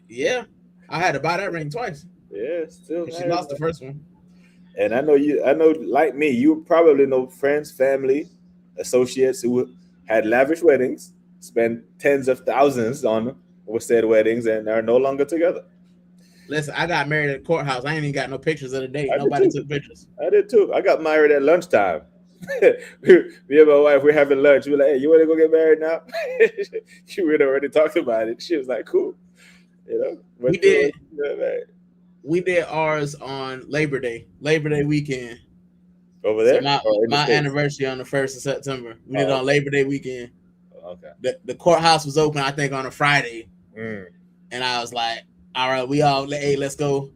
Yeah, I had to buy that ring twice. Yeah, still. She lost the first one. And I know like me, you probably know friends, family, associates who had lavish weddings, spent tens of thousands on with said weddings, and are no longer together. Listen, I got married at the courthouse. I ain't even got no pictures of the date. I did Nobody too. took pictures. I did too. I got married at lunchtime. Me and my wife, we're having lunch. We're like, hey, you want to go get married now? She had already talked about it. She was like, cool. You know, We did ours on Labor Day weekend. over So there. my anniversary on the 1st of September. We did it on okay. Labor Day weekend. Okay. The courthouse was open, I think, on a Friday. Mm. And I was like, all right, hey, let's go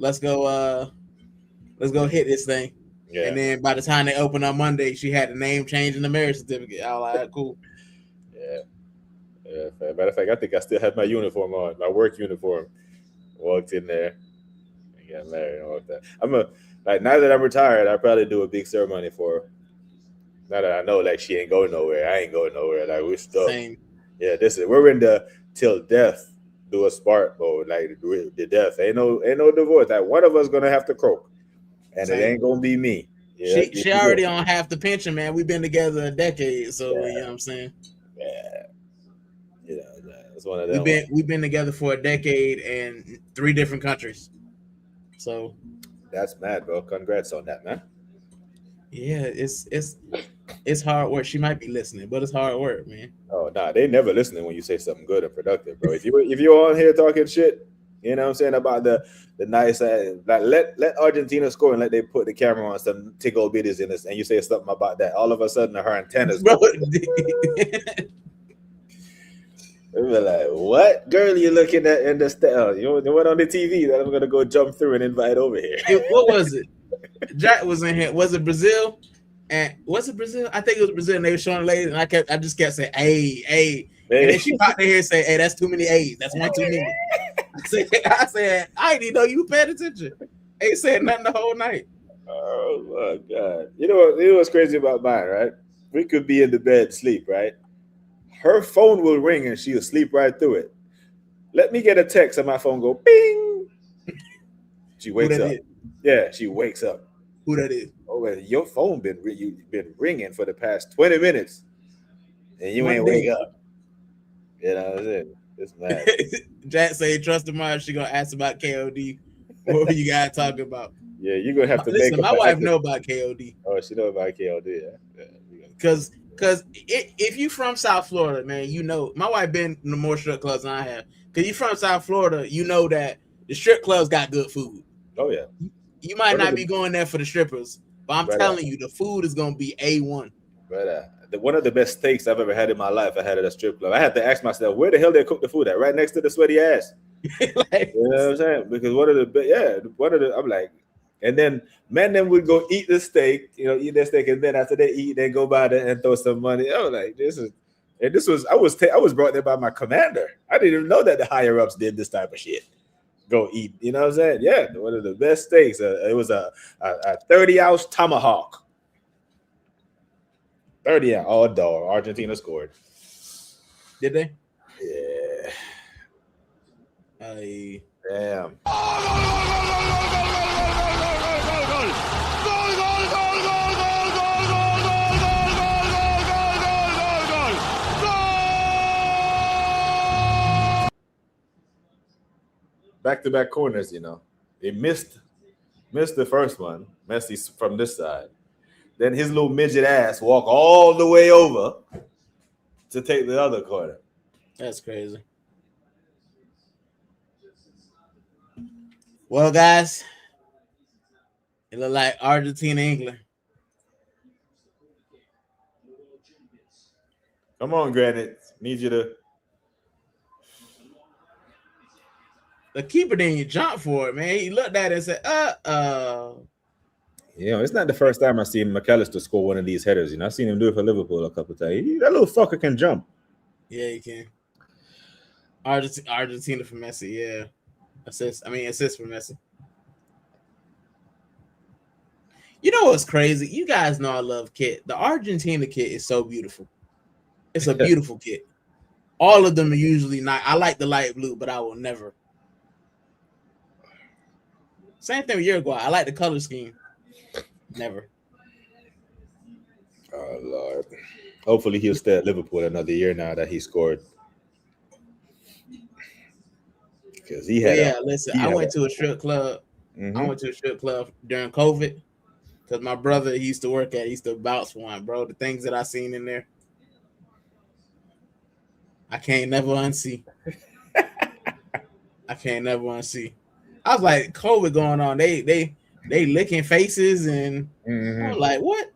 hit this thing. Yeah. And then by the time they opened on Monday, she had the name change in the marriage certificate. I was like, cool. Yeah. Matter of fact, I think I still had my uniform on, my work uniform. Walked in there and got married and all that. Now that I'm retired, I probably do a big ceremony for her. Now that I know like she ain't going nowhere, I ain't going nowhere. Like we're stuck. Same. Yeah, we're in the till death do us part mode. Like the death. Ain't no divorce. Like one of us gonna have to croak. And Same. it ain't gonna be me. Yeah, she already on half the pension, man. We've been together a decade, so you know what I'm saying. Yeah, it's one of them. We've been together for a decade and 3 different countries. So that's mad, bro. Congrats on that, man. Yeah, it's hard work. She might be listening, but it's hard work, man. Oh nah, they never listening when you say something good and productive, bro. If you're on here talking shit, you know what I'm saying, about the nice like let Argentina score and let they put the camera on some tickle bitties in this, and you say something about that, all of a sudden her antennas Bro. They were like, what girl you looking at in the you went on the TV that I'm gonna go jump through and invite over here. What was it? Jack was in here. Was it Brazil? And was it Brazil? I think it was Brazil. And they were showing the ladies, and I just kept saying, hey. And then she popped in here and say, hey, that's too many A's. That's one too many. I said, I didn't even know you paid attention. Ain't said nothing the whole night. Oh my God. You know what's crazy about mine, right? We could be in the bed, sleep, right? Her phone will ring and she'll sleep right through it. Let me get a text and my phone go bing. She wakes up. Yeah, she wakes up. Who that is? Oh, well, your phone been ringing for the past 20 minutes and you ain't wake up. You know what I'm saying? It's mad. Jack say trust him out. She gonna ask about KOD. What you guys talking about? Yeah, you're gonna have to listen. My wife know about KOD. Oh, she know about KOD, yeah. Because if you from South Florida, man, you know my wife been in the more strip clubs than I have. Because you from South Florida, you know that the strip clubs got good food. Oh yeah. You might not be going there for the strippers, but I'm telling you, the food is gonna be A1. Right. One of the best steaks I've ever had in my life, I had at a strip club. I had to ask myself, where the hell they cook the food at? Right next to the sweaty ass. Like, you know what I'm saying? Because I'm like, and then men then would go eat the steak, eat their steak, and then after they eat, they go by there and throw some money. I was like, I was brought there by my commander. I didn't even know that the higher ups did this type of shit. Go eat, you know what I'm saying? Yeah, one of the best steaks. It was a 30-ounce tomahawk. 30 out. Oh, dog. Argentina scored. Did they? Yeah. Damn. Back-to-back corners, They missed the first one. Messi from this side. Then his little midget ass walk all the way over to take the other corner. That's crazy. Well, guys, it look like Argentina, England. Come on, Granite. Need you to. The keeper didn't jump for it, man. He looked at it and said, It's not the first time I've seen McAllister score one of these headers. I've seen him do it for Liverpool a couple of times. That little fucker can jump. Yeah, he can. Argentina for Messi, yeah. Assist for Messi. You know what's crazy? You guys know I love kit. The Argentina kit is so beautiful. It's a beautiful kit. All of them are usually not. I like the light blue, but I will never. Same thing with Uruguay. I like the color scheme. Never. Oh Lord. Hopefully he'll stay at Liverpool another year now that he scored. Because he But had yeah, listen, I went a to a strip club. I Mhm. went to a strip club during COVID because my brother he used to work at. He used to bounce for one, bro. The things that I seen in there, I can't never unsee. I can't never unsee. I was like, COVID going on. They licking faces, and I was Mhm. like, what?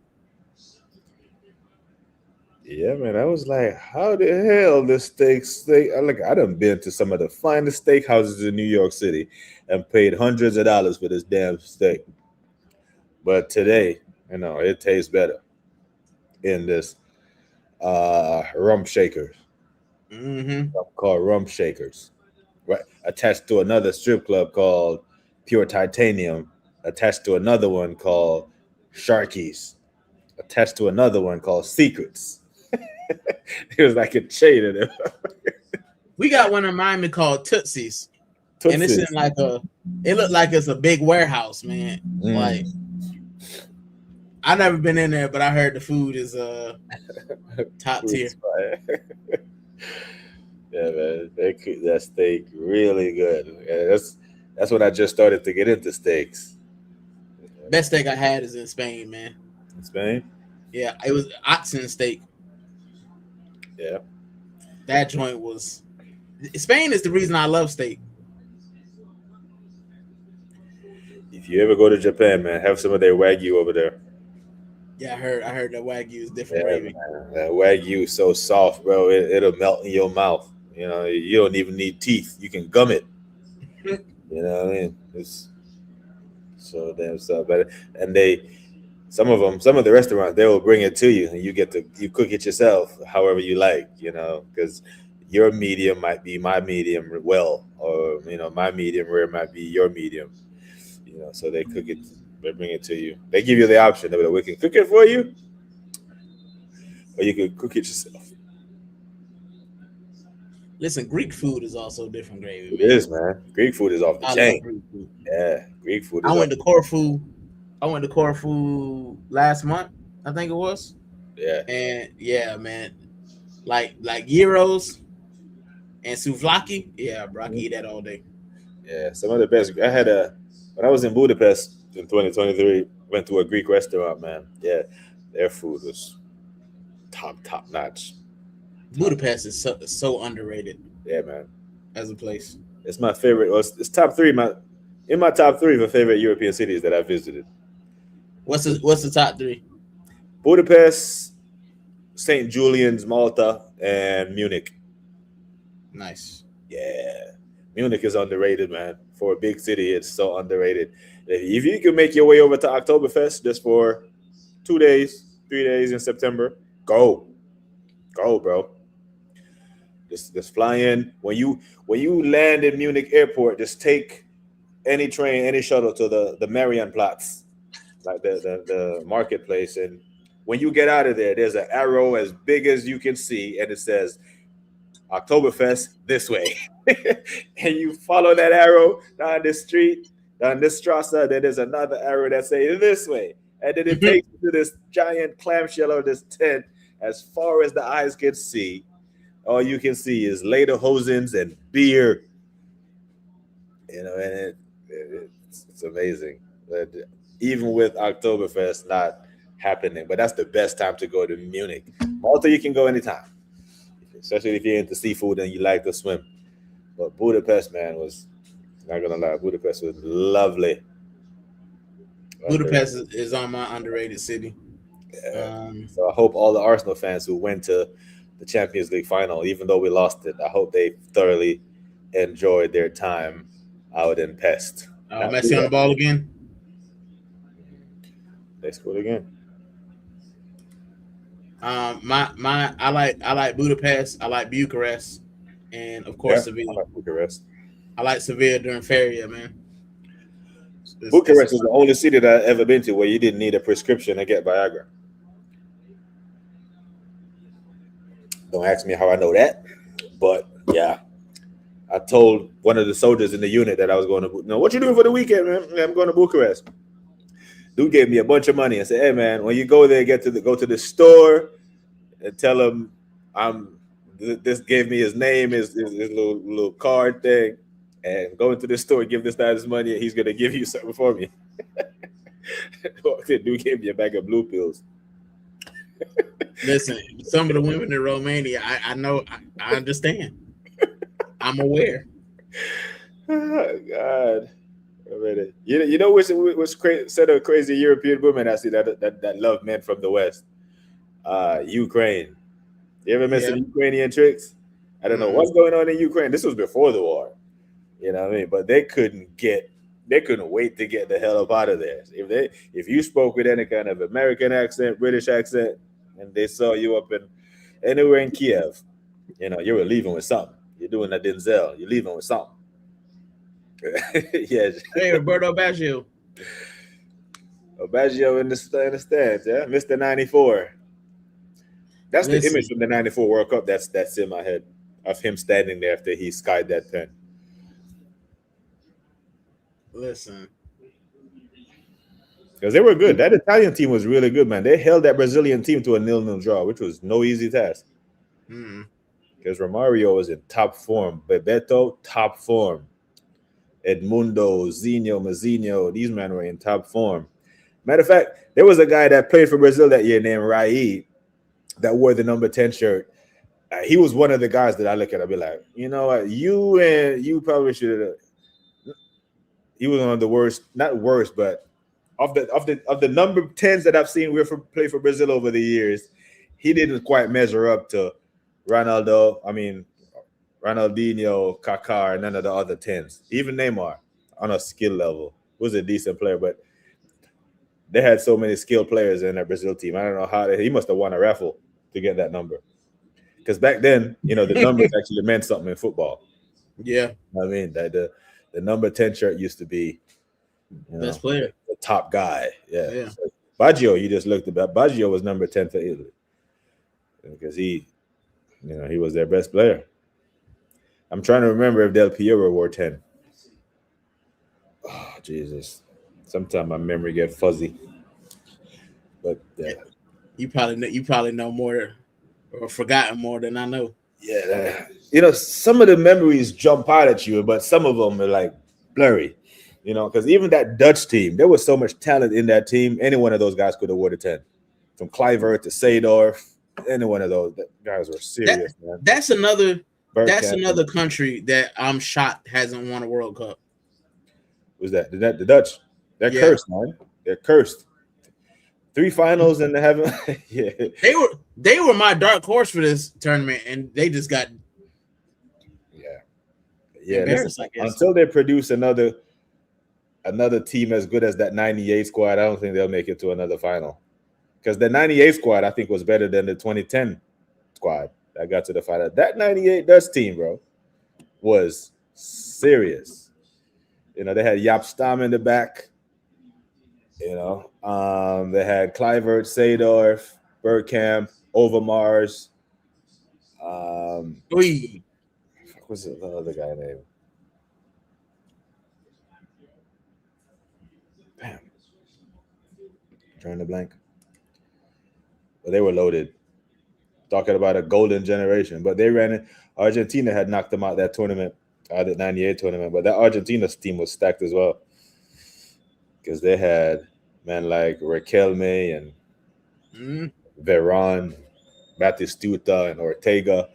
Yeah, man. I was like, how the hell this steak? I done been to some of the finest steakhouses in New York City and paid hundreds of dollars for this damn steak. But today, it tastes better in this rum shakers. Mm-hmm. Called rum shakers. Right. Attached to another strip club called Pure Titanium, attached to another one called Sharkies, attached to another one called Secrets. It was like a chain of them. We got one in Miami called Tootsie's, and it's in Tootsies. like a. It looked like it's a big warehouse, man. Like I never been in there, but I heard the food is top tier. Yeah, man, they cook that steak really good. Yeah, that's when I just started to get into steaks. Best steak I had is in Spain, man. In Spain? Yeah, it was oxen steak. Yeah. That joint was. Spain is the reason I love steak. If you ever go to Japan, man, have some of their Wagyu over there. Yeah, I heard that Wagyu is different Yeah, gravy. man. That Wagyu is so soft, bro. It'll melt in your mouth. You don't even need teeth. You can gum it. You know what I mean? It's so damn soft. But and some of the restaurants, they will bring it to you, and you cook it yourself, however you like. Because your medium might be my medium well, or my medium rare might be your medium. So they cook it, they bring it to you. They give you the option that we can cook it for you, or you can cook it yourself. Listen, Greek food is also different gravy, It man. is, man. Greek food is off the I love chain. Greek food. Yeah, Greek food I is went to Corfu. I went to Corfu last month, I think it was. Yeah. And yeah, man, like gyros and souvlaki. Yeah, bro, I can eat that all day. Yeah, some of the best. When I was in Budapest in 2023, went to a Greek restaurant, man. Yeah, their food was top notch. Budapest is so underrated. Yeah, man. As a place. It's my favorite. Well, it's top three. In my top three of favorite European cities that I visited. What's the top three? Budapest, St. Julian's, Malta, and Munich. Nice. Yeah, Munich is underrated, man. For a big city, it's so underrated. If you can make your way over to Oktoberfest just for 2 days, 3 days in September, go, bro. Just fly in. When you land in Munich airport, just take any train, any shuttle to the Marienplatz, like the marketplace. And when you get out of there, there's an arrow as big as you can see, and it says Oktoberfest this way. And you follow that arrow down this street, down this strasse, then there's another arrow that says this way. And then it takes you to this giant clamshell of this tent as far as the eyes can see. All you can see is lederhosens and beer. And it's amazing. But even with Oktoberfest not happening, but that's the best time to go to Munich. Malta, you can go anytime, especially if you're into seafood and you like to swim. But Budapest, man, was not gonna lie. Budapest was lovely. Budapest is on my underrated city. Yeah. So I hope all the Arsenal fans who went to the Champions League final, even though we lost it, I hope they thoroughly enjoyed their time out in Pest. Messi on the ball again. They scored again. I like Budapest. I like Bucharest, and of course Seville. I like Bucharest. I like Seville during Feria, man. Bucharest is the only city that I've ever been to where you didn't need a prescription to get Viagra. Don't ask me how I know that, but yeah. I told one of the soldiers in the unit that I was going to. What you doing for the weekend, man? I'm going to Bucharest. Dude gave me a bunch of money and said, "Hey man, when you go there, go to the store and tell him I'm this gave me his name, his little card thing, and go into the store, give this guy his money, and he's gonna give you something for me." Dude gave me a bag of blue pills. Listen, some of the women in Romania, I know, I understand. I'm aware. Oh, God. You know which set of crazy European women I see that love men from the West? Ukraine. You ever met some Ukrainian chicks? I don't know what's going on in Ukraine. This was before the war. You know what I mean? But they couldn't wait to get the hell up out of there. If you spoke with any kind of American accent, British accent, and they saw you up in anywhere in Kiev, you know, you were leaving with something. You're doing a Denzel. You're leaving with something. Yes. Hey, Roberto Baggio. Baggio in the stands, yeah. Mr. 94. That's the image from the 94 World Cup that's in my head of him standing there after he skied that pen. Listen. Because they were good. That Italian team was really good, man. They held that Brazilian team to a 0-0 draw, which was no easy task. Because Romario was in top form. Bebeto, top form. Edmundo, Zinho, Mazinho, these men were in top form. Matter of fact, there was a guy that played for Brazil that year named Rai that wore the number 10 shirt. He was one of the guys that I look at. I'd be like, you know what? You probably should have. He was one of the worst, not worst, but of the number 10s that I've seen play for Brazil over the years, he didn't quite measure up to Ronaldinho, Kaká, and none of the other 10s. Even Neymar, on a skill level, was a decent player, but they had so many skilled players in that Brazil team. I don't know how he must have won a raffle to get that number. Because back then, you know, the numbers actually meant something in football. Yeah. I mean, the number 10 shirt used to be best player, the top guy. Yeah. So Baggio, you just looked at that. Baggio was number 10 for Italy because he was their best player. I'm trying to remember if Del Piero wore 10. Oh, Jesus. Sometimes my memory gets fuzzy. But you probably know more or forgotten more than I know. Yeah, some of the memories jump out at you, but some of them are like blurry. You know, because even that Dutch team, there was so much talent in that team. Any one of those guys could have worn a 10. From Kluivert to Seedorf, any one of those guys were serious, man. That's another country that I'm shocked hasn't won a World Cup. Was that the Dutch? They're cursed, man. They're cursed. 3 finals and they haven't. Yeah, they were my dark horse for this tournament, and they just got embarrassed, I guess. Until they produce another team as good as that 98 squad, I don't think they'll make it to another final. Because the 98 squad, I think, was better than the 2010 squad that got to the final. That 98 Dutch team, bro, was serious. You know, they had Jaap Stam in the back. You know, they had Kluivert, Seedorf, Bergkamp, Overmars. What's the other guy name? Damn. Trying to blank. But they were loaded. Talking about a golden generation. But they ran it. Argentina had knocked them out that tournament, the 98 tournament. But that Argentina's team was stacked as well. Because they had men like Riquelme and Veron, Batistuta, and Ortega.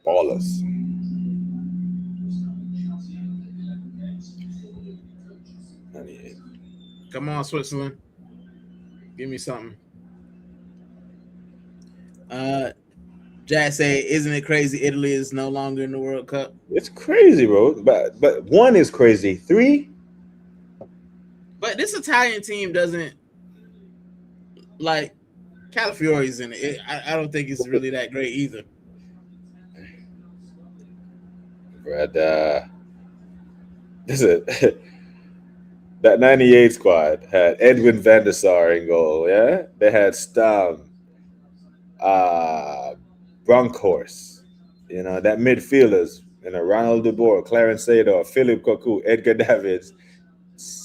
Ballers. Come on, Switzerland. Give me something. Jack say, isn't it crazy Italy is no longer in the World Cup? It's crazy, bro. But 1 is crazy. 3? But this Italian team doesn't like Calafiori's in it. I don't think it's really that great either. But this is that 98 squad had Edwin van der Sar in goal. Yeah, they had Stam, Bronkhorst. You know, that midfielders. You know, Ronald de Boer, Clarence Seedorf, Philip Cocu, Edgar Davids,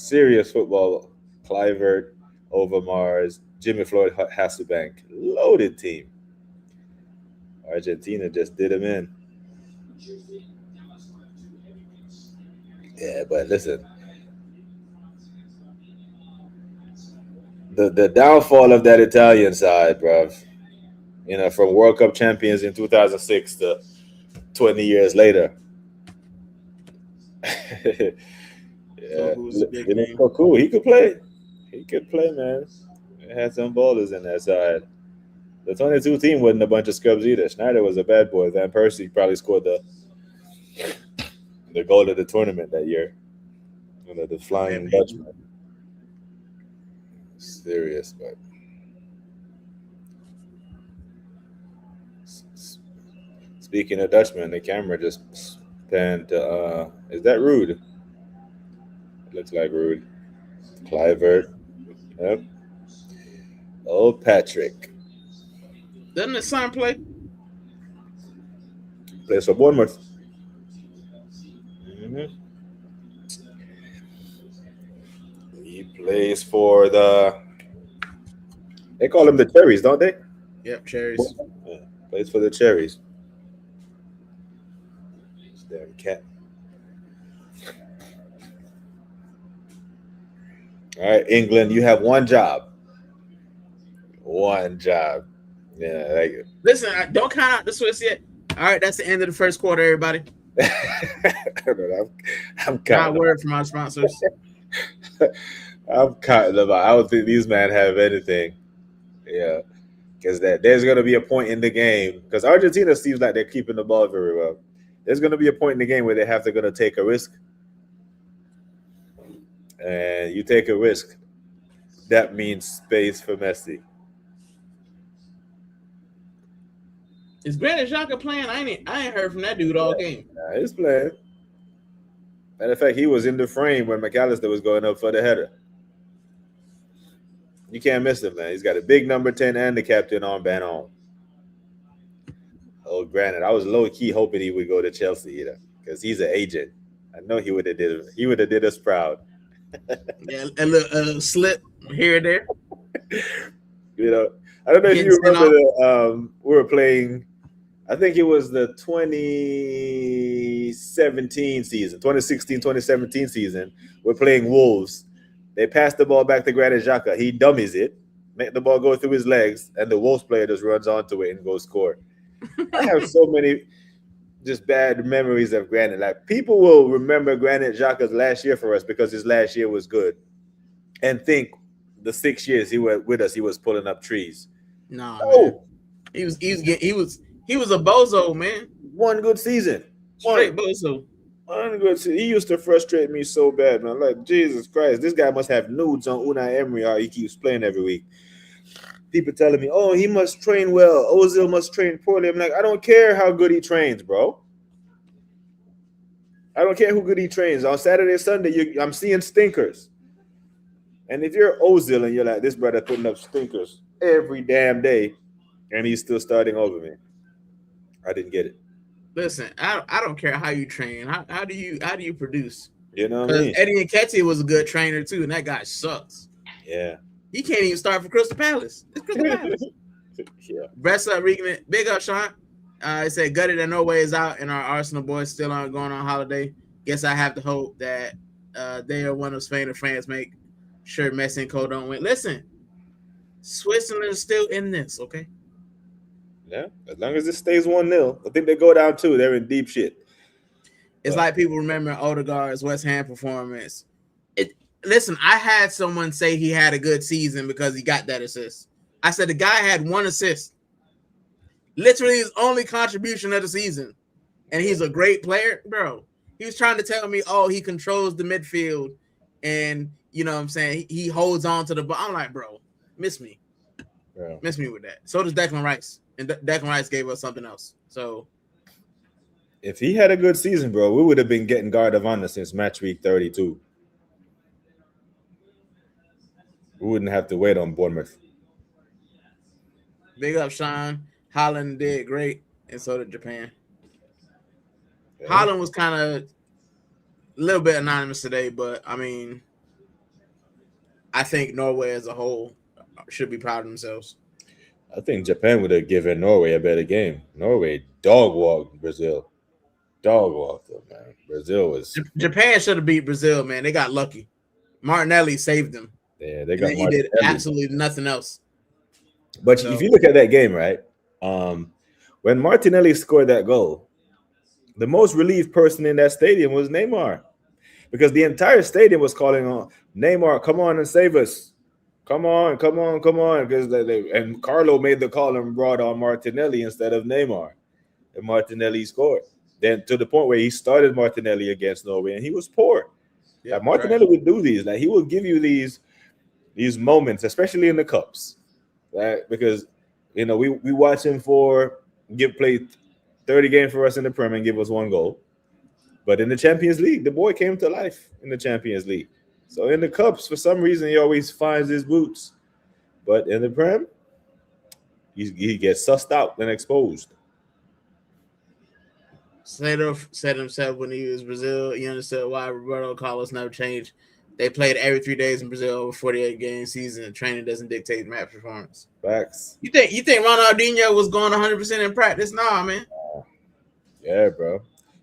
serious football. Clivert, Overmars, Jimmy Floyd, Hasselbank, loaded team. Argentina just did him in. Yeah, but listen, the downfall of that Italian side, bruv. From World Cup champions in 2006 to 20 years later. Yeah, Koku's a big name. Koku, he could play. He could play, man. They had some ballers in that side. The 22 team wasn't a bunch of scrubs either. Schneider was a bad boy. Van Persie probably scored the goal of the tournament that year. The Flying Dutchman. Serious, but speaking of Dutchman, the camera just panned to is that Rude? It looks like Rude. Clivert. Yep. Old Patrick. Doesn't his son play? Plays for Bournemouth. Mm-hmm. He plays for they call him the Cherries, don't they? Yep, Cherries. Yeah, plays for the Cherries. Damn cat. All right, England, you have one job. One job. Yeah, thank you. Listen, don't count out the Swiss yet. All right, that's the end of the first quarter, everybody. I'm Not a word from our sponsors. I'm counting them out. I don't think these men have anything. Yeah, because there's going to be a point in the game. Because Argentina seems like they're keeping the ball very well. There's going to be a point in the game where they have to take a risk. And you take a risk. That means space for Messi. Is Granit Xhaka playing? I ain't heard from that dude all game. Nah, he's playing. Matter of fact, he was in the frame when McAllister was going up for the header. You can't miss him, man. He's got a big number 10 and the captain armband on. Oh, Granit, I was low-key hoping he would go to Chelsea, because he's an agent. I know he would have did us proud. Yeah, a little slip here and there. I don't know if you remember we were playing, I think it was the 2016, 2017 season. We're playing Wolves. They passed the ball back to Granit Xhaka. He dummies it, make the ball go through his legs, and the Wolves player just runs onto it and goes score. I have so many just bad memories of Granit. Like, people will remember Granit Xhaka's last year for us because his last year was good, and think the 6 years he was with us, he was pulling up trees. Nah, man. He was a bozo, man. One good season. Straight bozo. One good season. He used to frustrate me so bad, man. Like, Jesus Christ, this guy must have nudes on Unai Emery, how he keeps playing every week. People telling me, oh, he must train well. Ozil must train poorly. I'm like, I don't care how good he trains, bro. I don't care who good he trains. On Saturday, Sunday, I'm seeing stinkers. And if you're Ozil and you're like, this brother putting up stinkers every damn day, and he's still starting over me, I didn't get it. Listen, I don't care how you train. How do you produce? You know what I mean? Eddie Nketiah was a good trainer too, and that guy sucks. Yeah. He can't even start for Crystal Palace. It's Crystal Palace. Yeah. Rest up, Rican. Big up, Sean. It said gutted that Norway is out, and our Arsenal boys still aren't going on holiday. Guess I have to hope that they are one of Spain or France make sure Messi and Co don't win. Listen, Switzerland is still in this, okay? Yeah, as long as it stays 1-0. I think they go down 2. They're in deep shit. It's like people remember Odegaard's West Ham performance. Listen, I had someone say he had a good season because he got that assist. I said the guy had 1 assist. Literally his only contribution of the season. And he's a great player, bro. He was trying to tell me, oh, he controls the midfield. And, you know what I'm saying, he holds on to the ball. I'm like, bro, miss me. Yeah. Miss me with that. So does Declan Rice. And Declan Rice gave us something else. So if he had a good season, bro, we would have been getting guard of honor since match week 32. We wouldn't have to wait on Bournemouth. Big up, Sean. Holland did great, and so did Japan. Yeah. Holland was kind of a little bit anonymous today, but, I mean, I think Norway as a whole should be proud of themselves. I think Japan would have given Norway a better game. Norway dog walked Brazil. Dog walked them, man. Brazil was Japan should have beat Brazil, man. They got lucky. Martinelli saved them. yeah, they And got then he did Martinelli. absolutely nothing else. But So if you look at that game, right? When Martinelli scored that goal, the most relieved person in that stadium was Neymar. Because the entire stadium was calling on Neymar, come on and save us. Come on, come on, come on. Because and Carlo made the call and brought on Martinelli instead of Neymar. And Martinelli scored. Then to the point where he started Martinelli against Norway, and he was poor. yeah, Like Martinelli would do these. Like he would give you these moments, especially in the cups. Right? Because we watch him play 30 games for us in the Premier and give us 1 goal. But in the Champions League, the boy came to life in the Champions League. So in the cups, for some reason, he always finds his boots. But in the Prem, he gets sussed out and exposed. Slater said himself when he was Brazil, he understood why Roberto Carlos never changed. They played every 3 days in Brazil over 48 game season, and training doesn't dictate match performance. Facts. You think Ronaldinho was going 100% in practice? Nah, man. Yeah, bro.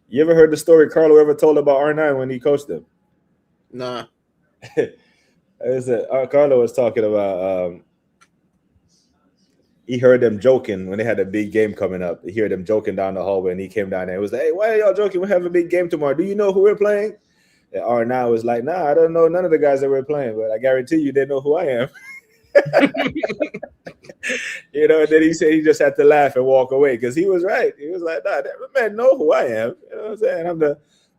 You ever heard the story Carlo ever told about R9 when he coached him? Nah. Carlo was talking about he heard them joking when they had a big game coming up. He heard them joking down the hallway, and he came down there. He was like, hey, why are y'all joking? We have a big game tomorrow. Do you know who we're playing? And R9 was like, nah, I don't know none of the guys that we're playing, but I guarantee you they know who I am. And then he said he just had to laugh and walk away because he was right. He was like, nah, that man know who I am. You know what I'm saying?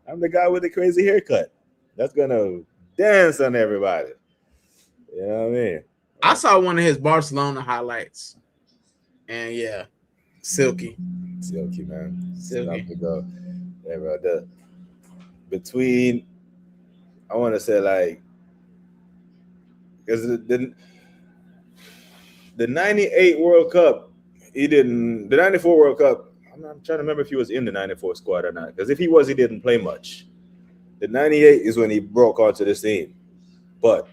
I'm the guy with the crazy haircut that's gonna dance on everybody. You know what I mean? I saw one of his Barcelona highlights. And yeah, silky, man. silky. To go. Yeah, bro. Between, I want to say like, because the 98 World Cup, the 94 World Cup, I'm trying to remember if he was in the 94 squad or not. Because if he was, he didn't play much. The 98 is when he broke onto the scene. But,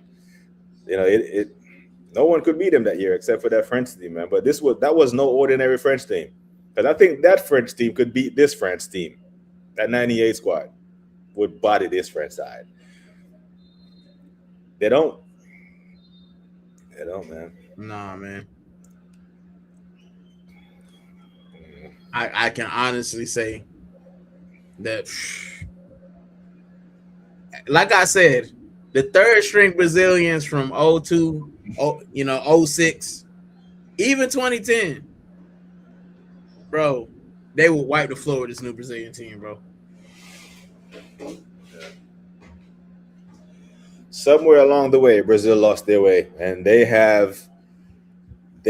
no one could beat him that year except for that French team, man. But that was no ordinary French team. Because I think that French team could beat this French team. That 98 squad would body this French side. They don't, man. Nah, man. I can honestly say that, like I said, the third string Brazilians from 02, 06, even 2010, bro, they will wipe the floor with this new Brazilian team, bro. Somewhere along the way, Brazil lost their way, and they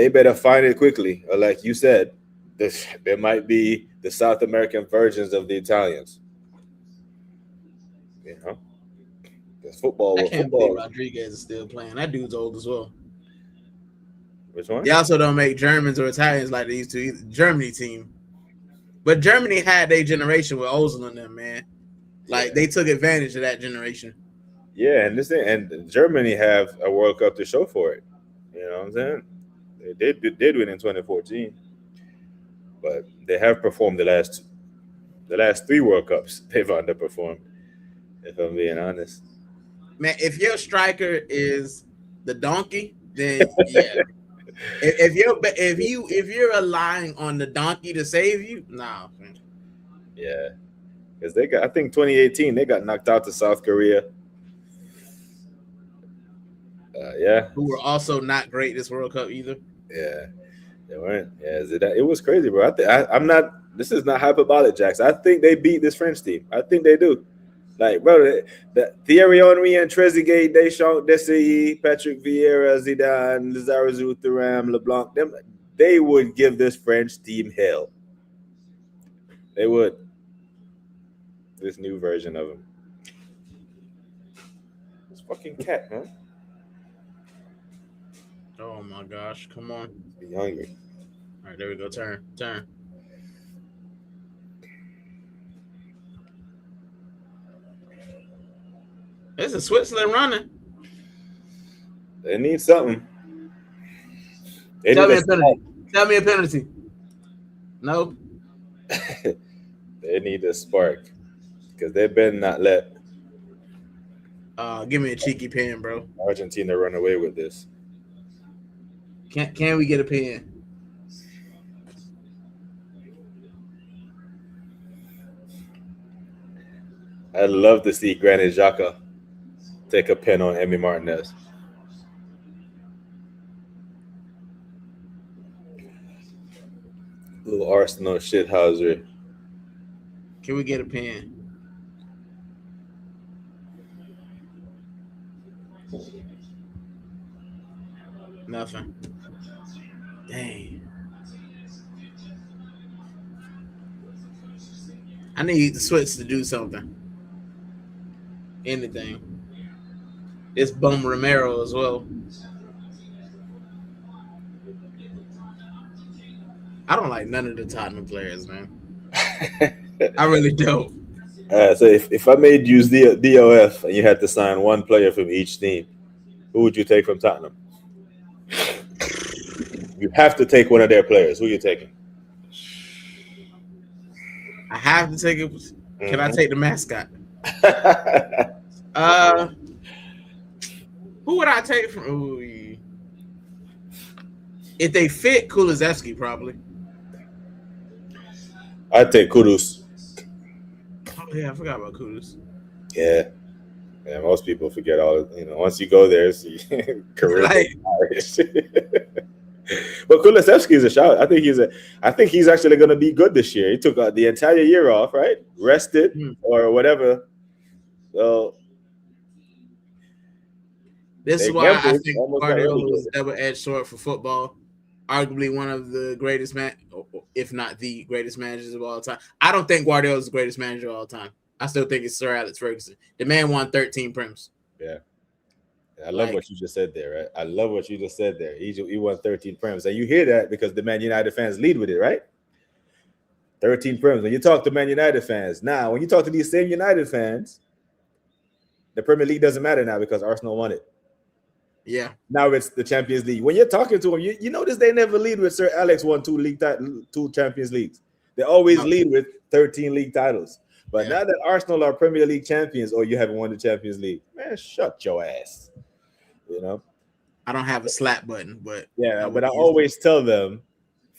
better find it quickly. Or like you said, there might be the South American versions of the Italians. Because football. I can't believe Rodriguez is still playing. That dude's old as well. Which one? They also don't make Germans or Italians like they used to. Germany team, but Germany had their generation with Ozil and them, man. Like they took advantage of that generation. Yeah, and Germany have a World Cup to show for it. You know what I'm saying? They did win in 2014, but they have performed the last 3 World Cups. They've underperformed. If I'm being honest, man, if your striker is the donkey, then yeah. if you're relying on the donkey to save you, nah. Man. Yeah, because I think 2018 they got knocked out to South Korea. Who were also not great this World Cup either. Yeah, they weren't. Yeah, it was crazy, bro. I'm not. This is not hyperbolic, Jax. I think they beat this French team. I think they do. Like, bro, the Thierry Henry and Trezeguet, Deschamps, Desailly, Patrick Vieira, Zidane, Lizarazu, Thuram, LeBlanc, they would give this French team hell. They would. This new version of him. This fucking cat, man. Oh my gosh! Come on. Be hungry. All right, there we go. Turn. This is Switzerland running. They need something. They Tell need me a penalty. Tell me a penalty. No. They need a spark because they better not let Give me a cheeky pen, bro. Argentina run away with this. Can we get a pen? I'd love to see Granit Xhaka take a pen on Emi Martinez. Little Arsenal shithousery. Can we get a pen? Nothing. Dang. I need the Switch to do something. Anything. It's Bum Romero as well. I don't like none of the Tottenham players, man. I really don't. So if I made you DOF and you had to sign one player from each team, who would you take from Tottenham? You have to take one of their players. Who are you taking? I have to take it. Can I take the mascot? Who would I take from? Ooh, if they fit, Kulusevski probably. I'd take Kudus. Oh yeah, I forgot about Kudus. Yeah, most people forget all. Once you go there, it's career. But Kulusevski is a shout. I think he's actually going to be good this year. He took the entire year off, right? Rested or whatever. So this is why I think Guardiola was double-edged sword for football. Arguably one of the greatest if not the greatest managers of all time. I don't think Guardiola is the greatest manager of all time. I still think it's Sir Alex Ferguson. The man won 13 Prems. Yeah. I love what you just said there, right? I love what you just said there. He won 13 Prems. And you hear that because the Man United fans lead with it, right? 13 Prems. When you talk to Man United fans, now when you talk to these same United fans, the Premier League doesn't matter now because Arsenal won it. Yeah. Now it's the Champions League. When you're talking to them, you notice they never lead with Sir Alex won two Champions Leagues. They always lead with 13 league titles. But now that Arsenal are Premier League champions, or you haven't won the Champions League, man, shut your ass. I don't have a slap button, but I always tell them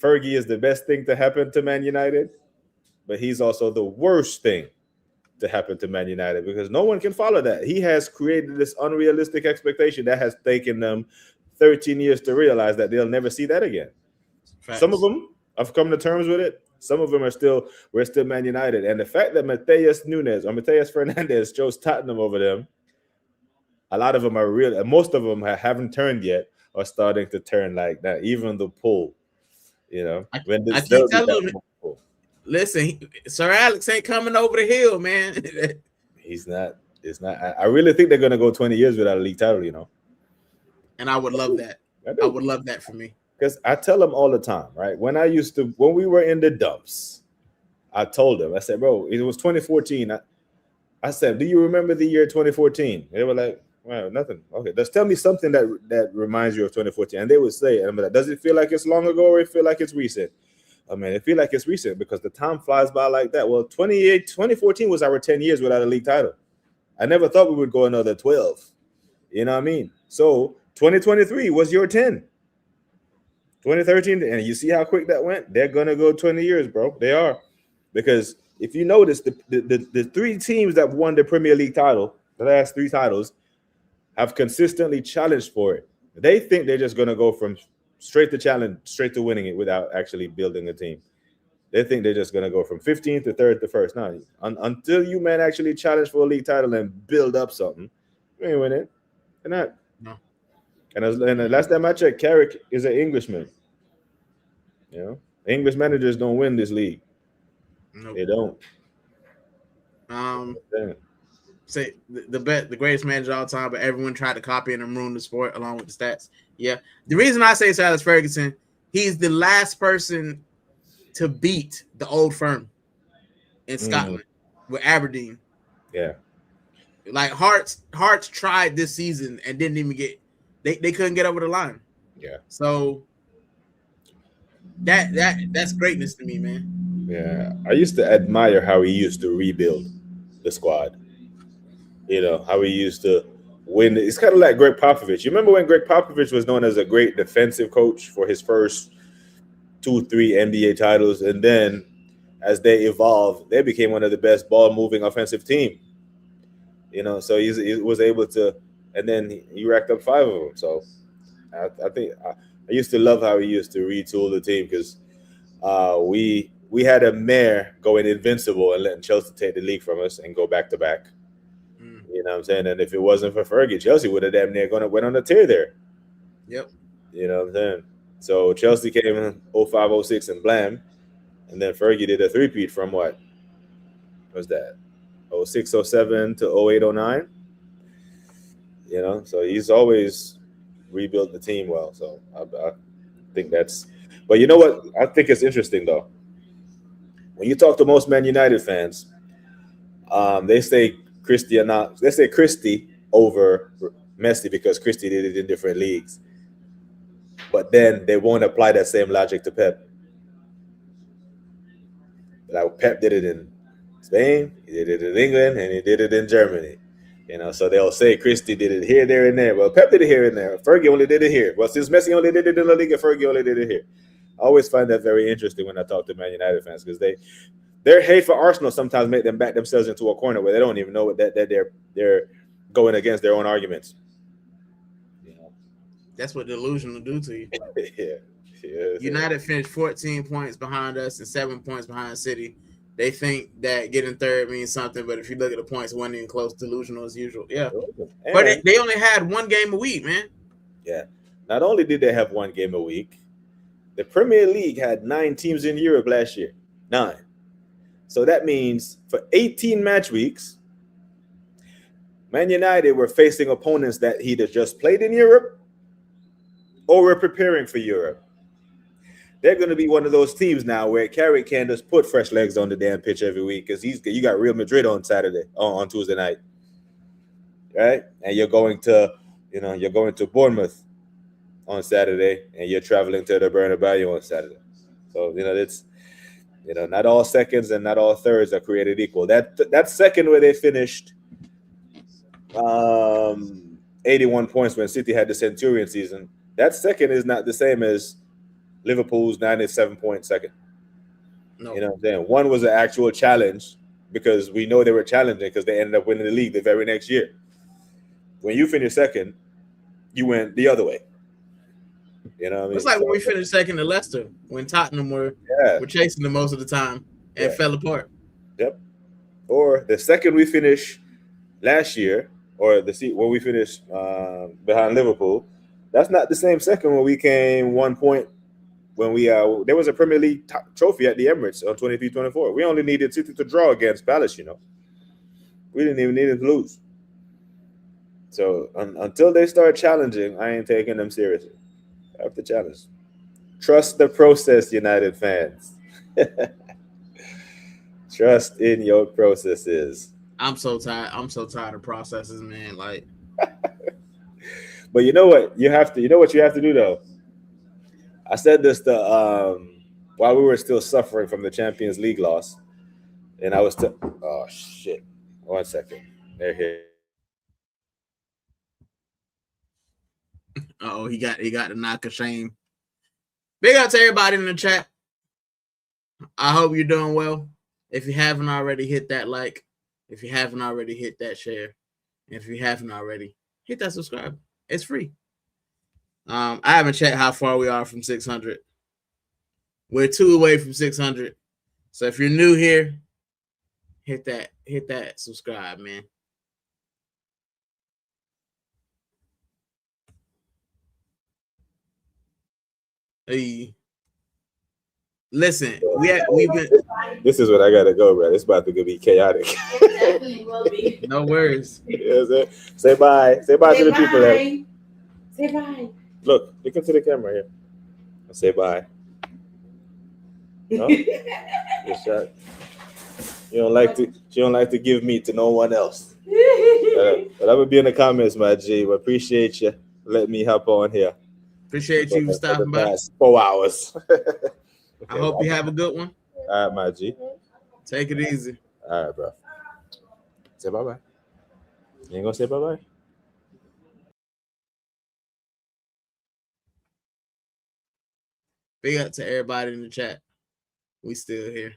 Fergie is the best thing to happen to Man United, but he's also the worst thing to happen to Man United because no one can follow that. He has created this unrealistic expectation that has taken them 13 years to realize that they'll never see that again. Facts. Some of them have come to terms with it. Some of them we're still Man United. And the fact that Mateus Fernandez chose Tottenham over them, a lot of them are real, and most of them haven't turned yet, are starting to turn like that. Even the poll, I keep telling him, listen, Sir Alex ain't coming over the hill, man. He's not. It's not. I really think they're gonna go 20 years without a league title, And I would love that. I would love that for me. Because I tell them all the time, right? When we were in the dumps, I told them, I said, bro, it was 2014. I said, do you remember the year 2014? They were like, well, nothing. Okay, just tell me something that reminds you of 2014. And they would say, and I'm like, does it feel like it's long ago or it feel like it's recent? I mean, it feel like it's recent because the time flies by like that. Well, 2014 was our 10 years without a league title. I never thought we would go another 12. You know what I mean? So 2023 was your 10. 2013, and you see how quick that went? They're going to go 20 years, bro. They are. Because if you notice, the three teams that won the Premier League title, the last three titles, have consistently challenged for it. They think they're just going to go from straight to winning it without actually building a team. They think they're just going to go from 15th to 3rd to 1st. Now, until you man actually challenge for a league title and build up something, you ain't winning. They're not. No. And the last time I checked, Carrick is an Englishman. English managers don't win this league. Nope. They don't. Say the greatest manager of all time, but everyone tried to copy and ruin the sport along with the stats. Yeah. The reason I say Sir Alex Ferguson, he's the last person to beat the old firm in Scotland with Aberdeen. Yeah. Like Hearts tried this season and didn't even get They couldn't get over the line. Yeah. So that's greatness to me, man. Yeah. I used to admire how he used to rebuild the squad. You know, how he used to win. It's kind of like Greg Popovich. You remember when Greg Popovich was known as a great defensive coach for his first 2-3 NBA titles, and then as they evolved, they became one of the best ball-moving offensive team. You know, so he was able to, and then he racked up 5 of them. So I think I used to love how he used to retool the team because we had a mayor going invincible and letting Chelsea take the league from us and go back to back. You know what I'm saying? And if it wasn't for Fergie, Chelsea would have damn near went on a tear there. Yep. You know what I'm saying? So Chelsea came in 05, 06 and blam. And then Fergie did a three-peat from what was that? 06, 07 to 08, 09. You know, so he's always rebuilt the team well. So I think that's – but you know what? I think it's interesting, though. When you talk to most Man United fans, they say Christie over Messi because Christie did it in different leagues. But then they won't apply that same logic to Pep. Like Pep did it in Spain, he did it in England, and he did it in Germany. You know, so they'll say Christie did it here, there, and there. Well, Pep did it here and there. Fergie only did it here. Well, since Messi only did it in La Liga, Fergie only did it here. I always find that very interesting when I talk to Man United fans because their hate for Arsenal sometimes make them back themselves into a corner where they don't even know that they're going against their own arguments. You know? That's what delusion will do to you. Yeah. United finished 14 points behind us and 7 points behind City. They think that getting third means something, but if you look at the points, it wasn't even close. Delusional as usual. Yeah. And, but they only had one game a week, man. Yeah. Not only did they have one game a week, the Premier League had 9 teams in Europe last year. 9. So that means for 18 match weeks, Man United were facing opponents that either just played in Europe or were preparing for Europe. They're going to be one of those teams now where Carrick can just put fresh legs on the damn pitch every week because you got Real Madrid on Tuesday night, right? And you're going to Bournemouth on Saturday, and you're traveling to the Bernabeu on Saturday. So it's not all seconds and not all thirds are created equal. That second where they finished 81 points when City had the Centurion season, that second is not the same as Liverpool's 97-point second. No. You know what I'm saying? One was an actual challenge because we know they were challenging because they ended up winning the league the very next year. When you finish second, you went the other way. You know what I mean? It's like when we finished second to Leicester when Tottenham were chasing them most of the time and fell apart. Yep. Or the second we finished last year, or when we finished behind Liverpool, that's not the same second when we came 1 point. When there was a Premier League trophy at the Emirates on 23-24. We only needed City to draw against Palace, We didn't even need to lose. So until they start challenging, I ain't taking them seriously. I have to challenge. Trust the process, United fans. Trust in your processes. I'm so tired. I'm so tired of processes, man. Like, but you know what? You know what you have to do though. I said this while we were still suffering from the Champions League loss, and I was oh shit! 1 second, they're here. Oh, he got the knock of shame. Big up to everybody in the chat. I hope you're doing well. If you haven't already, hit that like. If you haven't already, hit that share. And if you haven't already, hit that subscribe. It's free. I haven't checked how far we are from 600. We're 2 away from 600. So if you're new here, hit that subscribe, man. Hey, listen, we've been. This is what I gotta go, bro. It's about to be chaotic. It definitely will be. No worries. Yeah, say bye. Say bye to the people there. Say bye. Look, look into the camera here. Say bye. No? Good shot. She don't like to give meat to no one else. But I would be in the comments, my G. We appreciate you. let me hop on here. Appreciate you stopping by. Past 4 hours. I hope you have a good one. All right, my G. Take it easy. All right, bro. Say bye-bye. You ain't gonna say bye-bye? Big up to everybody in the chat. We still here.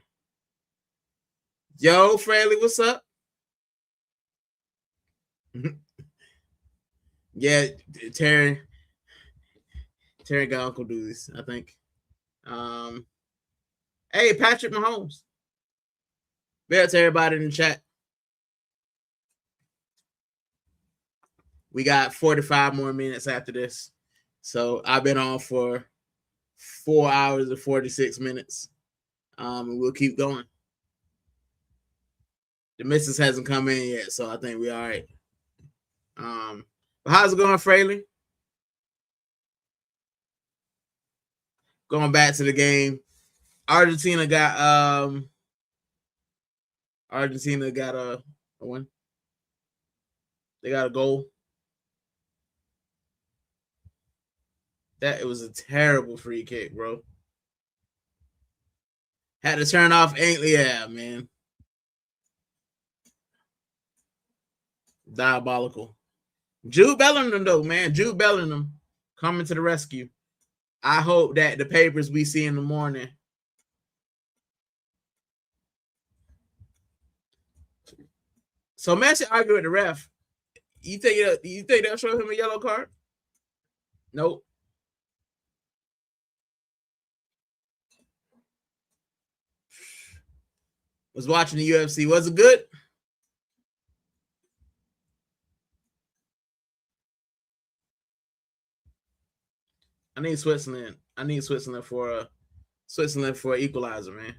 Yo, Fraley, what's up? Yeah, Terry got Uncle Dooley's, I think. Hey, Patrick Mahomes. Big up to everybody in the chat. We got 45 more minutes after this. So I've been on for 4 hours and 46 minutes. And we'll keep going. The missus hasn't come in yet, so I think we're all right. But how's it going, Fraley? Going back to the game. Argentina got a win. They got a goal. It was a terrible free kick, bro. Had to turn off Aintley, yeah, man. Diabolical. Jude Bellingham, though, man. Jude Bellingham coming to the rescue. I hope that the papers we see in the morning. So Messi argued with the ref. You think they'll show him a yellow card? Nope. Was watching the UFC. Was it good? I need Switzerland. I need Switzerland for an equalizer, man.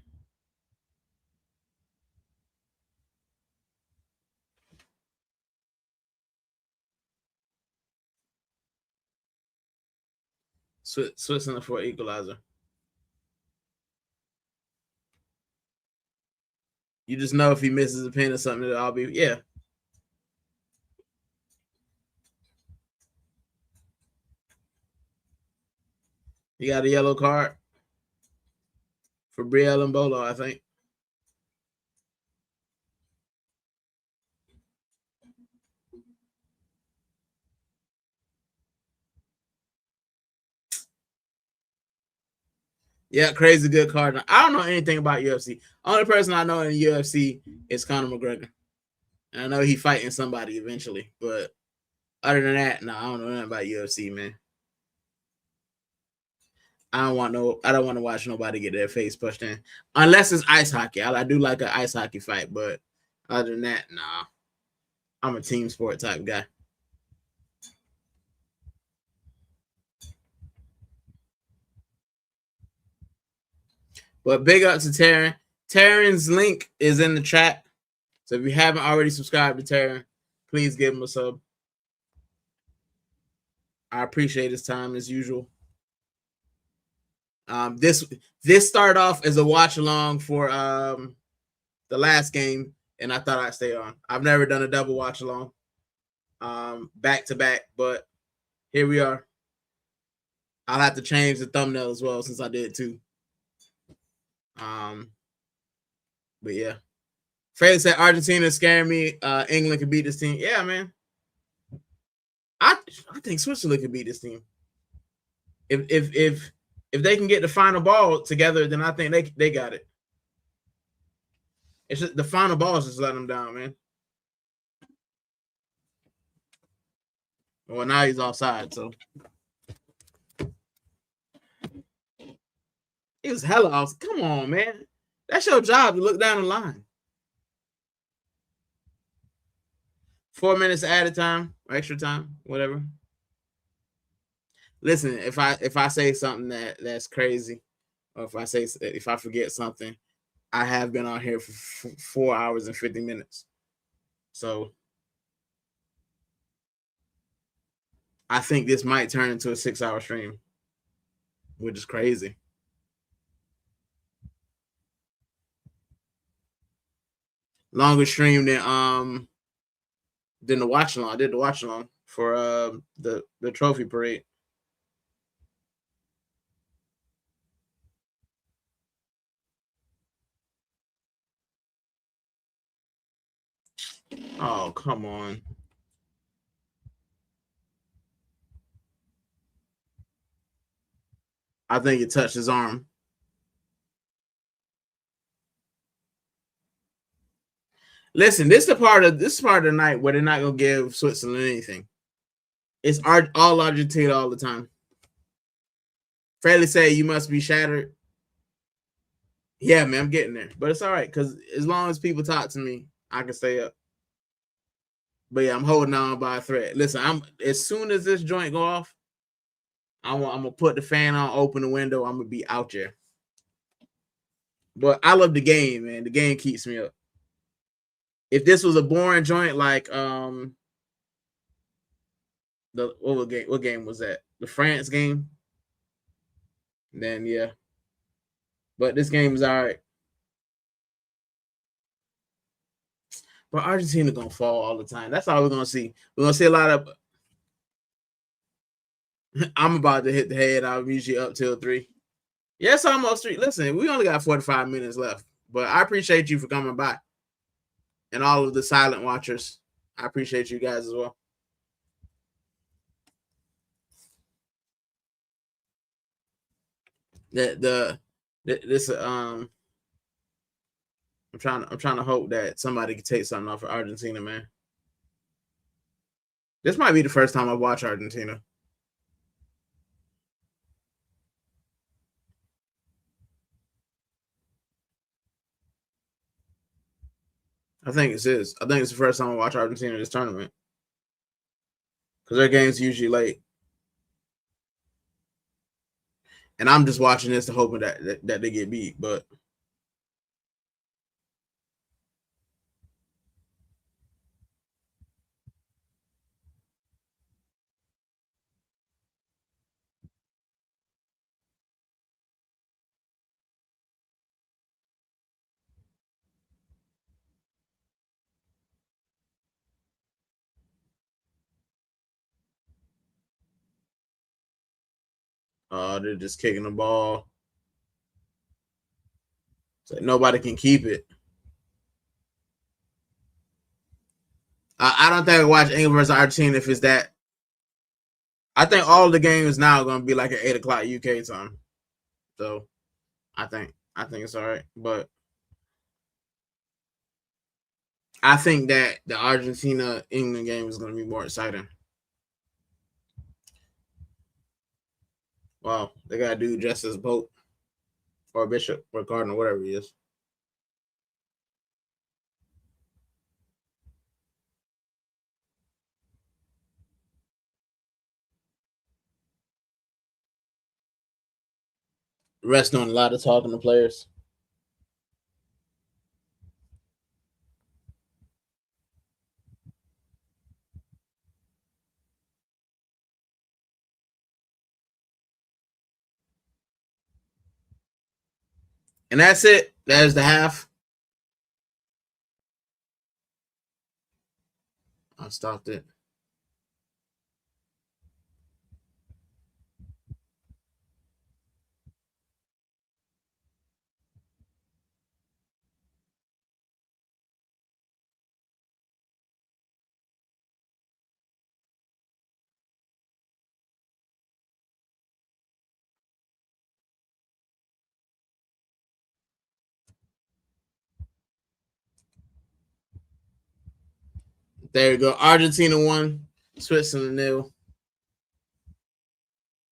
Switzerland for an equalizer. You just know if he misses a pin or something, I'll be, yeah. He got a yellow card for Brielle and Bolo, I think. Yeah, crazy good card. I don't know anything about UFC. Only person I know in the UFC is Conor McGregor. And I know he's fighting somebody eventually, but other than that, no, I don't know nothing about UFC, man. I don't want to watch nobody get their face pushed in. Unless it's ice hockey. I do like an ice hockey fight, but other than that, nah. I'm a team sport type guy. But big up to Taryn. Taryn's link is in the chat. So if you haven't already subscribed to Taryn, please give him a sub. I appreciate his time as usual. This started off as a watch along for the last game, and I thought I'd stay on. I've never done a double watch along back to back, but here we are. I'll have to change the thumbnail as well since I did too. But yeah. Freddie said Argentina scaring me. England could beat this team. Yeah, man. I think Switzerland could beat this team. If they can get the final ball together, then I think they got it. It's just the final ball is just letting them down, man. Well, now he's offside, so he was hella off. Come on, man. That's your job to look down the line. 4 minutes at a time, or extra time, whatever. Listen, if I say something that's crazy, or if I forget something, I have been on here for 4 hours and 50 minutes. So I think this might turn into a 6-hour stream, which is crazy. Longer stream than the watch along. I did the watch along for the trophy parade. Oh, come on. I think it touched his arm. Listen, this is part of the night where they're not gonna give Switzerland anything. It's all Argentina all the time. Fairly say you must be shattered. Yeah, man, I'm getting there, but it's all right because as long as people talk to me, I can stay up. But yeah, I'm holding on by a thread. Listen, I'm as soon as this joint go off, I'm gonna put the fan on, open the window. I'm gonna be out there. But I love the game, man. The game keeps me up. If this was a boring joint like what game was that? The France game? Then yeah. But this game is all right. But Argentina gonna fall all the time. That's all we're gonna see. We're gonna see a lot of. I'm about to hit the head. I'm usually up till 3. Yes, almost 3. Listen, we only got 45 minutes left, but I appreciate you for coming by, and all of the silent watchers. I appreciate you guys as well. I'm trying to hope that somebody can take something off of Argentina, man. This might be the first time I watch Argentina. I think it is. I think it's the first time I watch Argentina this tournament because their game's usually late, and I'm just watching this to hoping that they get beat, but. They're just kicking the ball. So nobody can keep it. I don't think I watch England versus Argentina if it's that. I think all the games now are going to be like at 8 o'clock UK time. So I think it's all right. But I think that the Argentina England game is going to be more exciting. Wow, they got to do just as Pope or Bishop or Cardinal, whatever he is. Rest on a lot of talking to players. And that's it. There's the half. I stopped it. There you go. Argentina won. Switzerland 0.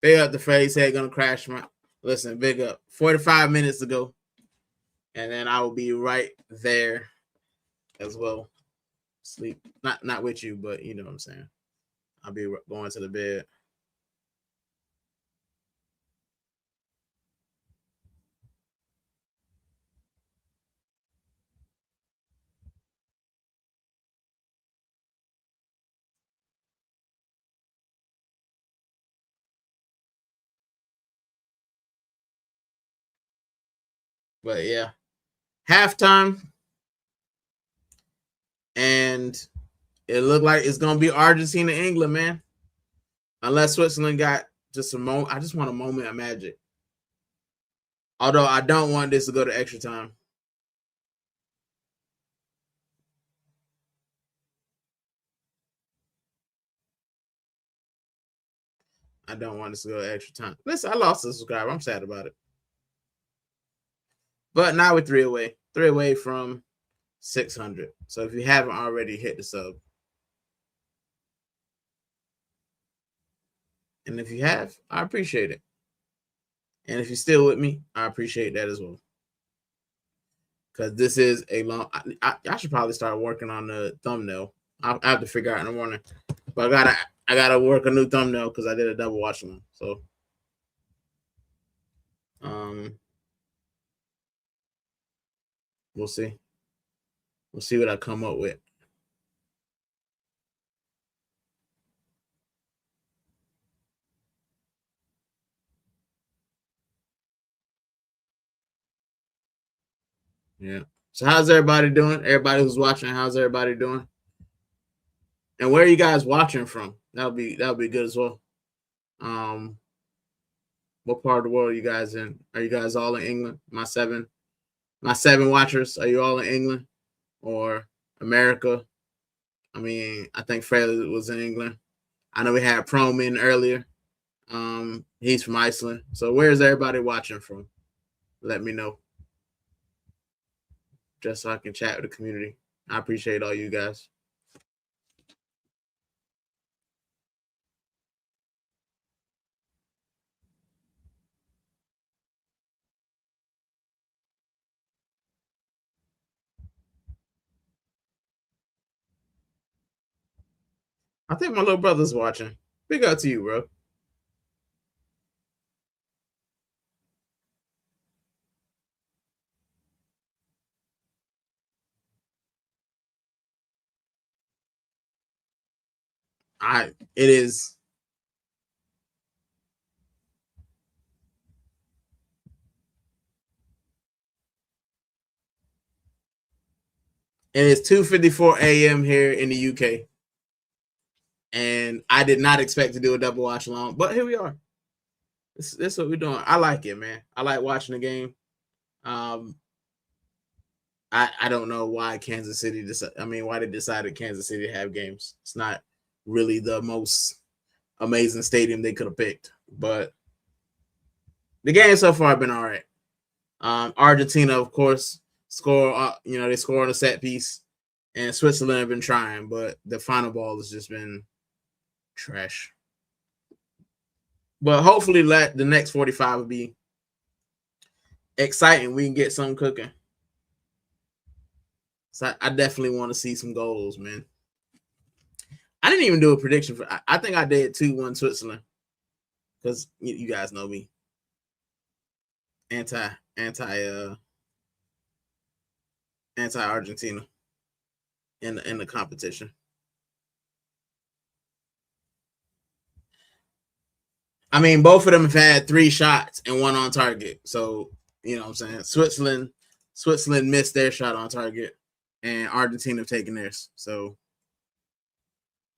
Big up the face head gonna crash my listen, big up. 45 minutes to go. And then I will be right there as well. Sleep. Not with you, but you know what I'm saying. I'll be going to the bed. But yeah. Halftime. And It looked like it's gonna be Argentina, England, man. Unless Switzerland got just a moment. I just want a moment of magic. Although I don't want this to go to extra time. I don't want this to go to extra time. Listen, I lost a subscriber. I'm sad about it. But now we're 3 away. 3 away from 600. So if you haven't already, hit the sub. And if you have, I appreciate it. And if you're still with me, I appreciate that as well. Because this is a long... I should probably start working on the thumbnail. I have to figure out in the morning. But I gotta work a new thumbnail because I did a double watch one. So we'll see. We'll see what I come up with. Yeah. So how's everybody doing? Everybody who's watching, how's everybody doing? And where are you guys watching from? That'll be good as well. What part of the world are you guys in? Are you guys all in England? My seven watchers, are you all in England or America? I mean, I think Fraley was in England. I know we had Prom in earlier. He's from Iceland. So where's everybody watching from? Let me know. Just so I can chat with the community. I appreciate all you guys. I think my little brother's watching. Big up to you, bro. It is. And it's 2:54 a.m. here in the UK. And I did not expect to do a double watch along, but here we are. This is what we're doing. I like it, man. I like watching the game. I don't know why Kansas City why they decided Kansas City to have games. It's not really the most amazing stadium they could have picked, but the game so far have been all right. Argentina, of course, score. They score on a set piece, and Switzerland have been trying, but the final ball has just been trash. But hopefully, the next 45 will be exciting. We can get something cooking. So I definitely want to see some goals, man. I didn't even do a prediction for. I think I did 2-1 Switzerland because you guys know me. Anti Argentina in the competition. I mean, both of them have had 3 shots and 1 on target. So, you know what I'm saying? Switzerland missed their shot on target and Argentina have taken theirs. So,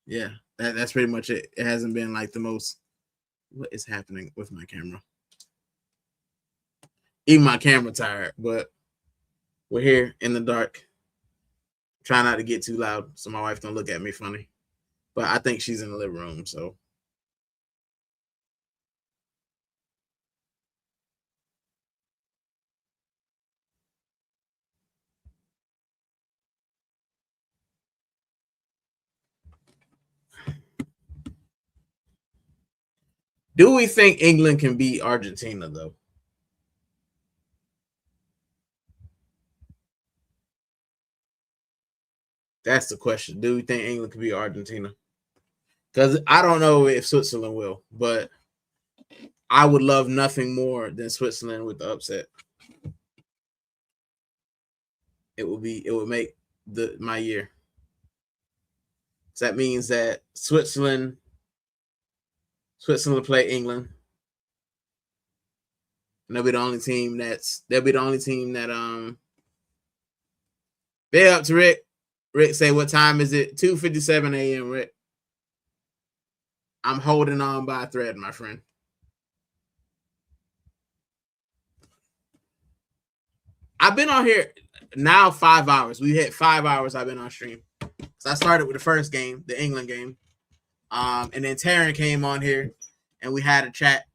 yeah, that's pretty much it. It hasn't been like the most. What is happening with my camera? Even my camera tired, but we're here in the dark. Try not to get too loud so my wife don't look at me funny. But I think she's in the living room, so. Do we think England can beat Argentina, though? That's the question. Do we think England can beat Argentina? Because I don't know if Switzerland will, but I would love nothing more than Switzerland with the upset. It would make my year. So that means that Switzerland will play England. And they'll be the only team that they're up to Rick. Rick say, what time is it? 2:57 a.m., Rick. I'm holding on by a thread, my friend. I've been on here now 5 hours. We hit 5 hours I've been on stream. So I started with the first game, the England game. And then Taryn came on here and we had a chat,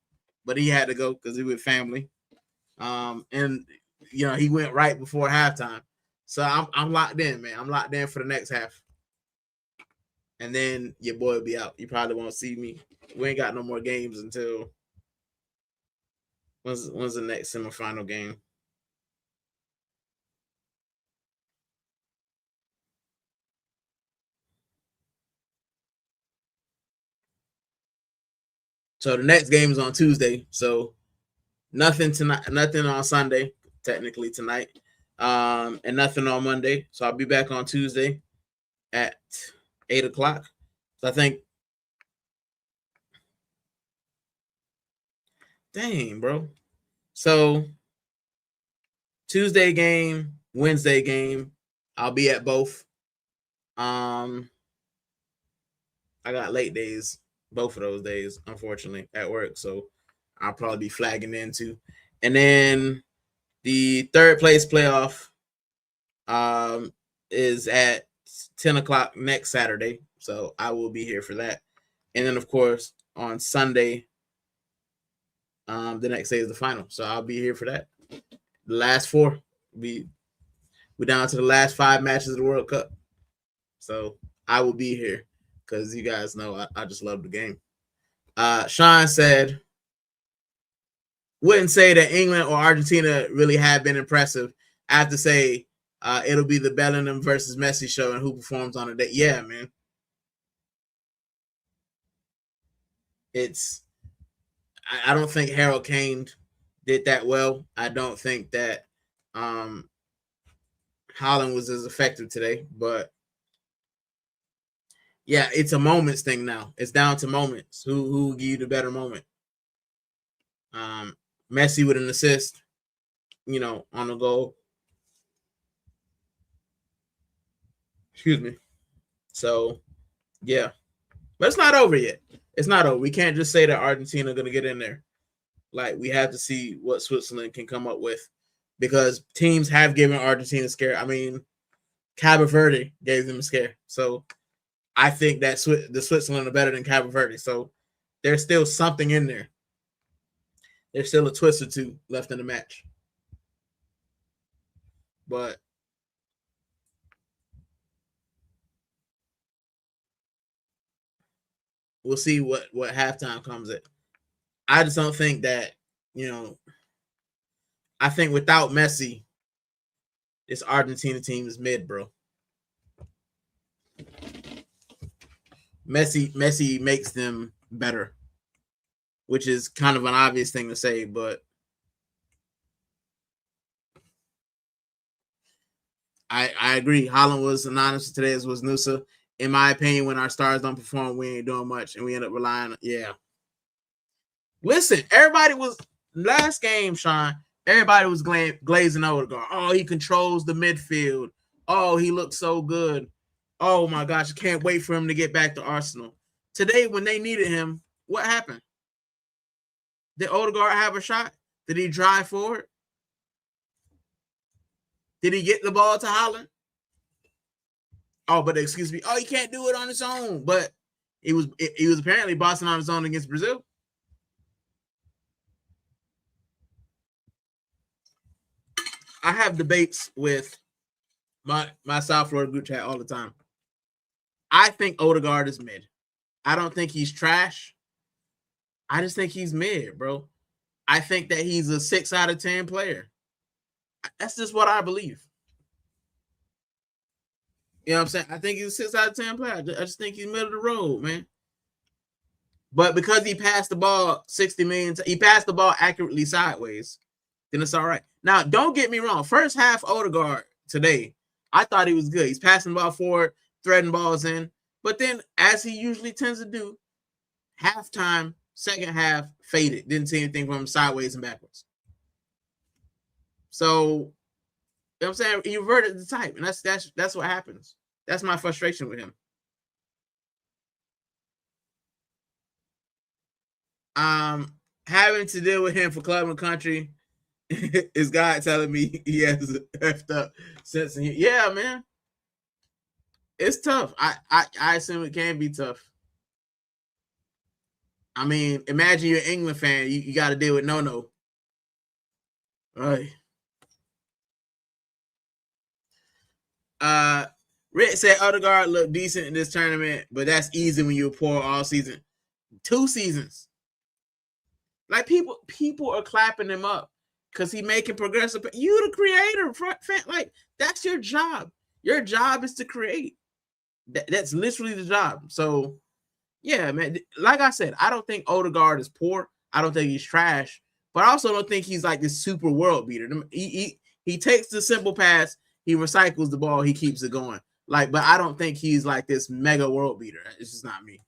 but he had to go because he was with family. And you know, he went right before halftime. So I'm locked in, man. I'm locked in for the next half. And then your boy will be out. You probably won't see me. We ain't got no more games until when's the next semifinal game? So the next game is on Tuesday. So nothing tonight, nothing on Sunday, technically tonight. And nothing on Monday. So I'll be back on Tuesday at 8 o'clock. So I think, dang, bro. So Tuesday game, Wednesday game, I'll be at both. I got late days, both of those days, unfortunately, at work. So I'll probably be flagging into. And then the third place playoff is at 10 o'clock next Saturday. So I will be here for that. And then, of course, on Sunday, the next day is the final. So I'll be here for that. The last four. We're down to the last 5 matches of the World Cup. So I will be here because you guys know I just love the game. Sean said, wouldn't say that England or Argentina really have been impressive. I have to say it'll be the Bellingham versus Messi show and who performs on a day. Yeah, man. I don't think Harold Kane did that well. I don't think that Haaland was as effective today, but yeah, it's a moments thing now. It's down to moments. Who will give you the better moment? Messi with an assist, you know, on the goal. Excuse me. So, yeah. But it's not over yet. It's not over. We can't just say that Argentina are going to get in there. Like, we have to see what Switzerland can come up with because teams have given Argentina a scare. I mean, Cabo Verde gave them a scare. So, I think that the Switzerland are better than Cabo Verde. So, there's still something in there. There's still a twist or two left in the match. But we'll see what halftime comes at. I just don't think that, you know, I think without Messi, this Argentina team is mid, bro. Messi makes them better, which is kind of an obvious thing to say, but I agree. Haaland was anonymous today, as was Nusa. In my opinion, when our stars don't perform, we ain't doing much, and we end up relying on, yeah. Listen, everybody was, last game, Sean, everybody was glazing Odegaard. Oh, he controls the midfield. Oh, he looks so good. Oh, my gosh, I can't wait for him to get back to Arsenal. Today, when they needed him, what happened? Did Odegaard have a shot? Did he drive forward? Did he get the ball to Haaland? Oh, but excuse me. Oh, he can't do it on his own. But he was apparently bossing on his own against Brazil. I have debates with my South Florida group chat all the time. I think Odegaard is mid. I don't think he's trash. I just think he's mid, bro. I think that he's a 6 out of 10 player. That's just what I believe. You know what I'm saying? I think he's a 6 out of 10 player. I just think he's middle of the road, man. But because he passed the ball 60 million, he passed the ball accurately sideways, then it's all right. Now, don't get me wrong. First half Odegaard today, I thought he was good. He's passing the ball forward, threading balls in. But then, as he usually tends to do, halftime, second half, faded. Didn't see anything from him sideways and backwards. So, you know what I'm saying? He reverted the type, and that's what happens. That's my frustration with him. Having to deal with him for club and country is God telling me he has effed up sense. Yeah, man, it's tough. I assume it can be tough. I mean, imagine you're an England fan. You got to deal with no. Right. Rick said Odegaard looked decent in this tournament, but that's easy when you're poor all season. 2 seasons. Like people are clapping him up because he making progressive. You the creator, like that's your job. Your job is to create. That's literally the job. So yeah, man. Like I said, I don't think Odegaard is poor. I don't think he's trash, but I also don't think he's like this super world beater. He takes the simple pass, he recycles the ball, he keeps it going. Like, but I don't think he's like this mega world beater. It's just not me.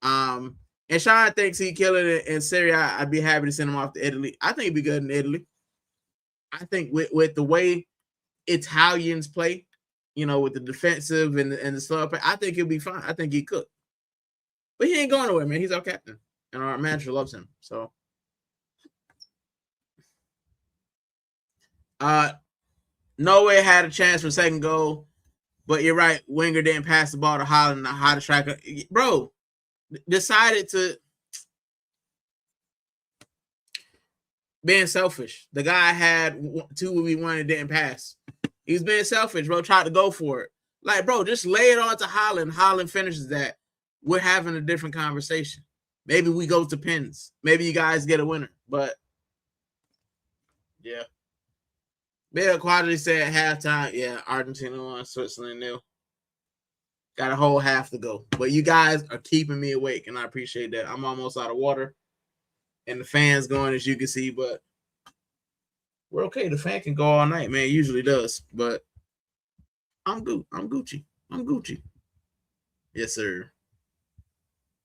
And Sean thinks he killing it in Syria. I'd be happy to send him off to Italy. I think he'd be good in Italy. I think with the way Italians play, you know, with the defensive and the slow play, I think he'll be fine. I think he could. But he ain't going nowhere, man. He's our captain. And our manager loves him. So Norway had a chance for second goal, but you're right. Wenger didn't pass the ball to Holland, the hottest striker. Bro, decided to being selfish. The guy had 2v1 and didn't pass. He's being selfish, bro. Tried to go for it. Like, bro, just lay it on to Holland. Holland finishes that. We're having a different conversation. Maybe we go to pins. Maybe you guys get a winner. But yeah. Bill Quadri said at halftime, yeah, Argentina won, Switzerland nil. Got a whole half to go. But you guys are keeping me awake, and I appreciate that. I'm almost out of water. And the fan's going, as you can see, but we're okay. The fan can go all night, man. It usually does. But I'm good. I'm Gucci. I'm Gucci. Yes, sir.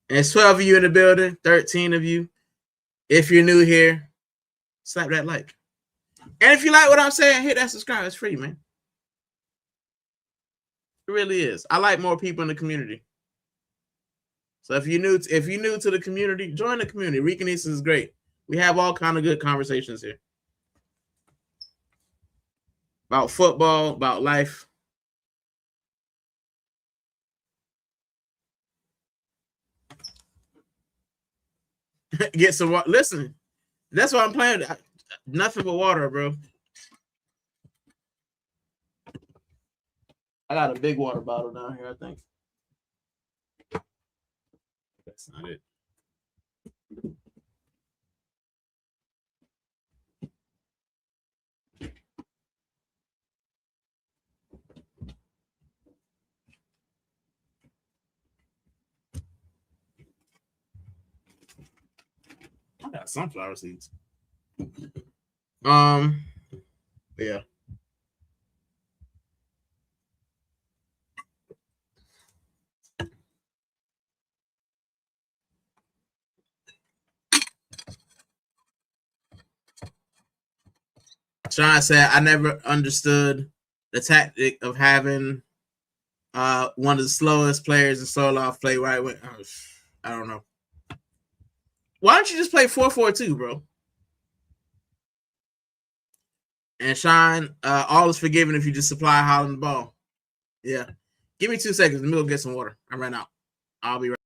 And it's 12 of you in the building, 13 of you. If you're new here, slap that like. And if you like what I'm saying, hit that subscribe. It's free, man. It really is. I like more people in the community. So if you're new to the community, join the community. Ricanese is great. We have all kind of good conversations here. About football, about life. Get some water. Listen, that's what I'm playing. Nothing but water, bro. I got a big water bottle down here, I think. That's not it. I got sunflower seeds. Yeah. Sean said, I never understood the tactic of having one of the slowest players in solo off play right wing. I don't know. Why don't you just play 4-4-2, bro? And Sean, all is forgiven if you just supply Holland the ball. Yeah. Give me 2 seconds. Let me go get some water. I ran out. I'll be right.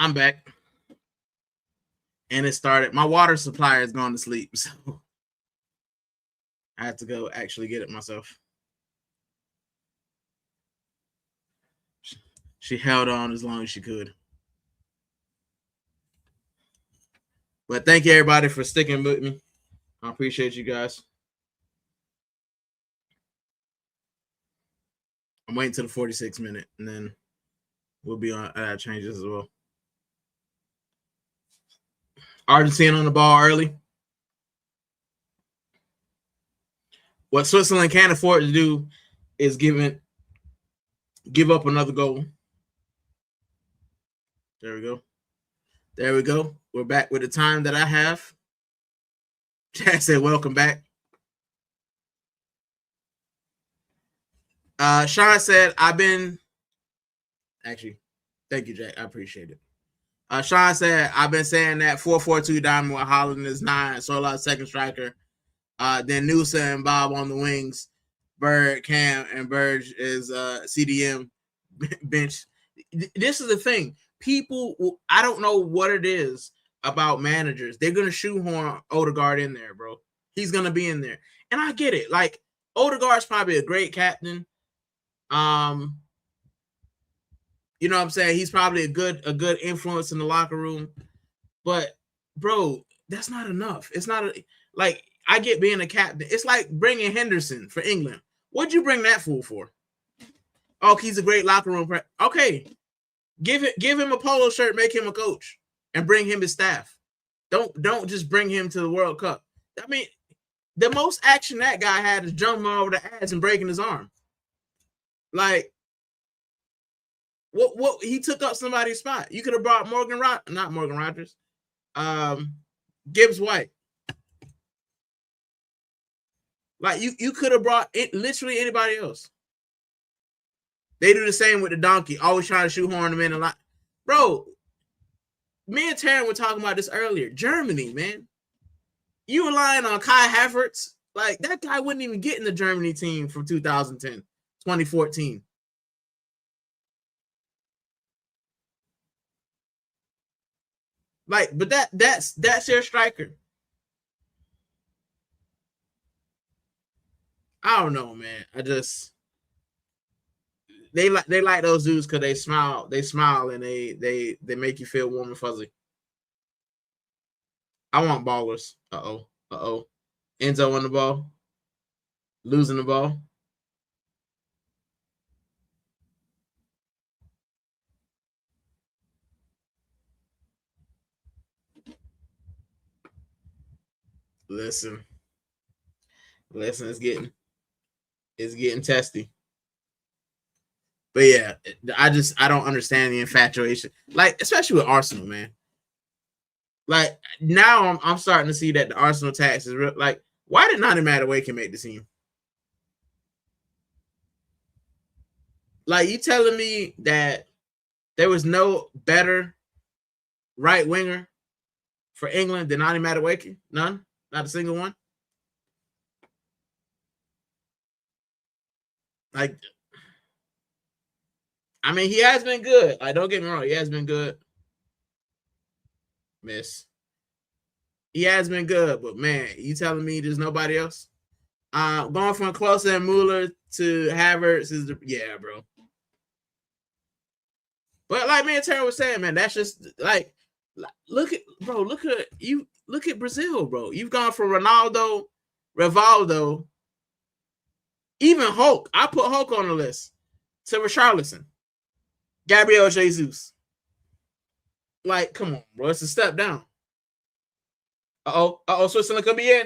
I'm back. And it started. My water supplier is going to sleep, so I have to go actually get it myself. She held on as long as she could. But thank you, everybody, for sticking with me. I appreciate you guys. I'm waiting till the 46-minute, and then we'll be on changes as well. Argentina on the ball early. What Switzerland can't afford to do is give up another goal. There we go. There we go. We're back with the time that I have. Jack said, welcome back. Sean said, actually, thank you, Jack. I appreciate it. Sean said, I've been saying that 4-4-2 diamond with Holland is 9, Sola second striker. Then Noosa and Bob on the wings. Bird, Cam, and Burge is CDM bench. This is the thing. People, I don't know what it is about managers. They're going to shoehorn Odegaard in there, bro. He's going to be in there. And I get it. Like, Odegaard's probably a great captain. You know what I'm saying? He's probably a good influence in the locker room. But, bro, that's not enough. It's not like, I get being a captain. It's like bringing Henderson for England. What'd you bring that fool for? Oh, he's a great locker room. Okay. Give him a polo shirt, make him a coach, and bring him his staff. Don't just bring him to the World Cup. I mean, the most action that guy had is jumping over the ass and breaking his arm. Like, what he took up somebody's spot. You could have brought not Morgan Rogers, Gibbs White. Like, you could have brought literally anybody else. They do the same with the donkey, always trying to shoehorn them in a lot. Bro, me and Taryn were talking about this earlier. Germany, man. You relying on Kai Havertz. Like, that guy wouldn't even get in the Germany team from 2010, 2014. Like, but that's their striker. I don't know, man. They like those dudes because they smile and they make you feel warm and fuzzy. I want ballers. Uh-oh. Enzo on the ball. Losing the ball. Listen, it's getting testy. But yeah, I don't understand the infatuation. Like, especially with Arsenal, man. Like, now I'm starting to see that the Arsenal tax is real. Like, why did Nani Madueke make the team? Like, you telling me that there was no better right winger for England than Nani Madueke? None? Not a single one? Like, I mean, he has been good. Like, don't get me wrong, he has been good. Miss. He has been good, but man, you telling me there's nobody else? Going from Klose and Mueller to Havertz is yeah, bro. But like me and Terry was saying, man, that's just like look at Brazil, bro. You've gone from Ronaldo, Rivaldo, even Hulk. I put Hulk on the list to Richarlison, Gabriel Jesus. Like, come on, bro. It's a step down. Switzerland could be in.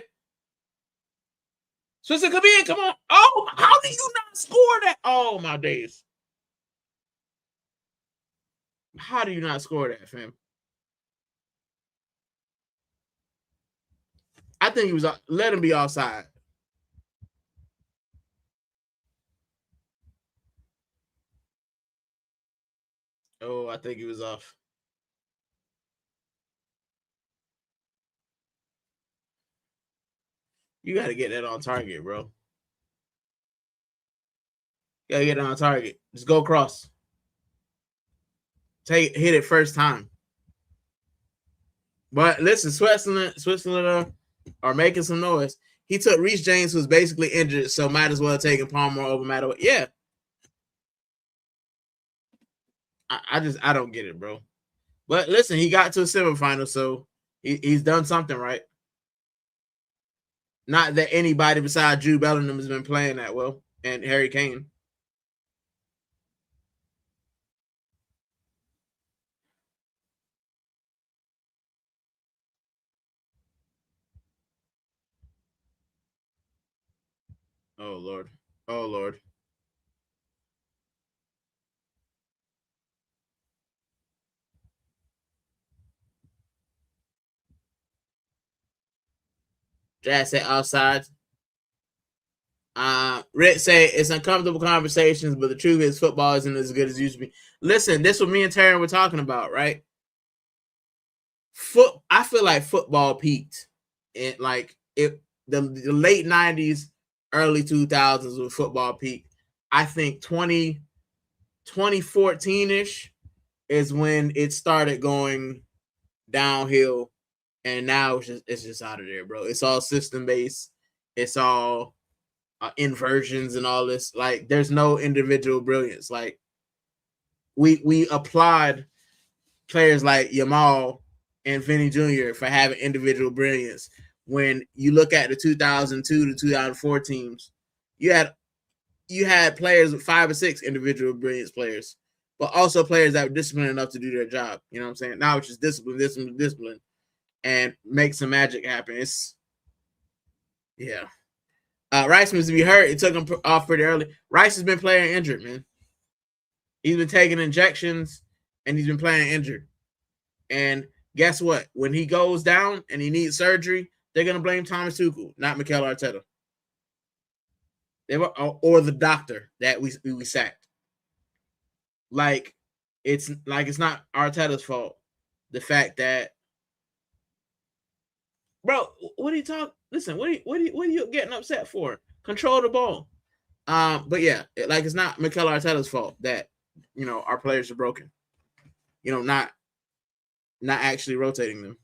Switzerland could be in. Come on. Oh, how do you not score that? Oh, my days. How do you not score that, fam? I think he was. Let him be offside. Oh, I think he was off. You got to get that on target, bro. You got to get it on target. Just go across. Hit it first time. But listen, Switzerland are making some noise. He took Reece James, who's basically injured, so might as well take Palmer over Matter. Yeah. I don't get it, bro. But listen, he got to a semifinal, so he's done something right. Not that anybody besides Jude Bellingham has been playing that well, and Harry Kane. Oh Lord. Oh Lord. Jazz said outside. Rick say it's uncomfortable conversations, but the truth is football isn't as good as it used to be. Listen, this is what me and Taryn were talking about, right? I feel like football peaked in the late 90s, early 2000s when football peaked. I think 2014-ish is when it started going downhill, and now it's just out of there, bro. It's all system based. It's all inversions and all this. Like, there's no individual brilliance. Like, we applaud players like Yamal and Vinny Jr. for having individual brilliance. When you look at the 2002 to 2004 teams, you had players with 5 or 6 individual brilliance players, but also players that were disciplined enough to do their job. You know what I'm saying? Now it's just discipline, and make some magic happen. It's yeah. Rice must be hurt. It took him off pretty early. Rice has been playing injured, man. He's been taking injections, and he's been playing injured. And guess what? When he goes down and he needs surgery, they're going to blame Thomas Tuchel, not Mikel Arteta. Or the doctor that we sacked. Like it's not Arteta's fault. The fact that, bro, what are you talking? Listen, what are you getting upset for? Control the ball. But yeah, it's not Mikel Arteta's fault that our players are broken. Not actually rotating them.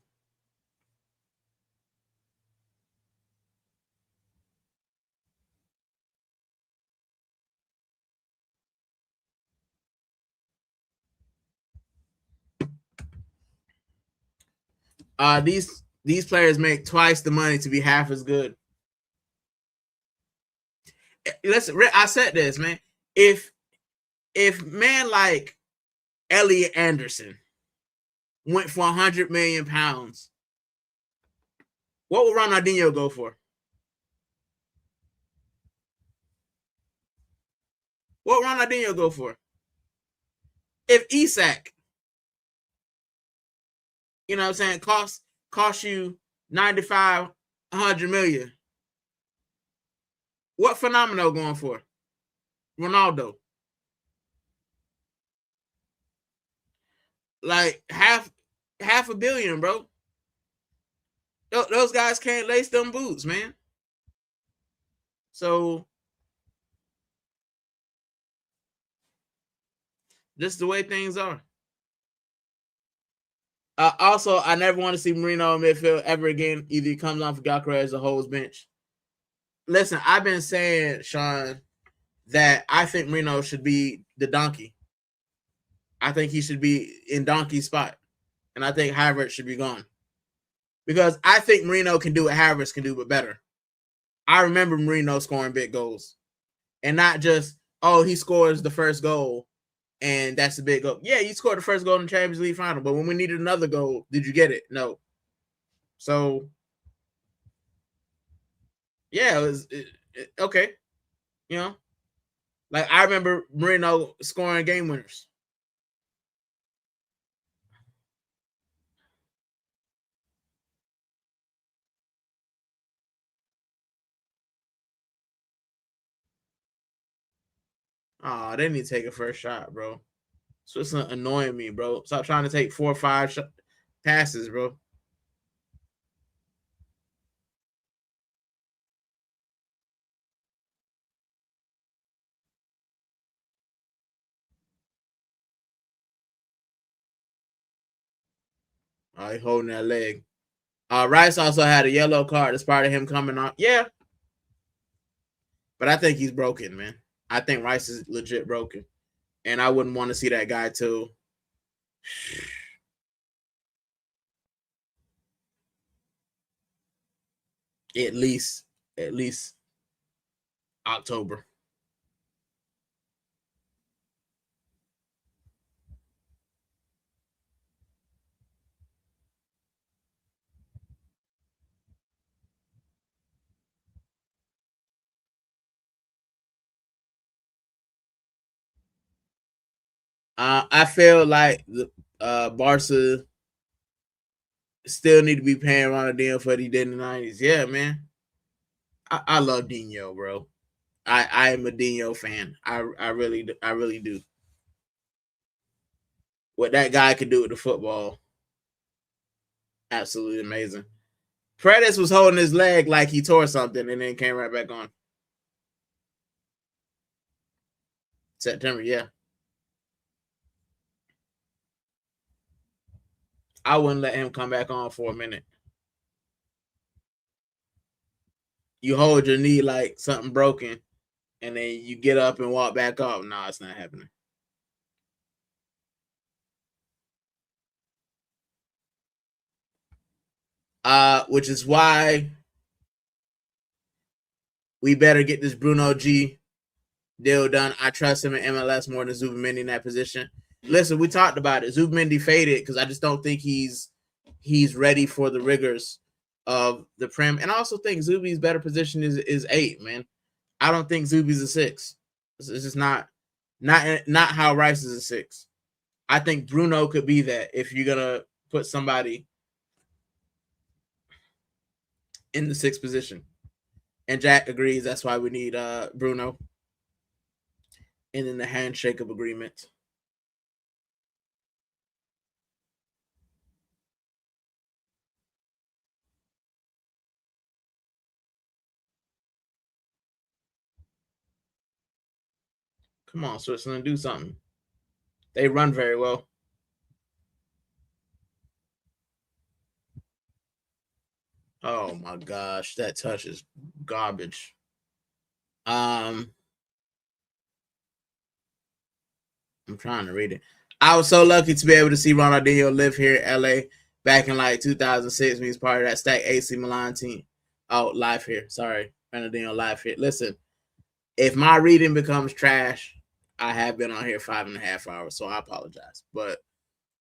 These players make twice the money to be half as good. Listen, I said this, man. If man like Elliot Anderson went for 100 million pounds, what would Ronaldinho go for? What would Ronaldinho go for? If Isak, you know what I'm saying, cost you 95, 100 million, what Phenomenal going for? Ronaldo. Like half a billion, bro. Those guys can't lace them boots, man. So this is the way things are. Also, I never want to see Marino in midfield ever again. Either he comes on for Gyökeres or holds bench. Listen, I've been saying, Sean, that I think Marino should be the donkey. I think he should be in donkey's spot. And I think Havertz should be gone. Because I think Marino can do what Havertz can do, but better. I remember Marino scoring big goals. And not just, he scores the first goal and that's a big goal. Yeah, you scored the first goal in the Champions League final, but when we needed another goal, did you get it? No. So, yeah, it was okay. Like I remember Marino scoring game winners. Oh, they need to take a first shot, bro. Switzerland annoying me, bro. Stop trying to take 4 or 5 passes, bro. He holding that leg. Rice also had a yellow card as part of him coming on. Yeah. But I think he's broken, man. I think Rice is legit broken. And I wouldn't want to see that guy too. At least October. I feel like the Barca still need to be paying Ronaldinho for what he did in the 90s. Yeah, man. I love Dino, bro. I am a Dino fan. I really do. What that guy could do with the football, absolutely amazing. Paredes was holding his leg like he tore something and then came right back on. September, yeah. I wouldn't let him come back on for a minute. You hold your knee like something broken, and then you get up and walk back up. No, it's not happening. Which is why we better get this Bruno G deal done. I trust him in MLS more than Zubimendi in that position. Listen, we talked about it. Zubimendi faded because I just don't think he's ready for the rigors of the Prem. And I also think Zubi's better position is 8, man. I don't think Zubi's a 6. It's just not how Rice is a 6. I think Bruno could be that if you're gonna put somebody in the 6th position. And Jack agrees that's why we need Bruno. And then the handshake of agreement. Come on, Switzerland, do something. They run very well. Oh my gosh, that touch is garbage. I'm trying to read it. I was so lucky to be able to see Ronaldinho live here in LA back in like 2006 when he's part of that stacked AC Milan team. Oh, live here. Sorry, Ronaldinho live here. Listen, if my reading becomes trash, I have been on here 5.5 hours, so I apologize. But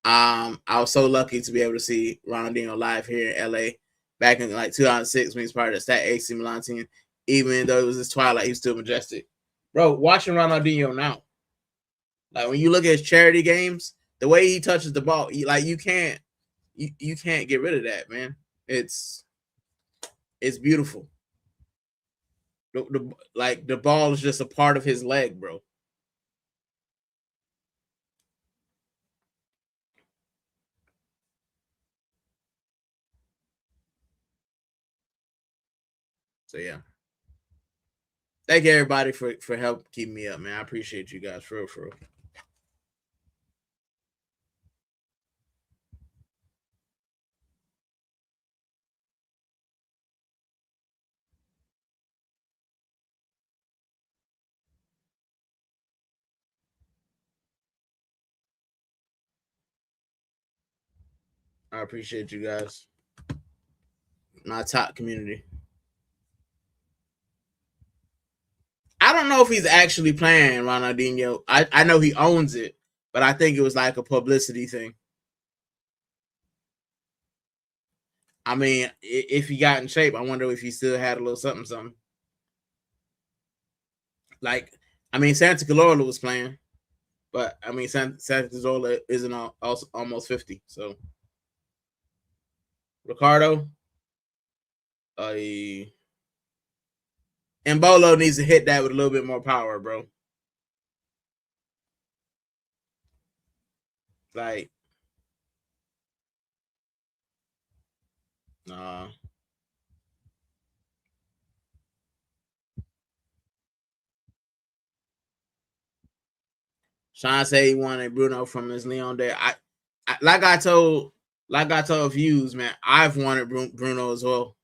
I was so lucky to be able to see Ronaldinho live here in LA back in like 2006 when he's part of the stacked AC Milan team. Even though it was his twilight, he's still majestic. Bro, watching Ronaldinho now. Like when you look at his charity games, the way he touches the ball, you can't get rid of that, man. It's beautiful. The ball is just a part of his leg, bro. So yeah. Thank you everybody for help keeping me up, man. I appreciate you guys for real. I appreciate you guys. My top community. I don't know if he's actually playing Ronaldinho. I know he owns it, but I think it was like a publicity thing. I mean, if he got in shape, I wonder if he still had a little something. Like, I mean, Santa Calola was playing, but I mean, Santa Calola isn't also almost 50. So, Ricardo, Mbolo needs to hit that with a little bit more power, bro. Like, nah. Sean said he wanted Bruno from his Leon day. Like I told like I told views, man, I've wanted Bruno as well.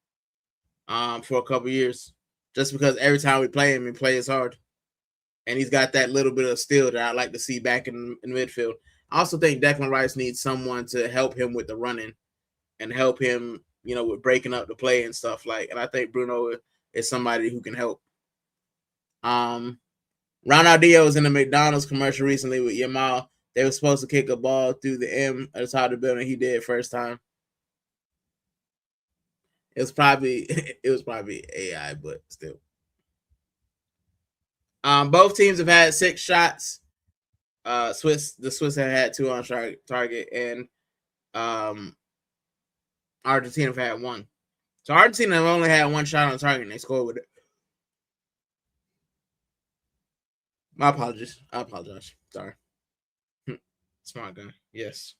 For a couple years, just because every time we play him, he plays hard, and he's got that little bit of steel that I like to see back in midfield. I also think Declan Rice needs someone to help him with the running and help him, with breaking up the play and stuff like. And I think Bruno is somebody who can help. Ronaldinho was in the McDonald's commercial recently with Yamal. They were supposed to kick a ball through the M at the top of the building. He did first time. It was probably AI, but still. Both teams have had 6 shots. The Swiss have had 2 on target, and Argentina have had 1. So Argentina have only had 1 shot on target, and they scored with it. My apologies. I apologize. Sorry. Smart guy. Yes.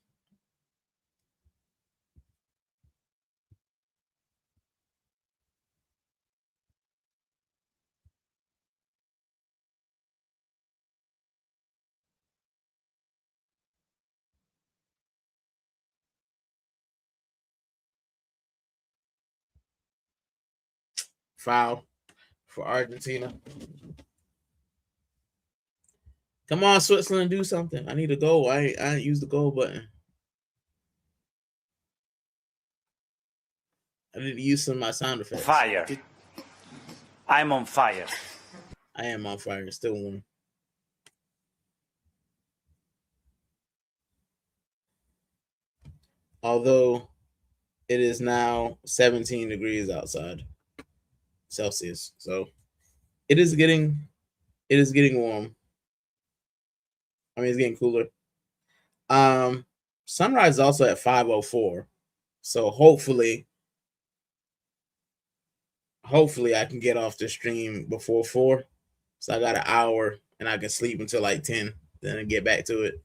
Foul for Argentina. Come on, Switzerland, do something. I need a goal. I ain't used the goal button. I need to use some of my sound effects. Fire. I'm on fire. I am on fire. Still warm. Although it is now 17 degrees outside Celsius, so it is getting warm. I mean, it's getting cooler. Sunrise is also at 5:04, so hopefully I can get off the stream before 4. So I got an hour and I can sleep until like 10, then I get back to it.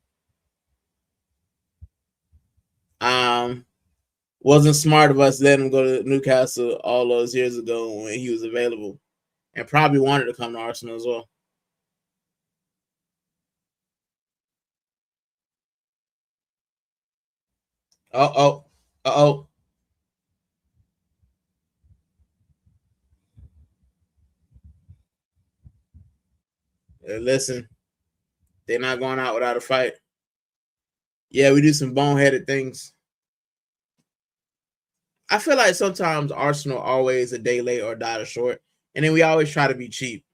Wasn't smart of us letting him go to Newcastle all those years ago when he was available, and probably wanted to come to Arsenal as well. Uh-oh. Listen, they're not going out without a fight. Yeah, we do some boneheaded things. I feel like sometimes Arsenal always a day late or a dollar short, and then we always try to be cheap.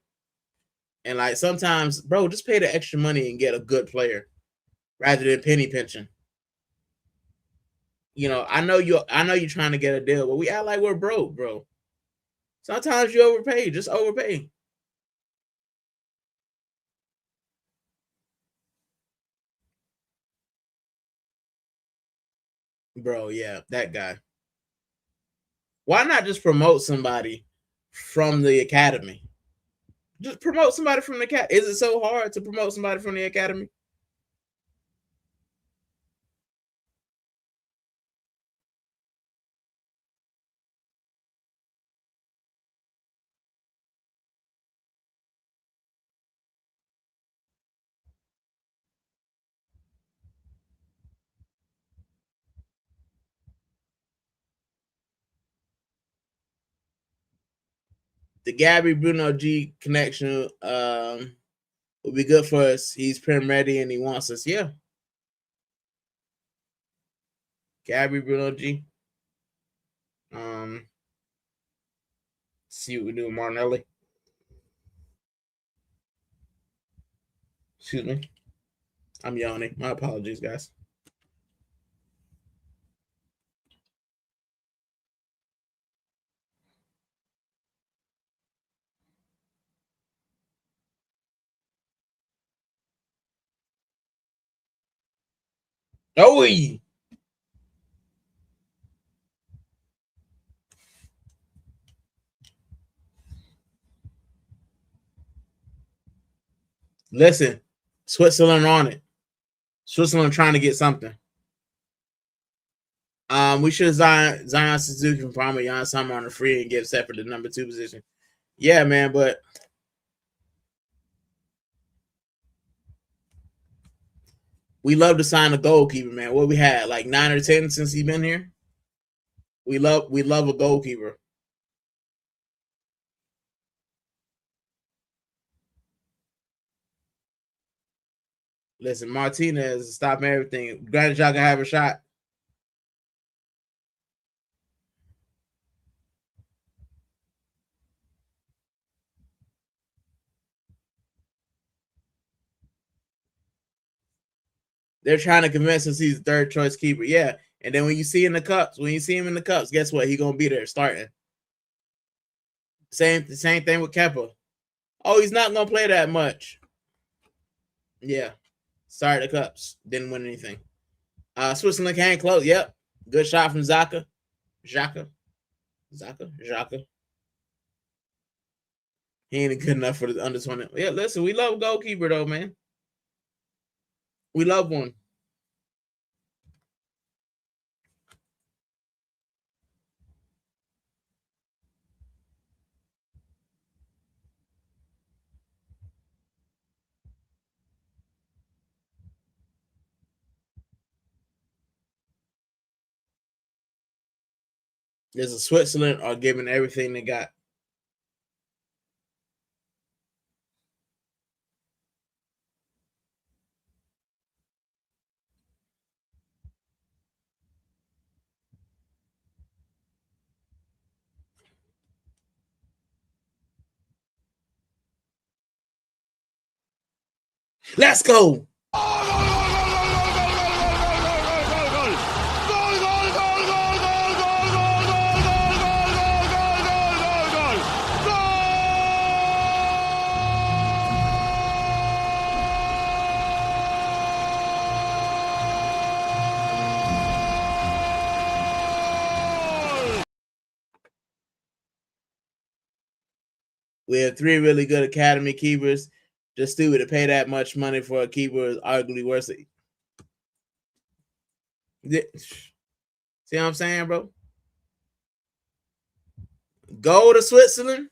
And like sometimes, bro, just pay the extra money and get a good player rather than penny pinching. I know you're trying to get a deal, but we act like we're broke, bro. Sometimes you overpay, just overpay. Bro, yeah, that guy. Why not just promote somebody from the academy? Just promote somebody from the academy. Is it so hard to promote somebody from the academy? The Gabby Bruno G connection will be good for us. He's Prem ready and he wants us. Yeah. Gabby Bruno G. See what we do with Martinelli. Excuse me. I'm yawning. My apologies, guys. Oh, listen, Switzerland on it. Switzerland trying to get something. We should have Zion Suzuki from Parma, Jan Summer on the free and get set for the number 2 position. Yeah, man, but We love to sign a goalkeeper, man. What we had, like 9 or 10 since he's been here. We love a goalkeeper. Listen, Martinez is stopping everything. Granted, y'all can have a shot. They're trying to convince us he's the third choice keeper. Yeah. And then when you see him in the cups, guess what? He's gonna be there starting. Same thing with Kepa. Oh, he's not gonna play that much. Yeah. Started the cups. Didn't win anything. Switzerland can't close. Yep. Good shot from Xhaka. He ain't good enough for the under 20. Yeah, listen, we love a goalkeeper though, man. We love one. There's a Switzerland are giving everything they got. Let's go. We have 3 really good academy keepers. Just stupid to pay that much money for a keeper is arguably worth it. See what I'm saying, bro? Go to Switzerland,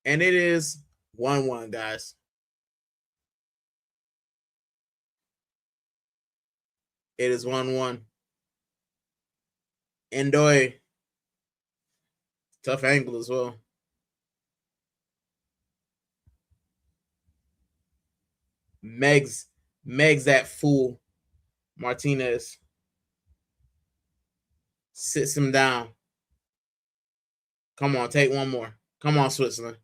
and it is 1-1, guys. It is 1-1. Ndoye. Tough angle as well. Megs that fool. Martinez sits him down. Come on, take one more. Come on, Switzerland.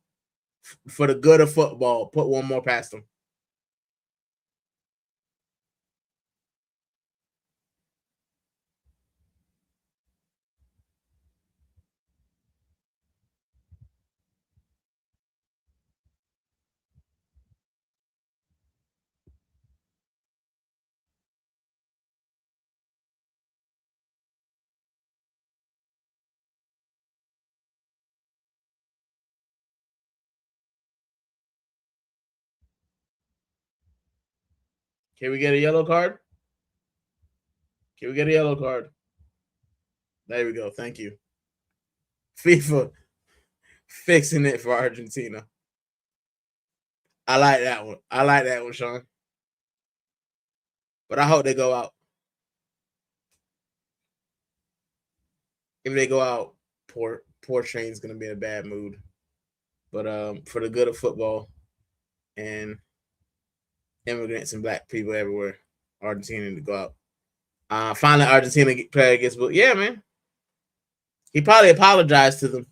For the good of football, put one more past them. Can we get a yellow card? Can we get a yellow card? There we go. Thank you. FIFA fixing it for Argentina. I like that one. I like that one, Sean. But I hope they go out. If they go out, poor Shane's gonna be in a bad mood. But for the good of football and immigrants and black people everywhere, Argentina need to go out. Finally, Argentina player gets booked. Yeah, man. He probably apologized to them.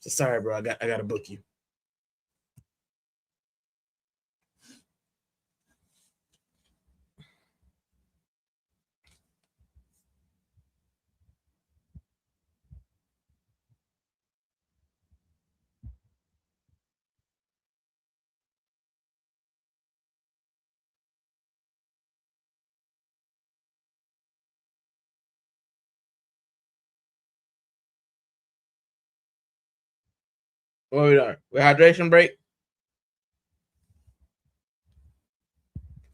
So, sorry, bro. I got to book you. Where we are? We're hydration break.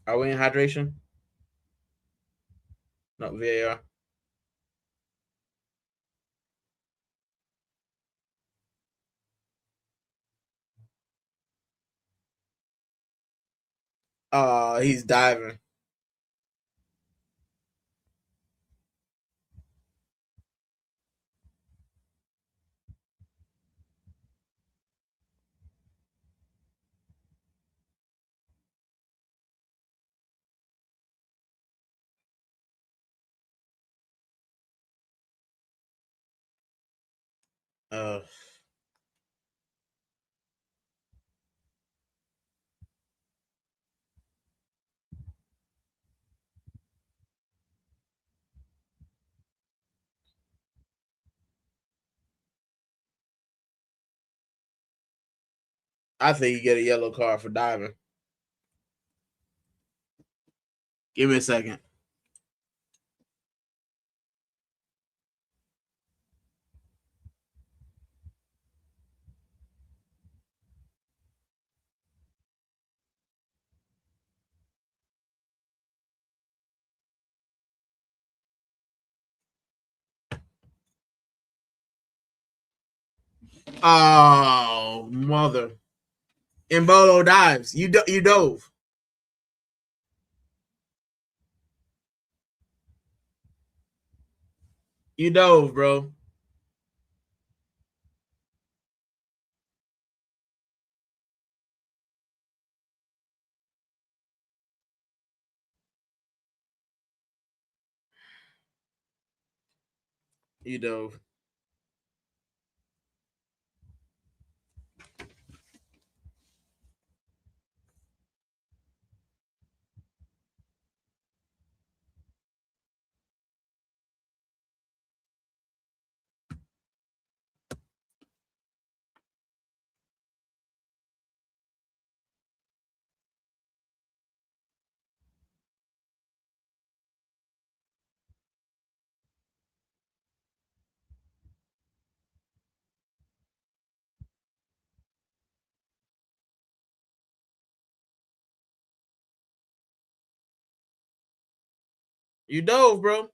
Are we in hydration? No, VAR. He's diving. Uh, I think you get a yellow card for diving. Give me a second. Oh, mother. Embolo dives. You dove. You dove, bro. You dove. You dove, bro.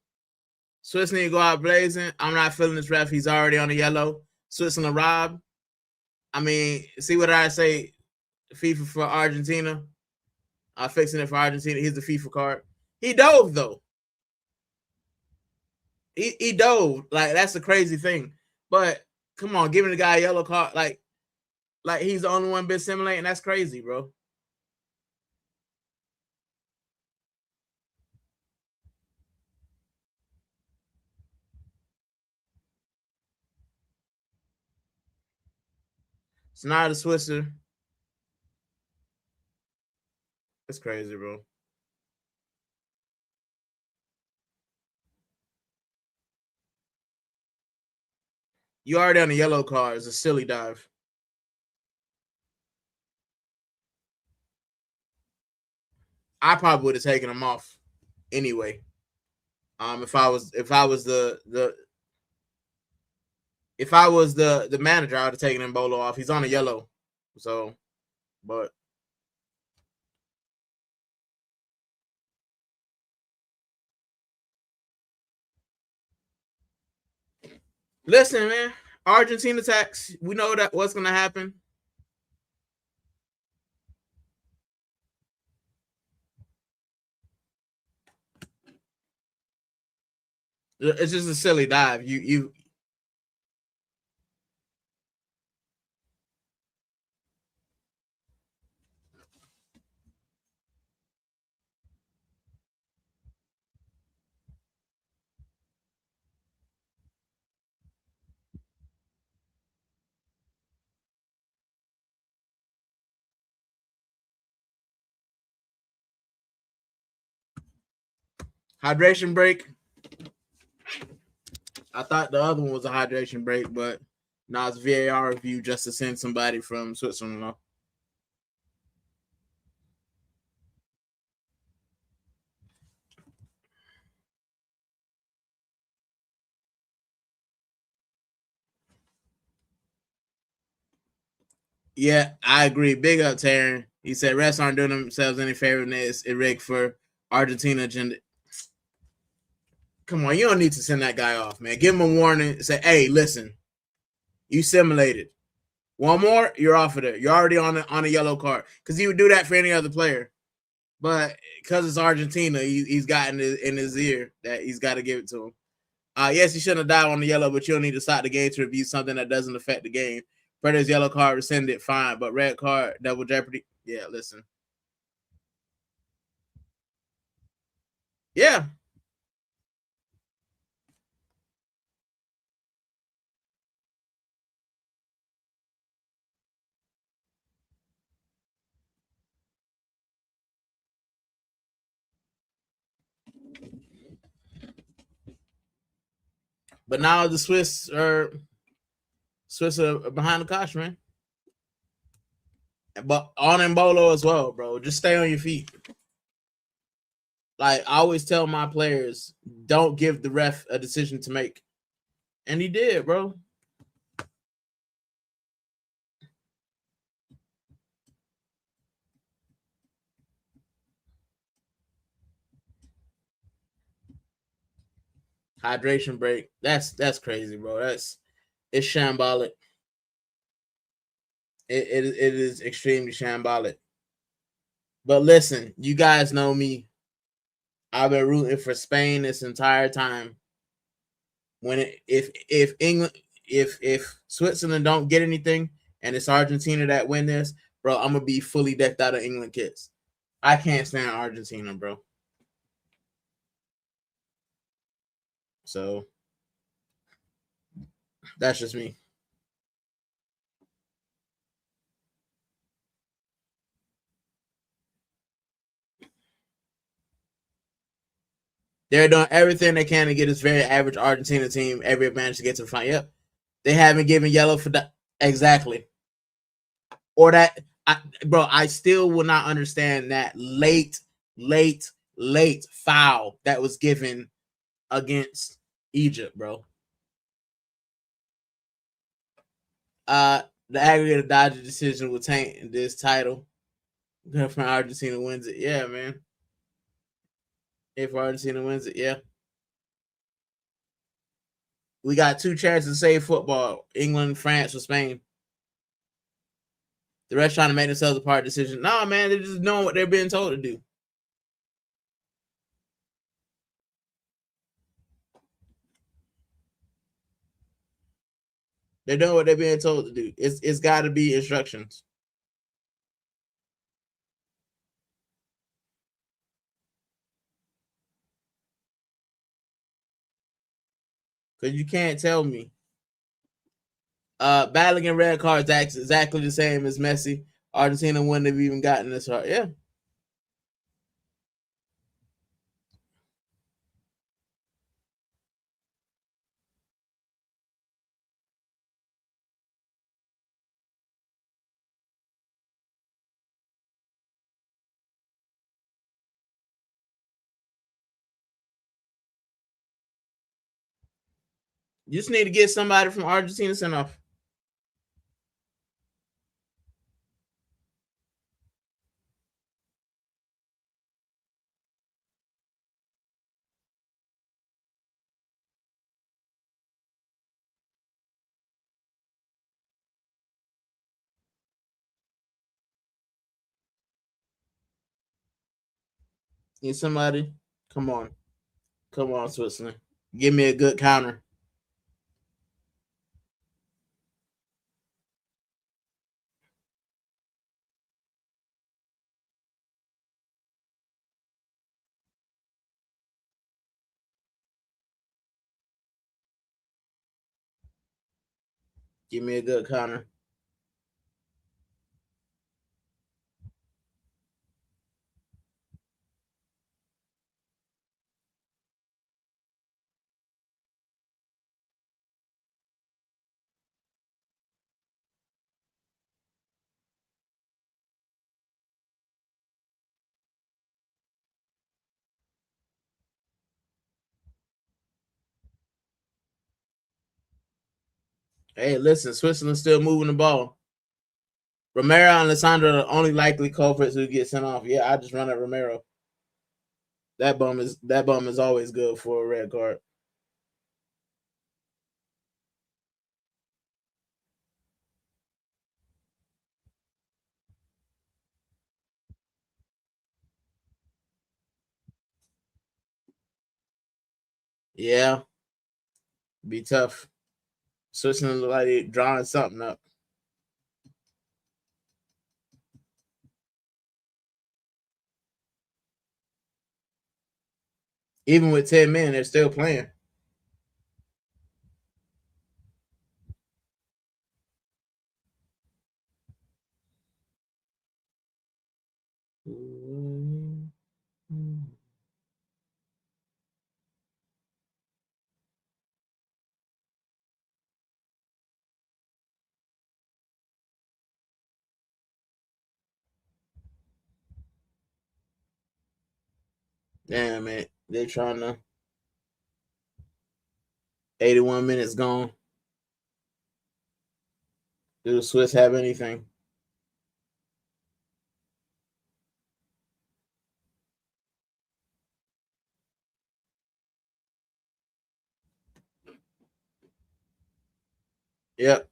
Swiss need to go out blazing. I'm not feeling this ref. He's already on the yellow. Switzerland rob. I mean, see what I say? FIFA for Argentina. Fixing it for Argentina. Here's the FIFA card. He dove though. He dove. Like that's the crazy thing. But come on, giving the guy a yellow card, like he's the only one been simulating. That's crazy, bro. It's not a Swisser. That's crazy, bro. You already on the yellow card. It's a silly dive. I probably would have taken him off anyway. If I was the manager, I would have taken Embolo off. He's on a yellow, so but listen, man. Argentina tax. We know that what's gonna happen. It's just a silly dive. You hydration break. I thought the other one was a hydration break, but now it's VAR review just to send somebody from Switzerland off. Yeah, I agree. Big up, Taryn. He said refs aren't doing themselves any favor in this. It rigged for Argentina agenda. Come on, you don't need to send that guy off, man. Give him a warning. Say, hey, listen, you simulated. One more, you're off of there. You're already on a yellow card because he would do that for any other player, but because it's Argentina, he's gotten in his ear that he's got to give it to him. Yes, he shouldn't have died on the yellow, but you don't need to stop the game to review something that doesn't affect the game. Predator's yellow card rescinded, fine, but red card, double jeopardy. Yeah, listen. Yeah. But now the Swiss are behind the cosh, man. But on Embolo as well, bro. Just stay on your feet. Like I always tell my players, don't give the ref a decision to make. And he did, bro. Hydration break. That's crazy, bro. It's shambolic. It is extremely shambolic. But listen, you guys know me. I've been rooting for Spain this entire time. If England if Switzerland don't get anything and it's Argentina that win this, bro, I'm gonna be fully decked out of England kits. I can't stand Argentina, bro. So that's just me. They're doing everything they can to get this very average Argentina team every advantage to get to the final. Yep. They haven't given yellow for that. Exactly. Or that, bro, I still will not understand that late foul that was given against Egypt, bro. The aggregate Dodger decision will taint this title. If Argentina wins it, yeah, man. If Argentina wins it, yeah. We got 2 chances to save football: England, France, or Spain. The rest trying to make themselves a part of the decision. Nah, man, they're just doing what they're being told to do. They're doing what they're being told to do. It's got to be instructions. Because you can't tell me. Battling in red cards acts exactly the same as Messi. Argentina wouldn't have even gotten this far. Yeah. You just need to get somebody from Argentina sent off. Need somebody? Come on. Come on, Switzerland. Give me a good counter. Give me a good counter. Hey, listen, Switzerland's still moving the ball. Romero and Alessandro are the only likely culprits who get sent off. Yeah, I just run at Romero. That bum is always good for a red card. Yeah, be tough. Switzerland look like they're drawing something up. Even with 10 men, they're still playing. Damn it. They're trying to 81 minutes gone. Do the Swiss have anything? Yep.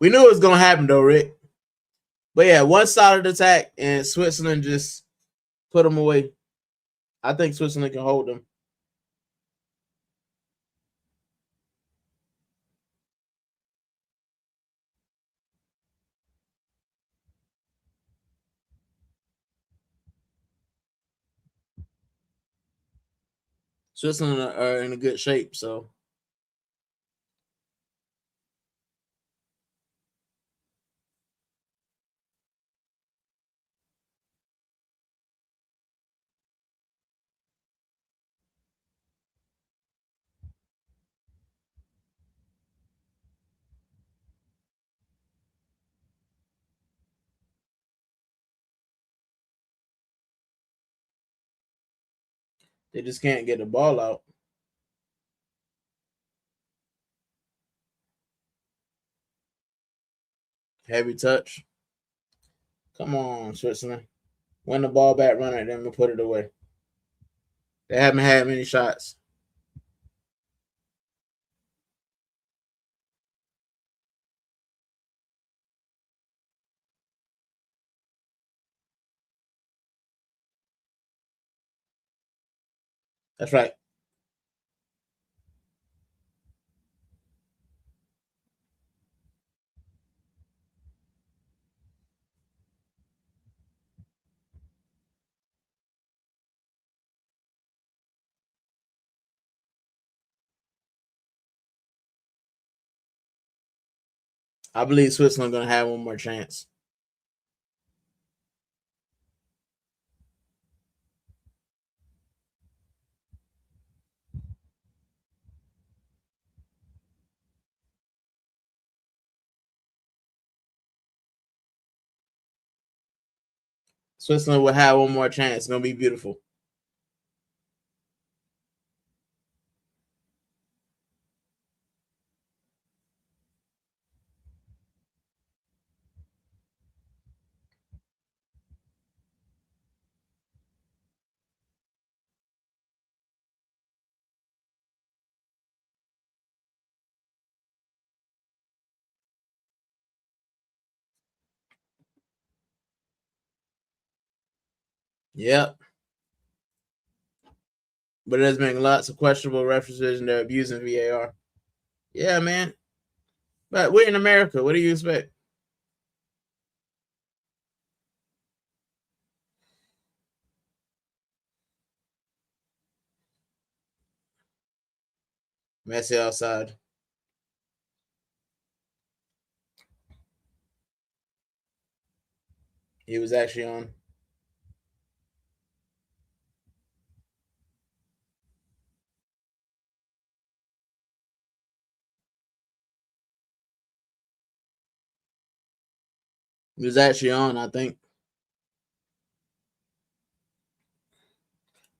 We knew it was gonna happen though, Rick. But yeah, one solid attack and Switzerland just put them away. I think Switzerland can hold them. Switzerland are in a good shape, so they just can't get the ball out. Heavy touch. Come on, Switzerland. Win the ball back, run it, then we put it away. They haven't had many shots. That's right. I believe Switzerland gonna have one more chance. Switzerland will have one more chance. It's gonna be beautiful. Yep. But there's been lots of questionable references and they're abusing VAR. Yeah, man. But we're in America. What do you expect? Messi outside. He was actually on. He was actually on, I think.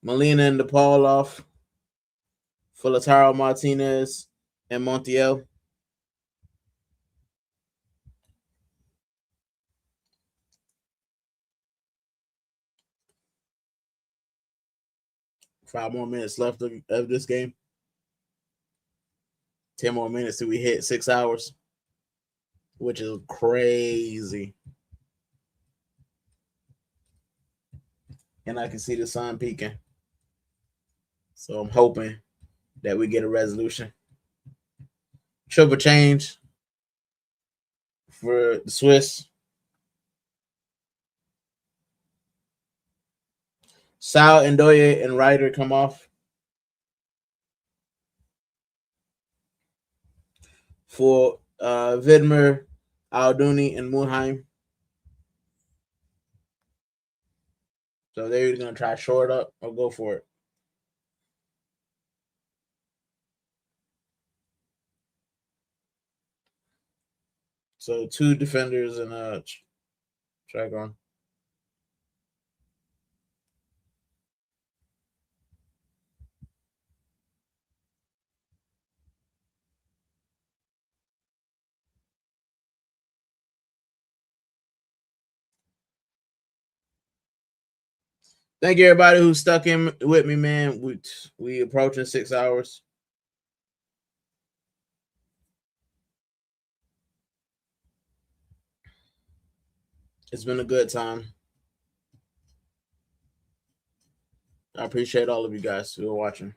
Molina and DePaul off. Fulataro Martinez and Montiel. Five more minutes left of this game. 10 more minutes till we hit 6 hours, which is crazy. And I can see the sun peaking. So I'm hoping that we get a resolution. Triple change for the Swiss. Sal, Ndoye, and Ryder come off for Vidmer, Alduni, and Muheim. So they're either going to try short up or go for it. So two defenders and a Track on. Thank you, everybody who stuck in with me, man. We approaching 6 hours. It's been a good time. I appreciate all of you guys who are watching.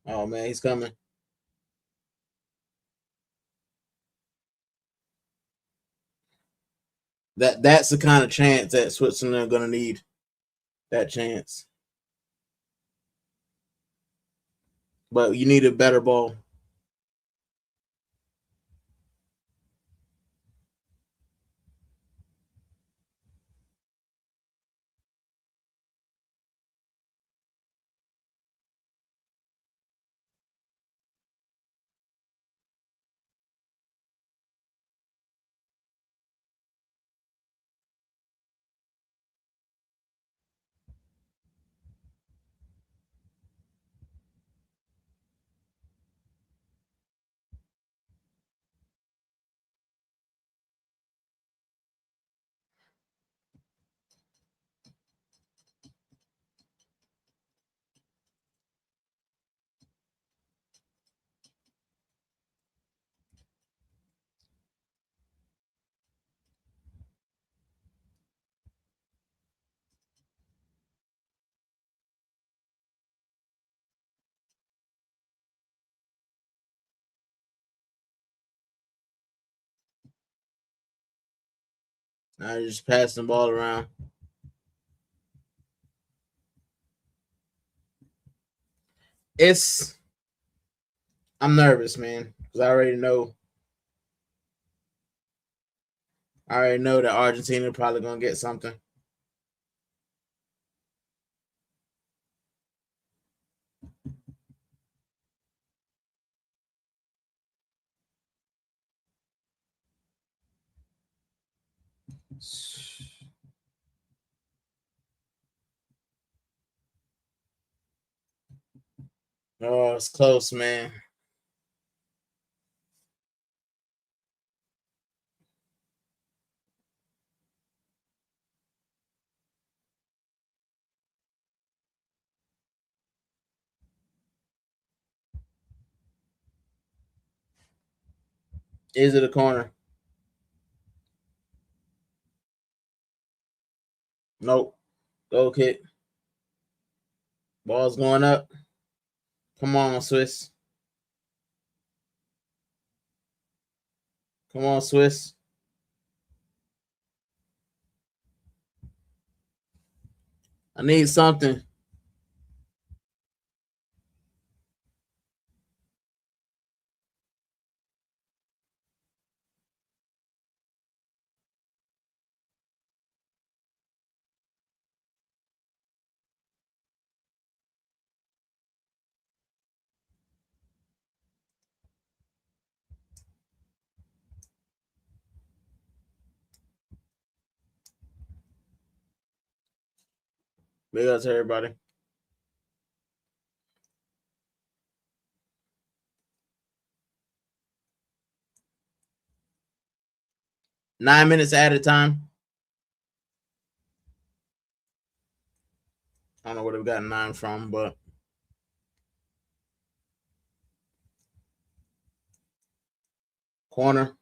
Oh man, he's coming. That's the kind of chance that Switzerland are gonna need. That chance. But you need a better ball. I just passing the ball around. I'm nervous, man, because I already know that Argentina probably gonna get something. Oh, it's close, man. Is it a corner? Nope. Go kick. Ball's going up. Come on, Swiss. Come on, Swiss. I need something. Big ups to everybody. Nine minutes at a time. I don't know where we got 9 from, but corner.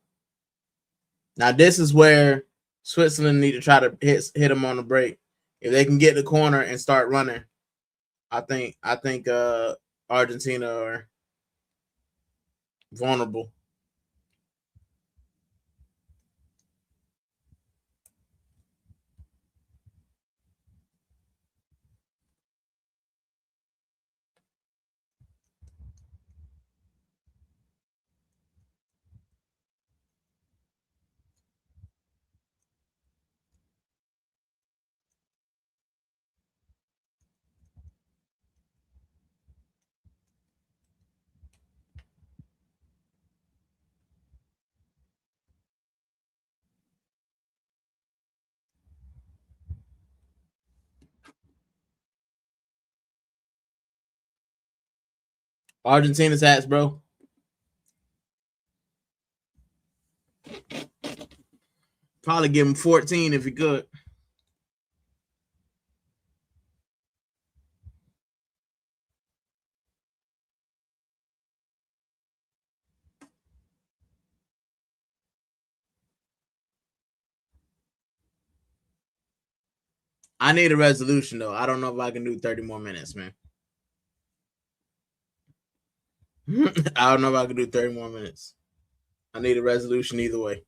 Now this is where Switzerland need to try to hit them on the break. If they can get the corner and start running, I think Argentina are vulnerable. Argentina's hats, bro. Probably give him 14 if he could. I need a resolution, though. I don't know if I can do 30 more minutes, man. I don't know if I can do 30 more minutes. I need a resolution either way.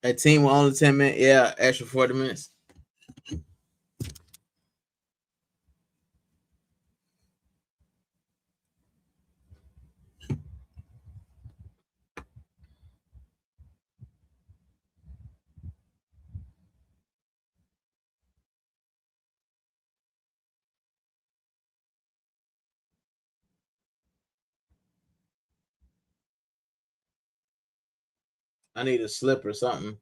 A team with only 10 minutes, yeah, extra 40 minutes. I need a slip or something.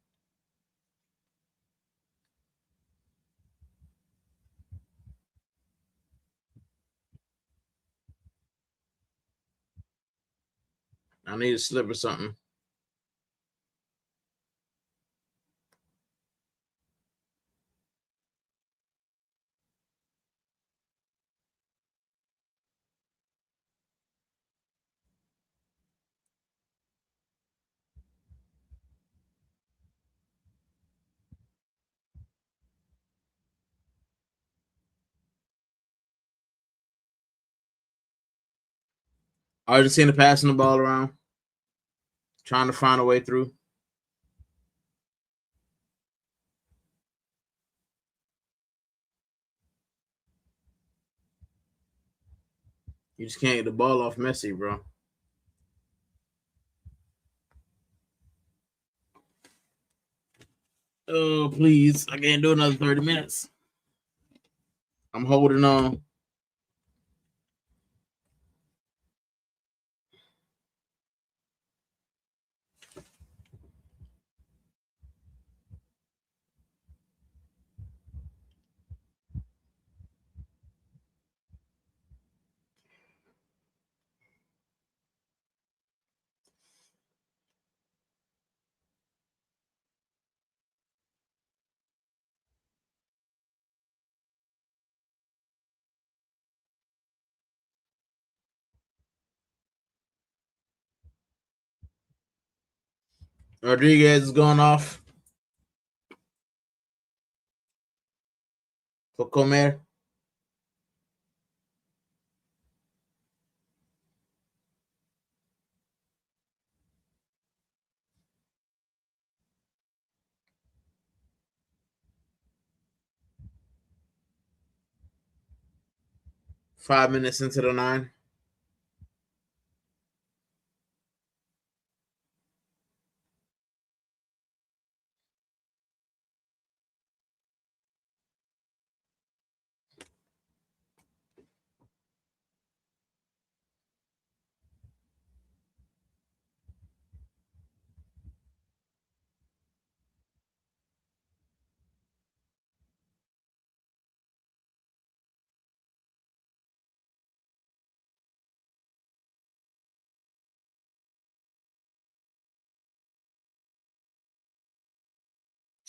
I need a slip or something. Argentina passing the ball around, trying to find a way through. You just can't get the ball off Messi, bro. Oh, please. I can't do another 30 minutes. I'm holding on. Rodriguez is going off for Comer. Five minutes into the 9.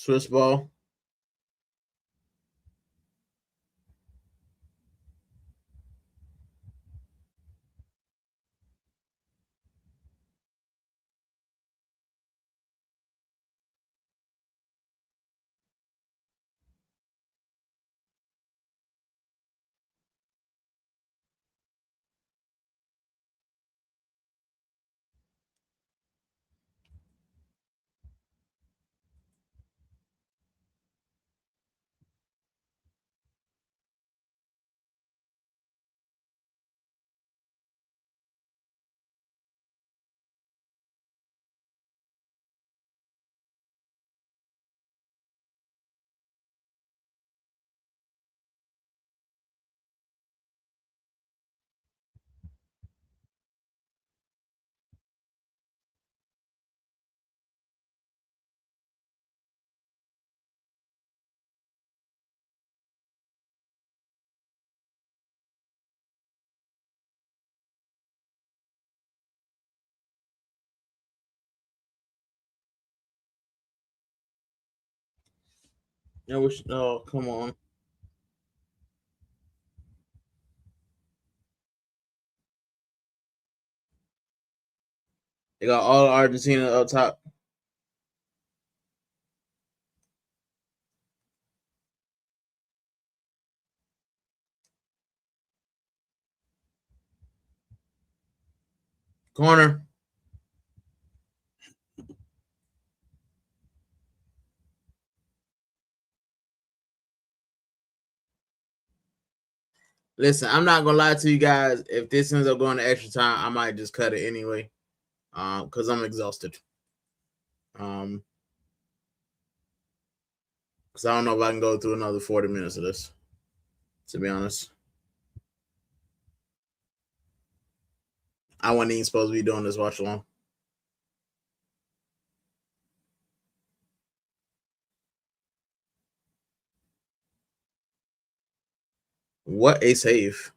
Swiss ball. I wish. Oh, come on. They got all Argentina up top. Corner. Listen, I'm not gonna lie to you guys. If this ends up going to extra time, I might just cut it anyway. Because I'm exhausted. Because I don't know if I can go through another 40 minutes of this. To be honest, I wasn't even supposed to be doing this watch along. What a save!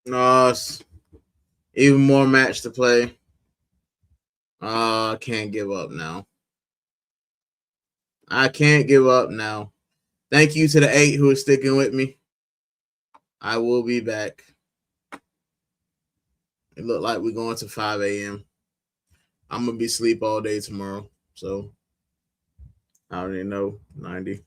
No, even more match to play. I can't give up now. I can't give up now. Thank you to the 8 who are sticking with me. I will be back. It looked like we're going to 5 a.m. I'm gonna be asleep all day tomorrow, so I already know 90.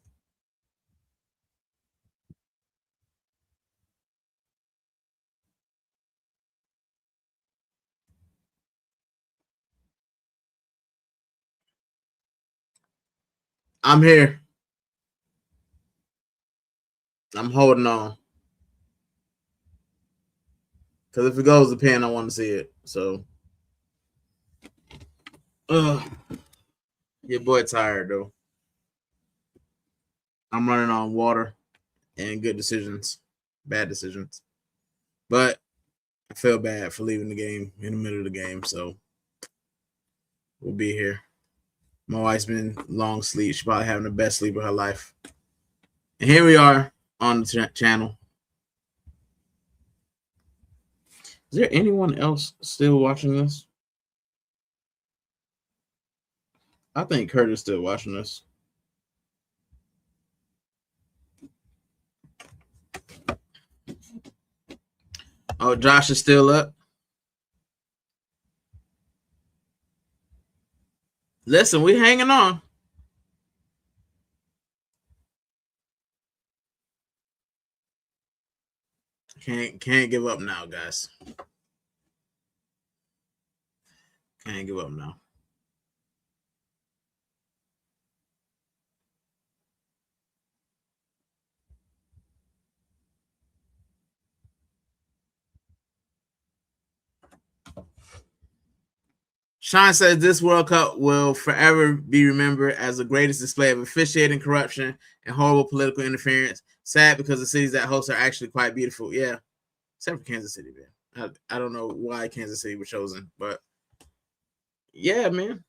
I'm here. I'm holding on. Because if it goes to pen, I want to see it. So, your boy tired though. I'm running on water and good decisions, bad decisions. But I feel bad for leaving the game in the middle of the game. So we'll be here. My wife's been long sleep. She's probably having the best sleep of her life. And here we are on the channel. Is there anyone else still watching this? I think Kurt is still watching this. Oh, Josh is still up. Listen, we hanging on. Can't give up now, guys. Can't give up now. Sean says this World Cup will forever be remembered as the greatest display of officiating, corruption, and horrible political interference. Sad because the cities that host are actually quite beautiful. Yeah, except for Kansas City, man. I don't know why Kansas City was chosen, but yeah, man.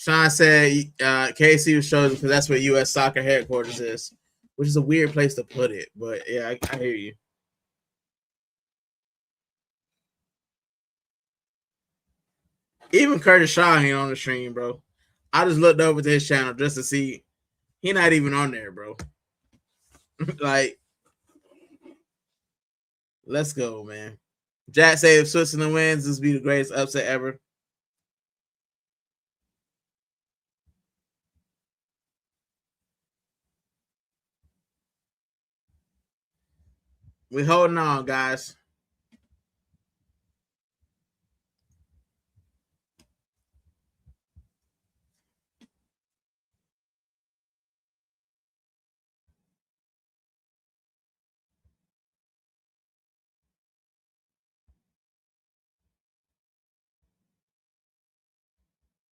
Sean said KC was chosen because that's where U.S. Soccer headquarters is, which is a weird place to put it. But yeah, I hear you. Even Curtis Shaw ain't on the stream, bro. I just looked over to his channel just to see. He not even on there, bro. Like, let's go, man. Jack said if Switzerland wins, this will be the greatest upset ever. We holding on, guys.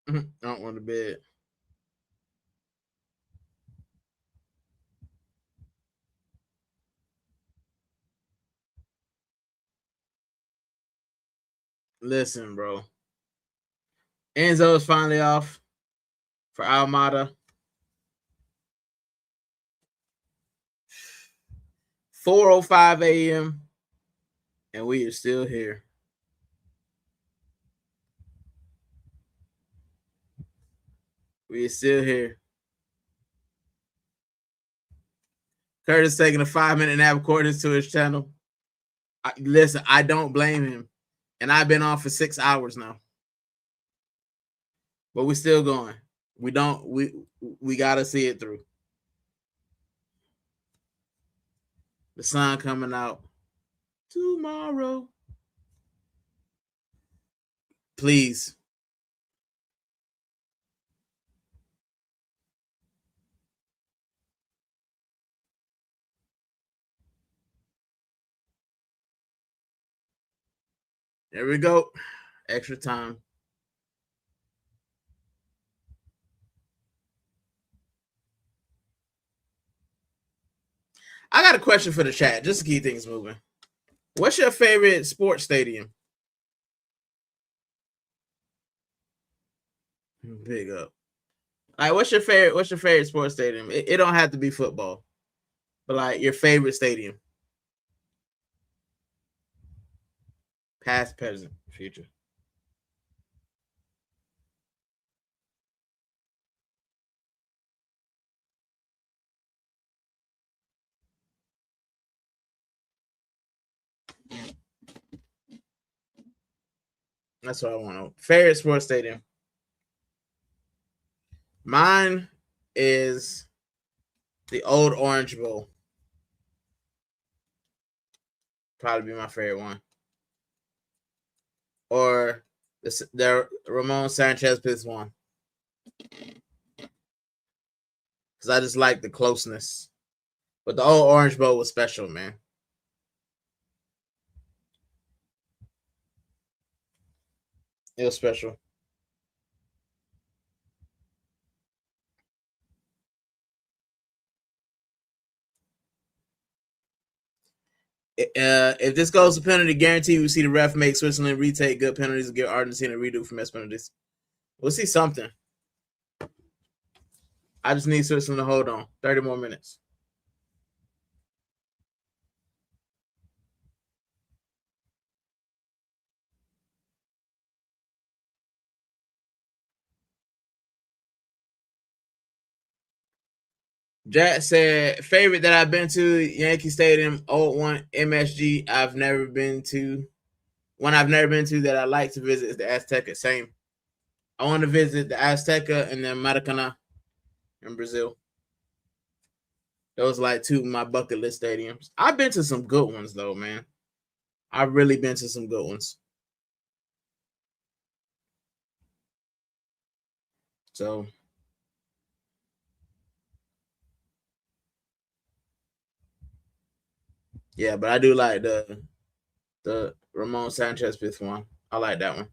I don't want to bed. Listen, bro. Enzo is finally off for Almada. 4:05 a.m. and we are still here. We are still here. Curtis taking a 5-minute nap according to his channel. Listen, I don't blame him. And I've been on for 6 hours now. But we're still going. We gotta see it through. The sun coming out tomorrow. Please. There we go. Extra time. I got a question for the chat, just to keep things moving. What's your favorite sports stadium? Big up. Like, what's your favorite sports stadium? It don't have to be football, but like your favorite stadium. Past, present, future. That's what I want to know. Favorite sports stadium. Mine is the old Orange Bowl. Probably be my favorite one. Or the Ramon Sanchez Pitts one. Because I just like the closeness. But the old Orange Bowl was special, man. It was special. If this goes to penalty, guarantee we see the ref make Switzerland retake good penalties and give Argentina a redo for missed penalties. We'll see something. I just need Switzerland to hold on. 30 more minutes. Jack said, favorite that I've been to, Yankee Stadium, old one, MSG. I've never been to. One I've never been to that I like to visit is the Azteca. Same. I want to visit the Azteca and then Maracanã in Brazil. Those are like two of my bucket list stadiums. I've been to some good ones, though, man. I've really been to some good ones. So, yeah, but I do like the Ramon Sanchez fifth one. I like that one.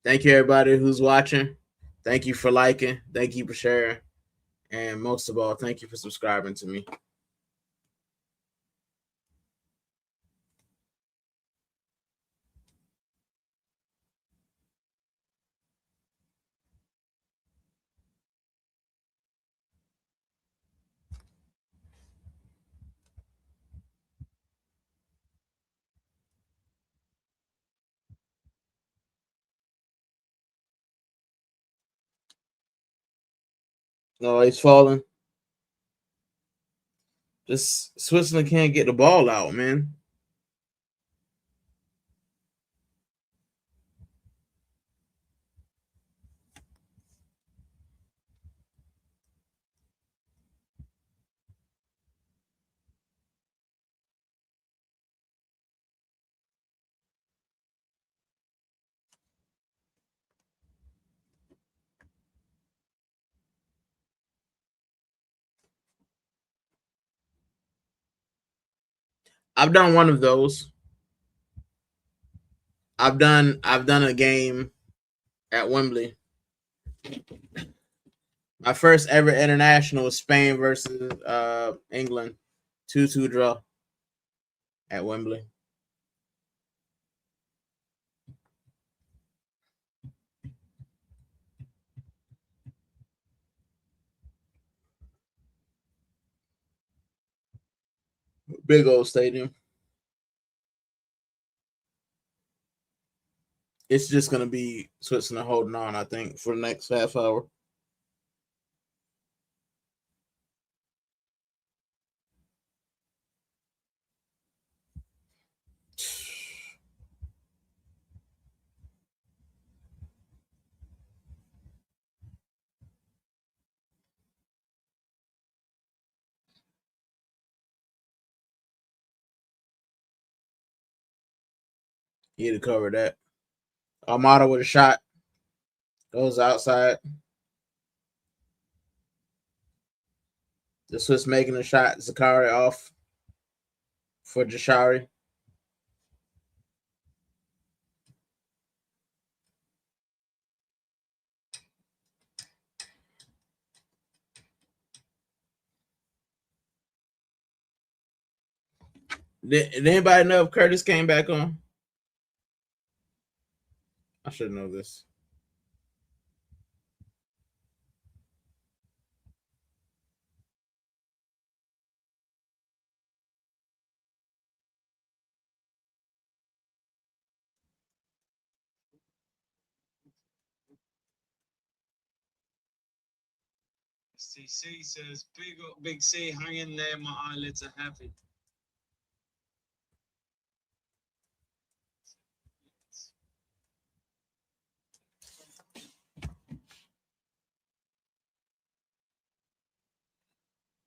Thank you, everybody who's watching. Thank you for liking. Thank you for sharing. And most of all, thank you for subscribing to me. No, he's falling. Just Switzerland can't get the ball out, man. I've done one of those. I've done a game at Wembley. My first ever international was Spain versus England, 2-2 draw at Wembley. Big old stadium. It's just gonna be Switzerland holding on, I think, for the next half hour. He had to cover that. Armada with a shot. Goes outside. The Swiss making a shot. Zakari off for Jashari. Did anybody know if Curtis came back on? I should know this. CC says, big up, Big C, hang in there, my eyelids are heavy.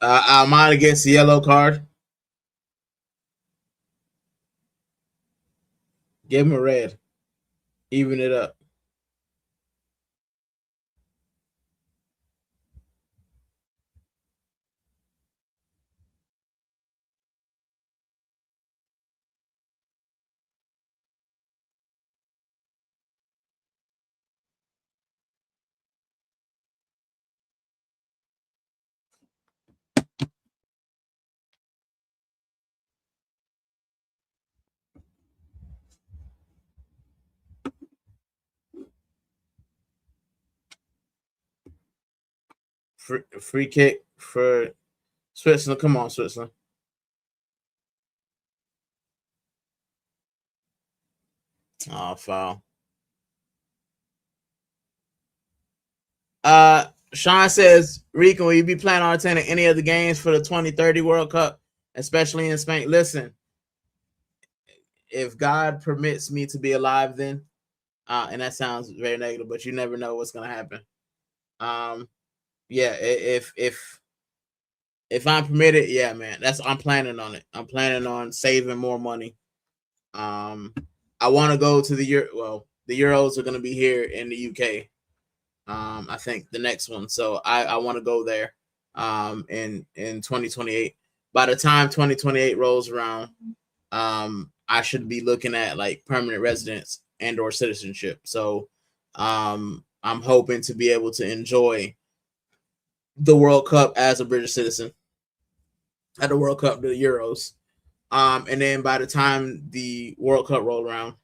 Almada gets the yellow card. Give him a red. Even it up. Free kick for Switzerland. Come on, Switzerland. Oh, foul. Sean says, Rican, will you be planning on attending any of the games for the 2030 World Cup, especially in Spain? Listen, if God permits me to be alive then, and that sounds very negative, but you never know what's going to happen. Yeah, if I'm permitted, yeah, man, I'm planning on it. I'm planning on saving more money. I want to go to the Euros are going to be here in the UK. I think the next one, so I want to go there. In 2028. By the time 2028 rolls around, I should be looking at like permanent residence and or citizenship. So I'm hoping to be able to enjoy the World Cup as a British citizen at the World Cup, the Euros. And then by the time the World Cup roll around,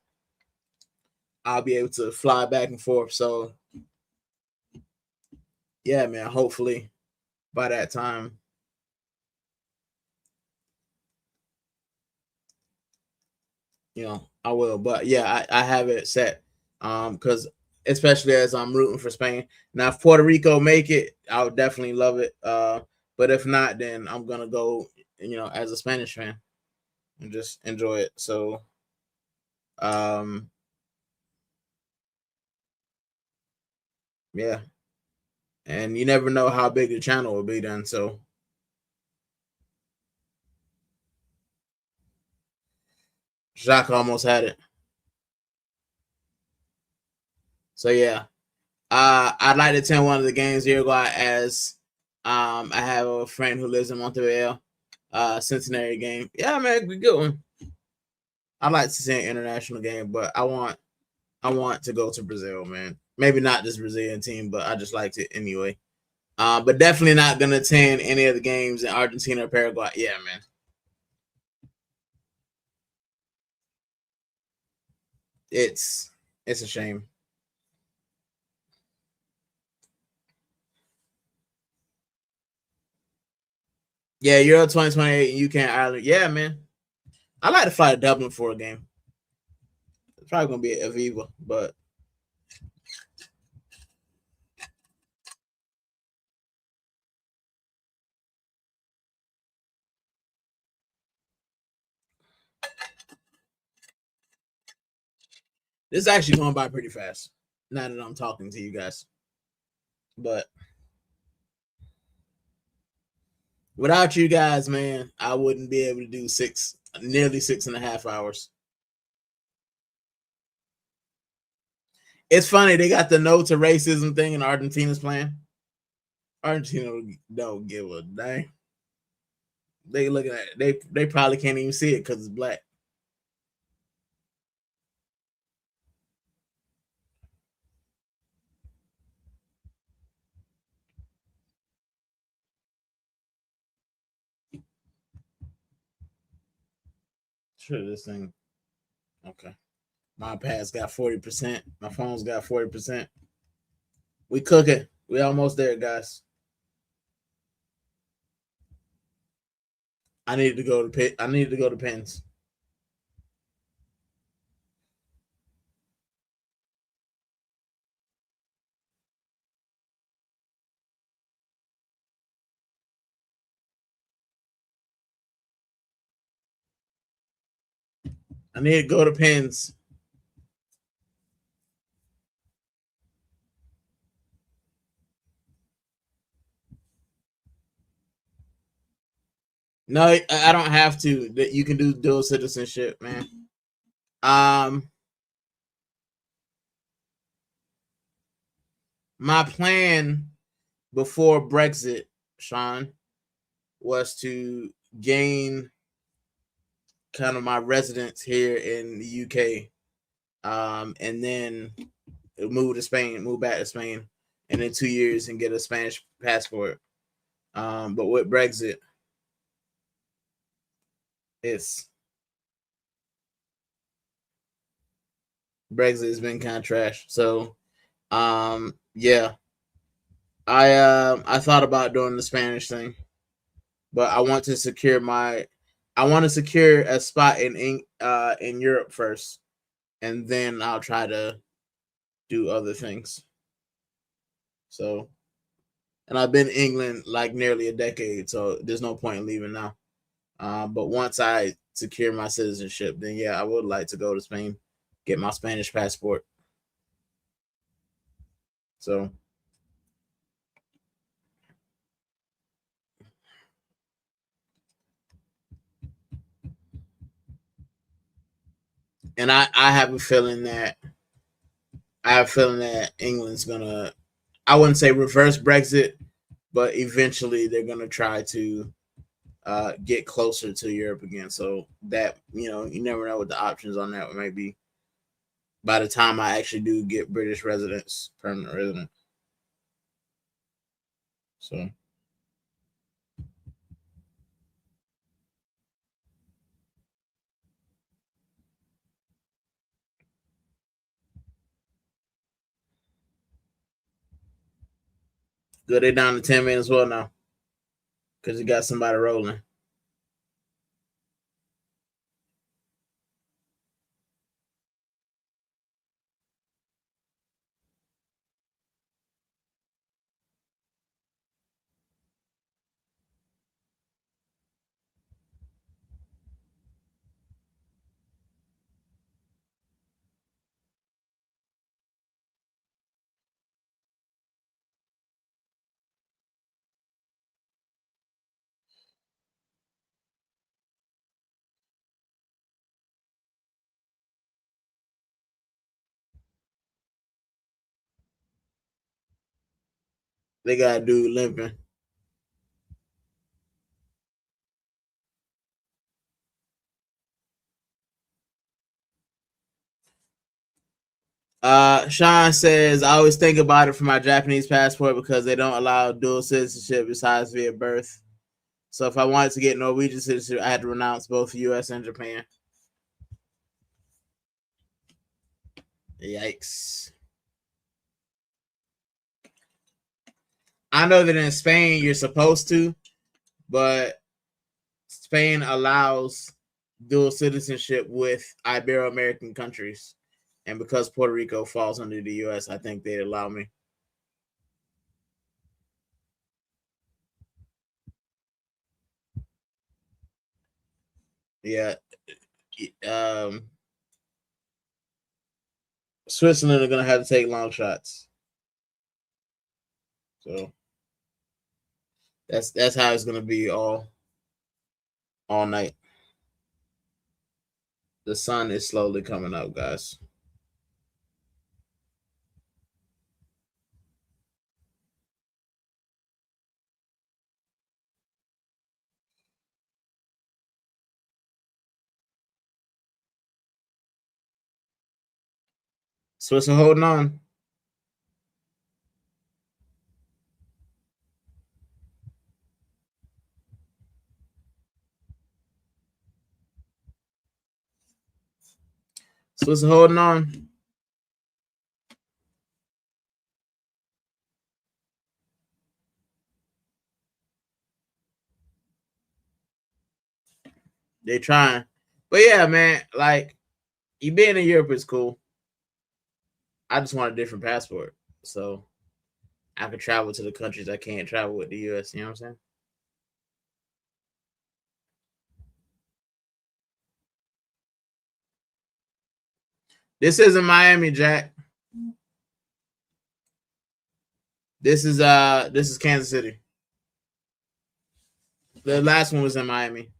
I'll be able to fly back and forth. So yeah, man, hopefully by that time. I will. But yeah, I have it set. Because especially as I'm rooting for Spain. Now, if Puerto Rico make it, I would definitely love it. But if not, then I'm gonna go, as a Spanish fan and just enjoy it. So yeah. And you never know how big the channel will be then. So Jacques almost had it. So yeah. I'd like to attend one of the games Uruguay as I have a friend who lives in Montevideo. Cincinnati game. Yeah, man, it'd be a good one. I'd like to see an international game, but I want to go to Brazil, man. Maybe not this Brazilian team, but I just liked it anyway. But definitely not gonna attend any of the games in Argentina or Paraguay. Yeah, man. It's a shame. Yeah, Euro 2028 and UK and Ireland. Yeah, man. I like to fly to Dublin for a game. It's probably gonna be at Aviva, but this is actually going by pretty fast now that I'm talking to you guys. But without you guys, man, I wouldn't be able to do nearly 6.5 hours. It's funny, they got the no to racism thing and Argentina's playing. Argentina don't give a dang. They looking at it. They probably can't even see it because it's black. Sure, this thing. Okay. My iPad's got 40%. My phone's got 40%. We cooking. We almost there, guys. I need to go to Pens. I need to go to Pens. No, I don't have to. That you can do dual citizenship, man. My plan before Brexit, Sean, was to gain kind of my residence here in the UK, and then move back to Spain, and in 2 years and get a Spanish passport. But with Brexit, Brexit has been kind of trash. So, yeah, I thought about doing the Spanish thing, but I want to secure a spot in Europe first, and then I'll try to do other things. So, and I've been in England like nearly a decade, so there's no point in leaving now. But once I secure my citizenship, then yeah, I would like to go to Spain, get my Spanish passport. So, and I have a feeling that England's gonna, I wouldn't say reverse Brexit, but eventually they're gonna try to get closer to Europe again. So that, you never know what the options on that may be. by the time I actually do get British residence, permanent resident. So good, they down to 10 minutes well now. Because you got somebody rolling. They got a dude limping. Sean says, I always think about it for my Japanese passport because they don't allow dual citizenship besides via birth. So if I wanted to get Norwegian citizenship, I had to renounce both US and Japan. Yikes. I know that in Spain you're supposed to, but Spain allows dual citizenship with Ibero-American countries. And because Puerto Rico falls under the US, I think they'd allow me. Yeah. Switzerland are going to have to take long shots. So that's how it's going to be all night. The sun is slowly coming up, guys. Switzerland holding on. Switzerland holding on. They trying. But yeah, man, like, you being in Europe is cool. I just want a different passport. So I can travel to the countries I can't travel with the US. You know what I'm saying? This isn't Miami, Jack. This is Kansas City. The last one was in Miami.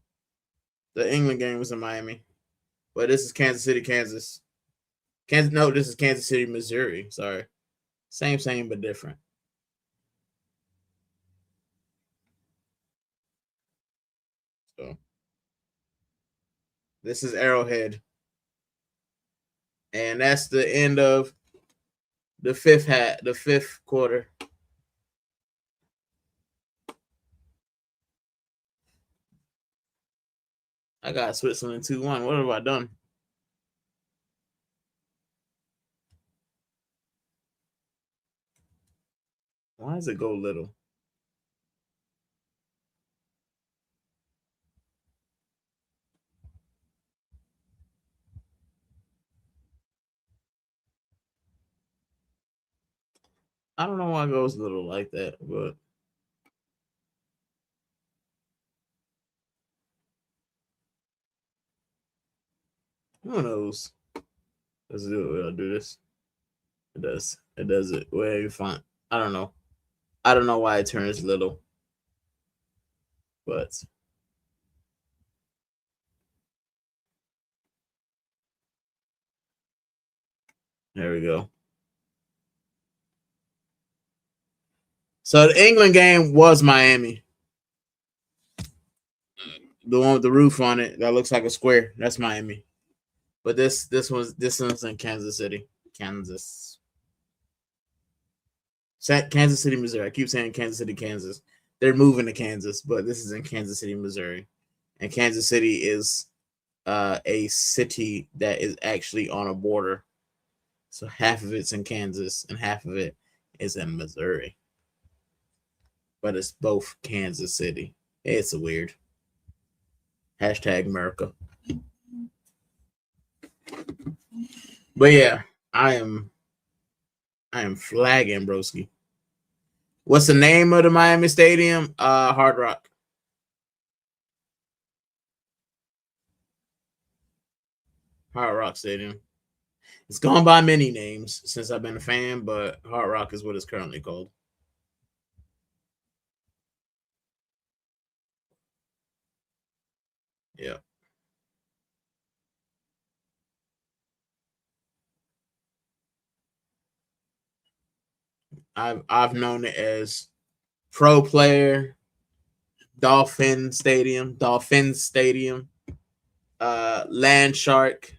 The England game was in Miami. But this is Kansas City, Kansas. No, this is Kansas City, Missouri. Sorry. Same, but different. So this is Arrowhead. And that's the end of the fifth quarter. I got Switzerland 2-1. What have I done? Why does it go little? I don't know why it goes little like that, but who knows? Let's do it. We'll do this. It does. It does it. Where you find? I don't know. I don't know why it turns little, but there we go. So the England game was Miami. The one with the roof on it that looks like a square. That's Miami. But this one's in Kansas City, Kansas. Kansas City, Missouri. I keep saying Kansas City, Kansas. They're moving to Kansas, but this is in Kansas City, Missouri. And Kansas City is a city that is actually on a border. So half of it's in Kansas and half of it is in Missouri. But it's both Kansas City. It's weird. Hashtag America. But yeah, I am flagging, broski. What's the name of the Miami Stadium? Hard Rock. Hard Rock Stadium. It's gone by many names since I've been a fan, but Hard Rock is what it's currently called. Yeah. I've known it as Pro Player, Dolphins Stadium, Land Shark.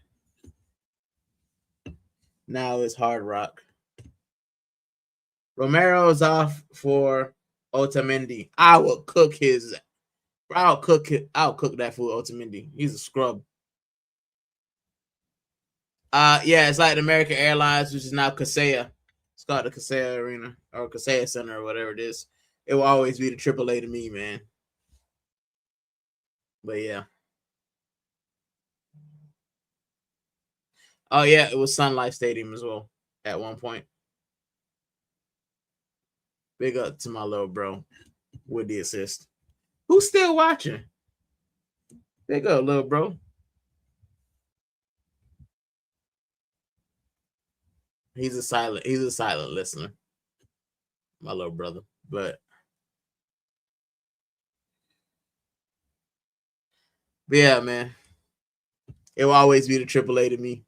Now it's Hard Rock. Romero's off for Otamendi. I'll cook that fool, Otamendi. He's a scrub. Yeah, it's like the American Airlines, which is now Kaseya. It's called the Kaseya Arena or Kaseya Center or whatever it is. It will always be the AAA to me, man. But yeah. Oh yeah, it was Sun Life Stadium as well at one point. Big up to my little bro with the assist. Who's still watching? Big up, little bro. He's a silent listener. My little brother. But yeah, man. It will always be the AAA to me.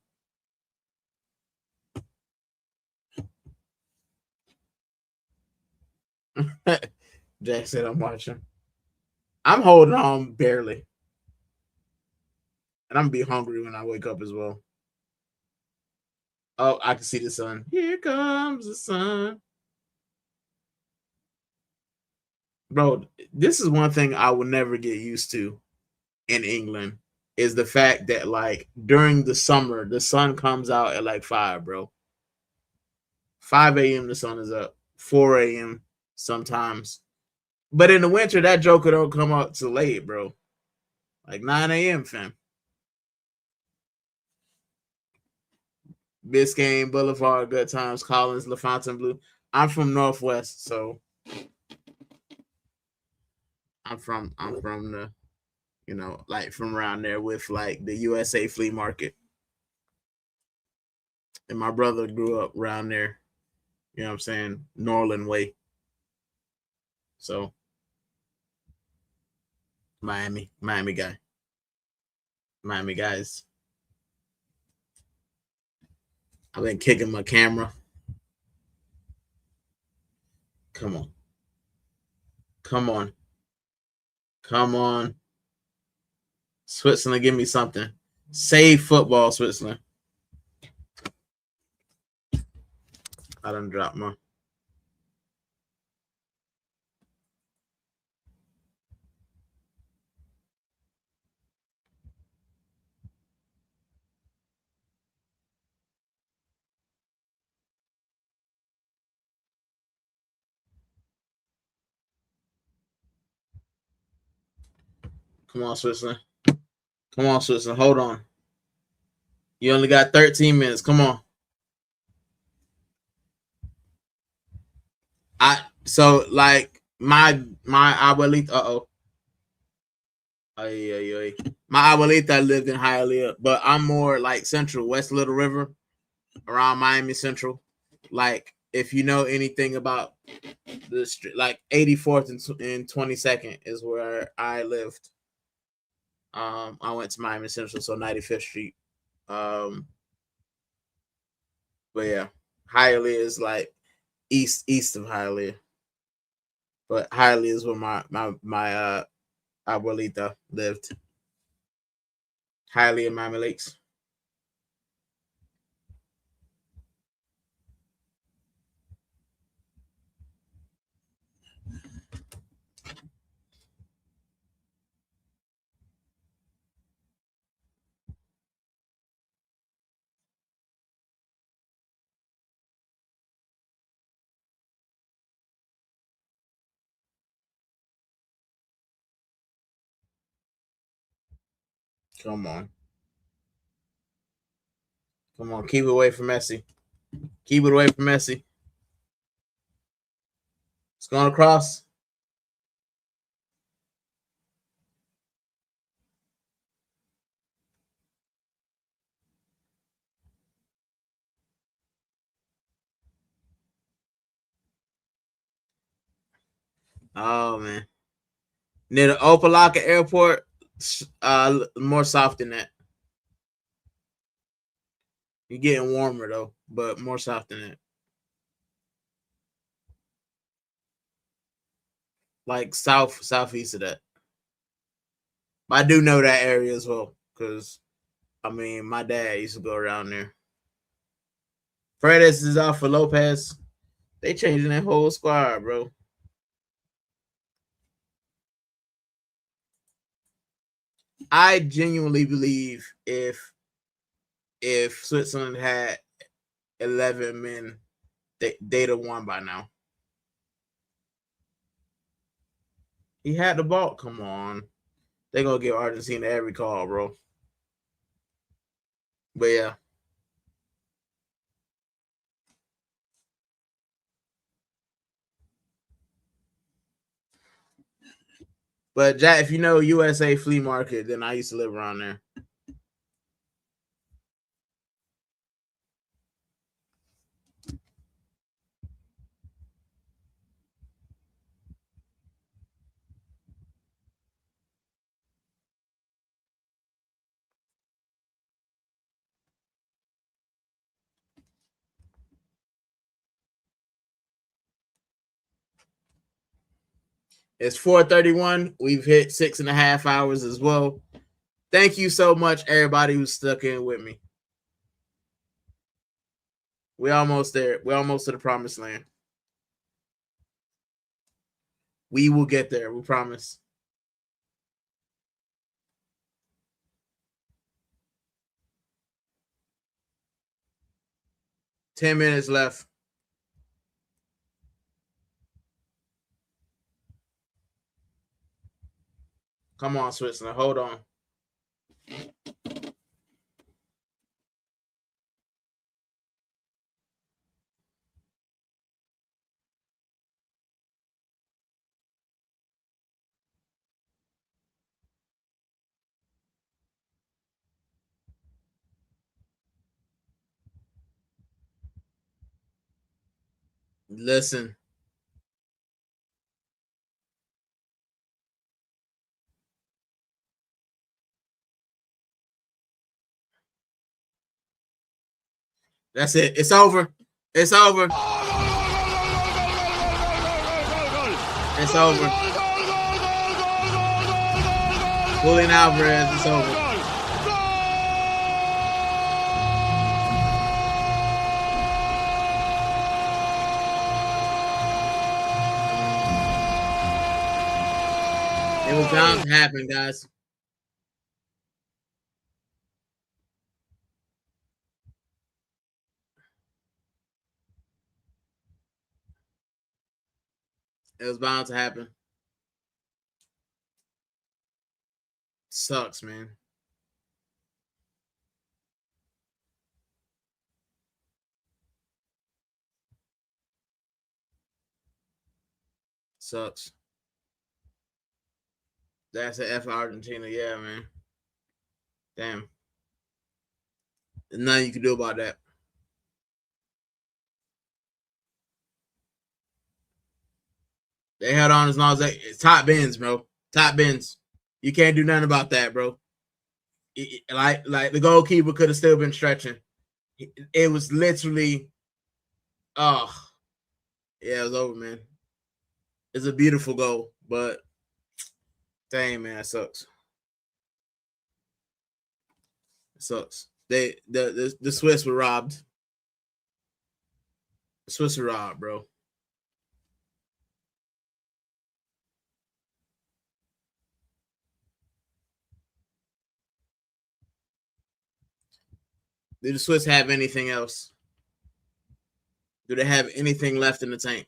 Jack said I'm watching. I'm holding on barely. And I'm gonna be hungry when I wake up as well. Oh, I can see the sun. Here comes the sun. Bro, this is one thing I will never get used to in England is the fact that like during the summer, the sun comes out at like 5, bro. 5 a.m. the sun is up. 4 a.m. sometimes. But in the winter, that joker don't come out too late, bro. Like 9 a.m., fam. Biscayne Boulevard, Good Times, Collins, LaFontainebleau. I'm from Northwest, so I'm from the, like from around there with like the USA flea market. And my brother grew up around there, you know what I'm saying? Norland Way. So Miami guy. Miami guys. I've been kicking my camera. Come on. Come on. Come on. Switzerland, give me something. Save football, Switzerland. I done dropped my. Come on, Switzerland. Come on, Switzerland. Hold on. You only got 13 minutes. Come on. So like my abuelita. My abuelita lived in Hialeah, but I'm more like central, West Little River, around Miami Central. Like if you know anything about the street, like 84th and 22nd is where I lived. I went to Miami Central, so 95th Street. But yeah, Hialeah is like east of Hialeah. But Hialeah is where my abuelita lived. Hialeah, Miami Lakes. Come on. Come on. Keep it away from Messi. Keep it away from Messi. It's going across. Oh, man. Near the Opalaka Airport, more soft than that. You're getting warmer, though, but more soft than that. Like southeast of that. But I do know that area as well, because, I mean, my dad used to go around there. Fredes is out for Lopez. They changing that whole squad, bro. I genuinely believe if Switzerland had 11 men, they'd have won by now. He had the ball. Come on. They're going to give Argentina every call, bro. But, yeah. But, Jack, if you know USA Flea Market, then I used to live around there. It's 4:31. We've hit 6.5 hours as well. Thank you so much, everybody who stuck in with me. We're almost there. We're almost to the promised land. We will get there. We promise. $10 minutes left. Come on, Switzerland. Hold on. Listen. That's it. It's over. It's over. It's over. Julian Alvarez, it's over. It was bound to happen, guys. It was bound to happen. Sucks, man. Sucks. That's an F Argentina. Yeah, man. Damn. There's nothing you can do about that. They held on as long as it's top bins, bro. Top bins. You can't do nothing about that, bro. Like the goalkeeper could have still been stretching. It was literally, oh, yeah, it was over, man. It's a beautiful goal, but dang, man, it sucks. It sucks. The Swiss were robbed. The Swiss were robbed, bro. Do the Swiss have anything else? Do they have anything left in the tank?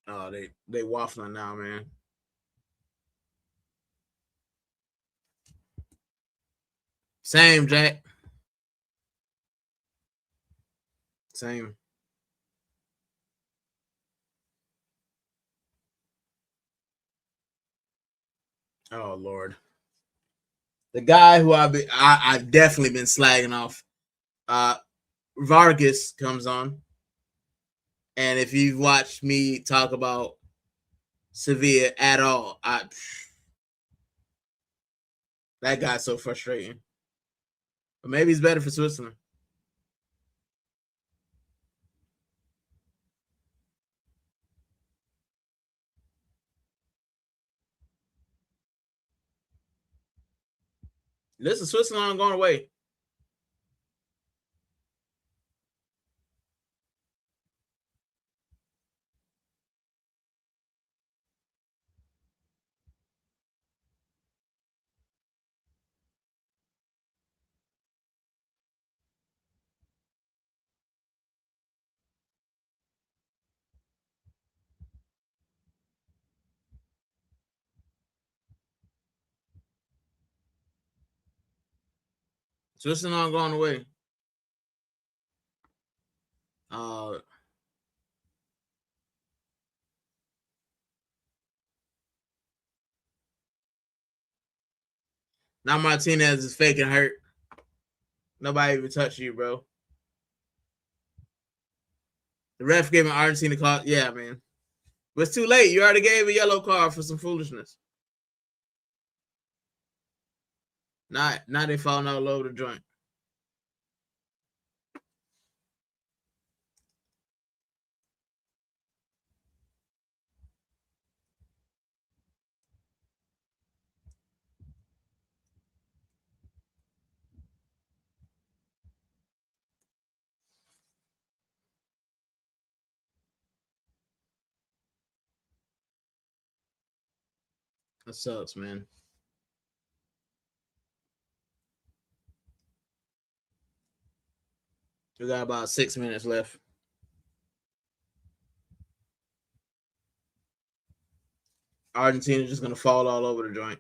Oh, they waffling now, man. Same, Jack. Same. Oh Lord. The guy who I've definitely been slagging off, Vargas comes on, and if you've watched me talk about Sevilla at all, that guy's so frustrating. But maybe he's better for Switzerland. Listen, Switzerland going away. Switzerland going away. Now Martinez is faking hurt. Nobody even touched you, bro. The ref gave an Argentina call. Yeah, man. But it's too late. You already gave a yellow card for some foolishness. Now they falling all over the joint. That sucks, man. We got about 6 minutes left. Argentina's just gonna fall all over the joint.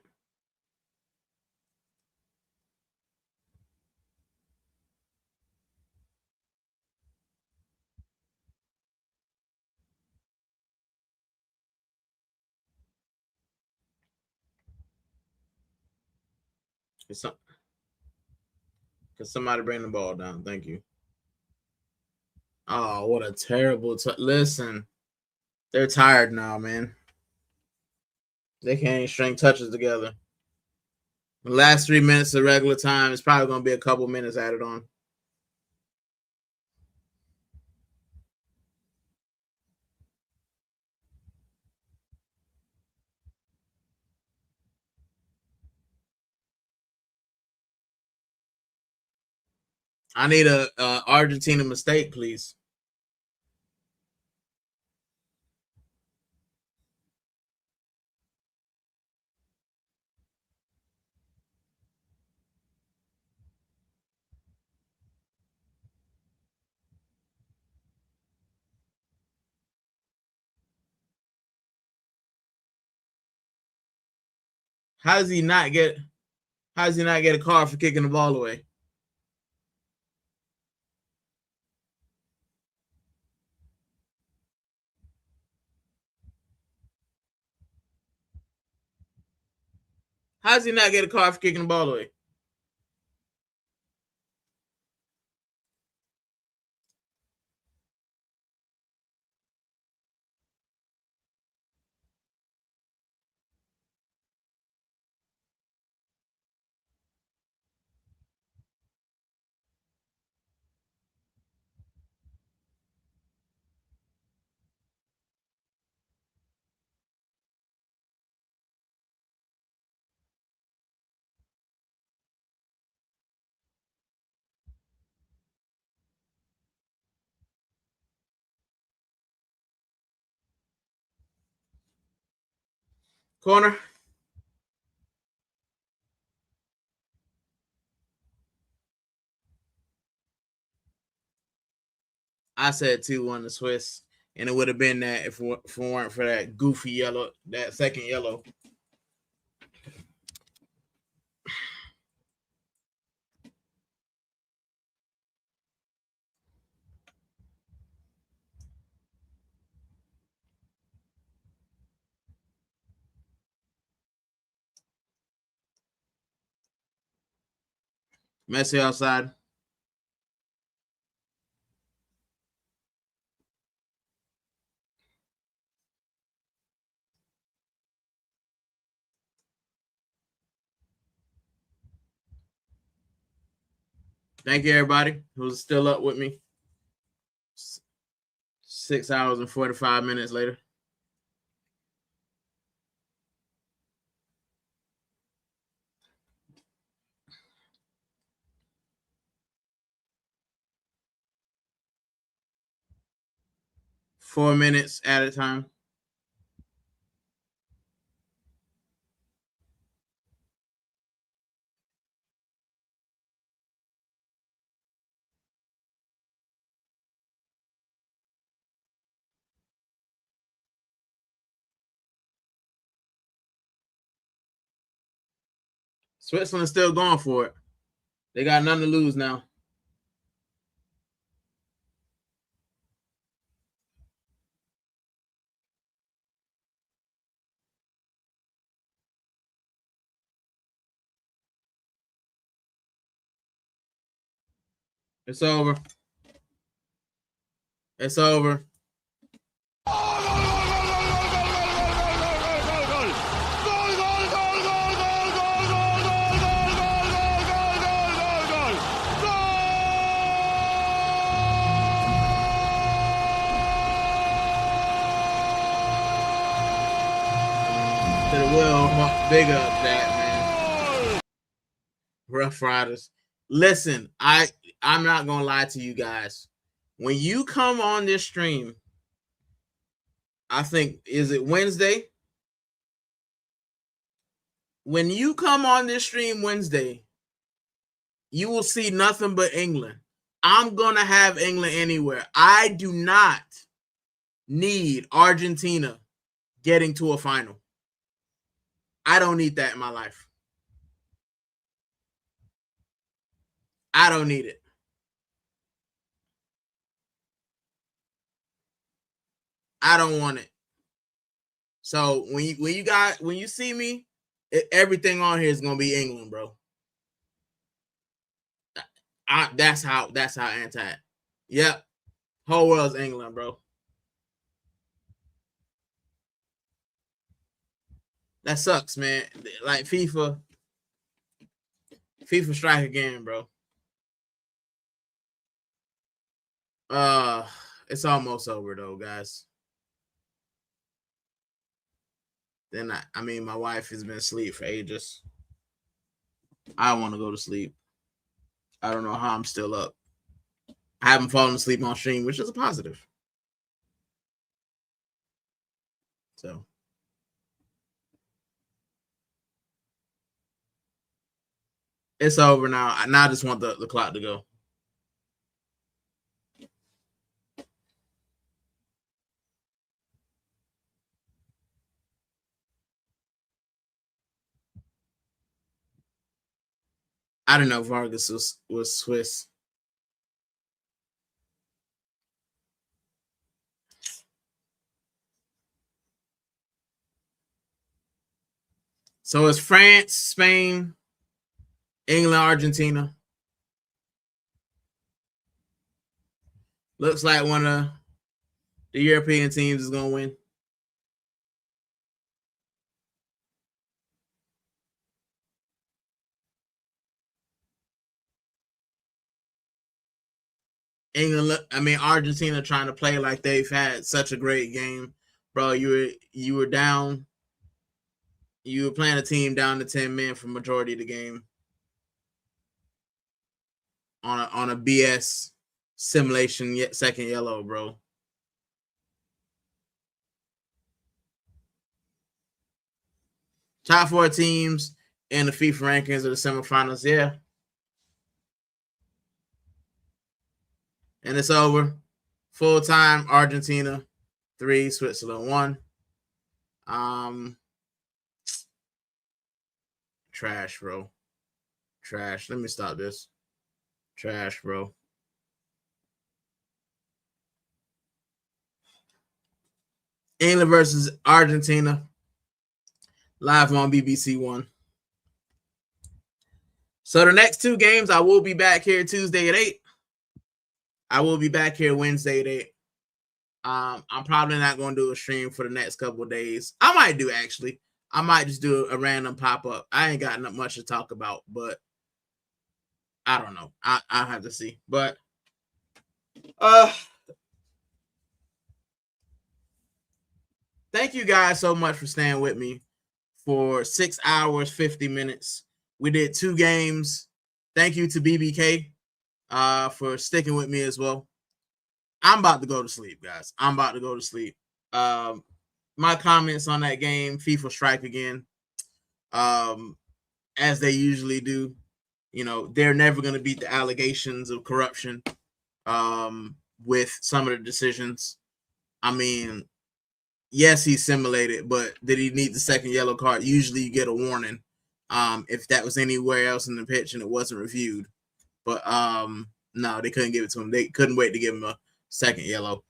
Can somebody bring the ball down? Thank you. Oh, what a terrible listen. They're tired now, man. They can't even string touches together. The last 3 minutes of regular time is probably going to be a couple minutes added on. I need a Argentina mistake, please. How does he not get a card for kicking the ball away? How does he not get a card for kicking the ball away? Corner. I said 2-1 to Swiss. And it would have been that if it weren't for that goofy yellow, that second yellow. Messi outside. Thank you, everybody who's still up with me. 6 hours and 45 minutes later. Four minutes at a time. Switzerland's still going for it. They got nothing to lose now. It's over. It's over. To the will, big up that, man. Rough Riders. Listen, I'm not gonna lie to you guys. When you come on this stream, I think, is it Wednesday? When you come on this stream Wednesday, you will see nothing but England. I'm gonna have England anywhere. I do not need Argentina getting to a final. I don't need that in my life. I don't need it. I don't want it. So when you see me, everything on here is gonna be England, bro. That's how anti. Yep, whole world's England, bro. That sucks, man. Like FIFA strike again, bro. It's almost over though, guys. Then I mean, my wife has been asleep for ages. I want to go to sleep. I don't know how I'm still up. I haven't fallen asleep on stream, which is a positive. So it's over now. Now I just want the clock to go. I don't know if Vargas was Swiss. So it's France, Spain, England, Argentina. Looks like one of the European teams is going to win. Argentina trying to play like they've had such a great game. Bro, you were down. You were playing a team down to 10 men for majority of the game. On a BS simulation, second yellow, bro. Top 4 teams in the FIFA rankings of the semifinals, yeah. And it's over. Full time, Argentina 3, Switzerland 1. Trash, bro. Trash. Let me stop this. Trash, bro. England versus Argentina. Live on BBC One. So the next 2 games, I will be back here Tuesday at 8. I will be back here Wednesday at 8. I'm probably not going to do a stream for the next couple of days. I might do, actually. I might just do a random pop-up. I ain't got much to talk about, but I don't know. I'll have to see. But thank you guys so much for staying with me for 6 hours, 50 minutes. We did 2 games. Thank you to BBK for sticking with me as well. I'm about to go to sleep, guys. I'm about to go to sleep. My comments on that game, FIFA strike again, as they usually do. You know, they're never going to beat the allegations of corruption with some of the decisions. I mean, yes, he simulated, but did he need the second yellow card? Usually you get a warning if that was anywhere else in the pitch and it wasn't reviewed. But no, they couldn't give it to him. They couldn't wait to give him a second yellow.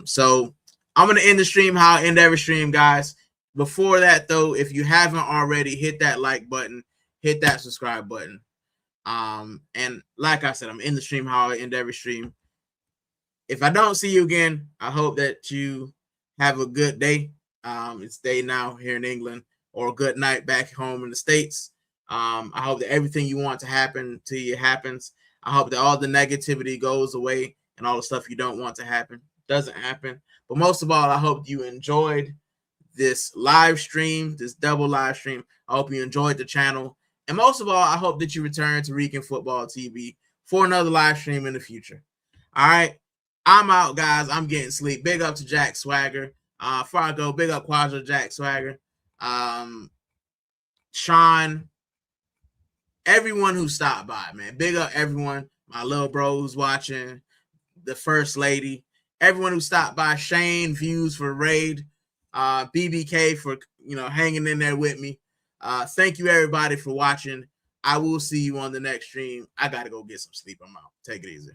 So I'm going to end the stream how I end every stream, guys. Before that, though, if you haven't already, hit that like button, hit that subscribe button. And like I said, I'm in the stream how I end every stream. If I don't see you again, I hope that you have a good day. It's day now here in England, or a good night back home in the States. I hope that everything you want to happen to you happens. I hope that all the negativity goes away and all the stuff you don't want to happen doesn't happen. But most of all, I hope you enjoyed this live stream, this double live stream. I hope you enjoyed the channel. And most of all, I hope that you return to Rican Futbol TV for another live stream in the future. All right. I'm out, guys. I'm getting sleep. Big up to Jack Swagger. Before I go, big up Quadra Jack Swagger. Sean. Everyone who stopped by, man. Big up everyone. My little bro who's watching. The first lady. Everyone who stopped by. Shane, Views for Raid. BBK for, hanging in there with me. Thank you, everybody, for watching. I will see you on the next stream. I got to go get some sleep. I'm out. Take it easy.